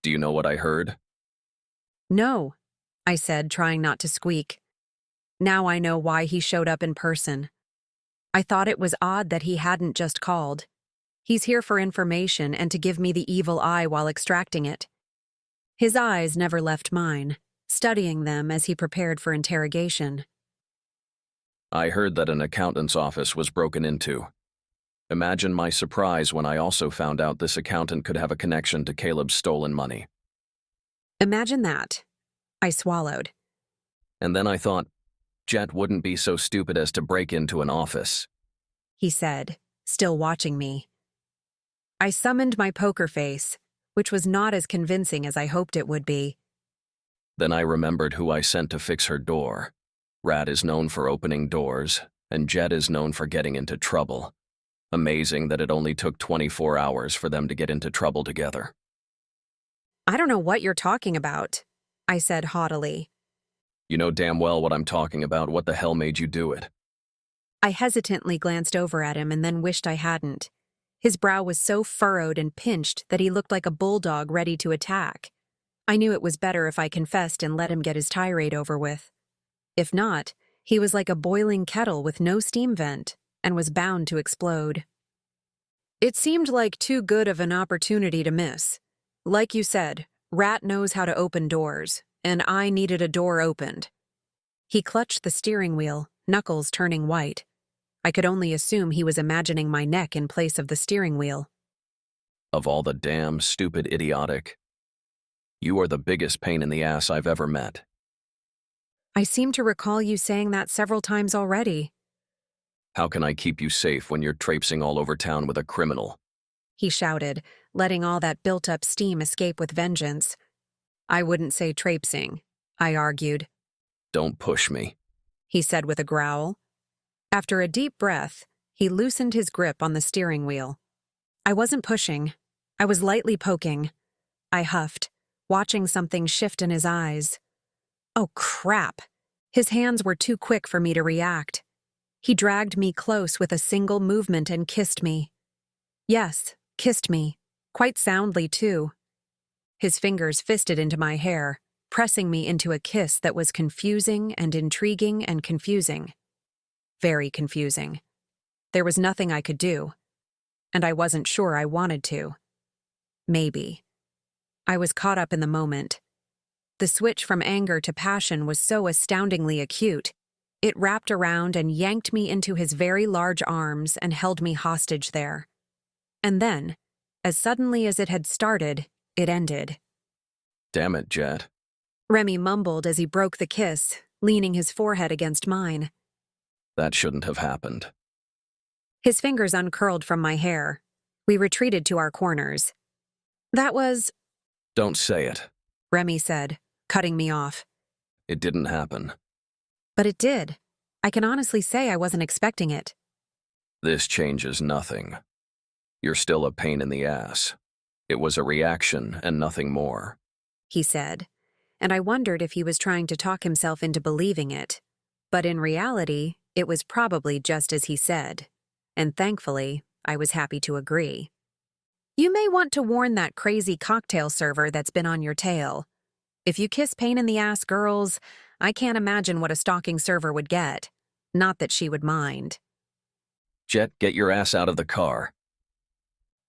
Do you know what I heard? No, I said, trying not to squeak. Now I know why he showed up in person. I thought it was odd that he hadn't just called. He's here for information and to give me the evil eye while extracting it. His eyes never left mine, studying them as he prepared for interrogation. I heard that an accountant's office was broken into. Imagine my surprise when I also found out this accountant could have a connection to Caleb's stolen money. Imagine that. I swallowed. And then I thought, Jet wouldn't be so stupid as to break into an office, he said, still watching me. I summoned my poker face, which was not as convincing as I hoped it would be. Then I remembered who I sent to fix her door. Rat is known for opening doors, and Jet is known for getting into trouble. Amazing that it only took 24 hours for them to get into trouble together. I don't know what you're talking about, I said haughtily. You know damn well what I'm talking about. What the hell made you do it? I hesitantly glanced over at him and then wished I hadn't. His brow was so furrowed and pinched that he looked like a bulldog ready to attack. I knew it was better if I confessed and let him get his tirade over with. If not, he was like a boiling kettle with no steam vent and was bound to explode. It seemed like too good of an opportunity to miss. Like you said, Rat knows how to open doors, and I needed a door opened. He clutched the steering wheel, knuckles turning white. I could only assume he was imagining my neck in place of the steering wheel. Of all the damn stupid idiotic. You are the biggest pain in the ass I've ever met. I seem to recall you saying that several times already. How can I keep you safe when you're traipsing all over town with a criminal? He shouted, letting all that built-up steam escape with vengeance. I wouldn't say traipsing, I argued. Don't push me, he said with a growl. After a deep breath, he loosened his grip on the steering wheel. I wasn't pushing. I was lightly poking. I huffed, watching something shift in his eyes. Oh, crap. His hands were too quick for me to react. He dragged me close with a single movement and kissed me. Yes, kissed me. Quite soundly, too. His fingers fisted into my hair, pressing me into a kiss that was confusing and intriguing and confusing. Very confusing. There was nothing I could do, and I wasn't sure I wanted to. Maybe. I was caught up in the moment. The switch from anger to passion was so astoundingly acute. It wrapped around and yanked me into his very large arms and held me hostage there. And then, as suddenly as it had started, it ended. Damn it, Jet. Remy mumbled as he broke the kiss, leaning his forehead against mine. That shouldn't have happened. His fingers uncurled from my hair. We retreated to our corners. That was... Don't say it, Remy said, cutting me off. It didn't happen. But it did. I can honestly say I wasn't expecting it. This changes nothing. You're still a pain in the ass. It was a reaction and nothing more, he said, and I wondered if he was trying to talk himself into believing it. But in reality, it was probably just as he said, and thankfully, I was happy to agree. You may want to warn that crazy cocktail server that's been on your tail. If you kiss pain-in-the-ass girls, I can't imagine what a stalking server would get. Not that she would mind. Jet, get your ass out of the car.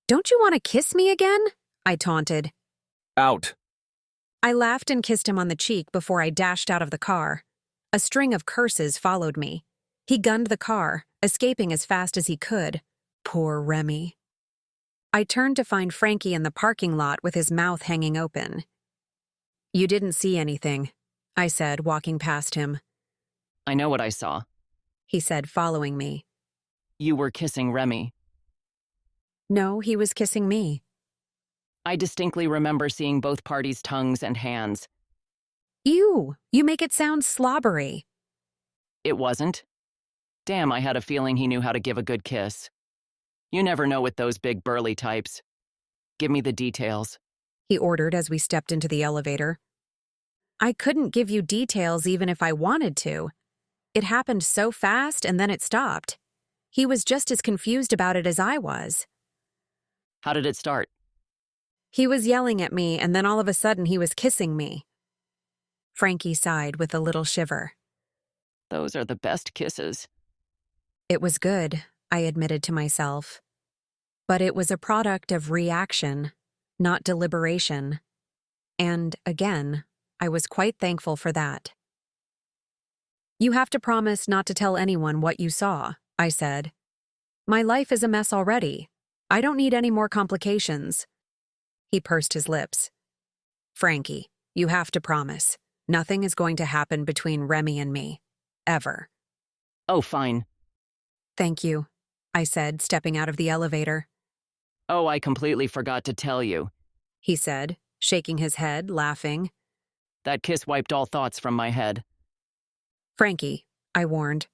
Don't you want to kiss me again? I taunted. Out. I laughed and kissed him on the cheek before I dashed out of the car. A string of curses followed me. He gunned the car, escaping as fast as he could. Poor Remy. I turned to find Frankie in the parking lot with his mouth hanging open. You didn't see anything, I said, walking past him. I know what I saw, he said, following me. You were kissing Remy. No, he was kissing me. I distinctly remember seeing both parties' tongues and hands. Ew, you make it sound slobbery. It wasn't. Damn, I had a feeling he knew how to give a good kiss. You never know with those big burly types. Give me the details, He ordered as we stepped into the elevator. I couldn't give you details even if I wanted to. It happened so fast and then it stopped. He was just as confused about it as I was. How did it start? He was yelling at me and then all of a sudden he was kissing me. Frankie sighed with a little shiver. Those are the best kisses. It was good, I admitted to myself. But it was a product of reaction, not deliberation. And, again, I was quite thankful for that. You have to promise not to tell anyone what you saw, I said. My life is a mess already. I don't need any more complications. He pursed his lips. Frankie, you have to promise. Nothing is going to happen between Remy and me. Ever. Oh, fine. Thank you, I said, stepping out of the elevator. Oh, I completely forgot to tell you, he said, shaking his head, laughing. That kiss wiped all thoughts from my head. Frankie, I warned.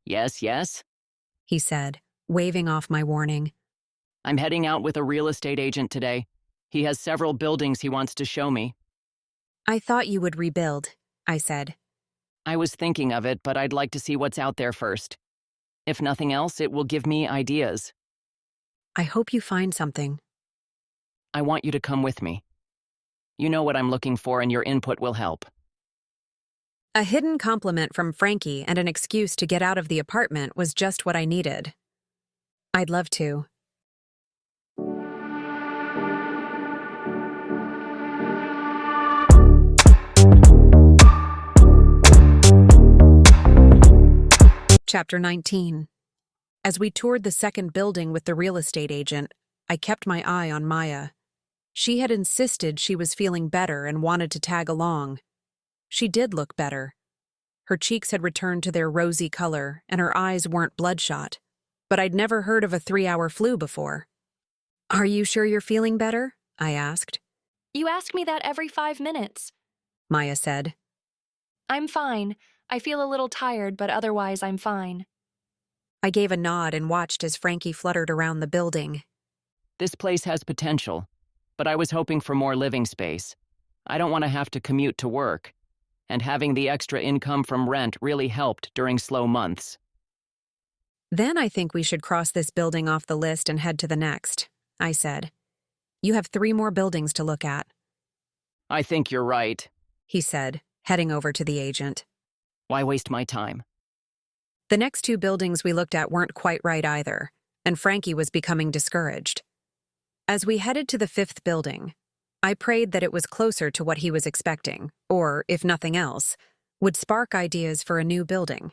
Yes, yes, he said, waving off my warning. I'm heading out with a real estate agent today. He has several buildings he wants to show me. I thought you would rebuild, I said. I was thinking of it, but I'd like to see what's out there first. If nothing else, it will give me ideas. I hope you find something. I want you to come with me. You know what I'm looking for, and your input will help. A hidden compliment from Frankie and an excuse to get out of the apartment was just what I needed. I'd love to. Chapter 19. As we toured the second building with the real estate agent, I kept my eye on Maya. She had insisted she was feeling better and wanted to tag along. She did look better. Her cheeks had returned to their rosy color, and her eyes weren't bloodshot. But I'd never heard of a 3-hour flu before. Are you sure you're feeling better? I asked. You ask me that every 5 minutes, Maya said. I'm fine. I feel a little tired, but otherwise I'm fine. I gave a nod and watched as Frankie fluttered around the building. This place has potential, but I was hoping for more living space. I don't want to have to commute to work, and having the extra income from rent really helped during slow months. Then I think we should cross this building off the list and head to the next, I said. You have 3 more buildings to look at. I think you're right, he said, heading over to the agent. Why waste my time? The next 2 buildings we looked at weren't quite right either, and Frankie was becoming discouraged. As we headed to the 5th building, I prayed that it was closer to what he was expecting, or, if nothing else, would spark ideas for a new building.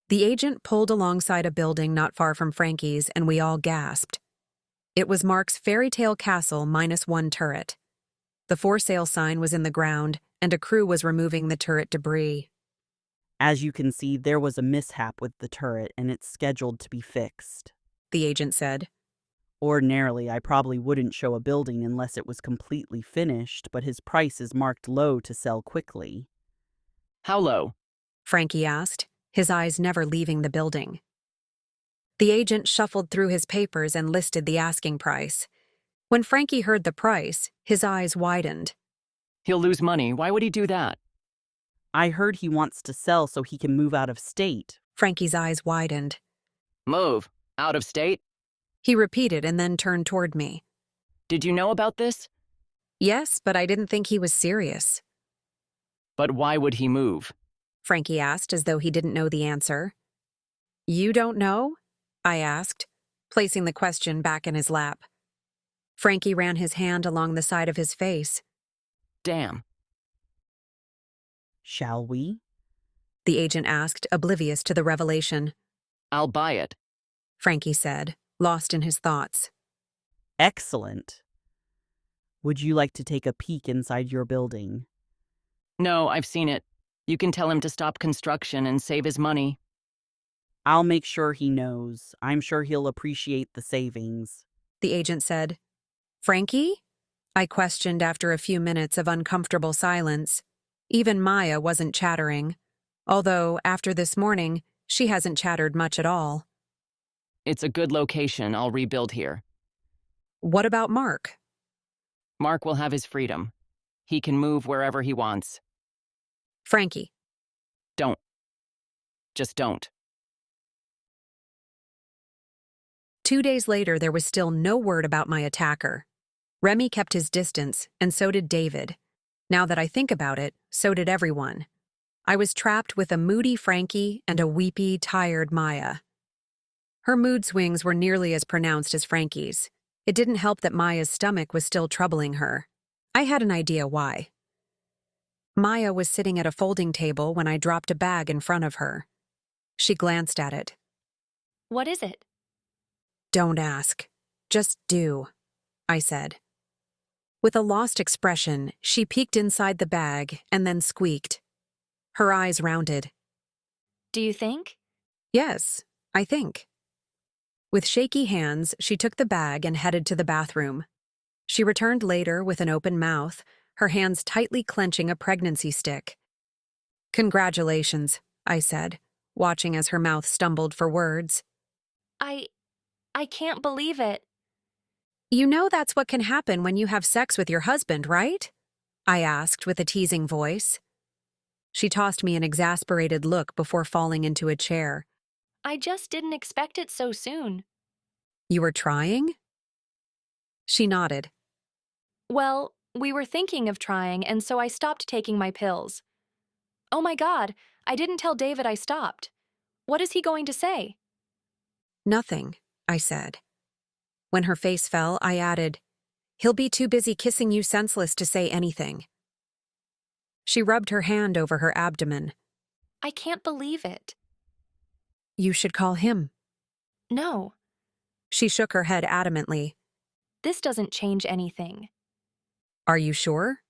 The agent pulled alongside a building not far from Frankie's, and we all gasped. It was Mark's fairy tale castle -1 turret. The for sale sign was in the ground, and a crew was removing the turret debris. As you can see, there was a mishap with the turret, and it's scheduled to be fixed, the agent said. Ordinarily, I probably wouldn't show a building unless it was completely finished, but his price is marked low to sell quickly. How low? Frankie asked, his eyes never leaving the building. The agent shuffled through his papers and listed the asking price. When Frankie heard the price, his eyes widened. He'll lose money. Why would he do that? I heard he wants to sell so he can move out of state. Frankie's eyes widened. Move? Out of state? He repeated and then turned toward me. Did you know about this? Yes, but I didn't think he was serious. But why would he move? Frankie asked as though he didn't know the answer. You don't know? I asked, placing the question back in his lap. Frankie ran his hand along the side of his face. Damn. Shall we? The agent asked, oblivious to the revelation. I'll buy it, Frankie said, lost in his thoughts. Excellent. Would you like to take a peek inside your building? No, I've seen it. You can tell him to stop construction and save his money. I'll make sure he knows. I'm sure he'll appreciate the savings, the agent said. Frankie? I questioned after a few minutes of uncomfortable silence. Even Maya wasn't chattering, although after this morning, she hasn't chattered much at all. It's a good location. I'll rebuild here. What about Mark? Mark will have his freedom. He can move wherever he wants. Frankie. Don't. Just don't. 2 days later, there was still no word about my attacker. Remy kept his distance, and so did David. Now that I think about it, so did everyone. I was trapped with a moody Frankie and a weepy, tired Maya. Her mood swings were nearly as pronounced as Frankie's. It didn't help that Maya's stomach was still troubling her. I had an idea why. Maya was sitting at a folding table when I dropped a bag in front of her. She glanced at it. What is it? Don't ask. Just do, I said. With a lost expression, she peeked inside the bag and then squeaked. Her eyes rounded. Do you think? Yes, I think. With shaky hands, she took the bag and headed to the bathroom. She returned later with an open mouth, her hands tightly clenching a pregnancy stick. Congratulations, I said, watching as her mouth stumbled for words. I can't believe it. You know that's what can happen when you have sex with your husband, right? I asked with a teasing voice. She tossed me an exasperated look before falling into a chair. I just didn't expect it so soon. You were trying? She nodded. Well, we were thinking of trying, and so I stopped taking my pills. Oh my God, I didn't tell David I stopped. What is he going to say? Nothing, I said. When her face fell, I added, he'll be too busy kissing you senseless to say anything. She rubbed her hand over her abdomen. I can't believe it. You should call him. No. She shook her head adamantly. This doesn't change anything. Are you sure?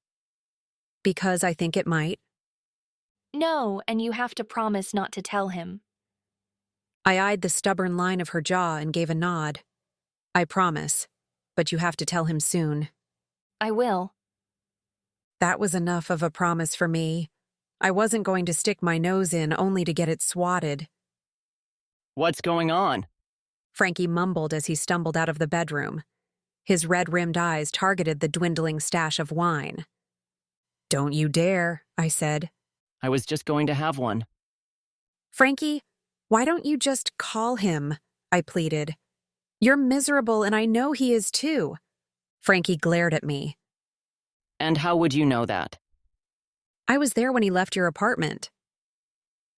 Because I think it might. No, and you have to promise not to tell him. I eyed the stubborn line of her jaw and gave a nod. I promise, but you have to tell him soon. I will. That was enough of a promise for me. I wasn't going to stick my nose in only to get it swatted. What's going on? Frankie mumbled as he stumbled out of the bedroom. His red-rimmed eyes targeted the dwindling stash of wine. Don't you dare, I said. I was just going to have one. Frankie, why don't you just call him? I pleaded. You're miserable, and I know he is too. Frankie glared at me. And how would you know that? I was there when he left your apartment.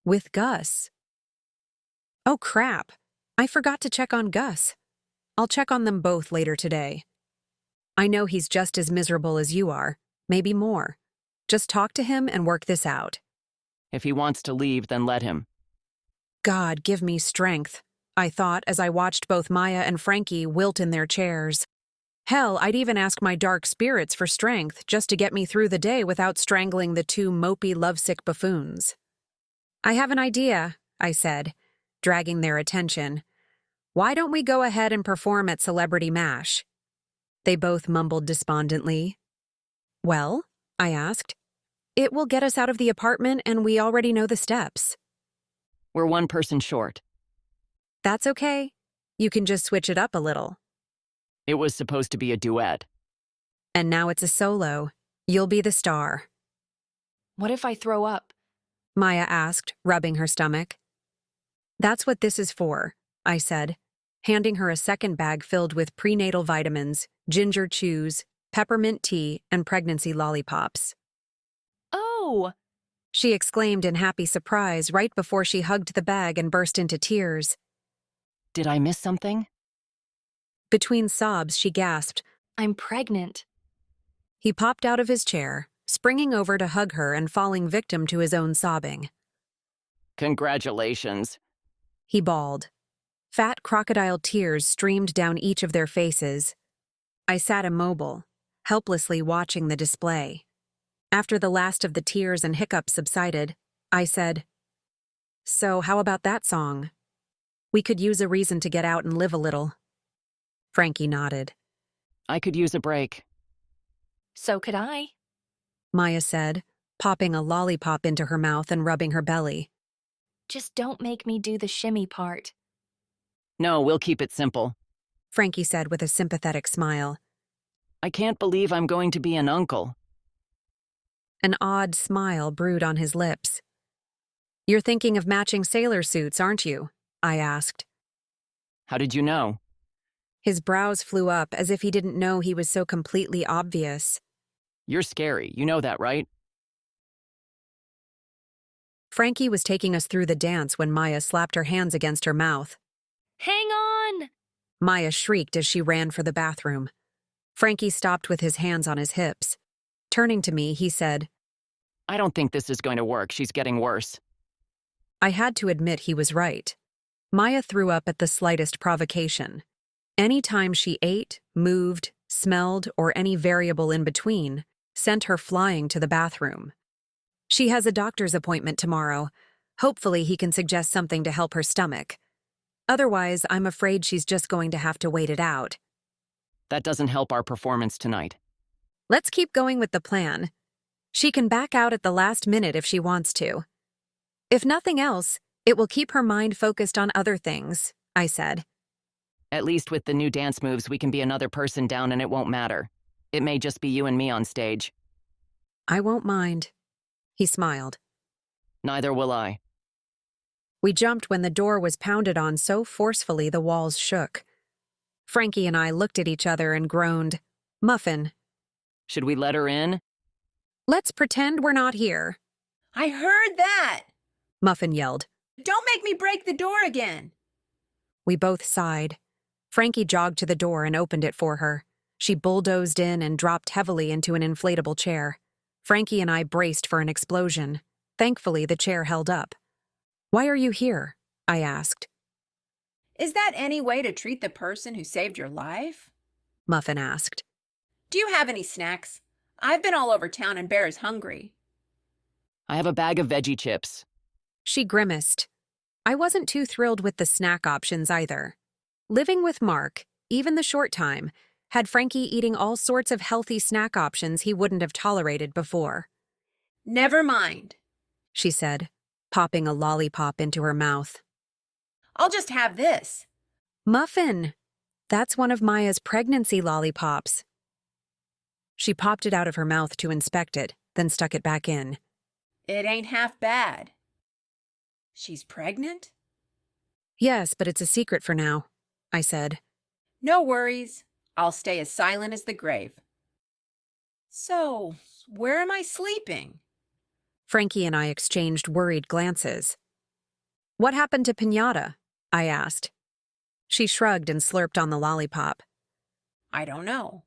With Gus. Oh, crap. I forgot to check on Gus. I'll check on them both later today. I know he's just as miserable as you are, maybe more. Just talk to him and work this out. If he wants to leave, then let him. God, give me strength, I thought as I watched both Maya and Frankie wilt in their chairs. Hell, I'd even ask my dark spirits for strength just to get me through the day without strangling the two mopey, lovesick buffoons. I have an idea, I said, dragging their attention. Why don't we go ahead and perform at Celebrity MASH? They both mumbled despondently. Well, I asked. It will get us out of the apartment and we already know the steps. We're one person short. That's okay. You can just switch it up a little. It was supposed to be a duet. And now it's a solo. You'll be the star. What if I throw up? Maya asked, rubbing her stomach. That's what this is for, I said, handing her a second bag filled with prenatal vitamins, ginger chews, peppermint tea, and pregnancy lollipops. Oh! She exclaimed in happy surprise right before she hugged the bag and burst into tears. Did I miss something? Between sobs, she gasped, I'm pregnant. He popped out of his chair, springing over to hug her and falling victim to his own sobbing. Congratulations. He bawled. Fat crocodile tears streamed down each of their faces. I sat immobile, helplessly watching the display. After the last of the tears and hiccups subsided, I said, So how about that song? We could use a reason to get out and live a little. Frankie nodded. I could use a break. So could I. Maya said, popping a lollipop into her mouth and rubbing her belly. Just don't make me do the shimmy part. No, we'll keep it simple. Frankie said with a sympathetic smile. I can't believe I'm going to be an uncle. An odd smile brewed on his lips. You're thinking of matching sailor suits, aren't you? I asked. How did you know? His brows flew up as if he didn't know he was so completely obvious. You're scary, you know that, right? Frankie was taking us through the dance when Maya slapped her hands against her mouth. Hang on! Maya shrieked as she ran for the bathroom. Frankie stopped with his hands on his hips. Turning to me, he said, I don't think this is going to work. She's getting worse. I had to admit he was right. Maya threw up at the slightest provocation. Any time she ate, moved, smelled, or any variable in between sent her flying to the bathroom. She has a doctor's appointment tomorrow. Hopefully he can suggest something to help her stomach. Otherwise, I'm afraid she's just going to have to wait it out. That doesn't help our performance tonight. Let's keep going with the plan. She can back out at the last minute if she wants to. If nothing else, it will keep her mind focused on other things, I said. At least with the new dance moves, we can be another person down and it won't matter. It may just be you and me on stage. I won't mind. He smiled. Neither will I. We jumped when the door was pounded on so forcefully the walls shook. Frankie and I looked at each other and groaned, Muffin. Should we let her in? Let's pretend we're not here. I heard that! Muffin yelled. Don't make me break the door again! We both sighed. Frankie jogged to the door and opened it for her. She bulldozed in and dropped heavily into an inflatable chair. Frankie and I braced for an explosion. Thankfully, the chair held up. Why are you here? I asked. Is that any way to treat the person who saved your life? Muffin asked. Do you have any snacks? I've been all over town and Bear is hungry. I have a bag of veggie chips. She grimaced. I wasn't too thrilled with the snack options either. Living with Mark, even the short time, had Frankie eating all sorts of healthy snack options he wouldn't have tolerated before. Never mind, she said, popping a lollipop into her mouth. I'll just have this. Muffin! That's one of Maya's pregnancy lollipops. She popped it out of her mouth to inspect it, then stuck it back in. It ain't half bad. She's pregnant? Yes, but it's a secret for now, I said. No worries. I'll stay as silent as the grave. So, where am I sleeping? Frankie and I exchanged worried glances. What happened to Pinata? I asked. She shrugged and slurped on the lollipop. I don't know.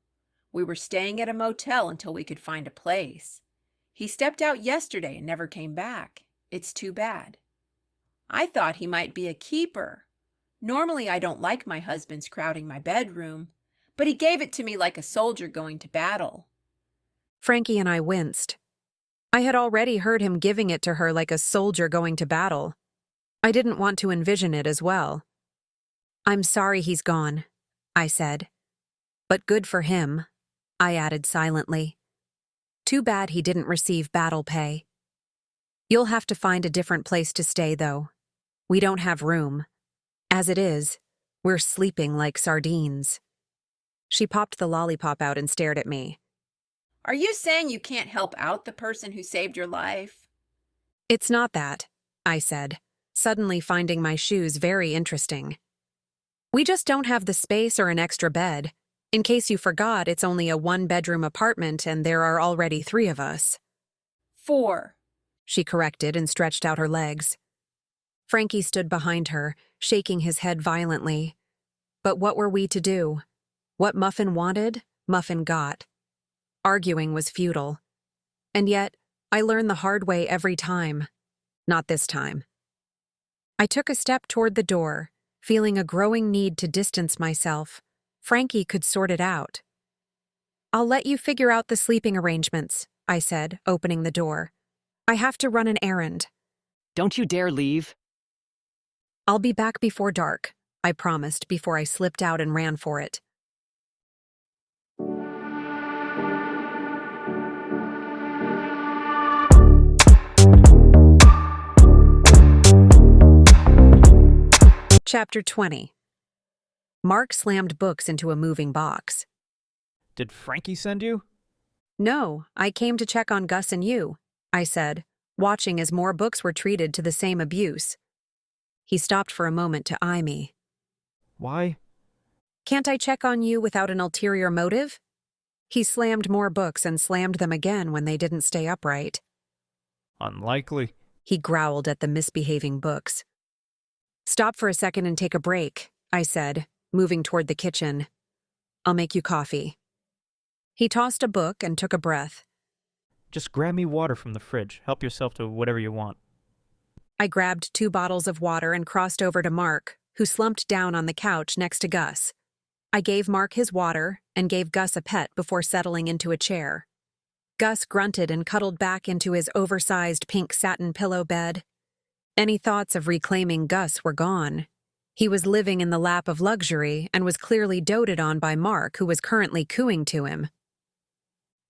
We were staying at a motel until we could find a place. He stepped out yesterday and never came back. It's too bad. I thought he might be a keeper. Normally I don't like my husband's crowding my bedroom, but he gave it to me like a soldier going to battle. Frankie and I winced. I had already heard him giving it to her like a soldier going to battle. I didn't want to envision it as well. I'm sorry he's gone, I said. But good for him, I added silently. Too bad he didn't receive battle pay. You'll have to find a different place to stay, though. We don't have room. As it is, we're sleeping like sardines. She popped the lollipop out and stared at me. Are you saying you can't help out the person who saved your life? It's not that, I said, suddenly finding my shoes very interesting. We just don't have the space or an extra bed. In case you forgot, it's only a one-bedroom apartment and there are already 3 of us. 4, she corrected and stretched out her legs. Frankie stood behind her, shaking his head violently. But what were we to do? What Muffin wanted, Muffin got. Arguing was futile. And yet, I learn the hard way every time. Not this time. I took a step toward the door, feeling a growing need to distance myself. Frankie could sort it out. I'll let you figure out the sleeping arrangements, I said, opening the door. I have to run an errand. Don't you dare leave. I'll be back before dark, I promised before I slipped out and ran for it. Chapter 20. Mark slammed books into a moving box. Did Frankie send you? No, I came to check on Gus and you, I said, watching as more books were treated to the same abuse. He stopped for a moment to eye me. Why? Can't I check on you without an ulterior motive? He slammed more books and slammed them again when they didn't stay upright. Unlikely. He growled at the misbehaving books. Stop for a second and take a break, I said, moving toward the kitchen. I'll make you coffee. He tossed a book and took a breath. Just grab me water from the fridge. Help yourself to whatever you want. I grabbed 2 bottles of water and crossed over to Mark, who slumped down on the couch next to Gus. I gave Mark his water and gave Gus a pet before settling into a chair. Gus grunted and cuddled back into his oversized pink satin pillow bed. Any thoughts of reclaiming Gus were gone. He was living in the lap of luxury and was clearly doted on by Mark, who was currently cooing to him.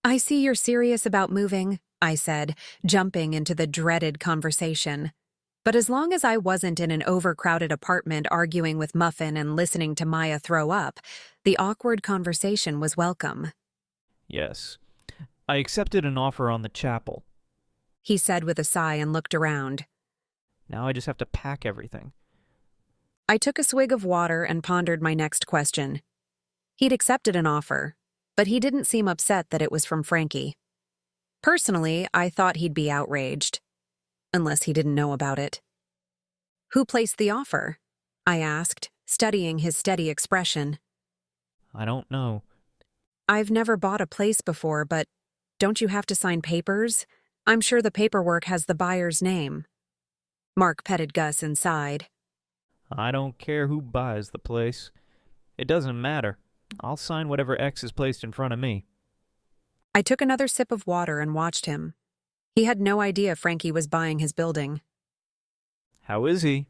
I see you're serious about moving, I said, jumping into the dreaded conversation. But as long as I wasn't in an overcrowded apartment arguing with Muffin and listening to Maya throw up, the awkward conversation was welcome. Yes. I accepted an offer on the chapel, he said with a sigh and looked around. Now I just have to pack everything. I took a swig of water and pondered my next question. He'd accepted an offer, but he didn't seem upset that it was from Frankie. Personally, I thought he'd be outraged. Unless he didn't know about it. Who placed the offer? I asked, studying his steady expression. I don't know. I've never bought a place before, but don't you have to sign papers? I'm sure the paperwork has the buyer's name. Mark petted Gus and sighed. I don't care who buys the place. It doesn't matter. I'll sign whatever X is placed in front of me. I took another sip of water and watched him. He had no idea Frankie was buying his building. How is he?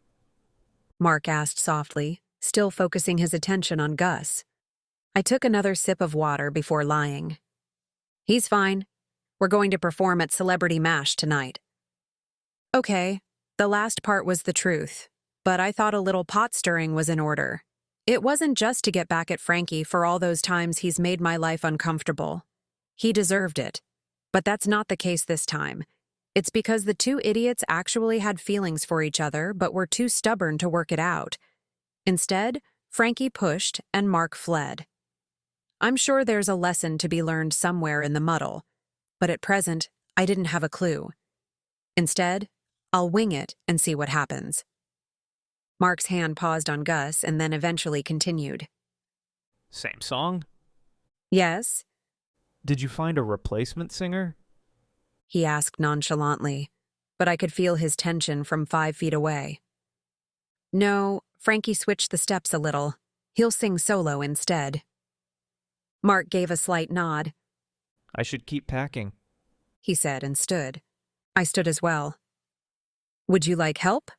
Mark asked softly, still focusing his attention on Gus. I took another sip of water before lying. He's fine. We're going to perform at Celebrity MASH tonight. Okay, the last part was the truth, but I thought a little pot stirring was in order. It wasn't just to get back at Frankie for all those times he's made my life uncomfortable. He deserved it. But that's not the case this time. It's because the 2 idiots actually had feelings for each other but were too stubborn to work it out. Instead, Frankie pushed and Mark fled. I'm sure there's a lesson to be learned somewhere in the muddle, but at present, I didn't have a clue. Instead, I'll wing it and see what happens. Mark's hand paused on Gus and then eventually continued. Same song? Yes. Did you find a replacement singer? He asked nonchalantly, but I could feel his tension from 5 feet away. No, Frankie switched the steps a little. He'll sing solo instead. Mark gave a slight nod. I should keep packing, he said and stood. I stood as well. Would you like help?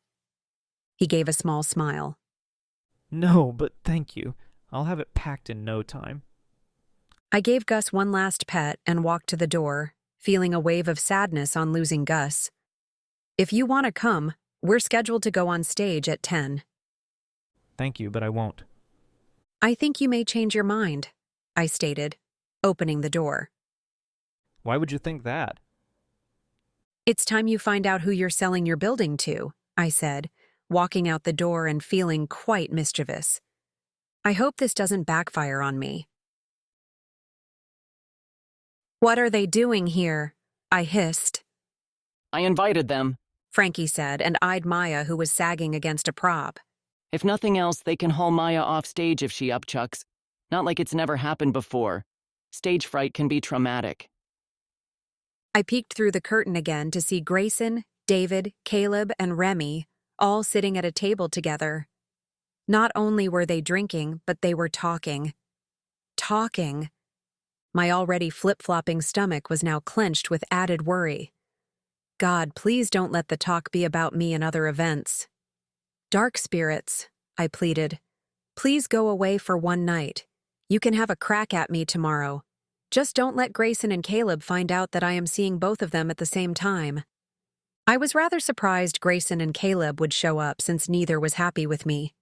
He gave a small smile. No, but thank you. I'll have it packed in no time. I gave Gus one last pet and walked to the door, feeling a wave of sadness on losing Gus. If you want to come, we're scheduled to go on stage at 10. Thank you, but I won't. I think you may change your mind, I stated, opening the door. Why would you think that? It's time you find out who you're selling your building to, I said, walking out the door and feeling quite mischievous. I hope this doesn't backfire on me. What are they doing here? I hissed. I invited them, Frankie said and eyed Maya, who was sagging against a prop. If nothing else, they can haul Maya off stage if she upchucks. Not like it's never happened before. Stage fright can be traumatic. I peeked through the curtain again to see Grayson, David, Caleb, and Remy all sitting at a table together. Not only were they drinking, but they were talking. Talking. My already flip-flopping stomach was now clenched with added worry. God, please don't let the talk be about me and other events. Dark spirits, I pleaded. Please go away for one night. You can have a crack at me tomorrow. Just don't let Grayson and Caleb find out that I am seeing both of them at the same time. I was rather surprised Grayson and Caleb would show up since neither was happy with me.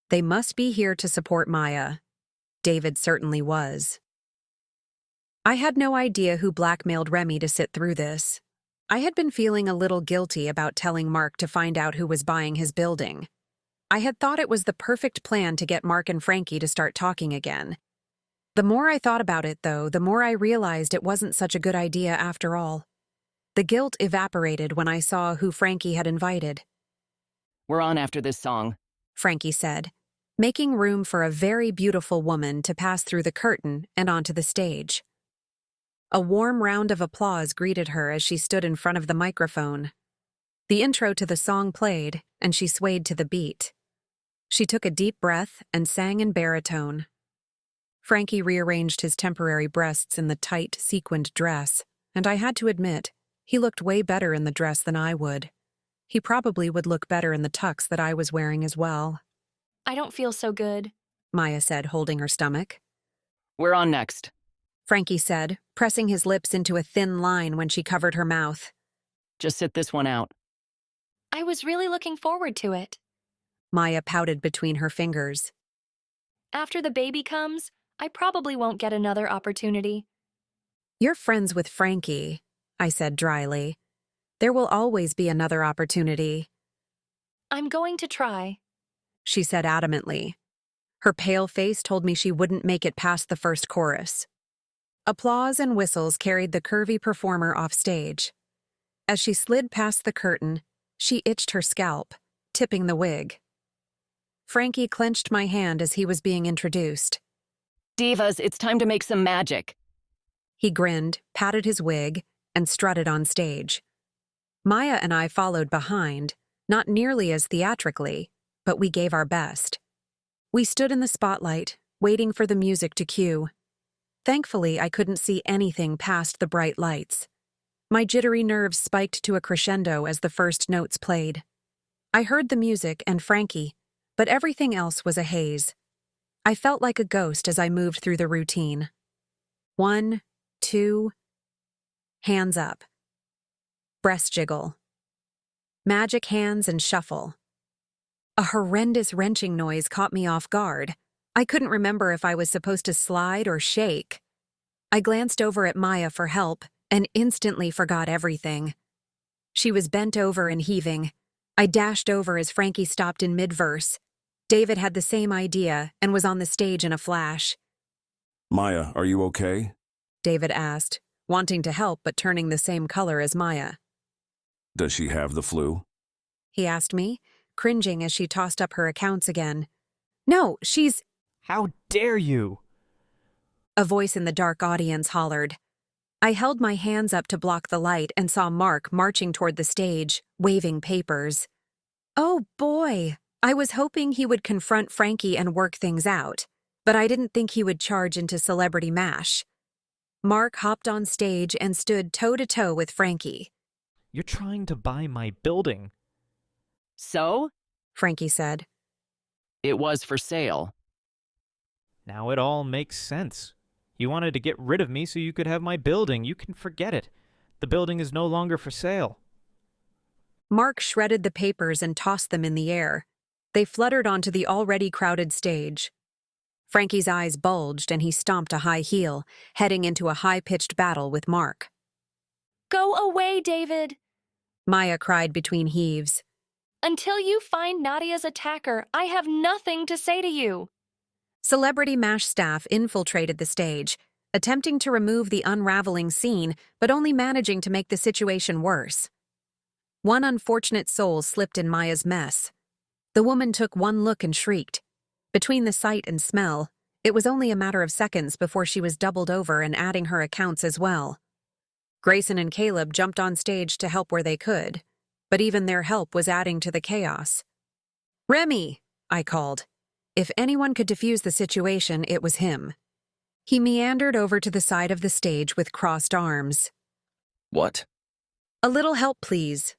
They must be here to support Maya. David certainly was. I had no idea who blackmailed Remy to sit through this. I had been feeling a little guilty about telling Mark to find out who was buying his building. I had thought it was the perfect plan to get Mark and Frankie to start talking again. The more I thought about it, though, the more I realized it wasn't such a good idea after all. The guilt evaporated when I saw who Frankie had invited. We're on after this song, Frankie said, making room for a very beautiful woman to pass through the curtain and onto the stage. A warm round of applause greeted her as she stood in front of the microphone. The intro to the song played, and she swayed to the beat. She took a deep breath and sang in baritone. Frankie rearranged his temporary breasts in the tight, sequined dress, and I had to admit, he looked way better in the dress than I would. He probably would look better in the tux that I was wearing as well. I don't feel so good, Maya said, holding her stomach. We're on next, Frankie said, pressing his lips into a thin line when she covered her mouth. Just sit this one out. I was really looking forward to it. Maya pouted between her fingers. After the baby comes, I probably won't get another opportunity. You're friends with Frankie, I said dryly. There will always be another opportunity. I'm going to try, she said adamantly. Her pale face told me she wouldn't make it past the first chorus. Applause and whistles carried the curvy performer off stage. As she slid past the curtain, she itched her scalp, tipping the wig. Frankie clenched my hand as he was being introduced. Divas, it's time to make some magic. He grinned, patted his wig, and strutted on stage. Maya and I followed behind, not nearly as theatrically, but we gave our best. We stood in the spotlight, waiting for the music to cue. Thankfully, I couldn't see anything past the bright lights. My jittery nerves spiked to a crescendo as the first notes played. I heard the music and Frankie, but everything else was a haze. I felt like a ghost as I moved through the routine. 1, 2, hands up. Breast jiggle. Magic hands and shuffle. A horrendous wrenching noise caught me off guard. I couldn't remember if I was supposed to slide or shake. I glanced over at Maya for help and instantly forgot everything. She was bent over and heaving. I dashed over as Frankie stopped in mid-verse. David had the same idea and was on the stage in a flash. Maya, are you okay? David asked, wanting to help but turning the same color as Maya. Does she have the flu? He asked me, cringing as she tossed up her accounts again. No, she's... How dare you? A voice in the dark audience hollered. I held my hands up to block the light and saw Mark marching toward the stage, waving papers. Oh boy, I was hoping he would confront Frankie and work things out, but I didn't think he would charge into Celebrity Mash. Mark hopped on stage and stood toe-to-toe with Frankie. You're trying to buy my building. So? Frankie said. It was for sale. Now it all makes sense. You wanted to get rid of me so you could have my building. You can forget it. The building is no longer for sale. Mark shredded the papers and tossed them in the air. They fluttered onto the already crowded stage. Frankie's eyes bulged and he stomped a high heel, heading into a high-pitched battle with Mark. Go away, David, Maya cried between heaves. Until you find Nadia's attacker, I have nothing to say to you. Celebrity Mash staff infiltrated the stage, attempting to remove the unraveling scene, but only managing to make the situation worse. One unfortunate soul slipped in Maya's mess. The woman took one look and shrieked. Between the sight and smell, it was only a matter of seconds before she was doubled over and adding her accounts as well. Grayson and Caleb jumped on stage to help where they could, but even their help was adding to the chaos. Remy, I called. If anyone could defuse the situation, it was him. He meandered over to the side of the stage with crossed arms. What? A little help, please,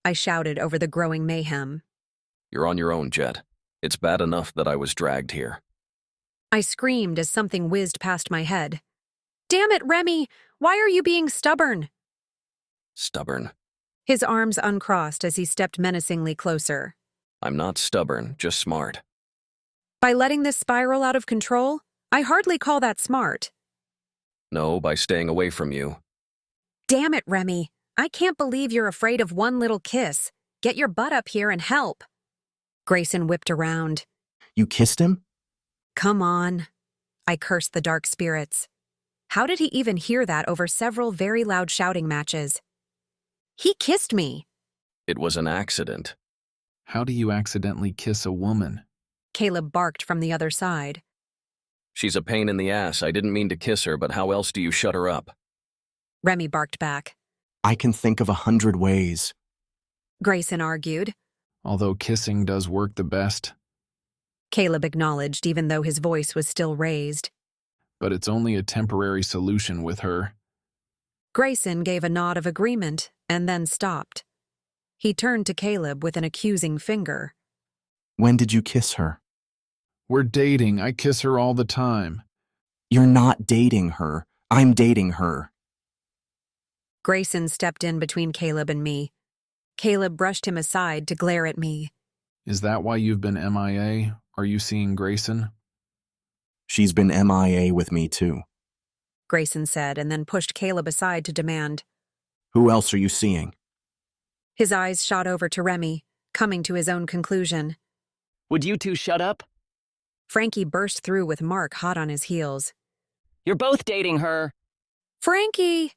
I shouted over the growing mayhem. You're on your own, Jet. It's bad enough that I was dragged here. I screamed as something whizzed past my head. Damn it, Remy! Why are you being stubborn? Stubborn. His arms uncrossed as he stepped menacingly closer. I'm not stubborn, just smart. By letting this spiral out of control? I hardly call that smart. No, by staying away from you. Damn it, Remy. I can't believe you're afraid of one little kiss. Get your butt up here and help. Grayson whipped around. You kissed him? Come on. I cursed the dark spirits. How did he even hear that over several very loud shouting matches? He kissed me. It was an accident. How do you accidentally kiss a woman? Caleb barked from the other side. She's a pain in the ass. I didn't mean to kiss her, but how else do you shut her up? Remy barked back. I can think of 100 ways. Grayson argued. Although kissing does work the best. Caleb acknowledged, even though his voice was still raised. But it's only a temporary solution with her. Grayson gave a nod of agreement and then stopped. He turned to Caleb with an accusing finger. When did you kiss her? We're dating. I kiss her all the time. You're not dating her. I'm dating her. Grayson stepped in between Caleb and me. Caleb brushed him aside to glare at me. Is that why you've been MIA? Are you seeing Grayson? She's been MIA with me too. Grayson said, and then pushed Caleb aside to demand. Who else are you seeing? His eyes shot over to Remy, coming to his own conclusion. Would you two shut up? Frankie burst through with Mark hot on his heels. You're both dating her. Frankie!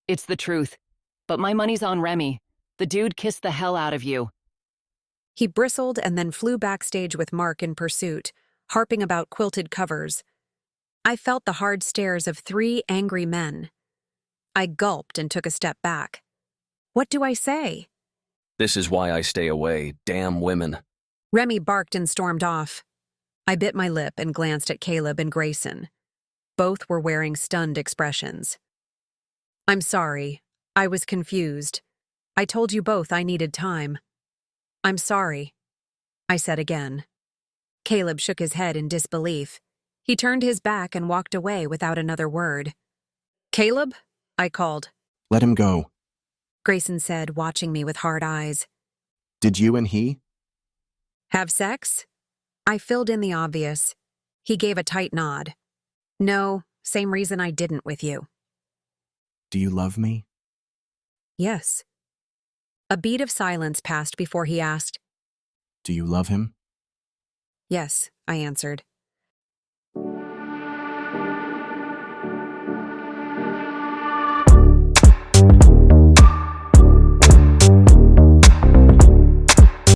It's the truth. But my money's on Remy. The dude kissed the hell out of you. He bristled and then flew backstage with Mark in pursuit, harping about quilted covers. I felt the hard stares of 3 angry men. I gulped and took a step back. What do I say? This is why I stay away. Damn women. Remy barked and stormed off. I bit my lip and glanced at Caleb and Grayson. Both were wearing stunned expressions. I'm sorry. I was confused. I told you both I needed time. I'm sorry, I said again. Caleb shook his head in disbelief. He turned his back and walked away without another word. Caleb? I called. Let him go. Grayson said, watching me with hard eyes. Did you and he? Have sex? I filled in the obvious. He gave a tight nod. No, same reason I didn't with you. Do you love me? Yes. A beat of silence passed before he asked. Do you love him? Yes, I answered.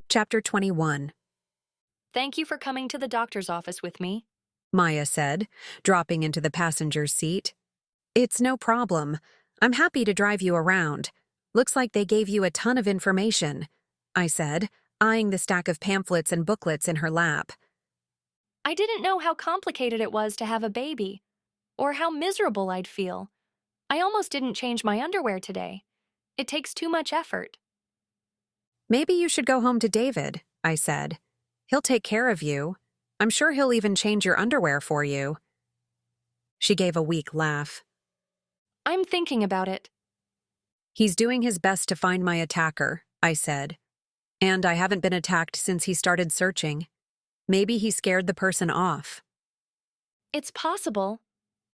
Chapter 21. Thank you for coming to the doctor's office with me, Maya said, dropping into the passenger's seat. It's no problem. I'm happy to drive you around. Looks like they gave you a ton of information, I said, eyeing the stack of pamphlets and booklets in her lap. I didn't know how complicated it was to have a baby, or how miserable I'd feel. I almost didn't change my underwear today. It takes too much effort. Maybe you should go home to David, I said. He'll take care of you. I'm sure he'll even change your underwear for you. She gave a weak laugh. I'm thinking about it. He's doing his best to find my attacker, I said. And I haven't been attacked since he started searching. Maybe he scared the person off. It's possible,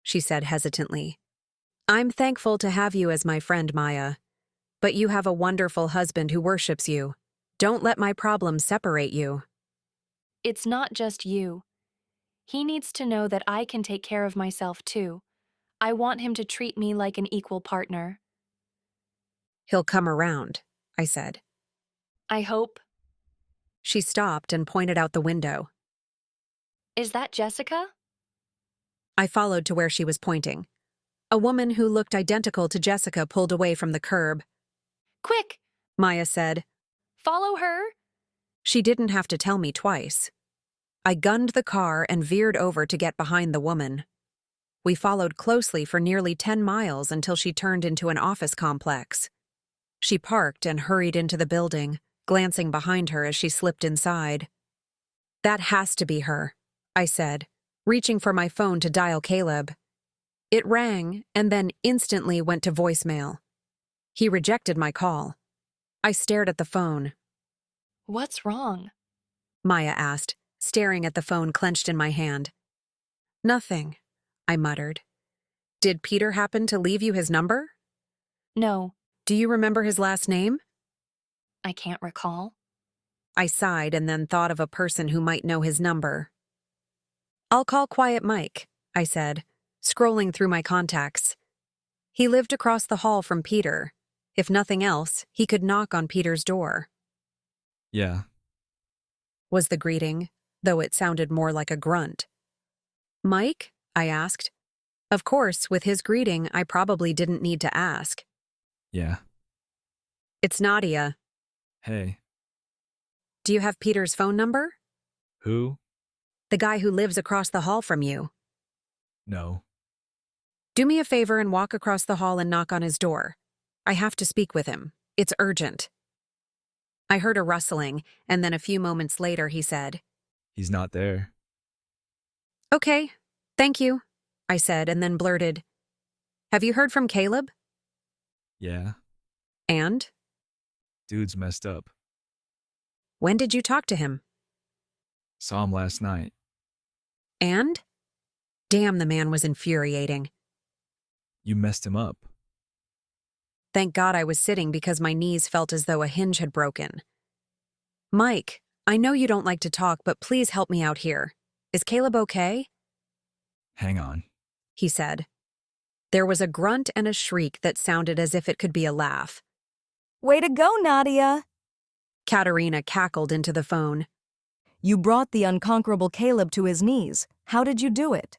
she said hesitantly. I'm thankful to have you as my friend, Maya. But you have a wonderful husband who worships you. Don't let my problems separate you. It's not just you. He needs to know that I can take care of myself too. I want him to treat me like an equal partner. He'll come around, I said. I hope. She stopped and pointed out the window. Is that Jessica? I followed to where she was pointing. A woman who looked identical to Jessica pulled away from the curb. Quick, Maya said. Follow her. She didn't have to tell me twice. I gunned the car and veered over to get behind the woman. We followed closely for nearly 10 miles until she turned into an office complex. She parked and hurried into the building, glancing behind her as she slipped inside. That has to be her, I said, reaching for my phone to dial Caleb. It rang and then instantly went to voicemail. He rejected my call. I stared at the phone. What's wrong? Maya asked, staring at the phone clenched in my hand. Nothing, I muttered. Did Peter happen to leave you his number? No, Do you remember his last name? I can't recall. I sighed and then thought of a person who might know his number. I'll call Quiet Mike, I said, scrolling through my contacts. He lived across the hall from Peter. If nothing else, he could knock on Peter's door. Yeah. Was the greeting, though it sounded more like a grunt. Mike? I asked. Of course, with his greeting, I probably didn't need to ask. Yeah. It's Nadia. Hey. Do you have Peter's phone number? Who? The guy who lives across the hall from you. No. Do me a favor and walk across the hall and knock on his door. I have to speak with him. It's urgent. I heard a rustling, and then a few moments later he said, He's not there. Okay, thank you, I said, and then blurted, Have you heard from Caleb? Yeah. And? Dude's messed up. When did you talk to him? Saw him last night. And? Damn, the man was infuriating. You messed him up. Thank God I was sitting because my knees felt as though a hinge had broken. Mike, I know you don't like to talk, but please help me out here. Is Caleb okay? Hang on, he said. There was a grunt and a shriek that sounded as if it could be a laugh. Way to go, Nadia! Katerina cackled into the phone. You brought the unconquerable Caleb to his knees. How did you do it?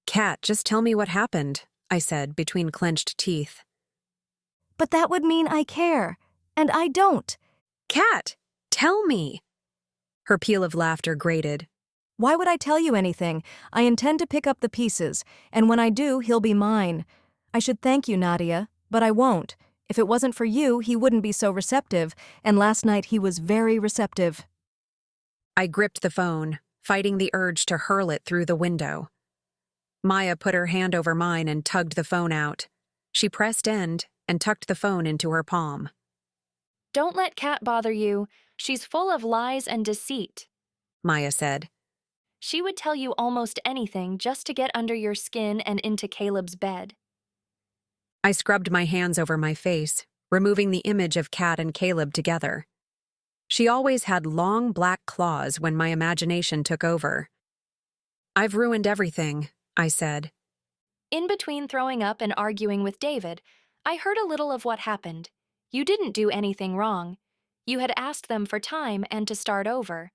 Kat, just tell me what happened, I said between clenched teeth. But that would mean I care, and I don't. Kat, tell me. Her peal of laughter grated. Why would I tell you anything? I intend to pick up the pieces, and when I do, he'll be mine. I should thank you, Nadia, but I won't. If it wasn't for you, he wouldn't be so receptive, and last night he was very receptive. I gripped the phone, fighting the urge to hurl it through the window. Maya put her hand over mine and tugged the phone out. She pressed end and tucked the phone into her palm. Don't let Kat bother you. She's full of lies and deceit, Maya said. She would tell you almost anything just to get under your skin and into Caleb's bed. I scrubbed my hands over my face, removing the image of Kat and Caleb together. She always had long black claws when my imagination took over. I've ruined everything, I said. In between throwing up and arguing with David, I heard a little of what happened. You didn't do anything wrong. You had asked them for time and to start over.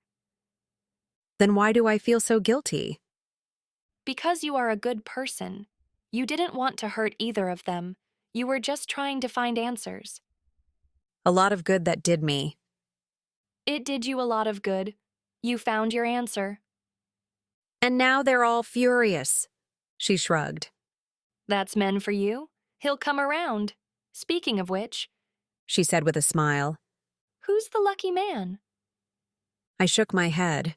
Then why do I feel so guilty? Because you are a good person. You didn't want to hurt either of them. You were just trying to find answers. A lot of good that did me. It did you a lot of good. You found your answer. And now they're all furious, she shrugged. That's men for you. He'll come around. Speaking of which, she said with a smile. Who's the lucky man? I shook my head.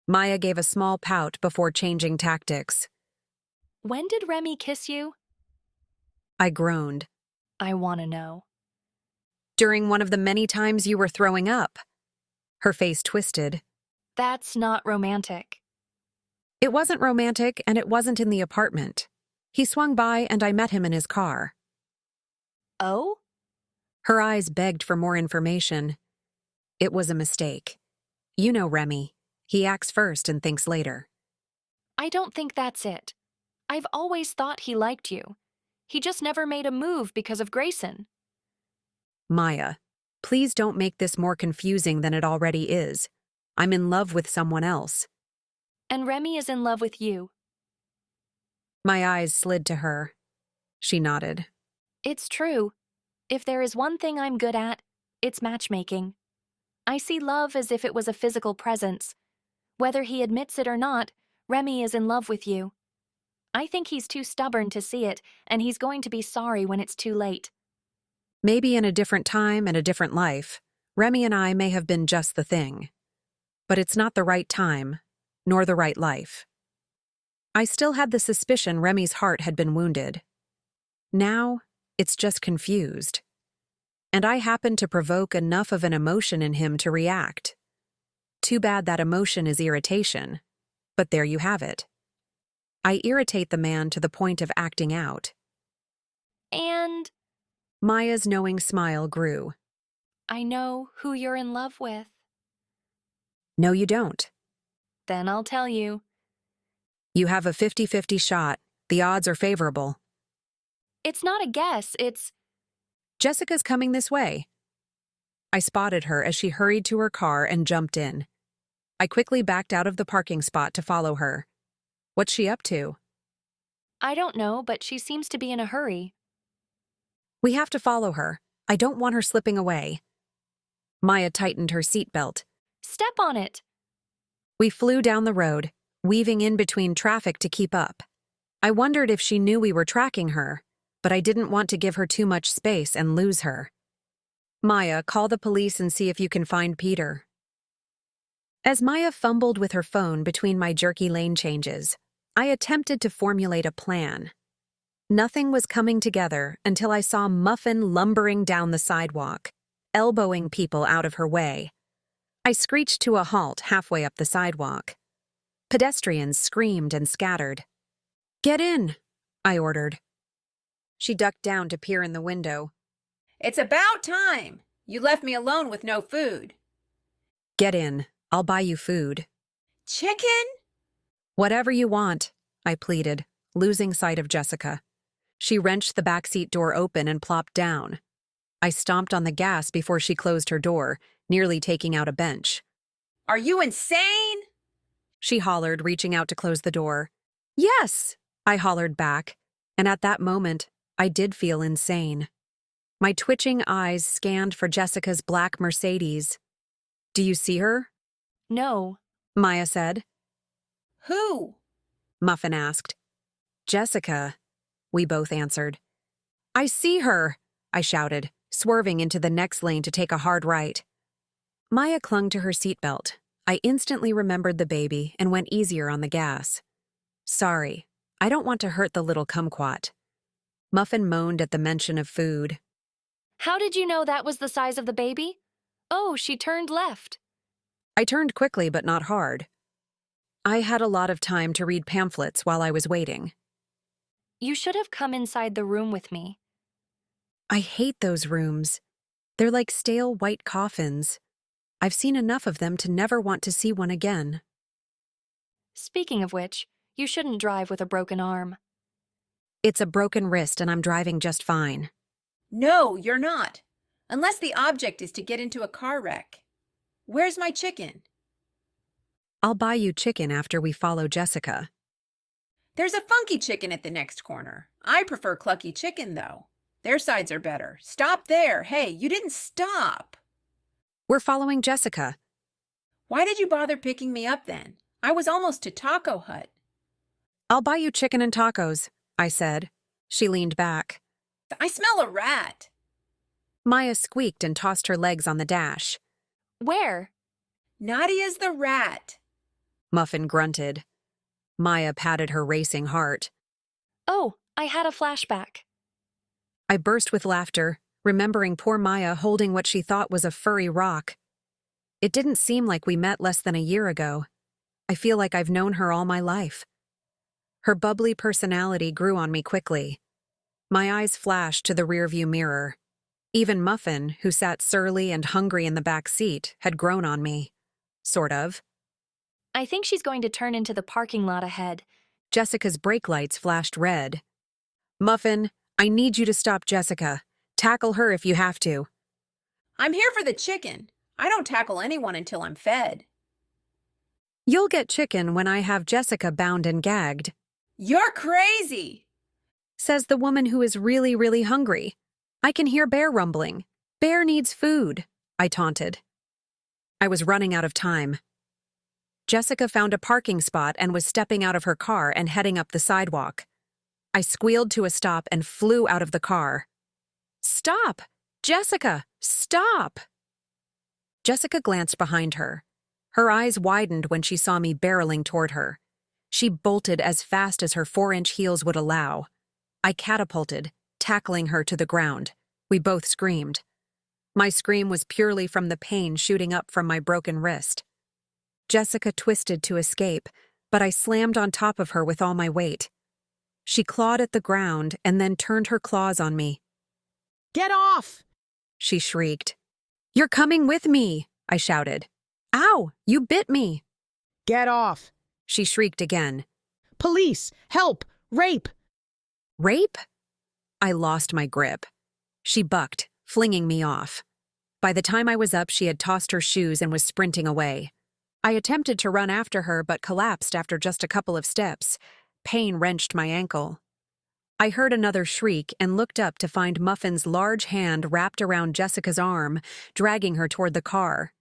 Maya gave a small pout before changing tactics. When did Remy kiss you? I groaned. I want to know. During one of the many times you were throwing up. Her face twisted. That's not romantic. It wasn't romantic, and it wasn't in the apartment. He swung by, and I met him in his car. Oh? Her eyes begged for more information. It was a mistake. You know Remy. He acts first and thinks later. I don't think that's it. I've always thought he liked you. He just never made a move because of Grayson. Maya, please don't make this more confusing than it already is. I'm in love with someone else. And Remy is in love with you. My eyes slid to her. She nodded. It's true. If there is one thing I'm good at, it's matchmaking. I see love as if it was a physical presence. Whether he admits it or not, Remy is in love with you. I think he's too stubborn to see it, and he's going to be sorry when it's too late. Maybe in a different time and a different life, Remy and I may have been just the thing. But it's not the right time, nor the right life. I still had the suspicion Remy's heart had been wounded. Now, it's just confused. And I happened to provoke enough of an emotion in him to react. too bad that emotion is irritation. But there you have it. I irritate the man to the point of acting out. And Maya's knowing smile grew. I know who you're in love with. No, you don't. Then I'll tell you. You have a 50-50 shot. The odds are favorable. It's not a guess, it's... Jessica's coming this way. I spotted her as she hurried to her car and jumped in. I quickly backed out of the parking spot to follow her. What's she up to? I don't know, but she seems to be in a hurry. We have to follow her. I don't want her slipping away. Maya tightened her seatbelt. Step on it. We flew down the road, weaving in between traffic to keep up. I wondered if she knew we were tracking her, but I didn't want to give her too much space and lose her. Maya, call the police and see if you can find Peter. As Maya fumbled with her phone between my jerky lane changes, I attempted to formulate a plan. Nothing was coming together until I saw Muffin lumbering down the sidewalk, elbowing people out of her way. I screeched to a halt halfway up the sidewalk. Pedestrians screamed and scattered. Get in, I ordered. She ducked down to peer in the window. It's about time. You left me alone with no food. Get in. I'll buy you food. Chicken? Whatever you want, I pleaded, losing sight of Jessica. She wrenched the backseat door open and plopped down. I stomped on the gas before she closed her door, nearly taking out a bench. Are you insane? She hollered, reaching out to close the door. Yes, I hollered back, and at that moment, I did feel insane. My twitching eyes scanned for Jessica's black Mercedes. Do you see her? No, Maya said. Who? Muffin asked. Jessica, we both answered. I see her, I shouted, swerving into the next lane to take a hard right. Maya clung to her seatbelt. I instantly remembered the baby and went easier on the gas. Sorry, I don't want to hurt the little kumquat. Muffin moaned at the mention of food. How did you know that was the size of the baby? Oh, she turned left. I turned quickly but not hard. I had a lot of time to read pamphlets while I was waiting. You should have come inside the room with me. I hate those rooms. They're like stale white coffins. I've seen enough of them to never want to see one again. Speaking of which, you shouldn't drive with a broken arm. It's a broken wrist and I'm driving just fine. No, you're not. Unless the object is to get into a car wreck. Where's my chicken? I'll buy you chicken after we follow Jessica. There's a funky chicken at the next corner. I prefer clucky chicken, though. Their sides are better. Stop there. Hey, you didn't stop. We're following Jessica. Why did you bother picking me up then? I was almost to Taco Hut. I'll buy you chicken and tacos, I said. She leaned back. I smell a rat. Maya squeaked and tossed her legs on the dash. Where? Nadia's the rat. Muffin grunted. Maya patted her racing heart. Oh, I had a flashback. I burst with laughter, remembering poor Maya holding what she thought was a furry rock. It didn't seem like we met less than a year ago. I feel like I've known her all my life. Her bubbly personality grew on me quickly. My eyes flashed to the rearview mirror. Even Muffin, who sat surly and hungry in the back seat, had grown on me. Sort of. I think she's going to turn into the parking lot ahead. Jessica's brake lights flashed red. Muffin, I need you to stop Jessica. Tackle her if you have to. I'm here for the chicken. I don't tackle anyone until I'm fed. You'll get chicken when I have Jessica bound and gagged. You're crazy, says the woman who is really, really hungry. I can hear Bear rumbling. Bear needs food, I taunted. I was running out of time. Jessica found a parking spot and was stepping out of her car and heading up the sidewalk. I squealed to a stop and flew out of the car. Stop! Jessica, stop! Jessica glanced behind her. Her eyes widened when she saw me barreling toward her. She bolted as fast as her 4-inch heels would allow. I catapulted, tackling her to the ground. We both screamed. My scream was purely from the pain shooting up from my broken wrist. Jessica twisted to escape, but I slammed on top of her with all my weight. She clawed at the ground and then turned her claws on me. Get off! She shrieked. You're coming with me, I shouted. Ow, you bit me. Get off! She shrieked again. Police! Help! Rape! Rape? I lost my grip. She bucked, flinging me off. By the time I was up, she had tossed her shoes and was sprinting away. I attempted to run after her but collapsed after just a couple of steps. Pain wrenched my ankle. I heard another shriek and looked up to find Muffin's large hand wrapped around Jessica's arm, dragging her toward the car.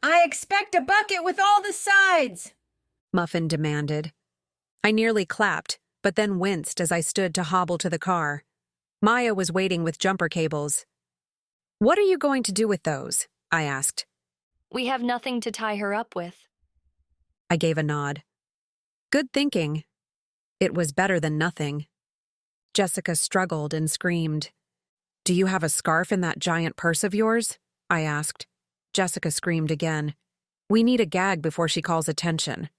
I expect a bucket with all the sides, Muffin demanded. I nearly clapped, but then winced as I stood to hobble to the car. Maya was waiting with jumper cables. What are you going to do with those? I asked. We have nothing to tie her up with. I gave a nod. Good thinking. It was better than nothing. Jessica struggled and screamed. Do you have a scarf in that giant purse of yours? I asked. Jessica screamed again. We need a gag before she calls attention.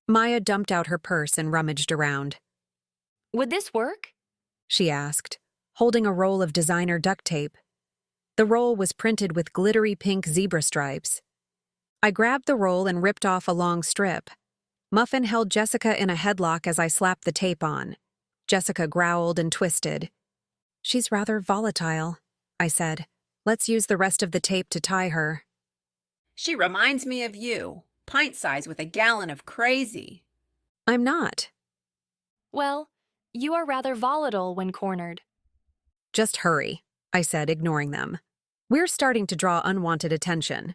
Maya dumped out her purse and rummaged around. Would this work? She asked, holding a roll of designer duct tape. The roll was printed with glittery pink zebra stripes. I grabbed the roll and ripped off a long strip. Muffin held Jessica in a headlock as I slapped the tape on. Jessica growled and twisted. She's rather volatile, I said. Let's use the rest of the tape to tie her. She reminds me of you, pint size with a gallon of crazy. I'm not. Well, you are rather volatile when cornered. Just hurry, I said, ignoring them. We're starting to draw unwanted attention.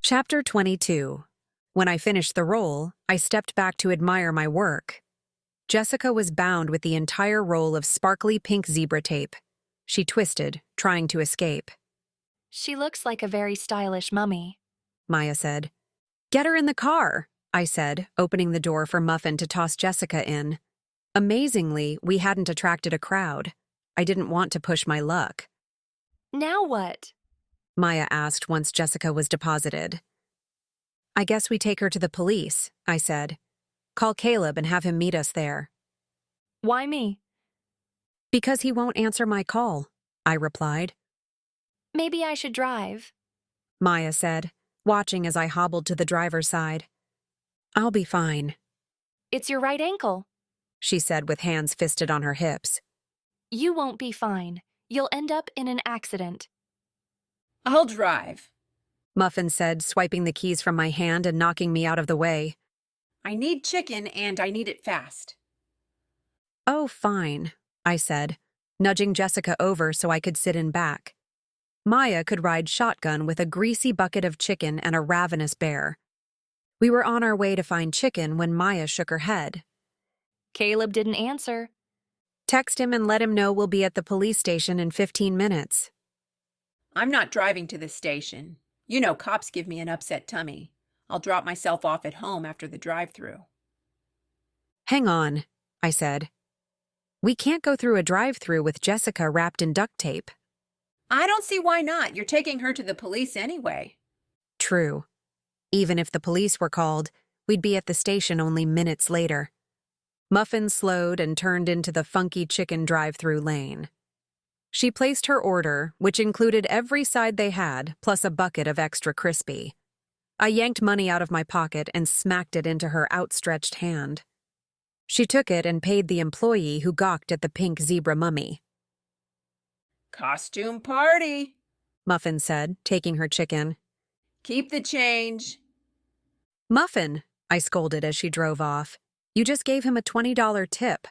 Chapter 22. When I finished the roll, I stepped back to admire my work. Jessica was bound with the entire roll of sparkly pink zebra tape. She twisted, trying to escape. She looks like a very stylish mummy, Maya said. Get her in the car, I said, opening the door for Muffin to toss Jessica in. Amazingly, we hadn't attracted a crowd. I didn't want to push my luck. Now what? Maya asked once Jessica was deposited. I guess we take her to the police, I said. Call Caleb and have him meet us there. Why me? Because he won't answer my call, I replied. Maybe I should drive, Maya said, watching as I hobbled to the driver's side. I'll be fine. It's your right ankle, she said with hands fisted on her hips. You won't be fine. You'll end up in an accident. I'll drive, Muffin said, swiping the keys from my hand and knocking me out of the way. I need chicken and I need it fast. Oh, fine, I said, nudging Jessica over so I could sit in back. Maya could ride shotgun with a greasy bucket of chicken and a ravenous bear. We were on our way to find chicken when Maya shook her head. Caleb didn't answer. Text him and let him know we'll be at the police station in 15 minutes. I'm not driving to the station. You know cops give me an upset tummy. I'll drop myself off at home after the drive-thru. Hang on, I said. We can't go through a drive-thru with Jessica wrapped in duct tape. I don't see why not. You're taking her to the police anyway. True. Even if the police were called, we'd be at the station only minutes later. Muffin slowed and turned into the funky chicken drive-thru lane. She placed her order, which included every side they had, plus a bucket of extra crispy. I yanked money out of my pocket and smacked it into her outstretched hand. She took it and paid the employee who gawked at the pink zebra mummy. Costume party, Muffin said, taking her chicken. Keep the change. Muffin, I scolded as she drove off. You just gave him a $20 tip.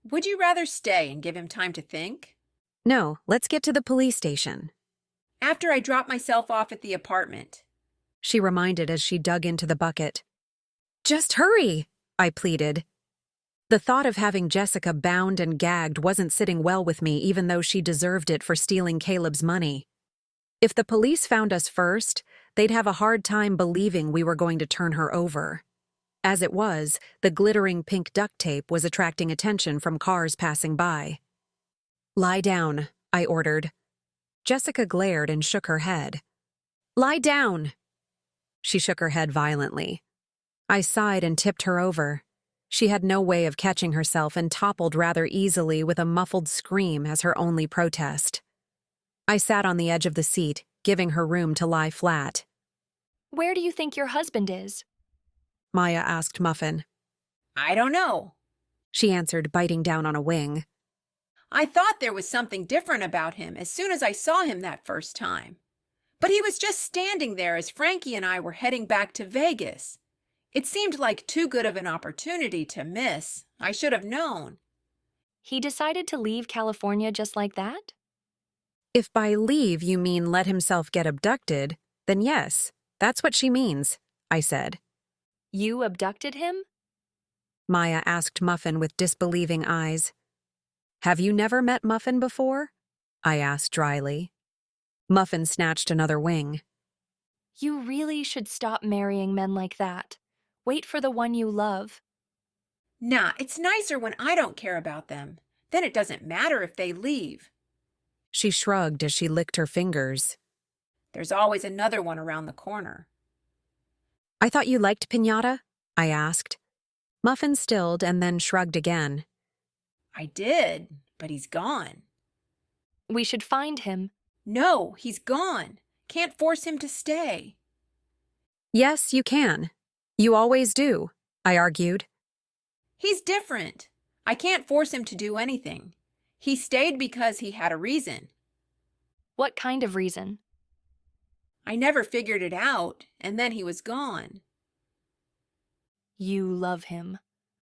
Would you rather stay and give him time to think? No, let's get to the police station. After I drop myself off at the apartment, she reminded as she dug into the bucket. Just hurry, I pleaded. The thought of having Jessica bound and gagged wasn't sitting well with me, even though she deserved it for stealing Caleb's money. If the police found us first, they'd have a hard time believing we were going to turn her over. As it was, the glittering pink duct tape was attracting attention from cars passing by. "Lie down," I ordered. Jessica glared and shook her head. "Lie down!" She shook her head violently. I sighed and tipped her over. She had no way of catching herself and toppled rather easily with a muffled scream as her only protest. I sat on the edge of the seat, giving her room to lie flat. Where do you think your husband is? Maya asked Muffin. I don't know, She answered, biting down on a wing. I thought there was something different about him as soon as I saw him that first time. But he was just standing there as Frankie and I were heading back to Vegas. It seemed like too good of an opportunity to miss. I should have known. He decided to leave California just like that? If by leave you mean let himself get abducted, then yes, that's what she means, I said. You abducted him? Maya asked Muffin with disbelieving eyes. Have you never met Muffin before? I asked dryly. Muffin snatched another wing. You really should stop marrying men like that. Wait for the one you love. Nah, it's nicer when I don't care about them. Then it doesn't matter if they leave. She shrugged as she licked her fingers. There's always another one around the corner. I thought you liked Piñata? I asked. Muffin stilled and then shrugged again. I did, but he's gone. We should find him. No, he's gone. Can't force him to stay. Yes, you can. You always do, I argued. He's different. I can't force him to do anything. He stayed because he had a reason. What kind of reason? I never figured it out, and then he was gone. You love him,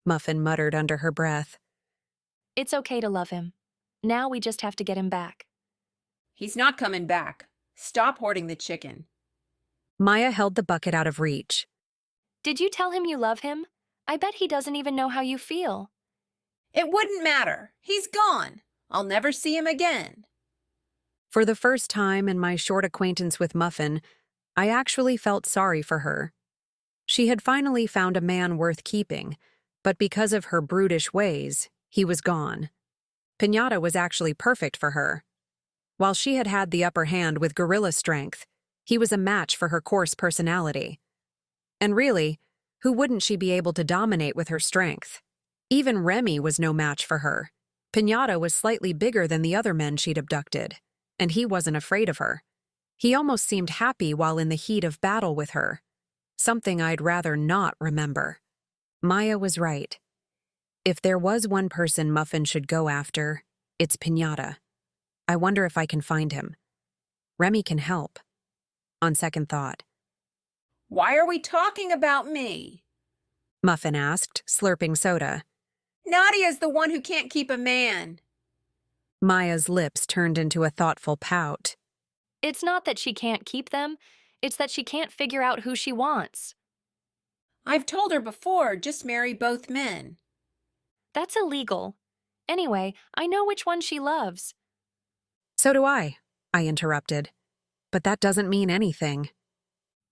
Muffin muttered under her breath. It's okay to love him. Now we just have to get him back. He's not coming back. Stop hoarding the chicken. Maya held the bucket out of reach. Did you tell him you love him? I bet he doesn't even know how you feel. It wouldn't matter. He's gone. I'll never see him again. For the first time in my short acquaintance with Muffin, I actually felt sorry for her. She had finally found a man worth keeping, but because of her brutish ways, he was gone. Piñata was actually perfect for her. While she had had the upper hand with gorilla strength, he was a match for her coarse personality. And really, who wouldn't she be able to dominate with her strength? Even Remy was no match for her. Piñata was slightly bigger than the other men she'd abducted, and he wasn't afraid of her. He almost seemed happy while in the heat of battle with her, something I'd rather not remember. Maya was right. If there was one person Muffin should go after, it's Piñata. I wonder if I can find him. Remy can help. On second thought. Why are we talking about me? Muffin asked, slurping soda. Nadia's the one who can't keep a man. Maya's lips turned into a thoughtful pout. It's not that she can't keep them, it's that she can't figure out who she wants. I've told her before, just marry both men. That's illegal. Anyway, I know which one she loves. So do I interrupted. But that doesn't mean anything.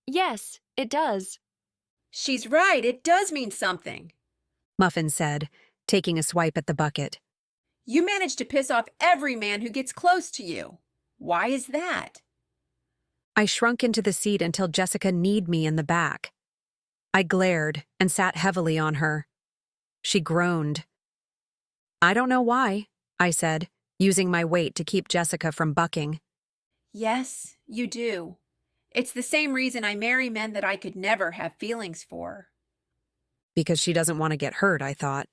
Yes, it does. She's right, it does mean something, Muffin said, taking a swipe at the bucket. You manage to piss off every man who gets close to you. Why is that? I shrunk into the seat until Jessica kneed me in the back. I glared and sat heavily on her. She groaned. I don't know why, I said, using my weight to keep Jessica from bucking. Yes, you do. It's the same reason I marry men that I could never have feelings for. Because she doesn't want to get hurt, I thought.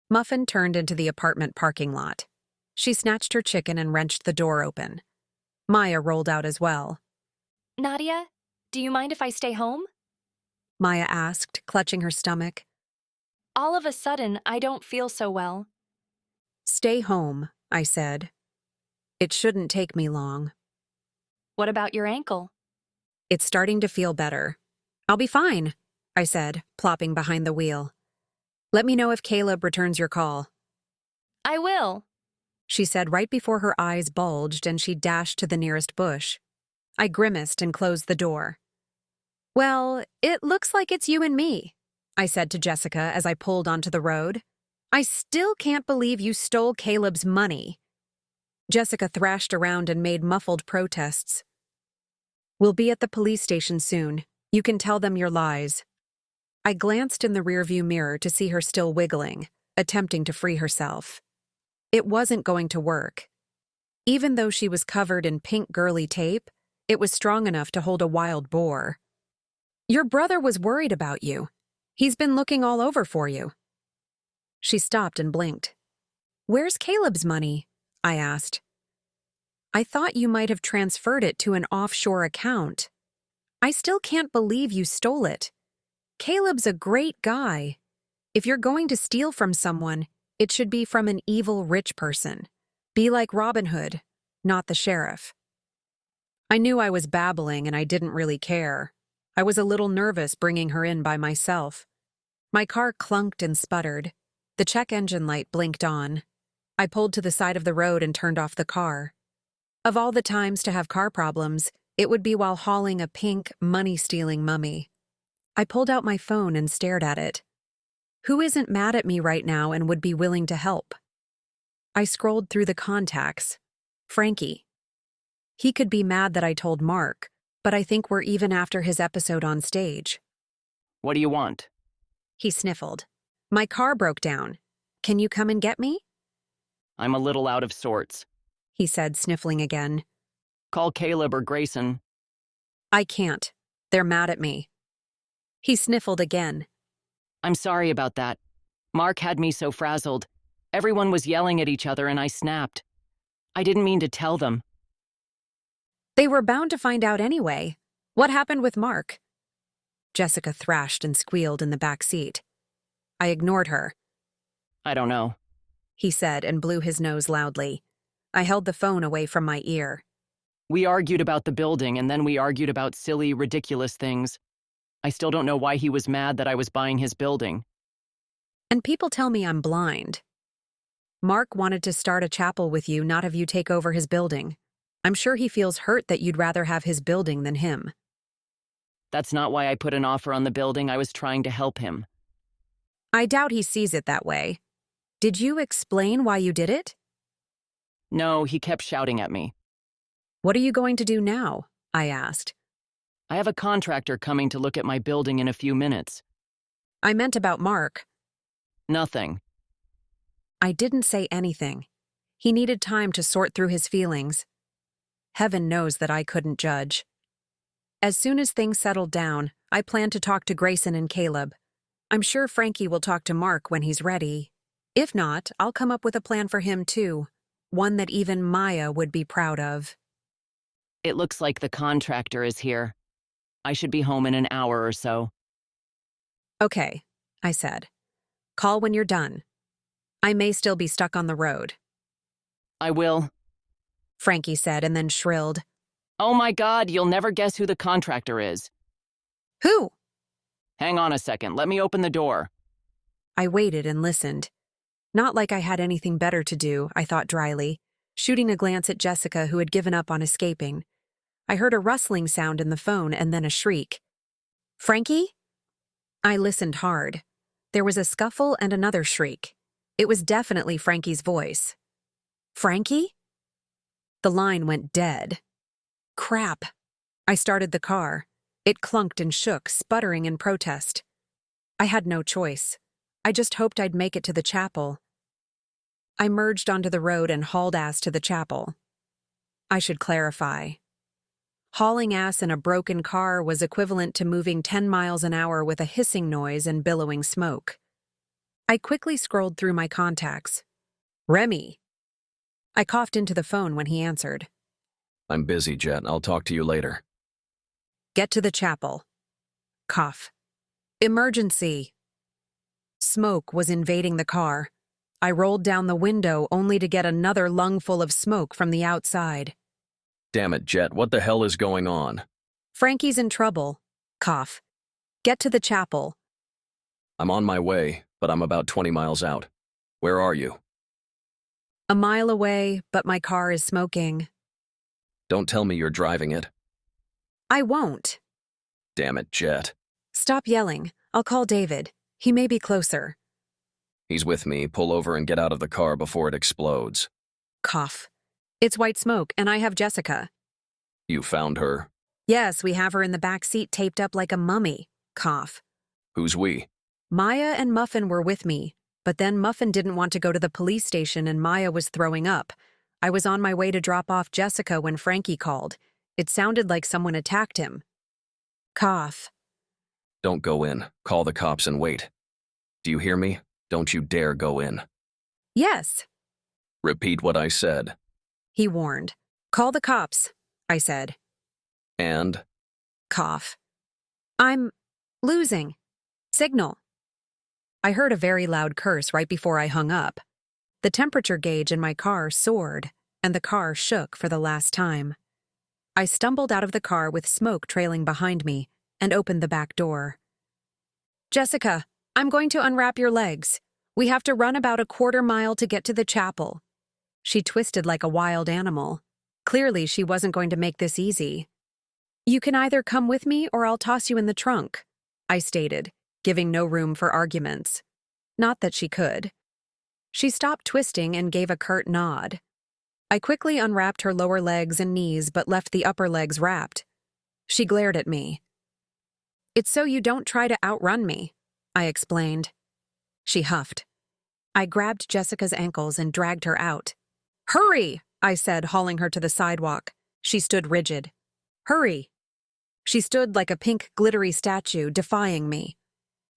Muffin turned into the apartment parking lot. She snatched her chicken and wrenched the door open. Maya rolled out as well. Nadia, do you mind if I stay home? Maya asked, clutching her stomach. All of a sudden, I don't feel so well. Stay home, I said. It shouldn't take me long. What about your ankle? It's starting to feel better. I'll be fine, I said, plopping behind the wheel. Let me know if Caleb returns your call. I will, she said right before her eyes bulged and she dashed to the nearest bush. I grimaced and closed the door. Well, it looks like it's you and me. I said to Jessica as I pulled onto the road. I still can't believe you stole Caleb's money. Jessica thrashed around and made muffled protests. We'll be at the police station soon. You can tell them your lies. I glanced in the rearview mirror to see her still wiggling, attempting to free herself. It wasn't going to work. Even though she was covered in pink girly tape, it was strong enough to hold a wild boar. Your brother was worried about you. He's been looking all over for you. She stopped and blinked. Where's Caleb's money? I asked. I thought you might have transferred it to an offshore account. I still can't believe you stole it. Caleb's a great guy. If you're going to steal from someone, it should be from an evil rich person. Be like Robin Hood, not the sheriff. I knew I was babbling and I didn't really care. I was a little nervous bringing her in by myself. My car clunked and sputtered. The check engine light blinked on. I pulled to the side of the road and turned off the car. Of all the times to have car problems, it would be while hauling a pink, money-stealing mummy. I pulled out my phone and stared at it. Who isn't mad at me right now and would be willing to help? I scrolled through the contacts. Frankie. He could be mad that I told Mark, but I think we're even after his episode on stage. What do you want? He sniffled. My car broke down. Can you come and get me? I'm a little out of sorts, he said, sniffling again. Call Caleb or Grayson. I can't. They're mad at me. He sniffled again. I'm sorry about that. Mark had me so frazzled. Everyone was yelling at each other and I snapped. I didn't mean to tell them. They were bound to find out anyway. What happened with Mark? Jessica thrashed and squealed in the back seat. I ignored her. I don't know, he said and blew his nose loudly. I held the phone away from my ear. We argued about the building and then we argued about silly, ridiculous things. I still don't know why he was mad that I was buying his building. And people tell me I'm blind. Mark wanted to start a chapel with you, not have you take over his building. I'm sure he feels hurt that you'd rather have his building than him. That's not why I put an offer on the building. I was trying to help him. I doubt he sees it that way. Did you explain why you did it? No, he kept shouting at me. What are you going to do now? I asked. I have a contractor coming to look at my building in a few minutes. I meant about Mark. Nothing. I didn't say anything. He needed time to sort through his feelings. Heaven knows that I couldn't judge. As soon as things settled down, I planned to talk to Grayson and Caleb. I'm sure Frankie will talk to Mark when he's ready. If not, I'll come up with a plan for him too. One that even Maya would be proud of. It looks like the contractor is here. I should be home in an hour or so. Okay, I said. Call when you're done. I may still be stuck on the road. I will, Frankie said and then shrilled. Oh my God, you'll never guess who the contractor is. Who? Hang on a second, let me open the door. I waited and listened. Not like I had anything better to do, I thought dryly, shooting a glance at Jessica who had given up on escaping. I heard a rustling sound in the phone and then a shriek. Frankie? I listened hard. There was a scuffle and another shriek. It was definitely Frankie's voice. Frankie? The line went dead. Crap. I started the car. It clunked and shook, sputtering in protest. I had no choice. I just hoped I'd make it to the chapel. I merged onto the road and hauled ass to the chapel. I should clarify. Hauling ass in a broken car was equivalent to moving 10 miles an hour with a hissing noise and billowing smoke. I quickly scrolled through my contacts. Remy. I coughed into the phone when he answered. I'm busy, Jet. I'll talk to you later. Get to the chapel. Cough. Emergency. Smoke was invading the car. I rolled down the window only to get another lungful of smoke from the outside. Damn it, Jet. What the hell is going on? Frankie's in trouble. Cough. Get to the chapel. I'm on my way, but I'm about 20 miles out. Where are you? A mile away, but my car is smoking. Don't tell me you're driving it. I won't. Damn it, Jet. Stop yelling. I'll call David. He may be closer. He's with me. Pull over and get out of the car before it explodes. Cough. It's white smoke, and I have Jessica. You found her? Yes, we have her in the back seat taped up like a mummy. Cough. Who's we? Maya and Muffin were with me, but then Muffin didn't want to go to the police station and Maya was throwing up. I was on my way to drop off Jessica when Frankie called. It sounded like someone attacked him. Cough. Don't go in. Call the cops and wait. Do you hear me? Don't you dare go in. Yes, Repeat what I said. he warned. Call the cops, I said. And? Cough. I'm losing signal. I heard a very loud curse right before I hung up. The temperature gauge in my car soared, and the car shook for the last time. I stumbled out of the car with smoke trailing behind me and opened the back door. Jessica, I'm going to unwrap your legs. We have to run about a quarter mile to get to the chapel. She twisted like a wild animal. Clearly, she wasn't going to make this easy. You can either come with me or I'll toss you in the trunk, I stated, giving no room for arguments. Not that she could. She stopped twisting and gave a curt nod. I quickly unwrapped her lower legs and knees but left the upper legs wrapped. She glared at me. It's so you don't try to outrun me, I explained. She huffed. I grabbed Jessica's ankles and dragged her out. Hurry, I said, hauling her to the sidewalk. She stood rigid. Hurry. She stood like a pink, glittery statue, defying me.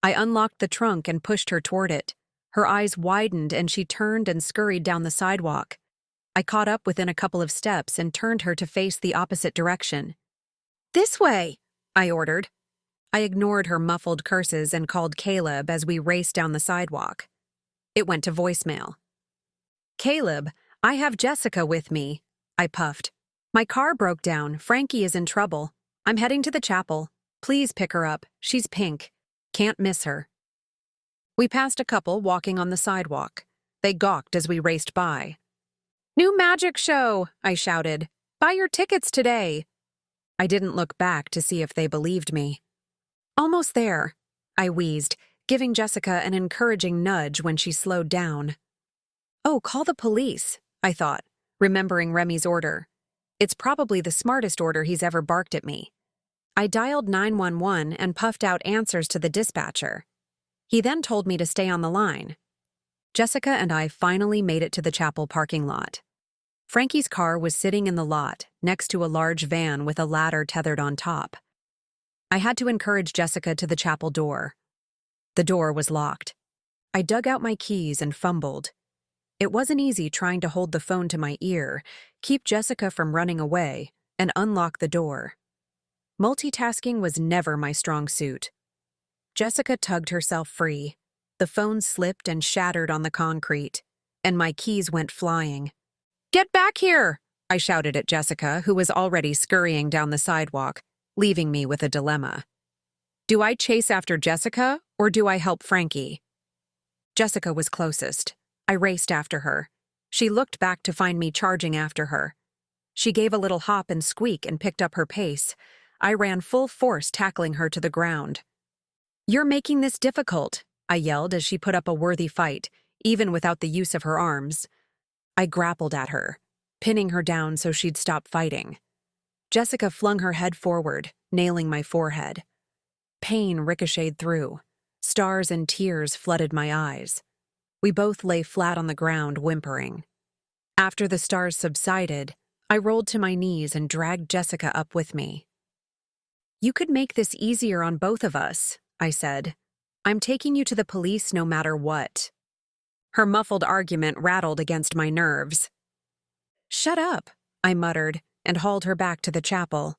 I unlocked the trunk and pushed her toward it. Her eyes widened and she turned and scurried down the sidewalk. I caught up within a couple of steps and turned her to face the opposite direction. This way, I ordered. I ignored her muffled curses and called Caleb as we raced down the sidewalk. It went to voicemail. Caleb, I have Jessica with me, I puffed. My car broke down. Frankie is in trouble. I'm heading to the chapel. Please pick her up. She's pink. Can't miss her. We passed a couple walking on the sidewalk. They gawked as we raced by. New magic show, I shouted. Buy your tickets today. I didn't look back to see if they believed me. Almost there, I wheezed, giving Jessica an encouraging nudge when she slowed down. Oh, call the police, I thought, remembering Remy's order. It's probably the smartest order he's ever barked at me. I dialed 911 and puffed out answers to the dispatcher. He then told me to stay on the line. Jessica and I finally made it to the chapel parking lot. Frankie's car was sitting in the lot, next to a large van with a ladder tethered on top. I had to encourage Jessica to the chapel door. The door was locked. I dug out my keys and fumbled. It wasn't easy trying to hold the phone to my ear, keep Jessica from running away, and unlock the door. Multitasking was never my strong suit. Jessica tugged herself free. The phone slipped and shattered on the concrete, and my keys went flying. Get back here! I shouted at Jessica, who was already scurrying down the sidewalk, leaving me with a dilemma. Do I chase after Jessica, or do I help Frankie? Jessica was closest. I raced after her. She looked back to find me charging after her. She gave a little hop and squeak and picked up her pace. I ran full force, tackling her to the ground. You're making this difficult, I yelled as she put up a worthy fight, even without the use of her arms. I grappled at her, pinning her down so she'd stop fighting. Jessica flung her head forward, nailing my forehead. Pain ricocheted through. Stars and tears flooded my eyes. We both lay flat on the ground, whimpering. After the stars subsided, I rolled to my knees and dragged Jessica up with me. You could make this easier on both of us, I said. I'm taking you to the police no matter what. Her muffled argument rattled against my nerves. Shut up, I muttered, and hauled her back to the chapel.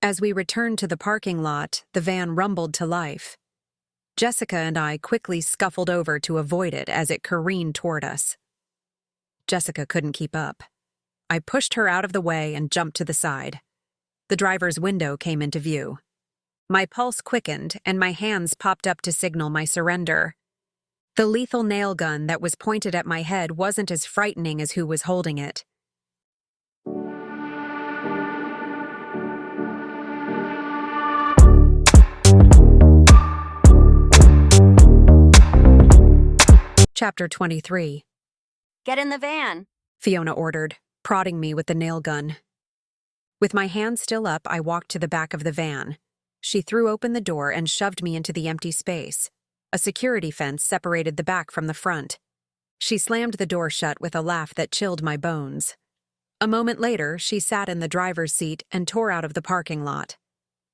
As we returned to the parking lot, the van rumbled to life. Jessica and I quickly scuffled over to avoid it as it careened toward us. Jessica couldn't keep up. I pushed her out of the way and jumped to the side. The driver's window came into view. My pulse quickened and my hands popped up to signal my surrender. The lethal nail gun that was pointed at my head wasn't as frightening as who was holding it. Chapter 23. Get in the van, Fiona ordered, prodding me with the nail gun. With my hand still up, I walked to the back of the van. She threw open the door and shoved me into the empty space. A security fence separated the back from the front. She slammed the door shut with a laugh that chilled my bones. A moment later, she sat in the driver's seat and tore out of the parking lot.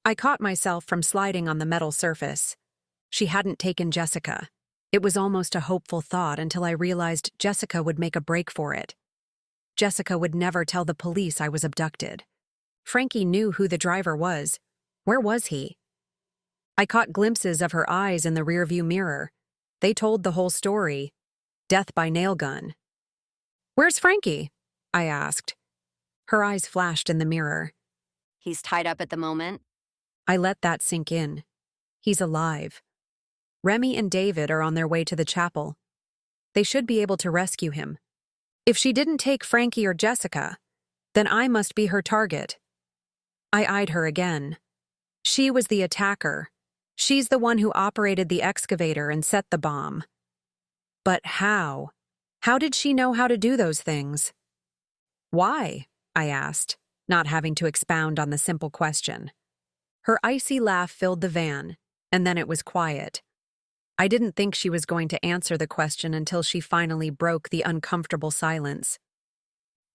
I caught myself from sliding on the metal surface. She hadn't taken Jessica. It was almost a hopeful thought until I realized Jessica would make a break for it. Jessica would never tell the police I was abducted. Frankie knew who the driver was. Where was he? I caught glimpses of her eyes in the rearview mirror. They told the whole story. Death by nail gun. "Where's Frankie?" I asked. Her eyes flashed in the mirror. He's tied up at the moment. I let that sink in. He's alive. Remy and David are on their way to the chapel. They should be able to rescue him. If she didn't take Frankie or Jessica, then I must be her target. I eyed her again. She was the attacker. She's the one who operated the excavator and set the bomb. But how? How did she know how to do those things? Why? I asked, not having to expound on the simple question. Her icy laugh filled the van, and then it was quiet. I didn't think she was going to answer the question until she finally broke the uncomfortable silence.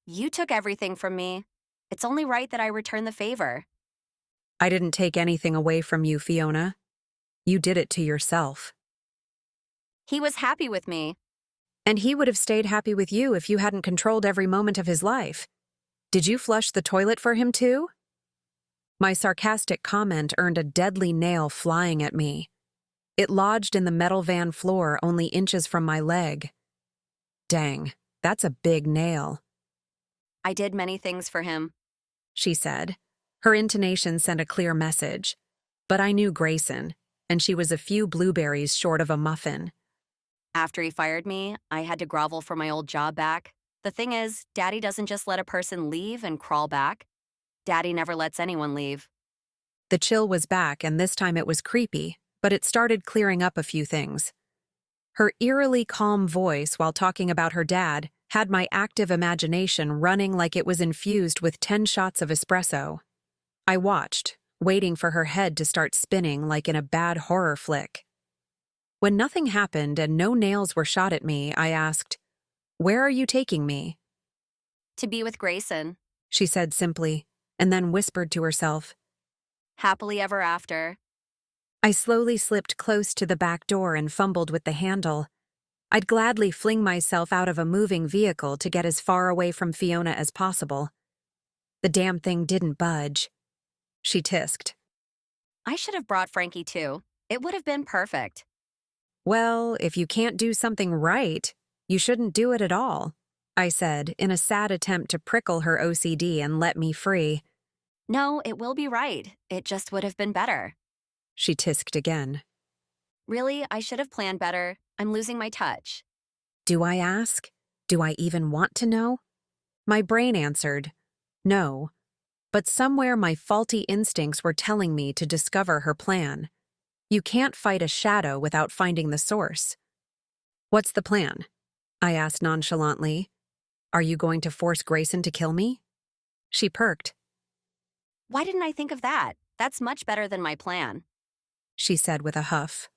You took everything from me. It's only right that I return the favor. I didn't take anything away from you, Fiona. You did it to yourself. He was happy with me. And he would have stayed happy with you if you hadn't controlled every moment of his life. Did you flush the toilet for him too? My sarcastic comment earned a deadly nail flying at me. It lodged in the metal van floor only inches from my leg. Dang, that's a big nail. I did many things for him, she said. Her intonation sent a clear message. But I knew Grayson, and she was a few blueberries short of a muffin. After he fired me, I had to grovel for my old job back. The thing is, Daddy doesn't just let a person leave and crawl back. Daddy never lets anyone leave. The chill was back, and this time it was creepy, but it started clearing up a few things. Her eerily calm voice while talking about her dad had my active imagination running like it was infused with 10 shots of espresso. I watched, waiting for her head to start spinning like in a bad horror flick. When nothing happened and no nails were shot at me, I asked, "Where are you taking me?" To be with Grayson, she said simply, and then whispered to herself, "Happily ever after." I slowly slipped close to the back door and fumbled with the handle. I'd gladly fling myself out of a moving vehicle to get as far away from Fiona as possible. The damn thing didn't budge. She tisked. I should have brought Frankie too. It would have been perfect. Well, if you can't do something right, you shouldn't do it at all, I said in a sad attempt to prickle her OCD and let me free. No, it will be right. It just would have been better. She tisked again. Really, I should have planned better. I'm losing my touch. Do I ask? Do I even want to know? My brain answered, no. But somewhere my faulty instincts were telling me to discover her plan. You can't fight a shadow without finding the source. What's the plan? I asked nonchalantly. Are you going to force Grayson to kill me? She perked. Why didn't I think of that? That's much better than my plan, she said with a huff.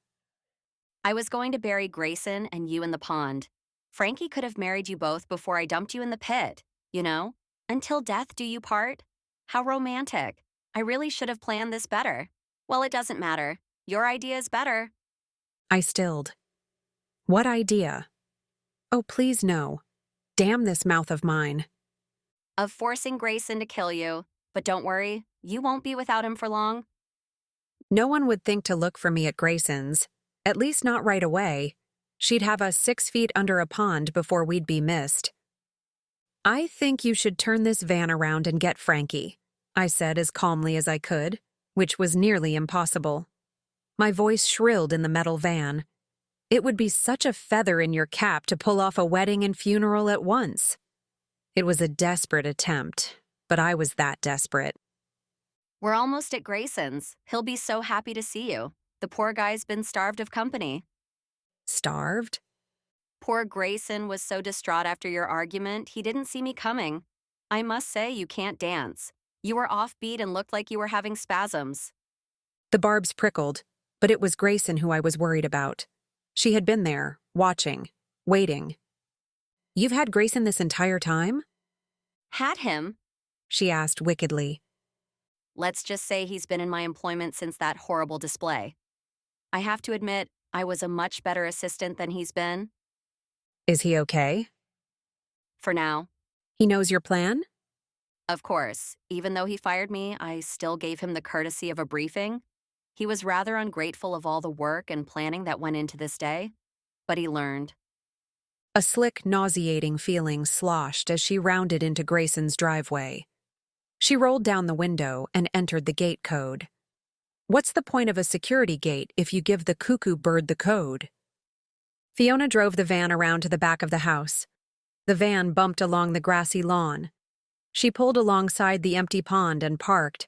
I was going to bury Grayson and you in the pond. Frankie could have married you both before I dumped you in the pit, you know? Until death do you part? How romantic. I really should have planned this better. Well, it doesn't matter. Your idea is better. I stilled. What idea? Oh, please no. Damn this mouth of mine. Of forcing Grayson to kill you. But don't worry, you won't be without him for long. No one would think to look for me at Grayson's. At least not right away. She'd have us 6 feet under a pond before we'd be missed. I think you should turn this van around and get Frankie, I said as calmly as I could, which was nearly impossible. My voice shrilled in the metal van. It would be such a feather in your cap to pull off a wedding and funeral at once. It was a desperate attempt, but I was that desperate. We're almost at Grayson's. He'll be so happy to see you. The poor guy's been starved of company. Starved? Poor Grayson was so distraught after your argument, he didn't see me coming. I must say, you can't dance. You were offbeat and looked like you were having spasms. The barbs prickled, but it was Grayson who I was worried about. She had been there, watching, waiting. "You've had Grayson this entire time?" Had him? She asked wickedly. Let's just say he's been in my employment since that horrible display. I have to admit, I was a much better assistant than he's been. "Is he okay?" For now. "He knows your plan?" Of course, even though he fired me, I still gave him the courtesy of a briefing. He was rather ungrateful of all the work and planning that went into this day, but he learned. A slick, nauseating feeling sloshed as she rounded into Grayson's driveway. She rolled down the window and entered the gate code. What's the point of a security gate if you give the cuckoo bird the code? Fiona drove the van around to the back of the house. The van bumped along the grassy lawn. She pulled alongside the empty pond and parked.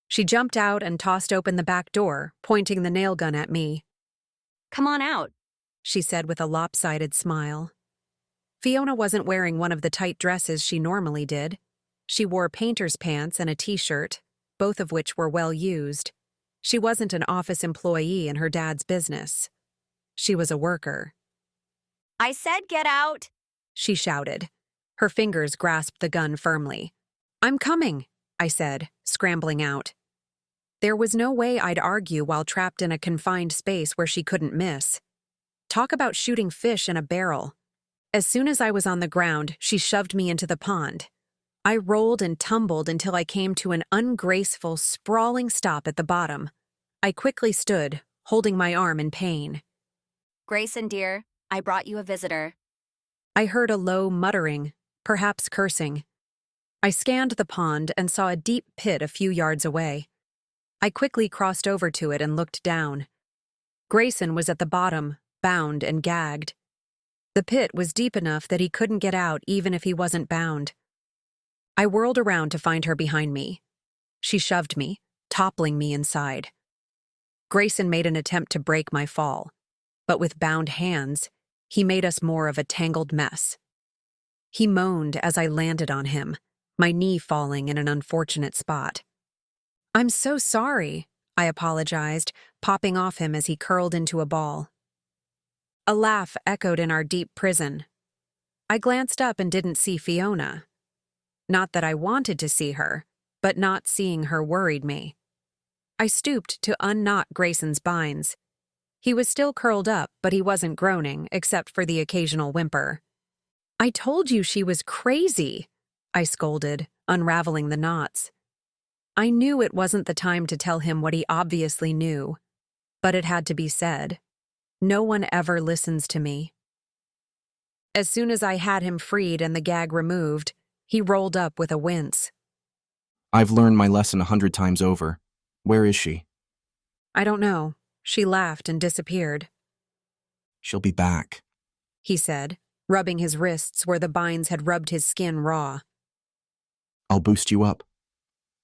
She jumped out and tossed open the back door, pointing the nail gun at me. "Come on out," she said with a lopsided smile. Fiona wasn't wearing one of the tight dresses she normally did. She wore painter's pants and a t-shirt, both of which were well used. She wasn't an office employee in her dad's business. She was a worker. "I said get out," she shouted. Her fingers grasped the gun firmly. "I'm coming," I said, scrambling out. There was no way I'd argue while trapped in a confined space where she couldn't miss. Talk about shooting fish in a barrel. As soon as I was on the ground, she shoved me into the pond. I rolled and tumbled until I came to an ungraceful, sprawling stop at the bottom. I quickly stood, holding my arm in pain. "Grayson, dear, I brought you a visitor." I heard a low muttering, perhaps cursing. I scanned the pond and saw a deep pit a few yards away. I quickly crossed over to it and looked down. Grayson was at the bottom, bound and gagged. The pit was deep enough that he couldn't get out even if he wasn't bound. I whirled around to find her behind me. She shoved me, toppling me inside. Grayson made an attempt to break my fall, but with bound hands, he made us more of a tangled mess. He moaned as I landed on him, my knee falling in an unfortunate spot. "I'm so sorry," I apologized, popping off him as he curled into a ball. A laugh echoed in our deep prison. I glanced up and didn't see Fiona. Not that I wanted to see her, but not seeing her worried me. I stooped to unknot Grayson's binds. He was still curled up, but he wasn't groaning, except for the occasional whimper. "I told you she was crazy," I scolded, unraveling the knots. I knew it wasn't the time to tell him what he obviously knew, but it had to be said. No one ever listens to me. As soon as I had him freed and the gag removed, he rolled up with a wince. "I've learned my lesson 100 times over. Where is she?" "I don't know." She laughed and disappeared. "She'll be back," he said, rubbing his wrists where the binds had rubbed his skin raw. "I'll boost you up.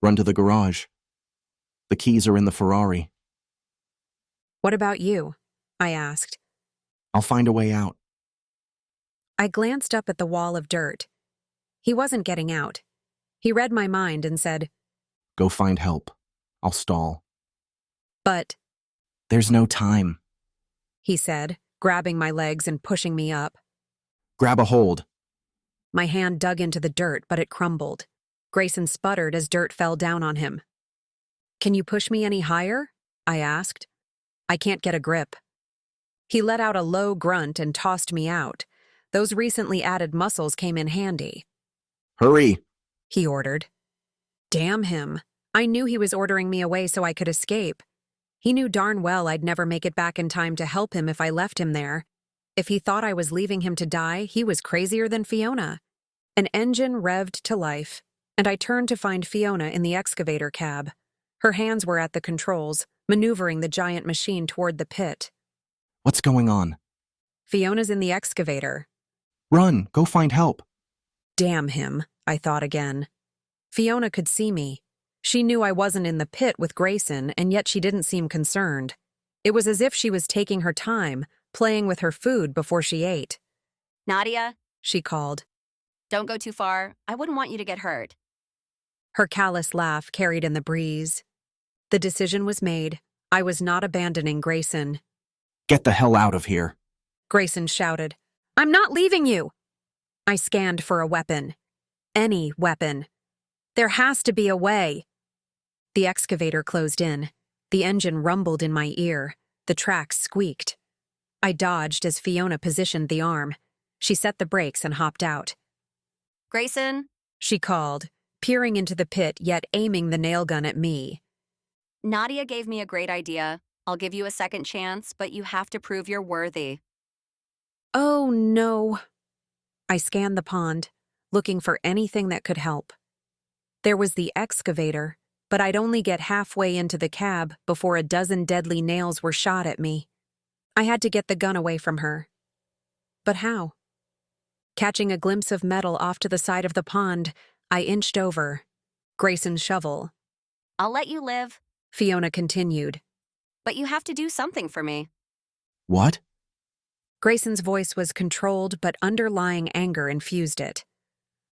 Run to the garage. The keys are in the Ferrari." "What about you?" I asked. "I'll find a way out." I glanced up at the wall of dirt. He wasn't getting out. He read my mind and said, "Go find help. I'll stall." "But—" "There's no time," he said, grabbing my legs and pushing me up. "Grab a hold." My hand dug into the dirt, but it crumbled. Grayson sputtered as dirt fell down on him. "Can you push me any higher?" I asked. "I can't get a grip." He let out a low grunt and tossed me out. Those recently added muscles came in handy. "Hurry," he ordered. Damn him. I knew he was ordering me away so I could escape. He knew darn well I'd never make it back in time to help him if I left him there. If he thought I was leaving him to die, he was crazier than Fiona. An engine revved to life, and I turned to find Fiona in the excavator cab. Her hands were at the controls, maneuvering the giant machine toward the pit. "What's going on?" "Fiona's in the excavator." "Run, go find help." Damn him, I thought again. Fiona could see me. She knew I wasn't in the pit with Grayson, and yet she didn't seem concerned. It was as if she was taking her time, playing with her food before she ate. Nadia, she called. don't go too far. I wouldn't want you to get hurt. Her callous laugh carried in the breeze. The decision was made. I was not abandoning Grayson. Get the hell out of here. Grayson shouted. I'm not leaving you! I scanned for a weapon. Any weapon. There has to be a way. The excavator closed in. The engine rumbled in my ear. The tracks squeaked. I dodged as Fiona positioned the arm. She set the brakes and hopped out. Grayson, She called, peering into the pit yet aiming the nail gun at me. Nadia gave me a great idea. I'll give you a second chance, but you have to prove you're worthy. Oh, no. I scanned the pond, looking for anything that could help. There was the excavator, but I'd only get halfway into the cab before a dozen deadly nails were shot at me. I had to get the gun away from her. But how? Catching a glimpse of metal off to the side of the pond, I inched over. Grayson's shovel. I'll let you live, Fiona continued. but you have to do something for me. What? Grayson's voice was controlled, but underlying anger infused it.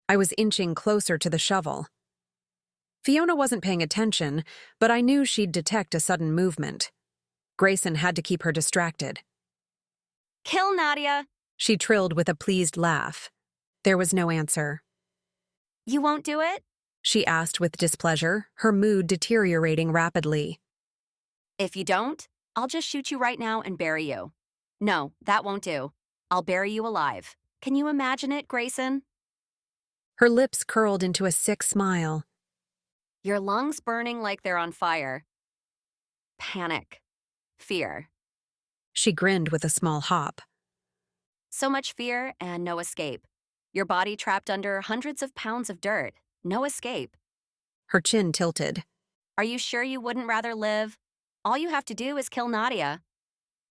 I was inching closer to the shovel. Fiona wasn't paying attention, but I knew she'd detect a sudden movement. Grayson had to keep her distracted. Kill Nadia! She trilled with a pleased laugh. There was no answer. You won't do it? She asked with displeasure, her mood deteriorating rapidly. If you don't, I'll just shoot you right now and bury you. No, that won't do. I'll bury you alive. Can you imagine it, Grayson? Her lips curled into a sick smile. Your lungs burning like they're on fire. Panic. Fear. She grinned with a small hop. So much fear and no escape. Your body trapped under hundreds of pounds of dirt. No escape. Her chin tilted. Are you sure you wouldn't rather live? All you have to do is kill Nadia.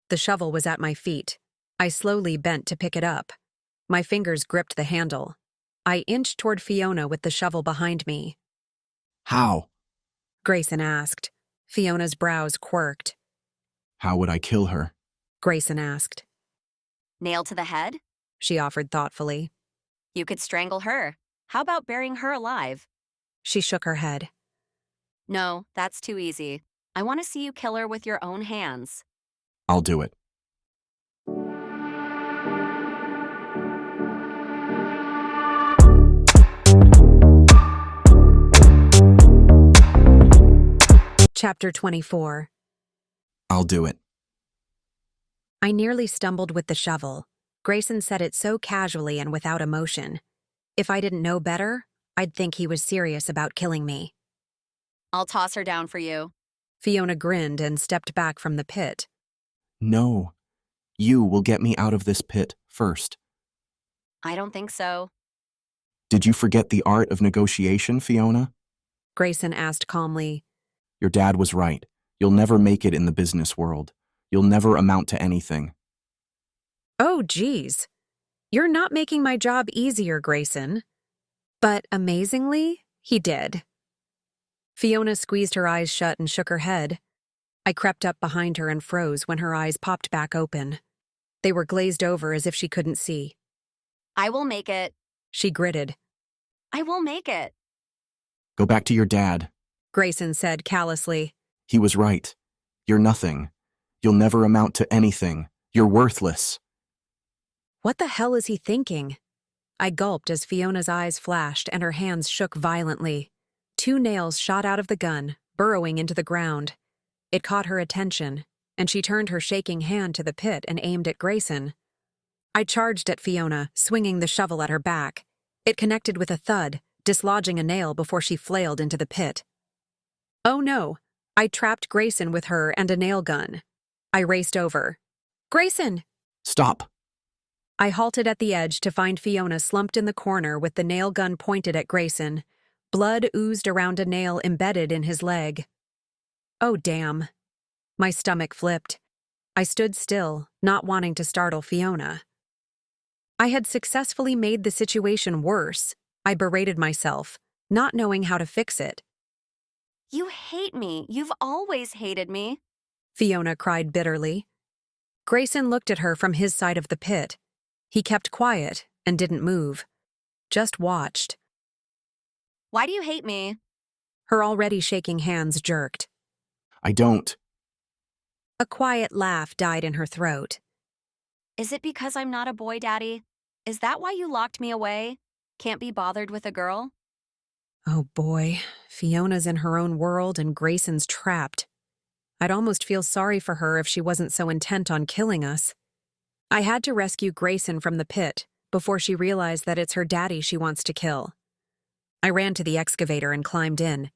The shovel was at my feet. I slowly bent to pick it up. My fingers gripped the handle. I inched toward Fiona with the shovel behind me. How? Grayson asked. Fiona's brows quirked. How would I kill her? Grayson asked. Nail to the head? She offered thoughtfully. You could strangle her. How about burying her alive? She shook her head. No, that's too easy. I want to see you kill her with your own hands. I'll do it. Chapter 24. I'll do it. I nearly stumbled with the shovel. Grayson said it so casually and without emotion. If I didn't know better, I'd think he was serious about killing me. I'll toss her down for you. Fiona grinned and stepped back from the pit. No. You will get me out of this pit first. I don't think so. Did you forget the art of negotiation, Fiona? Grayson asked calmly. Your dad was right. You'll never make it in the business world. You'll never amount to anything. Oh, geez. You're not making my job easier, Grayson. But amazingly, he did. Fiona squeezed her eyes shut and shook her head. I crept up behind her and froze when her eyes popped back open. They were glazed over as if she couldn't see. I will make it. She gritted. I will make it. Go back to your dad. Grayson said callously. He was right. You're nothing. You'll never amount to anything. You're worthless. What the hell is he thinking? I gulped as Fiona's eyes flashed and her hands shook violently. 2 nails shot out of the gun, burrowing into the ground. It caught her attention, and she turned her shaking hand to the pit and aimed at Grayson. I charged at Fiona, swinging the shovel at her back. It connected with a thud, dislodging a nail before she flailed into the pit. Oh no! I trapped Grayson with her and a nail gun. I raced over. Grayson! Stop! I halted at the edge to find Fiona slumped in the corner with the nail gun pointed at Grayson. Blood oozed around a nail embedded in his leg. Oh, damn. My stomach flipped. I stood still, not wanting to startle Fiona. I had successfully made the situation worse. I berated myself, not knowing how to fix it. You hate me. You've always hated me. Fiona cried bitterly. Grayson looked at her from his side of the pit. He kept quiet and didn't move, just watched. Why do you hate me? Her already shaking hands jerked. I don't. A quiet laugh died in her throat. Is it because I'm not a boy, Daddy? Is that why you locked me away? Can't be bothered with a girl? Oh boy, Fiona's in her own world and Grayson's trapped. I'd almost feel sorry for her if she wasn't so intent on killing us. I had to rescue Grayson from the pit before she realized that it's her daddy she wants to kill. I ran to the excavator and climbed in.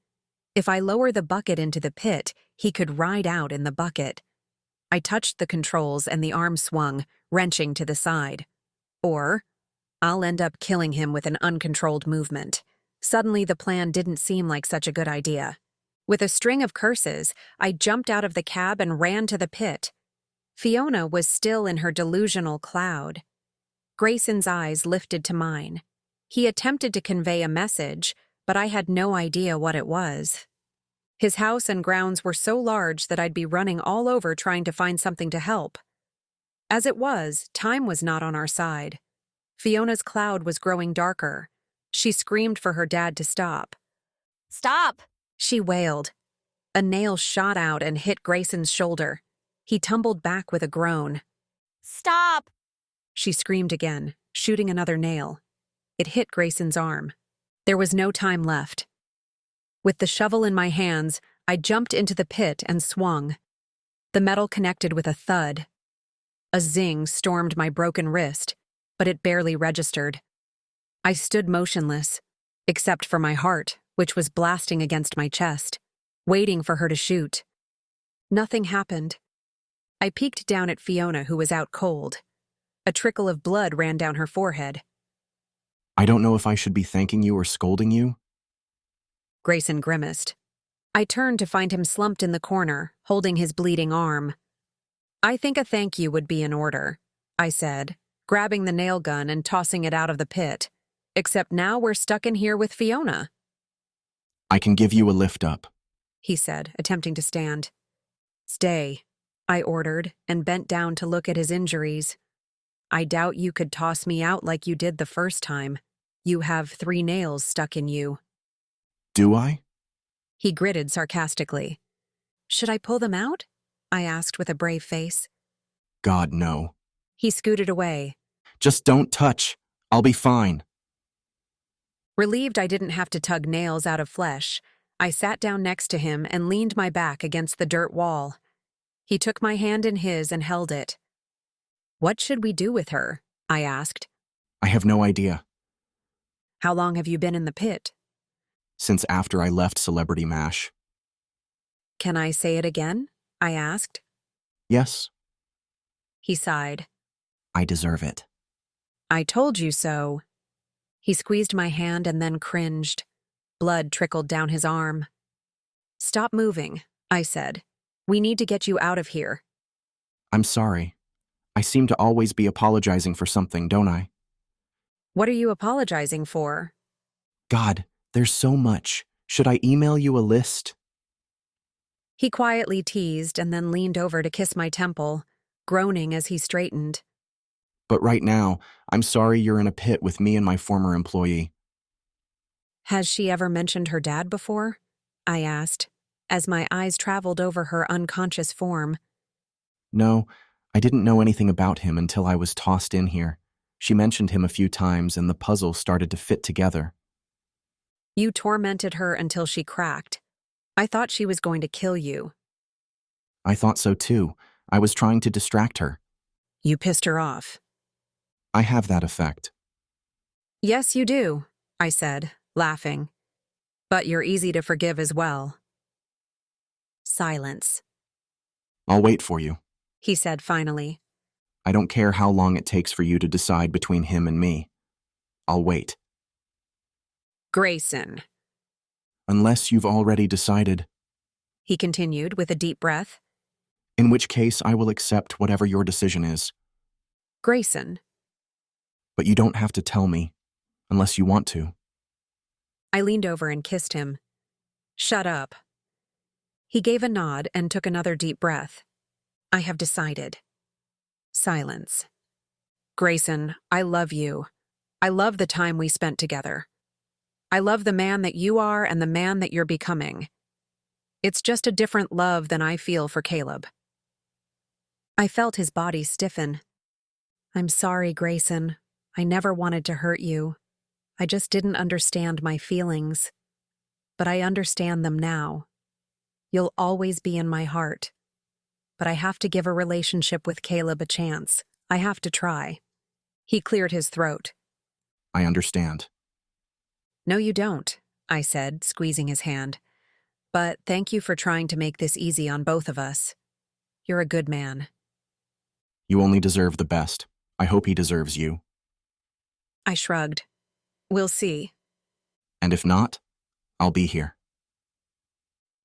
If I lower the bucket into the pit, he could ride out in the bucket. I touched the controls and the arm swung, wrenching to the side. Or, I'll end up killing him with an uncontrolled movement. Suddenly the plan didn't seem like such a good idea. With a string of curses, I jumped out of the cab and ran to the pit. Fiona was still in her delusional cloud. Grayson's eyes lifted to mine. He attempted to convey a message, but I had no idea what it was. His house and grounds were so large that I'd be running all over trying to find something to help. As it was, time was not on our side. Fiona's cloud was growing darker. She screamed for her dad to stop. Stop! She wailed. A nail shot out and hit Grayson's shoulder. He tumbled back with a groan. Stop! She screamed again, shooting another nail. It hit Grayson's arm. There was no time left. With the shovel in my hands, I jumped into the pit and swung. The metal connected with a thud. A zing stormed my broken wrist, but it barely registered. I stood motionless, except for my heart, which was blasting against my chest, waiting for her to shoot. Nothing happened. I peeked down at Fiona, who was out cold. A trickle of blood ran down her forehead. I don't know if I should be thanking you or scolding you. Grayson grimaced. I turned to find him slumped in the corner, holding his bleeding arm. I think a thank you would be in order, I said, grabbing the nail gun and tossing it out of the pit. Except now we're stuck in here with Fiona. I can give you a lift up, he said, attempting to stand. Stay, I ordered, and bent down to look at his injuries. I doubt you could toss me out like you did the first time. You have 3 nails stuck in you. Do I? He gritted sarcastically. Should I pull them out? I asked with a brave face. God, no. He scooted away. Just don't touch. I'll be fine. Relieved I didn't have to tug nails out of flesh, I sat down next to him and leaned my back against the dirt wall. He took my hand in his and held it. What should we do with her? I asked. I have no idea. How long have you been in the pit? Since after I left Celebrity MASH. Can I say it again? I asked. Yes. He sighed. I deserve it. I told you so. He squeezed my hand and then cringed. Blood trickled down his arm. Stop moving, I said. We need to get you out of here. I'm sorry. I seem to always be apologizing for something, don't I? What are you apologizing for? God, there's so much. Should I email you a list? He quietly teased and then leaned over to kiss my temple, groaning as he straightened. But right now, I'm sorry you're in a pit with me and my former employee. Has she ever mentioned her dad before? I asked, as my eyes traveled over her unconscious form. No, I didn't know anything about him until I was tossed in here. She mentioned him a few times and the puzzle started to fit together. You tormented her until she cracked. I thought she was going to kill you. I thought so too. I was trying to distract her. You pissed her off. I have that effect. Yes, you do, I said, laughing. But you're easy to forgive as well. Silence. I'll wait for you, he said finally. I don't care how long it takes for you to decide between him and me. I'll wait. Grayson. Unless you've already decided. He continued with a deep breath. In which case, I will accept whatever your decision is. Grayson. But you don't have to tell me, unless you want to. I leaned over and kissed him. Shut up. He gave a nod and took another deep breath. I have decided. Silence. Grayson, I love you. I love the time we spent together. I love the man that you are and the man that you're becoming. It's just a different love than I feel for Caleb. I felt his body stiffen. I'm sorry, Grayson. I never wanted to hurt you. I just didn't understand my feelings. But I understand them now. You'll always be in my heart. But I have to give a relationship with Caleb a chance. I have to try. He cleared his throat. I understand. No, you don't, I said, squeezing his hand. But thank you for trying to make this easy on both of us. You're a good man. You only deserve the best. I hope he deserves you. I shrugged. We'll see. And if not, I'll be here.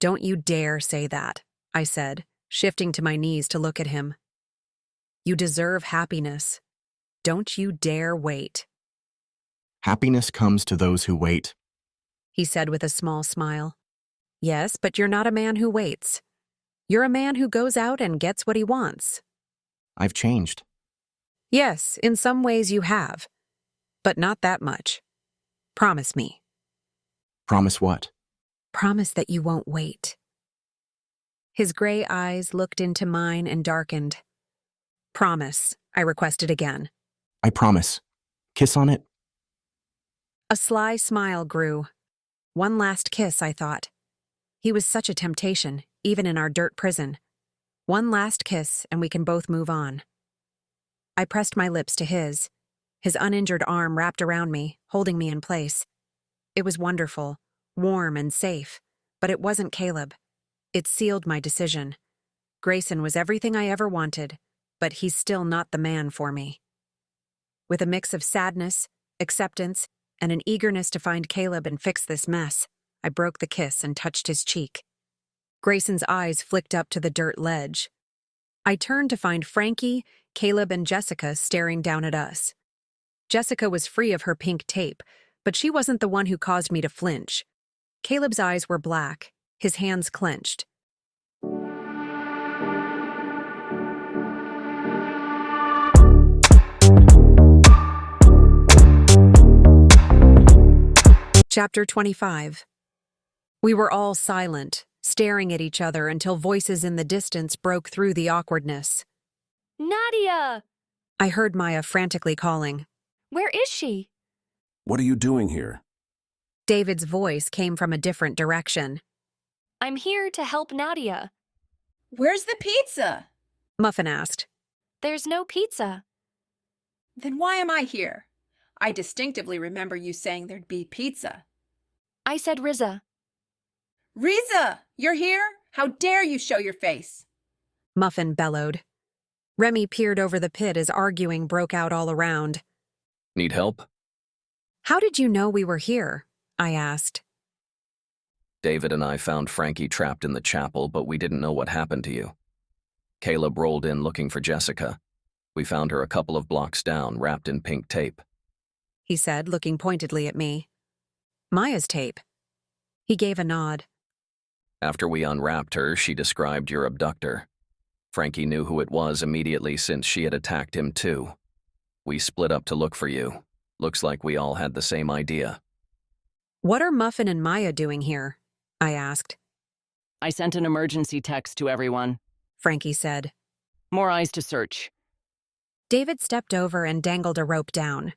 Don't you dare say that, I said, shifting to my knees to look at him. You deserve happiness. Don't you dare wait. Happiness comes to those who wait, He said with a small smile. Yes, but you're not a man who waits. You're a man who goes out and gets what he wants. I've changed. Yes, in some ways you have. But not that much. Promise me. Promise what? Promise that you won't wait. His gray eyes looked into mine and darkened. Promise, I requested again. I promise. Kiss on it? A sly smile grew. One last kiss, I thought. He was such a temptation, even in our dirt prison. One last kiss, and we can both move on. I pressed my lips to his uninjured arm wrapped around me, holding me in place. It was wonderful, warm and safe, but it wasn't Caleb. It sealed my decision. Grayson was everything I ever wanted, but he's still not the man for me. With a mix of sadness, acceptance, and an eagerness to find Caleb and fix this mess, I broke the kiss and touched his cheek. Grayson's eyes flicked up to the dirt ledge. I turned to find Frankie, Caleb, and Jessica staring down at us. Jessica was free of her pink tape, but she wasn't the one who caused me to flinch. Caleb's eyes were black, his hands clenched. Chapter 25. We were all silent, staring at each other until voices in the distance broke through the awkwardness. Nadia! I heard Maya frantically calling. Where is she? What are you doing here? David's voice came from a different direction. I'm here to help Nadia. Where's the pizza? Muffin asked. There's no pizza. Then why am I here? I distinctively remember you saying there'd be pizza. I said Riza. Riza, you're here? How dare you show your face? Muffin bellowed. Remy peered over the pit as arguing broke out all around. Need help? How did you know we were here? I asked. David and I found Frankie trapped in the chapel, but we didn't know what happened to you. Caleb rolled in looking for Jessica. We found her a couple of blocks down, wrapped in pink tape. He said, looking pointedly at me. Maya's tape. He gave a nod. After we unwrapped her, she described your abductor. Frankie knew who it was immediately since she had attacked him too. We split up to look for you. Looks like we all had the same idea. What are Muffin and Maya doing here? I asked. I sent an emergency text to everyone. Frankie said. More eyes to search. David stepped over and dangled a rope down.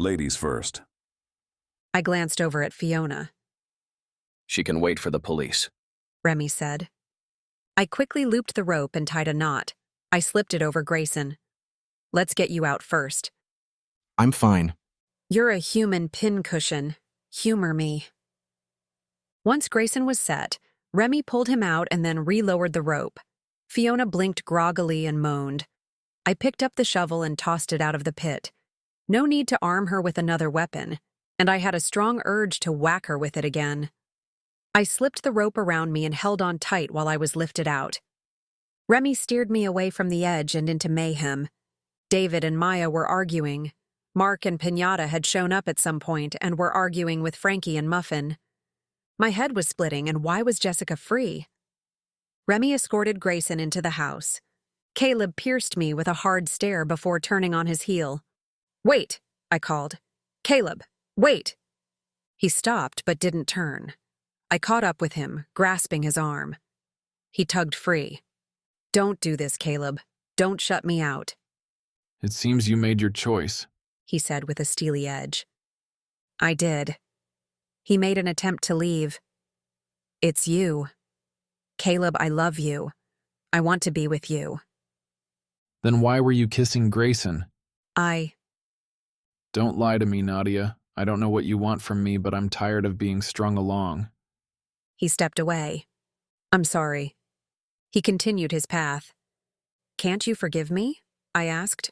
Ladies first. I glanced over at Fiona. She can wait for the police, Remy said. I quickly looped the rope and tied a knot. I slipped it over Grayson. Let's get you out first. I'm fine. You're a human pincushion. Humor me. Once Grayson was set, Remy pulled him out and then relowered the rope. Fiona blinked groggily and moaned. I picked up the shovel and tossed it out of the pit. No need to arm her with another weapon, and I had a strong urge to whack her with it again. I slipped the rope around me and held on tight while I was lifted out. Remy steered me away from the edge and into mayhem. David and Maya were arguing. Mark and Pinata had shown up at some point and were arguing with Frankie and Muffin. My head was splitting, and why was Jessica free? Remy escorted Grayson into the house. Caleb pierced me with a hard stare before turning on his heel. "Wait," I called. "Caleb, wait!" He stopped but didn't turn. I caught up with him, grasping his arm. He tugged free. "Don't do this, Caleb. Don't shut me out," It seems you made your choice. he said with a steely edge. I did. He made an attempt to leave. "It's you. Caleb, I love you. I want to be with you." Then why were you kissing Grayson? Don't lie to me, Nadia. I don't know what you want from me, but I'm tired of being strung along. He stepped away. "I'm sorry." He continued his path. "Can't you forgive me?" I asked.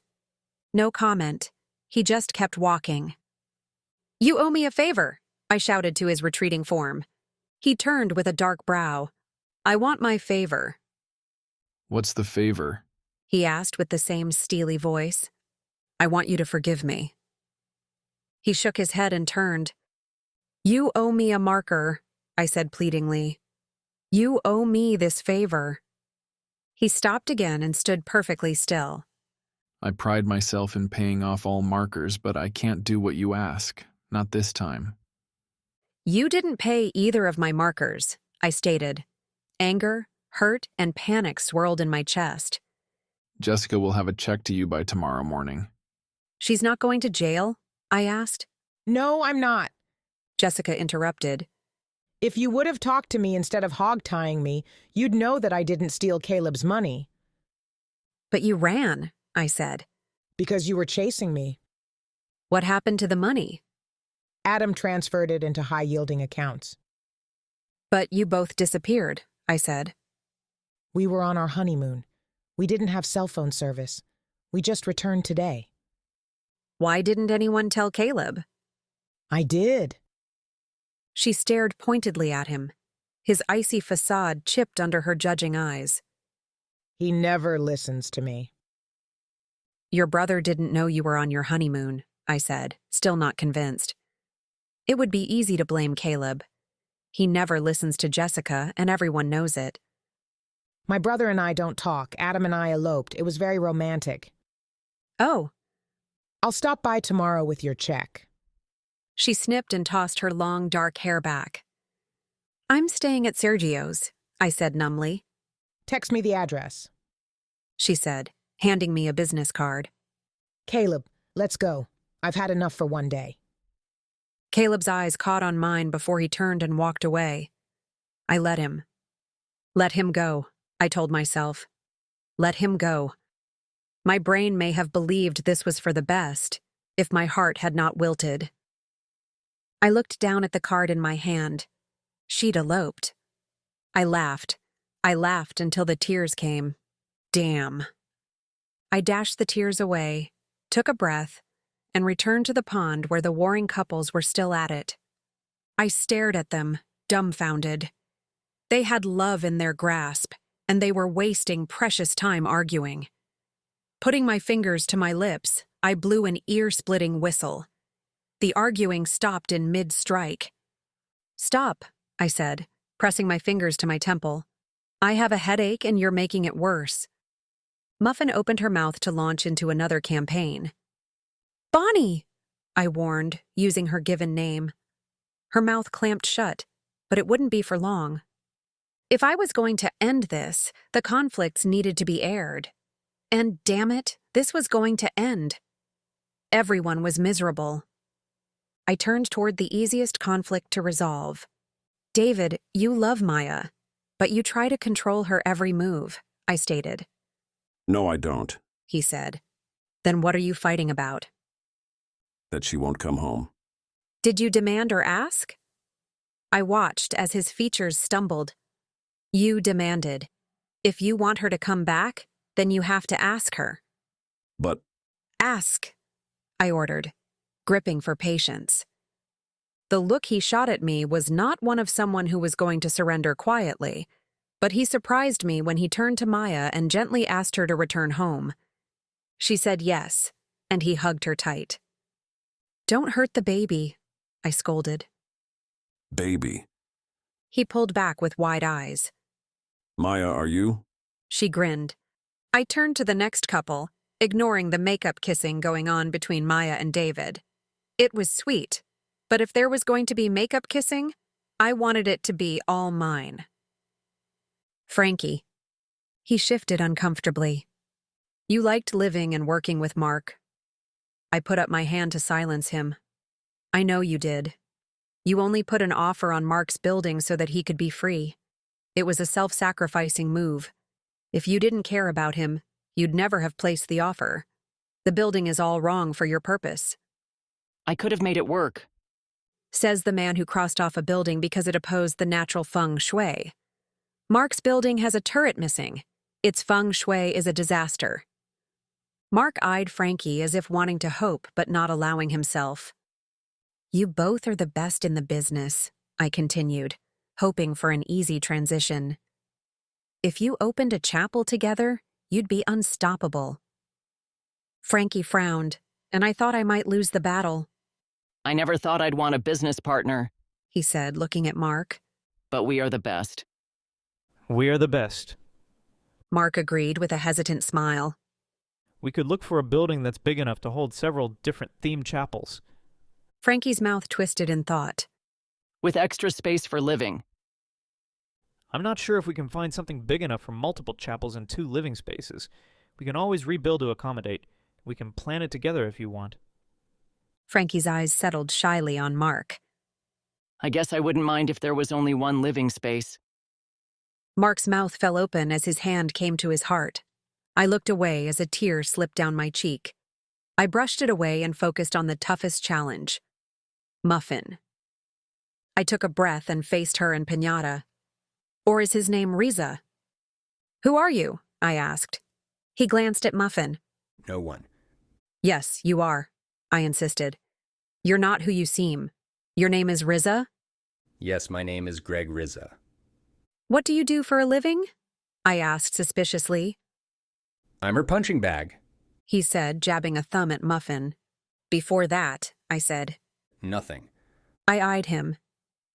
No comment. He just kept walking. "You owe me a favor," I shouted to his retreating form. He turned with a dark brow. "I want my favor," What's the favor? he asked with the same steely voice. "I want you to forgive me." He shook his head and turned. "You owe me a marker," I said pleadingly. "You owe me this favor." He stopped again and stood perfectly still. I pride myself in paying off all markers, but I can't do what you ask. Not this time. "You didn't pay either of my markers," I stated. Anger, hurt, and panic swirled in my chest. Jessica will have a check to you by tomorrow morning. "She's not going to jail?" I asked. "No, I'm not," Jessica interrupted. "If you would have talked to me instead of hog-tying me, you'd know that I didn't steal Caleb's money." "But you ran," I said. "Because you were chasing me." "What happened to the money?" "Adam transferred it into high-yielding accounts." "But you both disappeared," I said. "We were on our honeymoon. We didn't have cell phone service. We just returned today." "Why didn't anyone tell Caleb?" "I did." She stared pointedly at him, his icy facade chipped under her judging eyes. "He never listens to me." "Your brother didn't know you were on your honeymoon," I said, still not convinced. It would be easy to blame Caleb. He never listens to Jessica, and everyone knows it. "My brother and I don't talk. Adam and I eloped. It was very romantic." "Oh." "I'll stop by tomorrow with your check." She snipped and tossed her long, dark hair back. "I'm staying at Sergio's," I said numbly. "Text me the address," she said, handing me a business card. "Caleb, let's go. I've had enough for one day." Caleb's eyes caught on mine before he turned and walked away. I let him. Let him go, I told myself. Let him go. My brain may have believed this was for the best, if my heart had not wilted. I looked down at the card in my hand. She'd eloped. I laughed. I laughed until the tears came. Damn. I dashed the tears away, took a breath, and returned to the pond where the warring couples were still at it. I stared at them, dumbfounded. They had love in their grasp, and they were wasting precious time arguing. Putting my fingers to my lips, I blew an ear-splitting whistle. The arguing stopped in mid-strike. "Stop," I said, pressing my fingers to my temple. "I have a headache and you're making it worse." Muffin opened her mouth to launch into another campaign. "Bonnie!" I warned, using her given name. Her mouth clamped shut, but it wouldn't be for long. If I was going to end this, the conflicts needed to be aired. And damn it, this was going to end. Everyone was miserable. I turned toward the easiest conflict to resolve. "David, you love Maya, but you try to control her every move," I stated. "No, I don't." He said. "Then what are you fighting about?" "That she won't come home." "Did you demand or ask?" I watched as his features stumbled. "You demanded. If you want her to come back, then you have to ask her." "But—" "Ask," I ordered, gripping for patience. The look he shot at me was not one of someone who was going to surrender quietly, but he surprised me when he turned to Maya and gently asked her to return home. She said yes, and he hugged her tight. "Don't hurt the baby," I scolded. "Baby." He pulled back with wide eyes. "Maya, are you?" She grinned. I turned to the next couple, ignoring the makeup kissing going on between Maya and David. It was sweet, but if there was going to be makeup kissing, I wanted it to be all mine. Frankie. He shifted uncomfortably. You liked living and working with Mark. I put up my hand to silence him. I know you did. You only put an offer on Mark's building so that he could be free. It was a self-sacrificing move. If you didn't care about him, you'd never have placed the offer. The building is all wrong for your purpose. I could have made it work, says the man who crossed off a building because it opposed the natural feng shui. Mark's building has a turret missing. Its feng shui is a disaster. Mark eyed Frankie as if wanting to hope but not allowing himself. You both are the best in the business, I continued, hoping for an easy transition. If you opened a chapel together, you'd be unstoppable. Frankie frowned, and I thought I might lose the battle. I never thought I'd want a business partner, he said, looking at Mark. But we are the best. We are the best. Mark agreed with a hesitant smile. We could look for a building that's big enough to hold several different themed chapels. Frankie's mouth twisted in thought. With extra space for living. I'm not sure if we can find something big enough for multiple chapels and 2 living spaces. We can always rebuild to accommodate. We can plan it together if you want. Frankie's eyes settled shyly on Mark. I guess I wouldn't mind if there was only one living space. Mark's mouth fell open as his hand came to his heart. I looked away as a tear slipped down my cheek. I brushed it away and focused on the toughest challenge. Muffin. I took a breath and faced her and Pinata. Or is his name Riza? Who are you? I asked. He glanced at Muffin. No one. Yes, you are, I insisted. You're not who you seem. Your name is Riza? Yes, my name is Greg Riza. What do you do for a living? I asked suspiciously. I'm her punching bag, he said, jabbing a thumb at Muffin. Before that, I said. Nothing. I eyed him.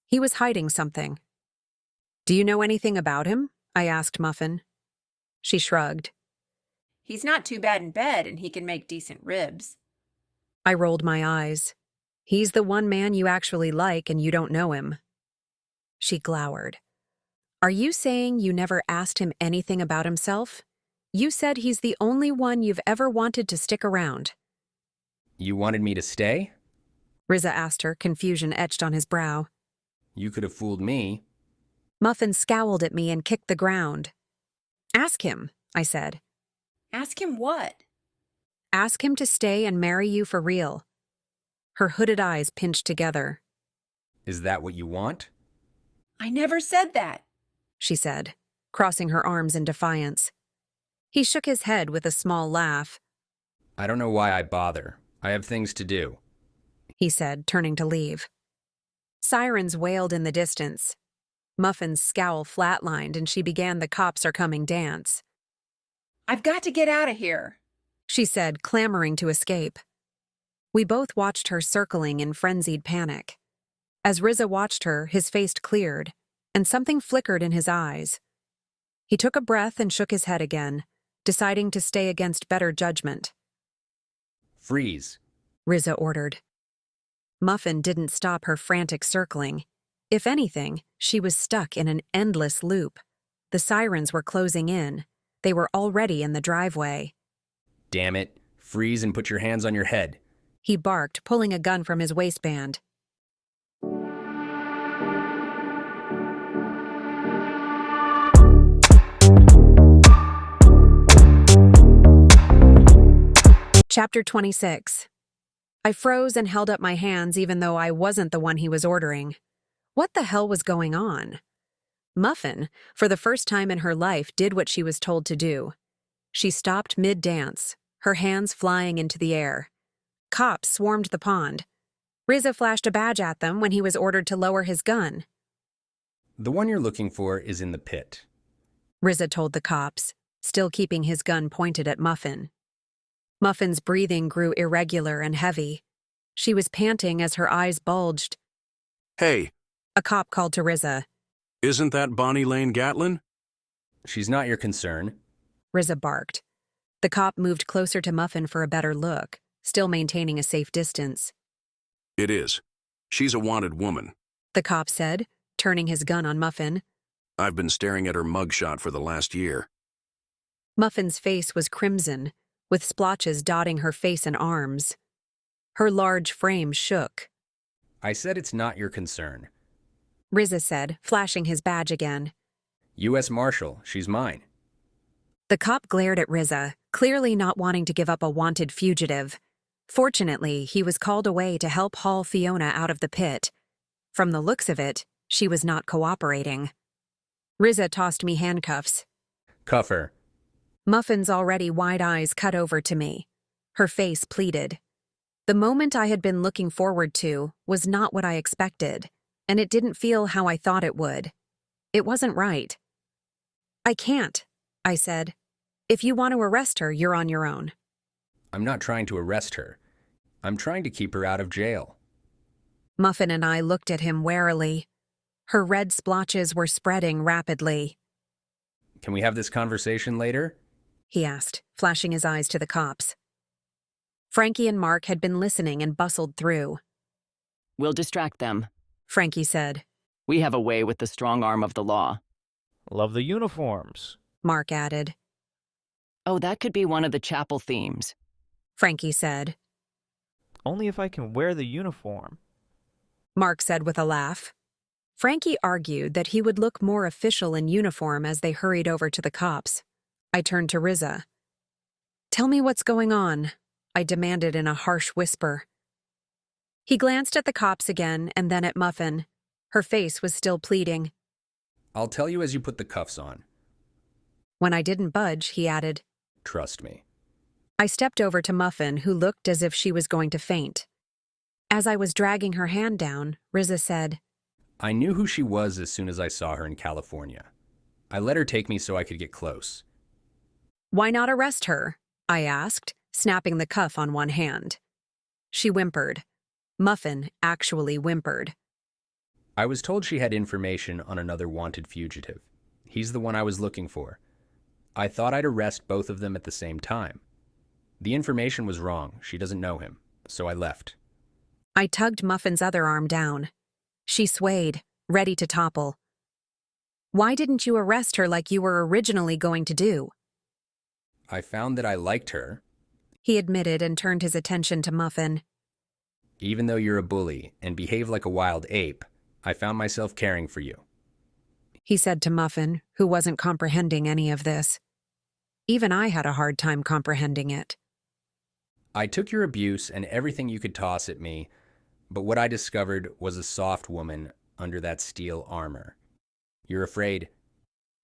He was hiding something. Do you know anything about him? I asked Muffin. She shrugged. He's not too bad in bed, and he can make decent ribs. I rolled my eyes. He's the one man you actually like and you don't know him. She glowered. Are you saying you never asked him anything about himself? You said he's the only one you've ever wanted to stick around. You wanted me to stay? Riza asked her, confusion etched on his brow. You could have fooled me. Muffin scowled at me and kicked the ground. Ask him, I said. Ask him what? Ask him to stay and marry you for real. Her hooded eyes pinched together. Is that what you want? I never said that, she said, crossing her arms in defiance. He shook his head with a small laugh. I don't know why I bother. I have things to do, he said, turning to leave. Sirens wailed in the distance. Muffin's scowl flatlined and she began the cops are coming dance. I've got to get out of here, she said, clamoring to escape. We both watched her circling in frenzied panic. As Riza watched her, his face cleared, and something flickered in his eyes. He took a breath and shook his head again, deciding to stay against better judgment. Freeze, Riza ordered. Muffin didn't stop her frantic circling. If anything, she was stuck in an endless loop. The sirens were closing in. They were already in the driveway. Damn it. Freeze and put your hands on your head, he barked, pulling a gun from his waistband. Chapter 26. I froze and held up my hands even though I wasn't the one he was ordering. What the hell was going on? Muffin, for the first time in her life, did what she was told to do. She stopped mid-dance, her hands flying into the air. Cops swarmed the pond. Riza flashed a badge at them when he was ordered to lower his gun. The one you're looking for is in the pit, Riza told the cops, still keeping his gun pointed at Muffin. Muffin's breathing grew irregular and heavy. She was panting as her eyes bulged. Hey, a cop called to Riza. Isn't that Bonnie Lane Gatlin? She's not your concern, Riza barked. The cop moved closer to Muffin for a better look, still maintaining a safe distance. It is. She's a wanted woman. The cop said, turning his gun on Muffin. I've been staring at her mugshot for the last year. Muffin's face was crimson, with splotches dotting her face and arms. Her large frame shook. I said it's not your concern. Riza said, flashing his badge again. U.S. Marshal, she's mine. The cop glared at Riza, clearly not wanting to give up a wanted fugitive. Fortunately, he was called away to help haul Fiona out of the pit. From the looks of it, she was not cooperating. Riza tossed me handcuffs. Cuff her. Muffin's already wide eyes cut over to me. Her face pleaded. The moment I had been looking forward to was not what I expected, and it didn't feel how I thought it would. It wasn't right. I can't, I said. If you want to arrest her, you're on your own. I'm not trying to arrest her. I'm trying to keep her out of jail. Muffin and I looked at him warily. Her red splotches were spreading rapidly. Can we have this conversation later? He asked, flashing his eyes to the cops. Frankie and Mark had been listening and bustled through. We'll distract them, Frankie said. We have a way with the strong arm of the law. Love the uniforms, Mark added. Oh, that could be one of the chapel themes, Frankie said. Only if I can wear the uniform, Mark said with a laugh. Frankie argued that he would look more official in uniform as they hurried over to the cops. I turned to Riza. Tell me what's going on, I demanded in a harsh whisper. He glanced at the cops again and then at Muffin. Her face was still pleading. I'll tell you as you put the cuffs on. When I didn't budge, he added, Trust me. I stepped over to Muffin, who looked as if she was going to faint. As I was dragging her hand down, Riza said, I knew who she was as soon as I saw her in California. I let her take me so I could get close. Why not arrest her? I asked, snapping the cuff on one hand. She whimpered. Muffin actually whimpered. I was told she had information on another wanted fugitive. He's the one I was looking for. I thought I'd arrest both of them at the same time. The information was wrong. She doesn't know him, so I left. I tugged Muffin's other arm down. She swayed, ready to topple. Why didn't you arrest her like you were originally going to do? I found that I liked her. He admitted and turned his attention to Muffin. Even though you're a bully and behave like a wild ape, I found myself caring for you. He said to Muffin, who wasn't comprehending any of this. Even I had a hard time comprehending it. I took your abuse and everything you could toss at me, but what I discovered was a soft woman under that steel armor. You're afraid.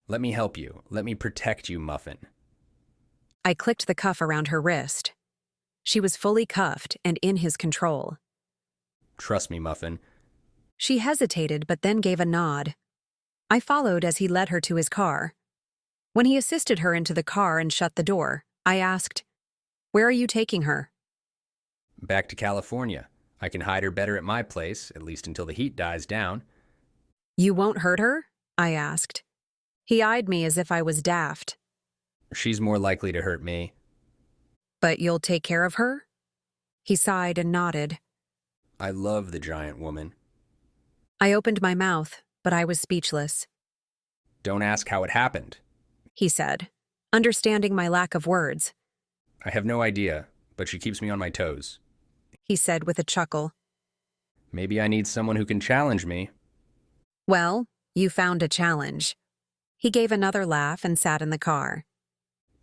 Let me help you. Let me protect you, Muffin. I clicked the cuff around her wrist. She was fully cuffed and in his control. Trust me, Muffin. She hesitated but then gave a nod. I followed as he led her to his car. When he assisted her into the car and shut the door, I asked, Where are you taking her? Back to California. I can hide her better at my place, at least until the heat dies down. You won't hurt her? I asked. He eyed me as if I was daft. She's more likely to hurt me. But you'll take care of her? He sighed and nodded. I love the giant woman. I opened my mouth, but I was speechless. Don't ask how it happened, he said, understanding my lack of words. I have no idea, but she keeps me on my toes, he said with a chuckle. Maybe I need someone who can challenge me. Well, you found a challenge. He gave another laugh and sat in the car.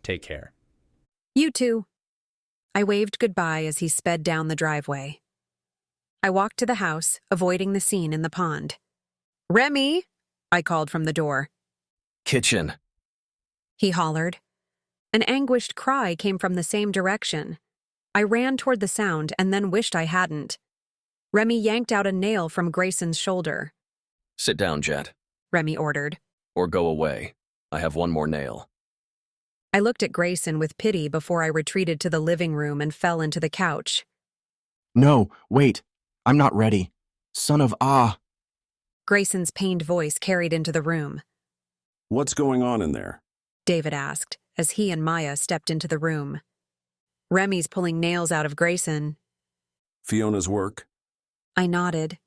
Take care. You too. I waved goodbye as he sped down the driveway. I walked to the house, avoiding the scene in the pond. Remy, I called from the door. Kitchen. He hollered. An anguished cry came from the same direction. I ran toward the sound and then wished I hadn't. Remy yanked out a nail from Grayson's shoulder. Sit down, Jet. Remy ordered. Or go away. I have one more nail. I looked at Grayson with pity before I retreated to the living room and fell into the couch. No, wait. I'm not ready. Son of Ah. Grayson's pained voice carried into the room. What's going on in there? David asked, as he and Maya stepped into the room. Remy's pulling nails out of Grayson. Fiona's work? I nodded.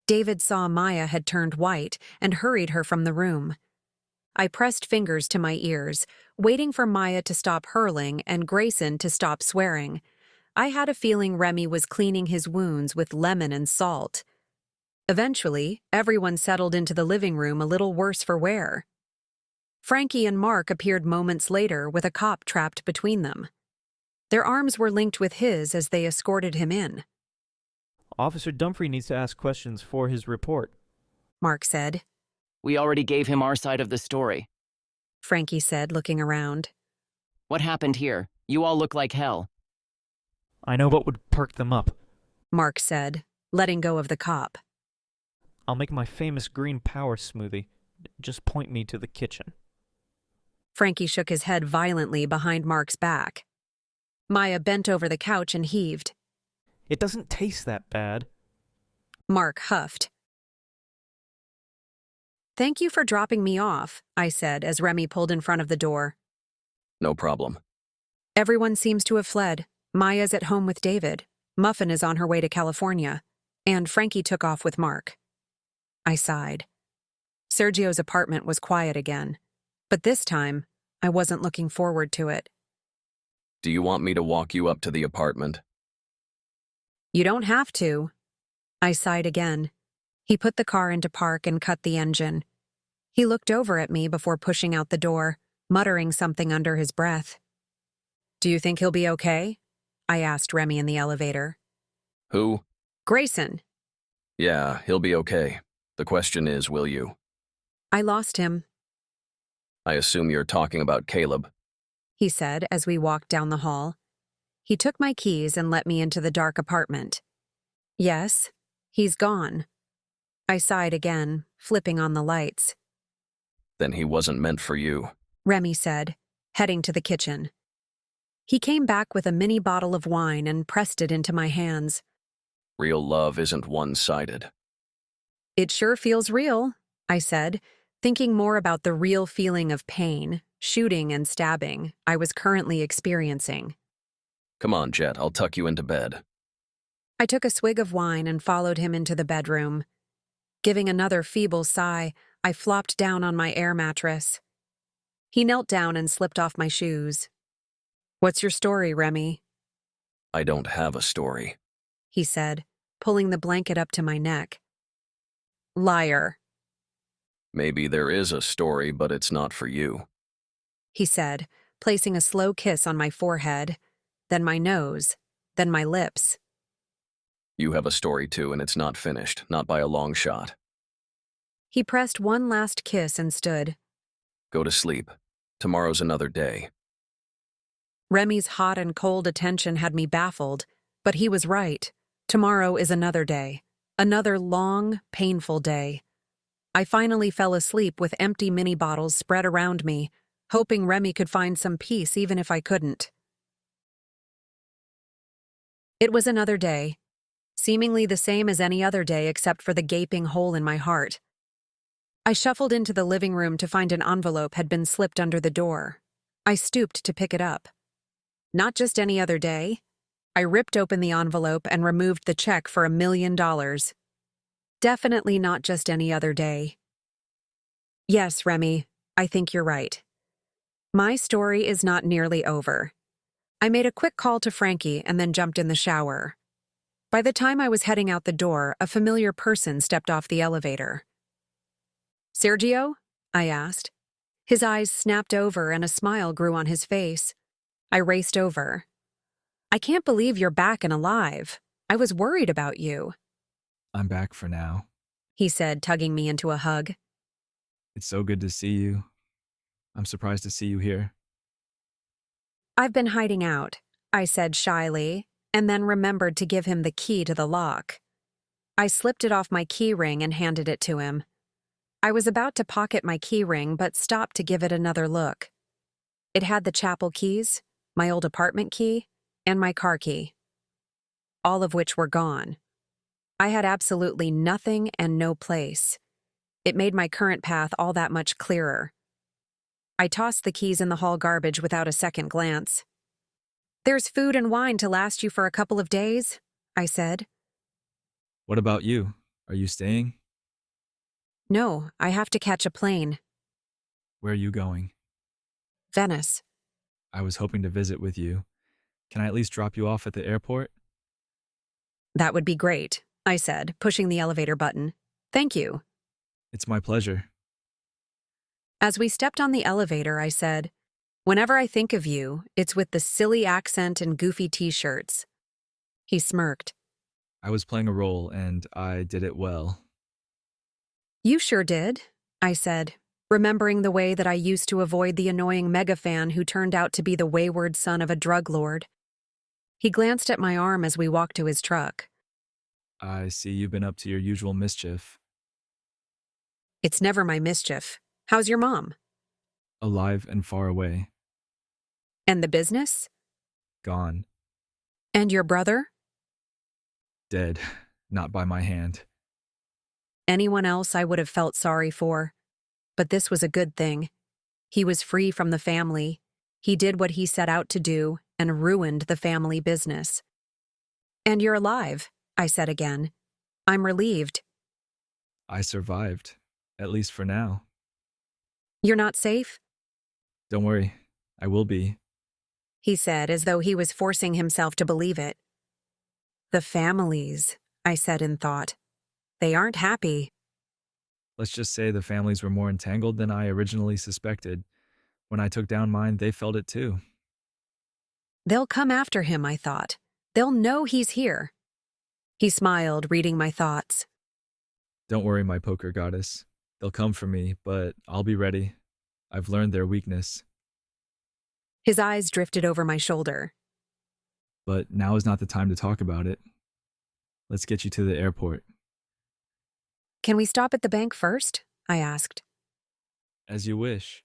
David saw Maya had turned white and hurried her from the room. I pressed fingers to my ears, waiting for Maya to stop hurling and Grayson to stop swearing. I had a feeling Remy was cleaning his wounds with lemon and salt. Eventually, everyone settled into the living room a little worse for wear. Frankie and Mark appeared moments later with a cop trapped between them. Their arms were linked with his as they escorted him in. Officer Dumfrey needs to ask questions for his report, Mark said. We already gave him our side of the story, Frankie said, looking around. What happened here? You all look like hell. I know what would perk them up, Mark said, letting go of the cop. I'll make my famous green power smoothie. Just point me to the kitchen. Frankie shook his head violently behind Mark's back. Maya bent over the couch and heaved. It doesn't taste that bad. Mark huffed. Thank you for dropping me off, I said as Remy pulled in front of the door. No problem. Everyone seems to have fled. Maya's at home with David. Muffin is on her way to California. And Frankie took off with Mark. I sighed. Sergio's apartment was quiet again. But this time, I wasn't looking forward to it. Do you want me to walk you up to the apartment? You don't have to. I sighed again. He put the car into park and cut the engine. He looked over at me before pushing out the door, muttering something under his breath. Do you think he'll be okay? I asked Remy in the elevator. Who? Grayson. Yeah, he'll be okay. The question is, will you? I lost him, I assume you're talking about Caleb. he said as we walked down the hall. He took my keys and let me into the dark apartment. Yes, he's gone. I sighed again, flipping on the lights. Then he wasn't meant for you, Remy said, heading to the kitchen. He came back with a mini bottle of wine and pressed it into my hands. Real love isn't one-sided. It sure feels real, I said, thinking more about the real feeling of pain, shooting and stabbing I was currently experiencing. Come on, Jet, I'll tuck you into bed. I took a swig of wine and followed him into the bedroom. Giving another feeble sigh, I flopped down on my air mattress. He knelt down and slipped off my shoes. What's your story, Remy? I don't have a story, he said, pulling the blanket up to my neck. Liar, Maybe there is a story, but it's not for you. he said, placing a slow kiss on my forehead, then my nose, then my lips. You have a story too, and it's not finished, not by a long shot. He pressed one last kiss and stood. Go to sleep. Tomorrow's another day. Remy's hot and cold attention had me baffled, but he was right. Tomorrow is another day. Another long, painful day. I finally fell asleep with empty mini bottles spread around me, hoping Remy could find some peace even if I couldn't. It was another day, seemingly the same as any other day except for the gaping hole in my heart. I shuffled into the living room to find an envelope had been slipped under the door. I stooped to pick it up. Not just any other day. I ripped open the envelope and removed the check for $1 million. Definitely not just any other day. Yes, Remy, I think you're right. My story is not nearly over. I made a quick call to Frankie and then jumped in the shower. By the time I was heading out the door, a familiar person stepped off the elevator. Sergio? I asked. His eyes snapped over and a smile grew on his face. I raced over. I can't believe you're back and alive. I was worried about you, I'm back for now. he said, tugging me into a hug. It's so good to see you. I'm surprised to see you here. I've been hiding out, I said shyly, and then remembered to give him the key to the lock. I slipped it off my key ring and handed it to him. I was about to pocket my key ring but stopped to give it another look. It had the chapel keys, my old apartment key, and my car key, all of which were gone. I had absolutely nothing and no place. It made my current path all that much clearer. I tossed the keys in the hall garbage without a second glance. "There's food and wine to last you for a couple of days," I said. What about you? Are you staying? "No, I have to catch a plane." Where are you going? "Venice." I was hoping to visit with you. Can I at least drop you off at the airport? "That would be great," I said, pushing the elevator button. "Thank you." It's my pleasure. As we stepped on the elevator, I said, "Whenever I think of you, it's with the silly accent and goofy t-shirts." He smirked. I was playing a role, and I did it well. "You sure did," I said, remembering the way that I used to avoid the annoying mega fan who turned out to be the wayward son of a drug lord. He glanced at my arm as we walked to his truck. I see you've been up to your usual mischief. "It's never my mischief. How's your mom?" Alive and far away. "And the business?" Gone. "And your brother?" Dead. Not by my hand. Anyone else I would have felt sorry for. But this was a good thing. He was free from the family. He did what he set out to do and ruined the family business. "And you're alive," I said again. "I'm relieved." I survived. At least for now. "You're not safe?" Don't worry. I will be. He said, as though he was forcing himself to believe it. "The families," I said in thought. "They aren't happy." Let's just say the families were more entangled than I originally suspected. When I took down mine, they felt it too. "They'll come after him," I thought. "They'll know he's here." He smiled, reading my thoughts. Don't worry, my poker goddess. They'll come for me, but I'll be ready. I've learned their weakness. His eyes drifted over my shoulder. But now is not the time to talk about it. Let's get you to the airport. "Can we stop at the bank first?" I asked. As you wish.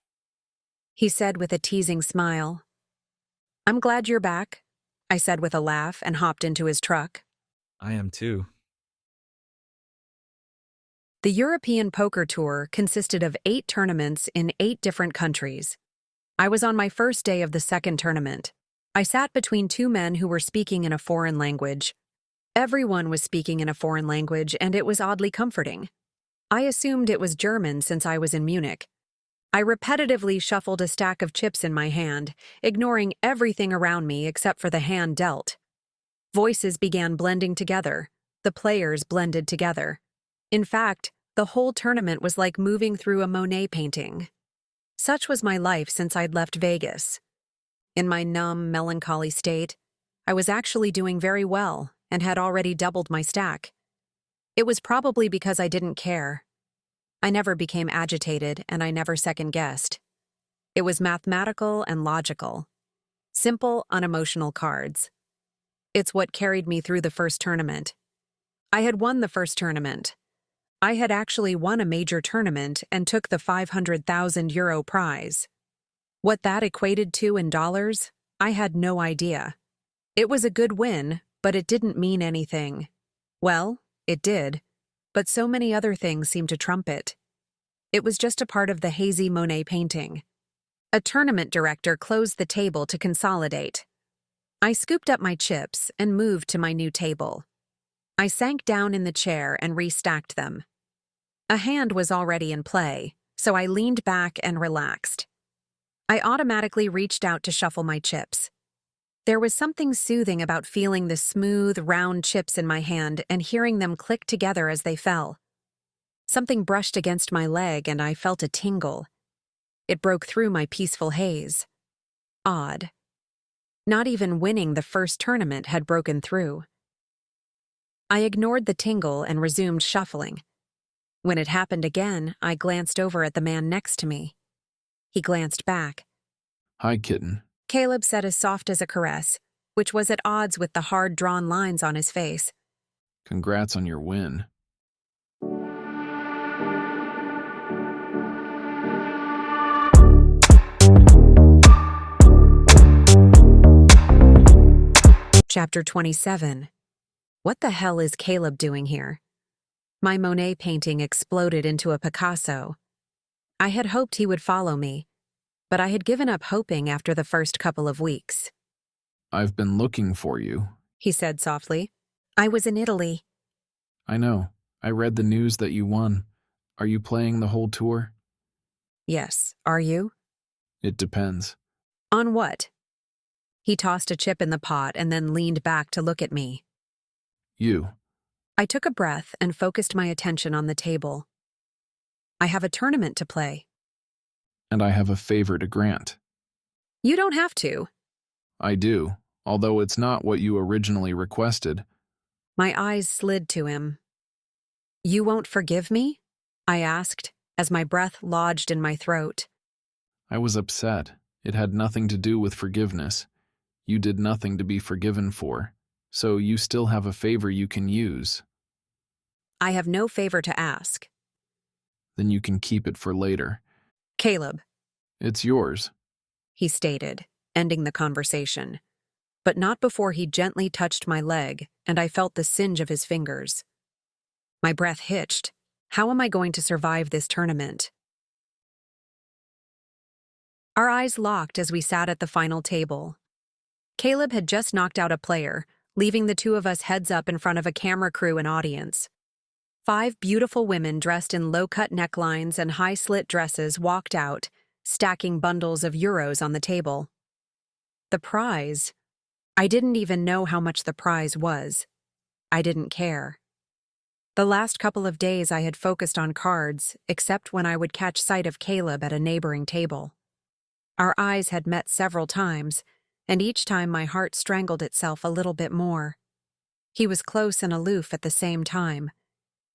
He said with a teasing smile. "I'm glad you're back," I said with a laugh and hopped into his truck. I am too. The European Poker Tour consisted of 8 tournaments in 8 different countries. I was on my first day of the second tournament. I sat between 2 men who were speaking in a foreign language. Everyone was speaking in a foreign language, and it was oddly comforting. I assumed it was German since I was in Munich. I repetitively shuffled a stack of chips in my hand, ignoring everything around me except for the hand dealt. Voices began blending together. The players blended together. In fact, the whole tournament was like moving through a Monet painting. Such was my life since I'd left Vegas. In my numb, melancholy state, I was actually doing very well and had already doubled my stack. It was probably because I didn't care. I never became agitated and I never second-guessed. It was mathematical and logical. Simple, unemotional cards. It's what carried me through the first tournament. I had won the first tournament. I had actually won a major tournament and took the €500,000 prize. What that equated to in dollars, I had no idea. It was a good win, but it didn't mean anything. Well, it did, but so many other things seemed to trump it. It was just a part of the hazy Monet painting. A tournament director closed the table to consolidate. I scooped up my chips and moved to my new table. I sank down in the chair and restacked them. A hand was already in play, so I leaned back and relaxed. I automatically reached out to shuffle my chips. There was something soothing about feeling the smooth, round chips in my hand and hearing them click together as they fell. Something brushed against my leg and I felt a tingle. It broke through my peaceful haze. Odd. Not even winning the first tournament had broken through. I ignored the tingle and resumed shuffling. When it happened again, I glanced over at the man next to me. He glanced back. "Hi, kitten." Caleb said as soft as a caress, which was at odds with the hard drawn lines on his face. "Congrats on your win." Chapter 27. What the hell is Caleb doing here? My Monet painting exploded into a Picasso. I had hoped he would follow me. but I had given up hoping after the first couple of weeks. I've been looking for you, He said softly. I was in Italy. I know. I read the news that you won. Are you playing the whole tour? Yes, are you? It depends. On what? He tossed a chip in the pot and then leaned back to look at me. You. I took a breath and focused my attention on the table. I have a tournament to play. And I have a favor to grant. You don't have to. I do, although it's not what you originally requested. My eyes slid to him. You won't forgive me? I asked, as my breath lodged in my throat. I was upset. It had nothing to do with forgiveness. You did nothing to be forgiven for, so you still have a favor you can use. I have no favor to ask. Then you can keep it for later. Caleb. It's yours, He stated, ending the conversation. But not before he gently touched my leg, and I felt the singe of his fingers. My breath hitched. How am I going to survive this tournament? Our eyes locked as we sat at the final table. Caleb had just knocked out a player, leaving the two of us heads up in front of a camera crew and audience. 5 beautiful women dressed in low-cut necklines and high-slit dresses walked out, stacking bundles of euros on the table. The prize. I didn't even know how much the prize was. I didn't care. The last couple of days I had focused on cards, except when I would catch sight of Caleb at a neighboring table. Our eyes had met several times, and each time my heart strangled itself a little bit more. He was close and aloof at the same time.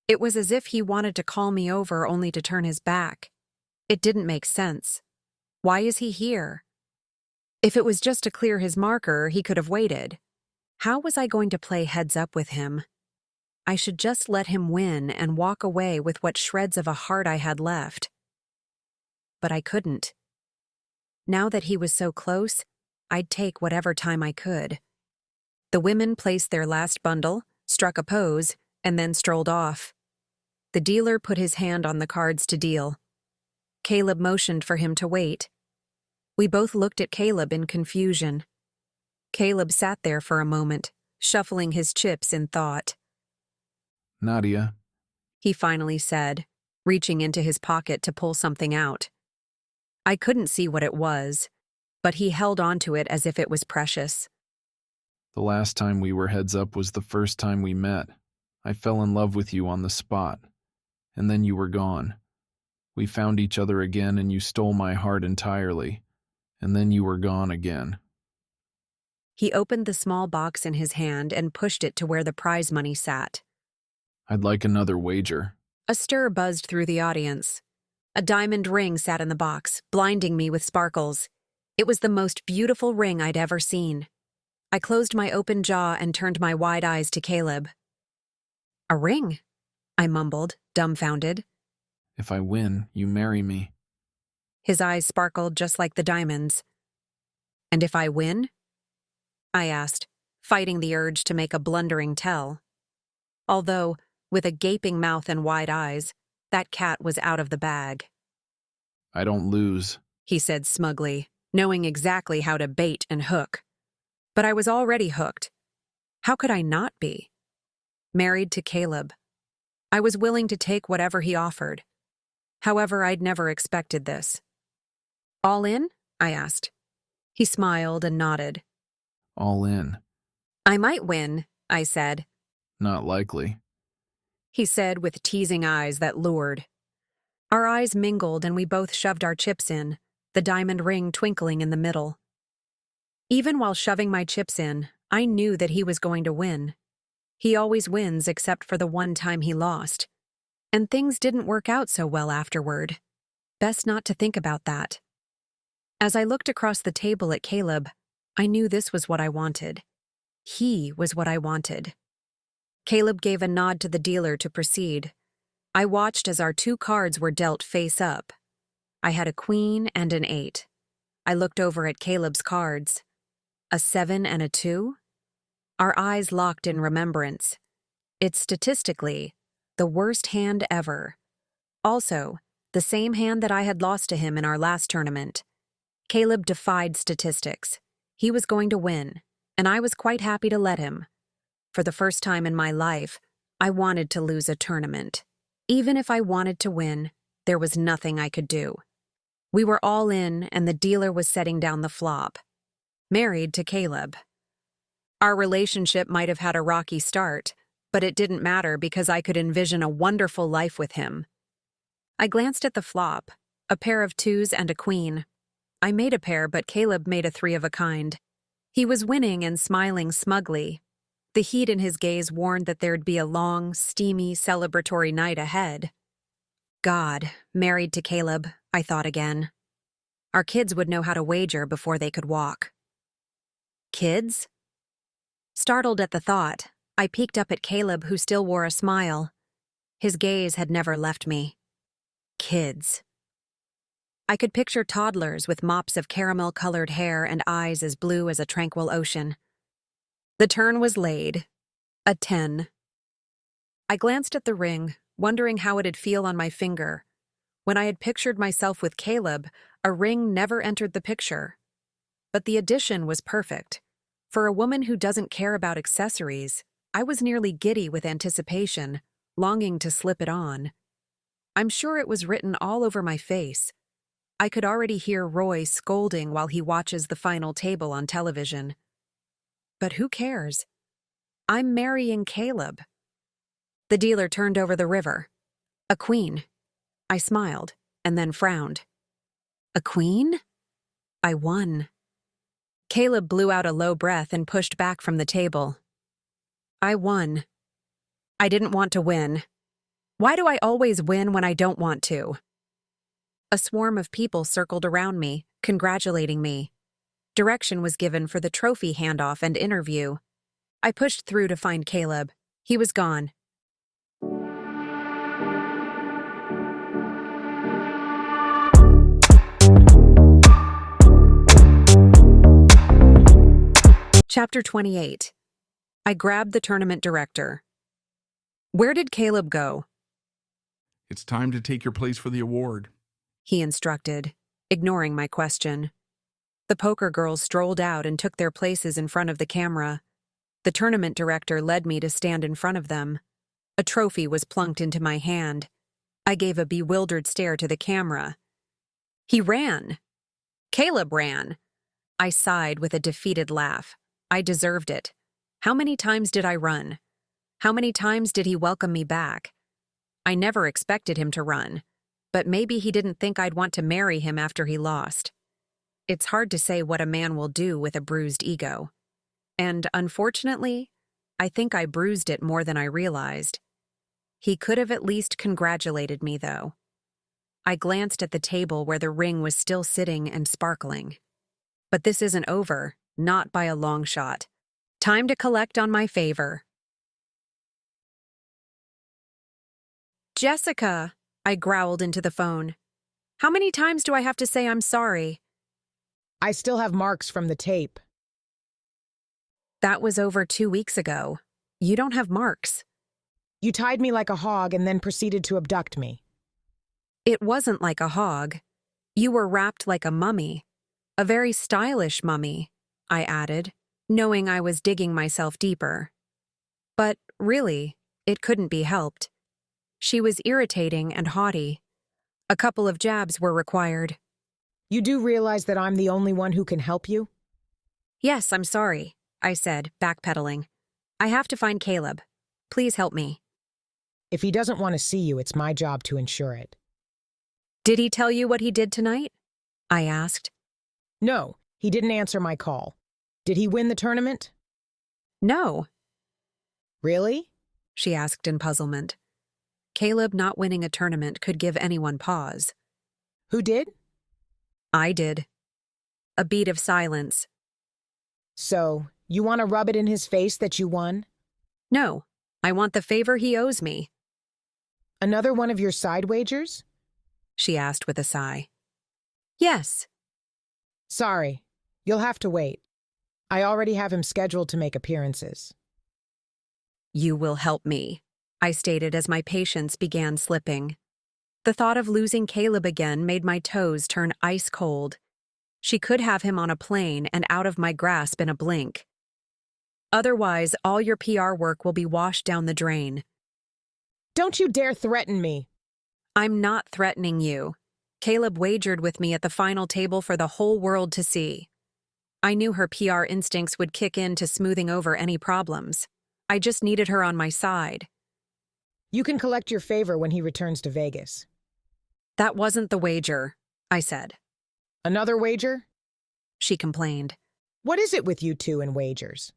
It was as if he wanted to call me over only to turn his back. It didn't make sense. Why is he here? If it was just to clear his marker, he could have waited. How was I going to play heads up with him? I should just let him win and walk away with what shreds of a heart I had left. But I couldn't. Now that he was so close, I'd take whatever time I could. The women placed their last bundle, struck a pose, and then strolled off. The dealer put his hand on the cards to deal. Caleb motioned for him to wait. We both looked at Caleb in confusion. Caleb sat there for a moment, shuffling his chips in thought. Nadia, He finally said, reaching into his pocket to pull something out. I couldn't see what it was, but he held onto it as if it was precious. the last time we were heads up was the first time we met. I fell in love with you on the spot, and then you were gone. We found each other again and you stole my heart entirely, and then you were gone again. He opened the small box in his hand and pushed it to where the prize money sat. I'd like another wager. A stir buzzed through the audience. A diamond ring sat in the box, blinding me with sparkles. It was the most beautiful ring I'd ever seen. I closed my open jaw and turned my wide eyes to Caleb. A ring? I mumbled, dumbfounded. If I win, you marry me. His eyes sparkled just like the diamonds. And if I win? I asked, fighting the urge to make a blundering tell. Although, with a gaping mouth and wide eyes, that cat was out of the bag. I don't lose, He said smugly, knowing exactly how to bait and hook. But I was already hooked. How could I not be? Married to Caleb. I was willing to take whatever he offered. However, I'd never expected this. All in? I asked. He smiled and nodded. All in. I might win, I said. Not likely. He said with teasing eyes that lured. Our eyes mingled and we both shoved our chips in, the diamond ring twinkling in the middle. Even while shoving my chips in, I knew that he was going to win. He always wins except for the one time he lost. And things didn't work out so well afterward. Best not to think about that. As I looked across the table at Caleb, I knew this was what I wanted. He was what I wanted. Caleb gave a nod to the dealer to proceed. I watched as our 2 cards were dealt face up. I had a queen and an 8. I looked over at Caleb's cards. A 7 and a 2? Our eyes locked in remembrance. It's statistically the worst hand ever. Also, the same hand that I had lost to him in our last tournament. Caleb defied statistics. He was going to win, and I was quite happy to let him. For the first time in my life, I wanted to lose a tournament. Even if I wanted to win, there was nothing I could do. We were all in, and the dealer was setting down the flop. Married to Caleb. Our relationship might have had a rocky start, but it didn't matter because I could envision a wonderful life with him. I glanced at the flop, a pair of twos and a queen. I made a pair, but Caleb made a three of a kind. He was winning and smiling smugly. The heat in his gaze warned that there'd be a long, steamy, celebratory night ahead. God, married to Caleb, I thought again. Our kids would know how to wager before they could walk. Kids? Startled at the thought, I peeked up at Caleb, who still wore a smile. His gaze had never left me. Kids. I could picture toddlers with mops of caramel-colored hair and eyes as blue as a tranquil ocean. The turn was laid. A 10. I glanced at the ring, wondering how it'd feel on my finger. When I had pictured myself with Caleb, a ring never entered the picture. But the addition was perfect. For a woman who doesn't care about accessories, I was nearly giddy with anticipation, longing to slip it on. I'm sure it was written all over my face. I could already hear Roy scolding while he watches the final table on television. But who cares? I'm marrying Caleb. The dealer turned over the river. A queen. I smiled, and then frowned. A queen? I won. Caleb blew out a low breath and pushed back from the table. I won. I didn't want to win. Why do I always win when I don't want to? A swarm of people circled around me, congratulating me. Direction was given for the trophy handoff and interview. I pushed through to find Caleb. He was gone. Chapter 28. I grabbed the tournament director. Where did Caleb go? It's time to take your place for the award, He instructed, ignoring my question. The poker girls strolled out and took their places in front of the camera. The tournament director led me to stand in front of them. A trophy was plunked into my hand. I gave a bewildered stare to the camera. He ran. Caleb ran. I sighed with a defeated laugh. I deserved it. How many times did I run? How many times did he welcome me back? I never expected him to run, but maybe he didn't think I'd want to marry him after he lost. It's hard to say what a man will do with a bruised ego. And unfortunately, I think I bruised it more than I realized. He could have at least congratulated me, though. I glanced at the table where the ring was still sitting and sparkling. But this isn't over, not by a long shot. Time to collect on my favor. Jessica, I growled into the phone. How many times do I have to say I'm sorry? I still have marks from the tape. That was over 2 weeks ago. You don't have marks. You tied me like a hog and then proceeded to abduct me. It wasn't like a hog. You were wrapped like a mummy. A very stylish mummy, I added, knowing I was digging myself deeper. But really, it couldn't be helped. She was irritating and haughty. A couple of jabs were required. You do realize that I'm the only one who can help you? Yes, I'm sorry, I said, backpedaling. I have to find Caleb. Please help me. If he doesn't want to see you, it's my job to ensure it. Did he tell you what he did tonight? I asked. No, he didn't answer my call. Did he win the tournament? No. Really? She asked in puzzlement. Caleb not winning a tournament could give anyone pause. Who did? I did. A beat of silence. So, you want to rub it in his face that you won? No, I want the favor he owes me. Another one of your side wagers? She asked with a sigh. Yes. Sorry, you'll have to wait. I already have him scheduled to make appearances. You will help me, I stated as my patience began slipping. The thought of losing Caleb again made my toes turn ice cold. She could have him on a plane and out of my grasp in a blink. Otherwise, all your PR work will be washed down the drain. Don't you dare threaten me. I'm not threatening you. Caleb wagered with me at the final table for the whole world to see. I knew her PR instincts would kick in to smoothing over any problems. I just needed her on my side. You can collect your favor when he returns to Vegas. That wasn't the wager, I said. Another wager? She complained. What is it with you two and wagers?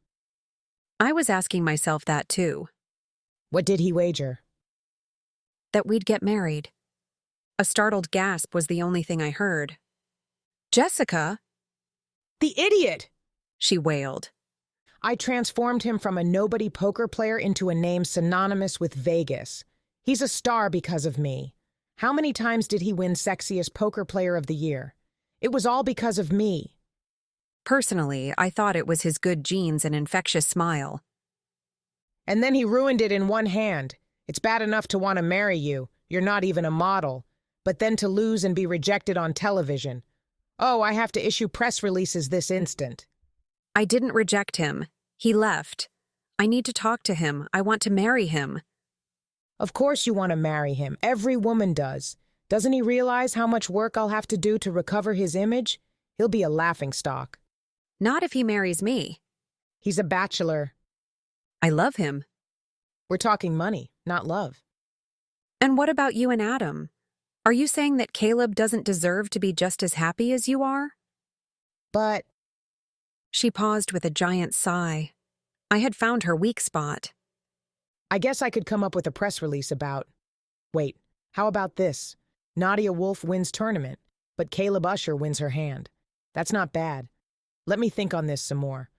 I was asking myself that too. What did he wager? That we'd get married. A startled gasp was the only thing I heard. Jessica! The idiot! She wailed. I transformed him from a nobody poker player into a name synonymous with Vegas. He's a star because of me. How many times did he win Sexiest Poker Player of the Year? It was all because of me. Personally, I thought it was his good genes and infectious smile. And then he ruined it in one hand. It's bad enough to want to marry you. You're not even a model. But then to lose and be rejected on television. Oh, I have to issue press releases this instant. I didn't reject him. He left. I need to talk to him. I want to marry him. Of course you want to marry him. Every woman does. Doesn't he realize how much work I'll have to do to recover his image? He'll be a laughingstock. Not if he marries me. He's a bachelor. I love him. We're talking money, not love. And what about you and Adam? Are you saying that Caleb doesn't deserve to be just as happy as you are? But... She paused with a giant sigh. I had found her weak spot. I guess I could come up with a press release about... Wait, how about this? Nadia Wolf wins tournament, but Caleb Usher wins her hand. That's not bad. Let me think on this some more.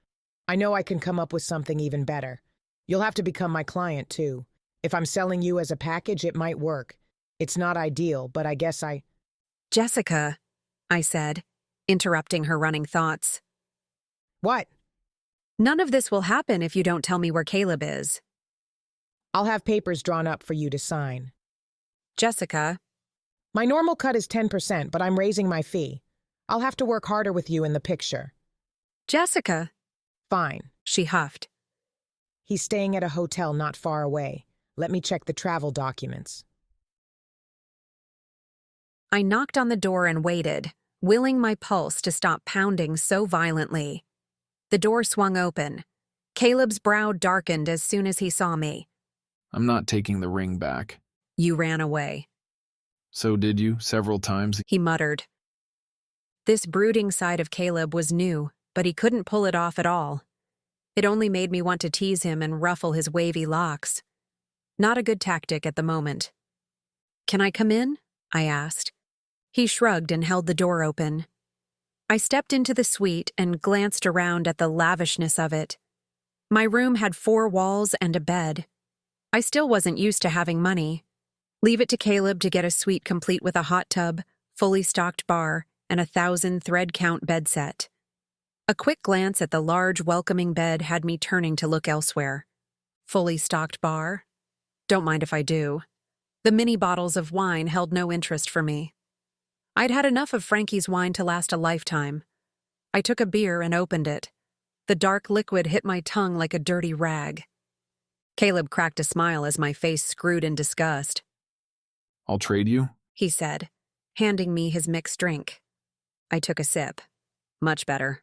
I know I can come up with something even better. You'll have to become my client, too. If I'm selling you as a package, it might work. It's not ideal, but I guess I... Jessica, I said, interrupting her running thoughts. What? None of this will happen if you don't tell me where Caleb is. I'll have papers drawn up for you to sign. Jessica. My normal cut is 10%, but I'm raising my fee. I'll have to work harder with you in the picture. Jessica. Fine, she huffed. He's staying at a hotel not far away. Let me check the travel documents. I knocked on the door and waited, willing my pulse to stop pounding so violently. The door swung open. Caleb's brow darkened as soon as he saw me. I'm not taking the ring back. You ran away. So did you, several times? He muttered. This brooding side of Caleb was new, but he couldn't pull it off at all. It only made me want to tease him and ruffle his wavy locks. Not a good tactic at the moment. Can I come in? I asked. He shrugged and held the door open. I stepped into the suite and glanced around at the lavishness of it. My room had 4 walls and a bed. I still wasn't used to having money. Leave it to Caleb to get a suite complete with a hot tub, fully stocked bar, and 1,000 thread count bed set. A quick glance at the large, welcoming bed had me turning to look elsewhere. Fully stocked bar? Don't mind if I do. The mini bottles of wine held no interest for me. I'd had enough of Frankie's wine to last a lifetime. I took a beer and opened it. The dark liquid hit my tongue like a dirty rag. Caleb cracked a smile as my face screwed in disgust. I'll trade you, he said, handing me his mixed drink. I took a sip. Much better.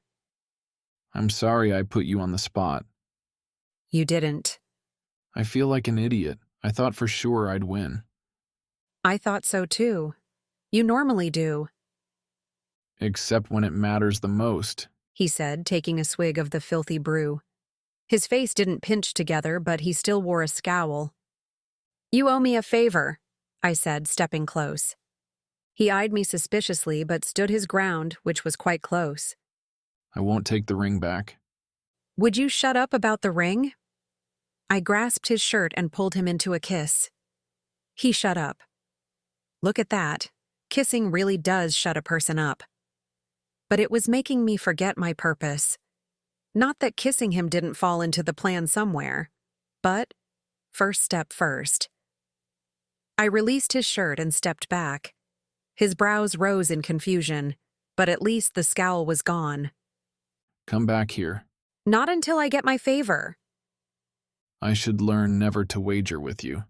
I'm sorry I put you on the spot. You didn't. I feel like an idiot. I thought for sure I'd win. I thought so too. You normally do. Except when it matters the most, he said, taking a swig of the filthy brew. His face didn't pinch together, but he still wore a scowl. You owe me a favor, I said, stepping close. He eyed me suspiciously, but stood his ground, which was quite close. I won't take the ring back. Would you shut up about the ring? I grasped his shirt and pulled him into a kiss. He shut up. Look at that. Kissing really does shut a person up. But it was making me forget my purpose. Not that kissing him didn't fall into the plan somewhere, but first step first. I released his shirt and stepped back. His brows rose in confusion. but at least the scowl was gone. Come back here. Not until I get my favor. I should learn never to wager with you.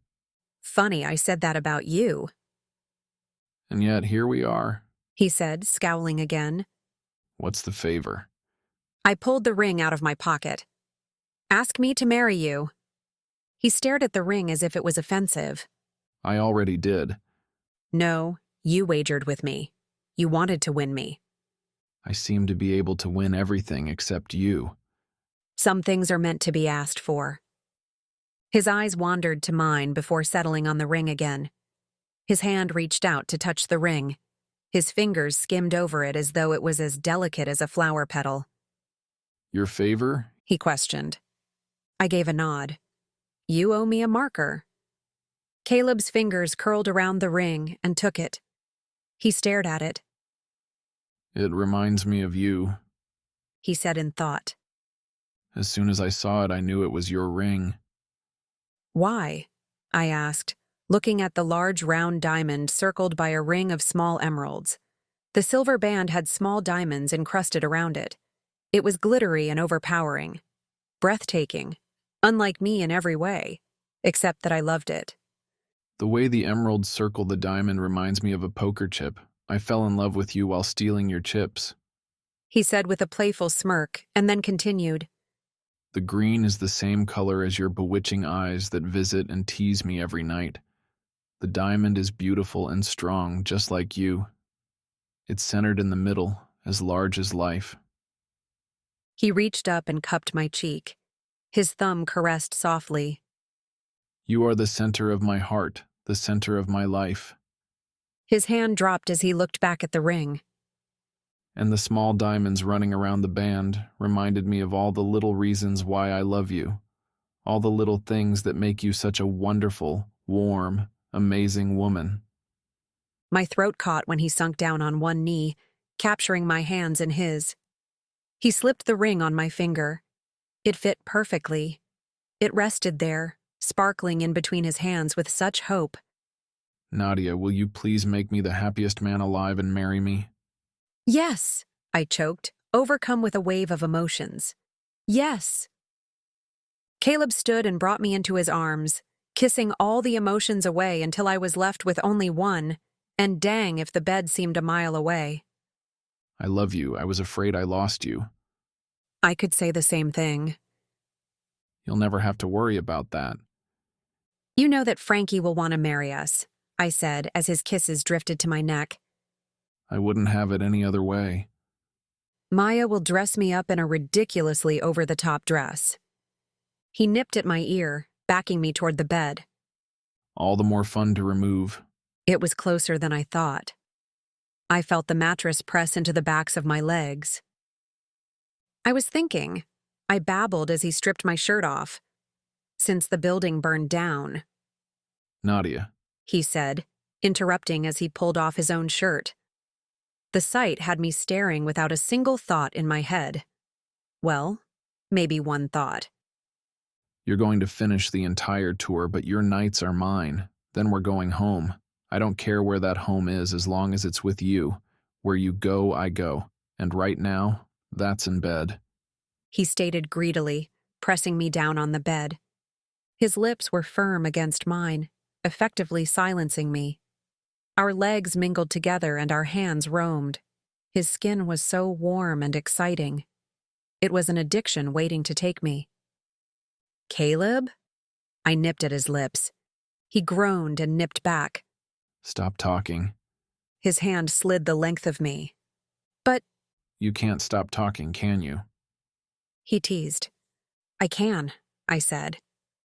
Funny I said that about you, And yet here we are. he said, scowling again. What's the favor? I pulled the ring out of my pocket. Ask me to marry you. He stared at the ring as if it was offensive. I already did. No, you wagered with me. You wanted to win me. I seem to be able to win everything except you. Some things are meant to be asked for. His eyes wandered to mine before settling on the ring again. His hand reached out to touch the ring. His fingers skimmed over it as though it was as delicate as a flower petal. Your favor? He questioned. I gave a nod. You owe me a marker. Caleb's fingers curled around the ring and took it. He stared at it. It reminds me of you. He said in thought. As soon as I saw it, I knew it was your ring. Why? I asked, looking at the large round diamond circled by a ring of small emeralds. The silver band had small diamonds encrusted around it. It was glittery and overpowering. Breathtaking. Unlike me in every way, except that I loved it. The way the emeralds circle the diamond reminds me of a poker chip. I fell in love with you while stealing your chips. He said with a playful smirk, and then continued. The green is the same color as your bewitching eyes that visit and tease me every night. The diamond is beautiful and strong, just like you. It's centered in the middle, as large as life. He reached up and cupped my cheek. His thumb caressed softly. You are the center of my heart, the center of my life. His hand dropped as he looked back at the ring. And the small diamonds running around the band reminded me of all the little reasons why I love you. All the little things that make you such a wonderful, warm, amazing woman. My throat caught when he sunk down on one knee, capturing my hands in his. He slipped the ring on my finger. It fit perfectly. It rested there, sparkling in between his hands with such hope. Nadia, will you please make me the happiest man alive and marry me? Yes, I choked, overcome with a wave of emotions. Yes. Caleb stood and brought me into his arms, kissing all the emotions away until I was left with only one, and dang if the bed seemed a mile away. I love you. I was afraid I lost you. I could say the same thing. You'll never have to worry about that. You know that Frankie will want to marry us, I said as his kisses drifted to my neck. I wouldn't have it any other way. Maya will dress me up in a ridiculously over-the-top dress. He nipped at my ear, backing me toward the bed. All the more fun to remove. It was closer than I thought. I felt the mattress press into the backs of my legs. I was thinking. I babbled as he stripped my shirt off. Since the building burned down, Nadia, he said, interrupting as he pulled off his own shirt. The sight had me staring without a single thought in my head. Well, maybe one thought. You're going to finish the entire tour, but your nights are mine. Then we're going home. I don't care where that home is as long as it's with you. Where you go, I go. And right now, that's in bed. He stated greedily, pressing me down on the bed. His lips were firm against mine, effectively silencing me. Our legs mingled together and our hands roamed. His skin was so warm and exciting. It was an addiction waiting to take me. Caleb? I nipped at his lips. He groaned and nipped back. Stop talking. His hand slid the length of me. But... You can't stop talking, can you? He teased. I can, I said.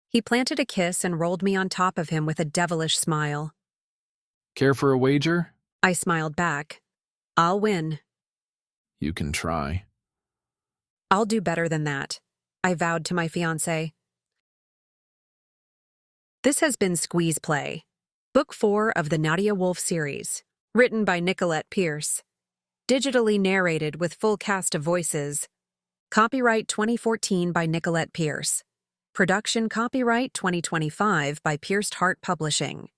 He planted a kiss and rolled me on top of him with a devilish smile. Care for a wager? I smiled back. I'll win. You can try. I'll do better than that, I vowed to my fiancé. This has been Squeeze Play, Book 4 of the Nadia Wolf Series, written by Nicolette Pierce. Digitally narrated with full cast of voices. Copyright 2014 by Nicolette Pierce. Production copyright 2025 by Pierced Heart Publishing.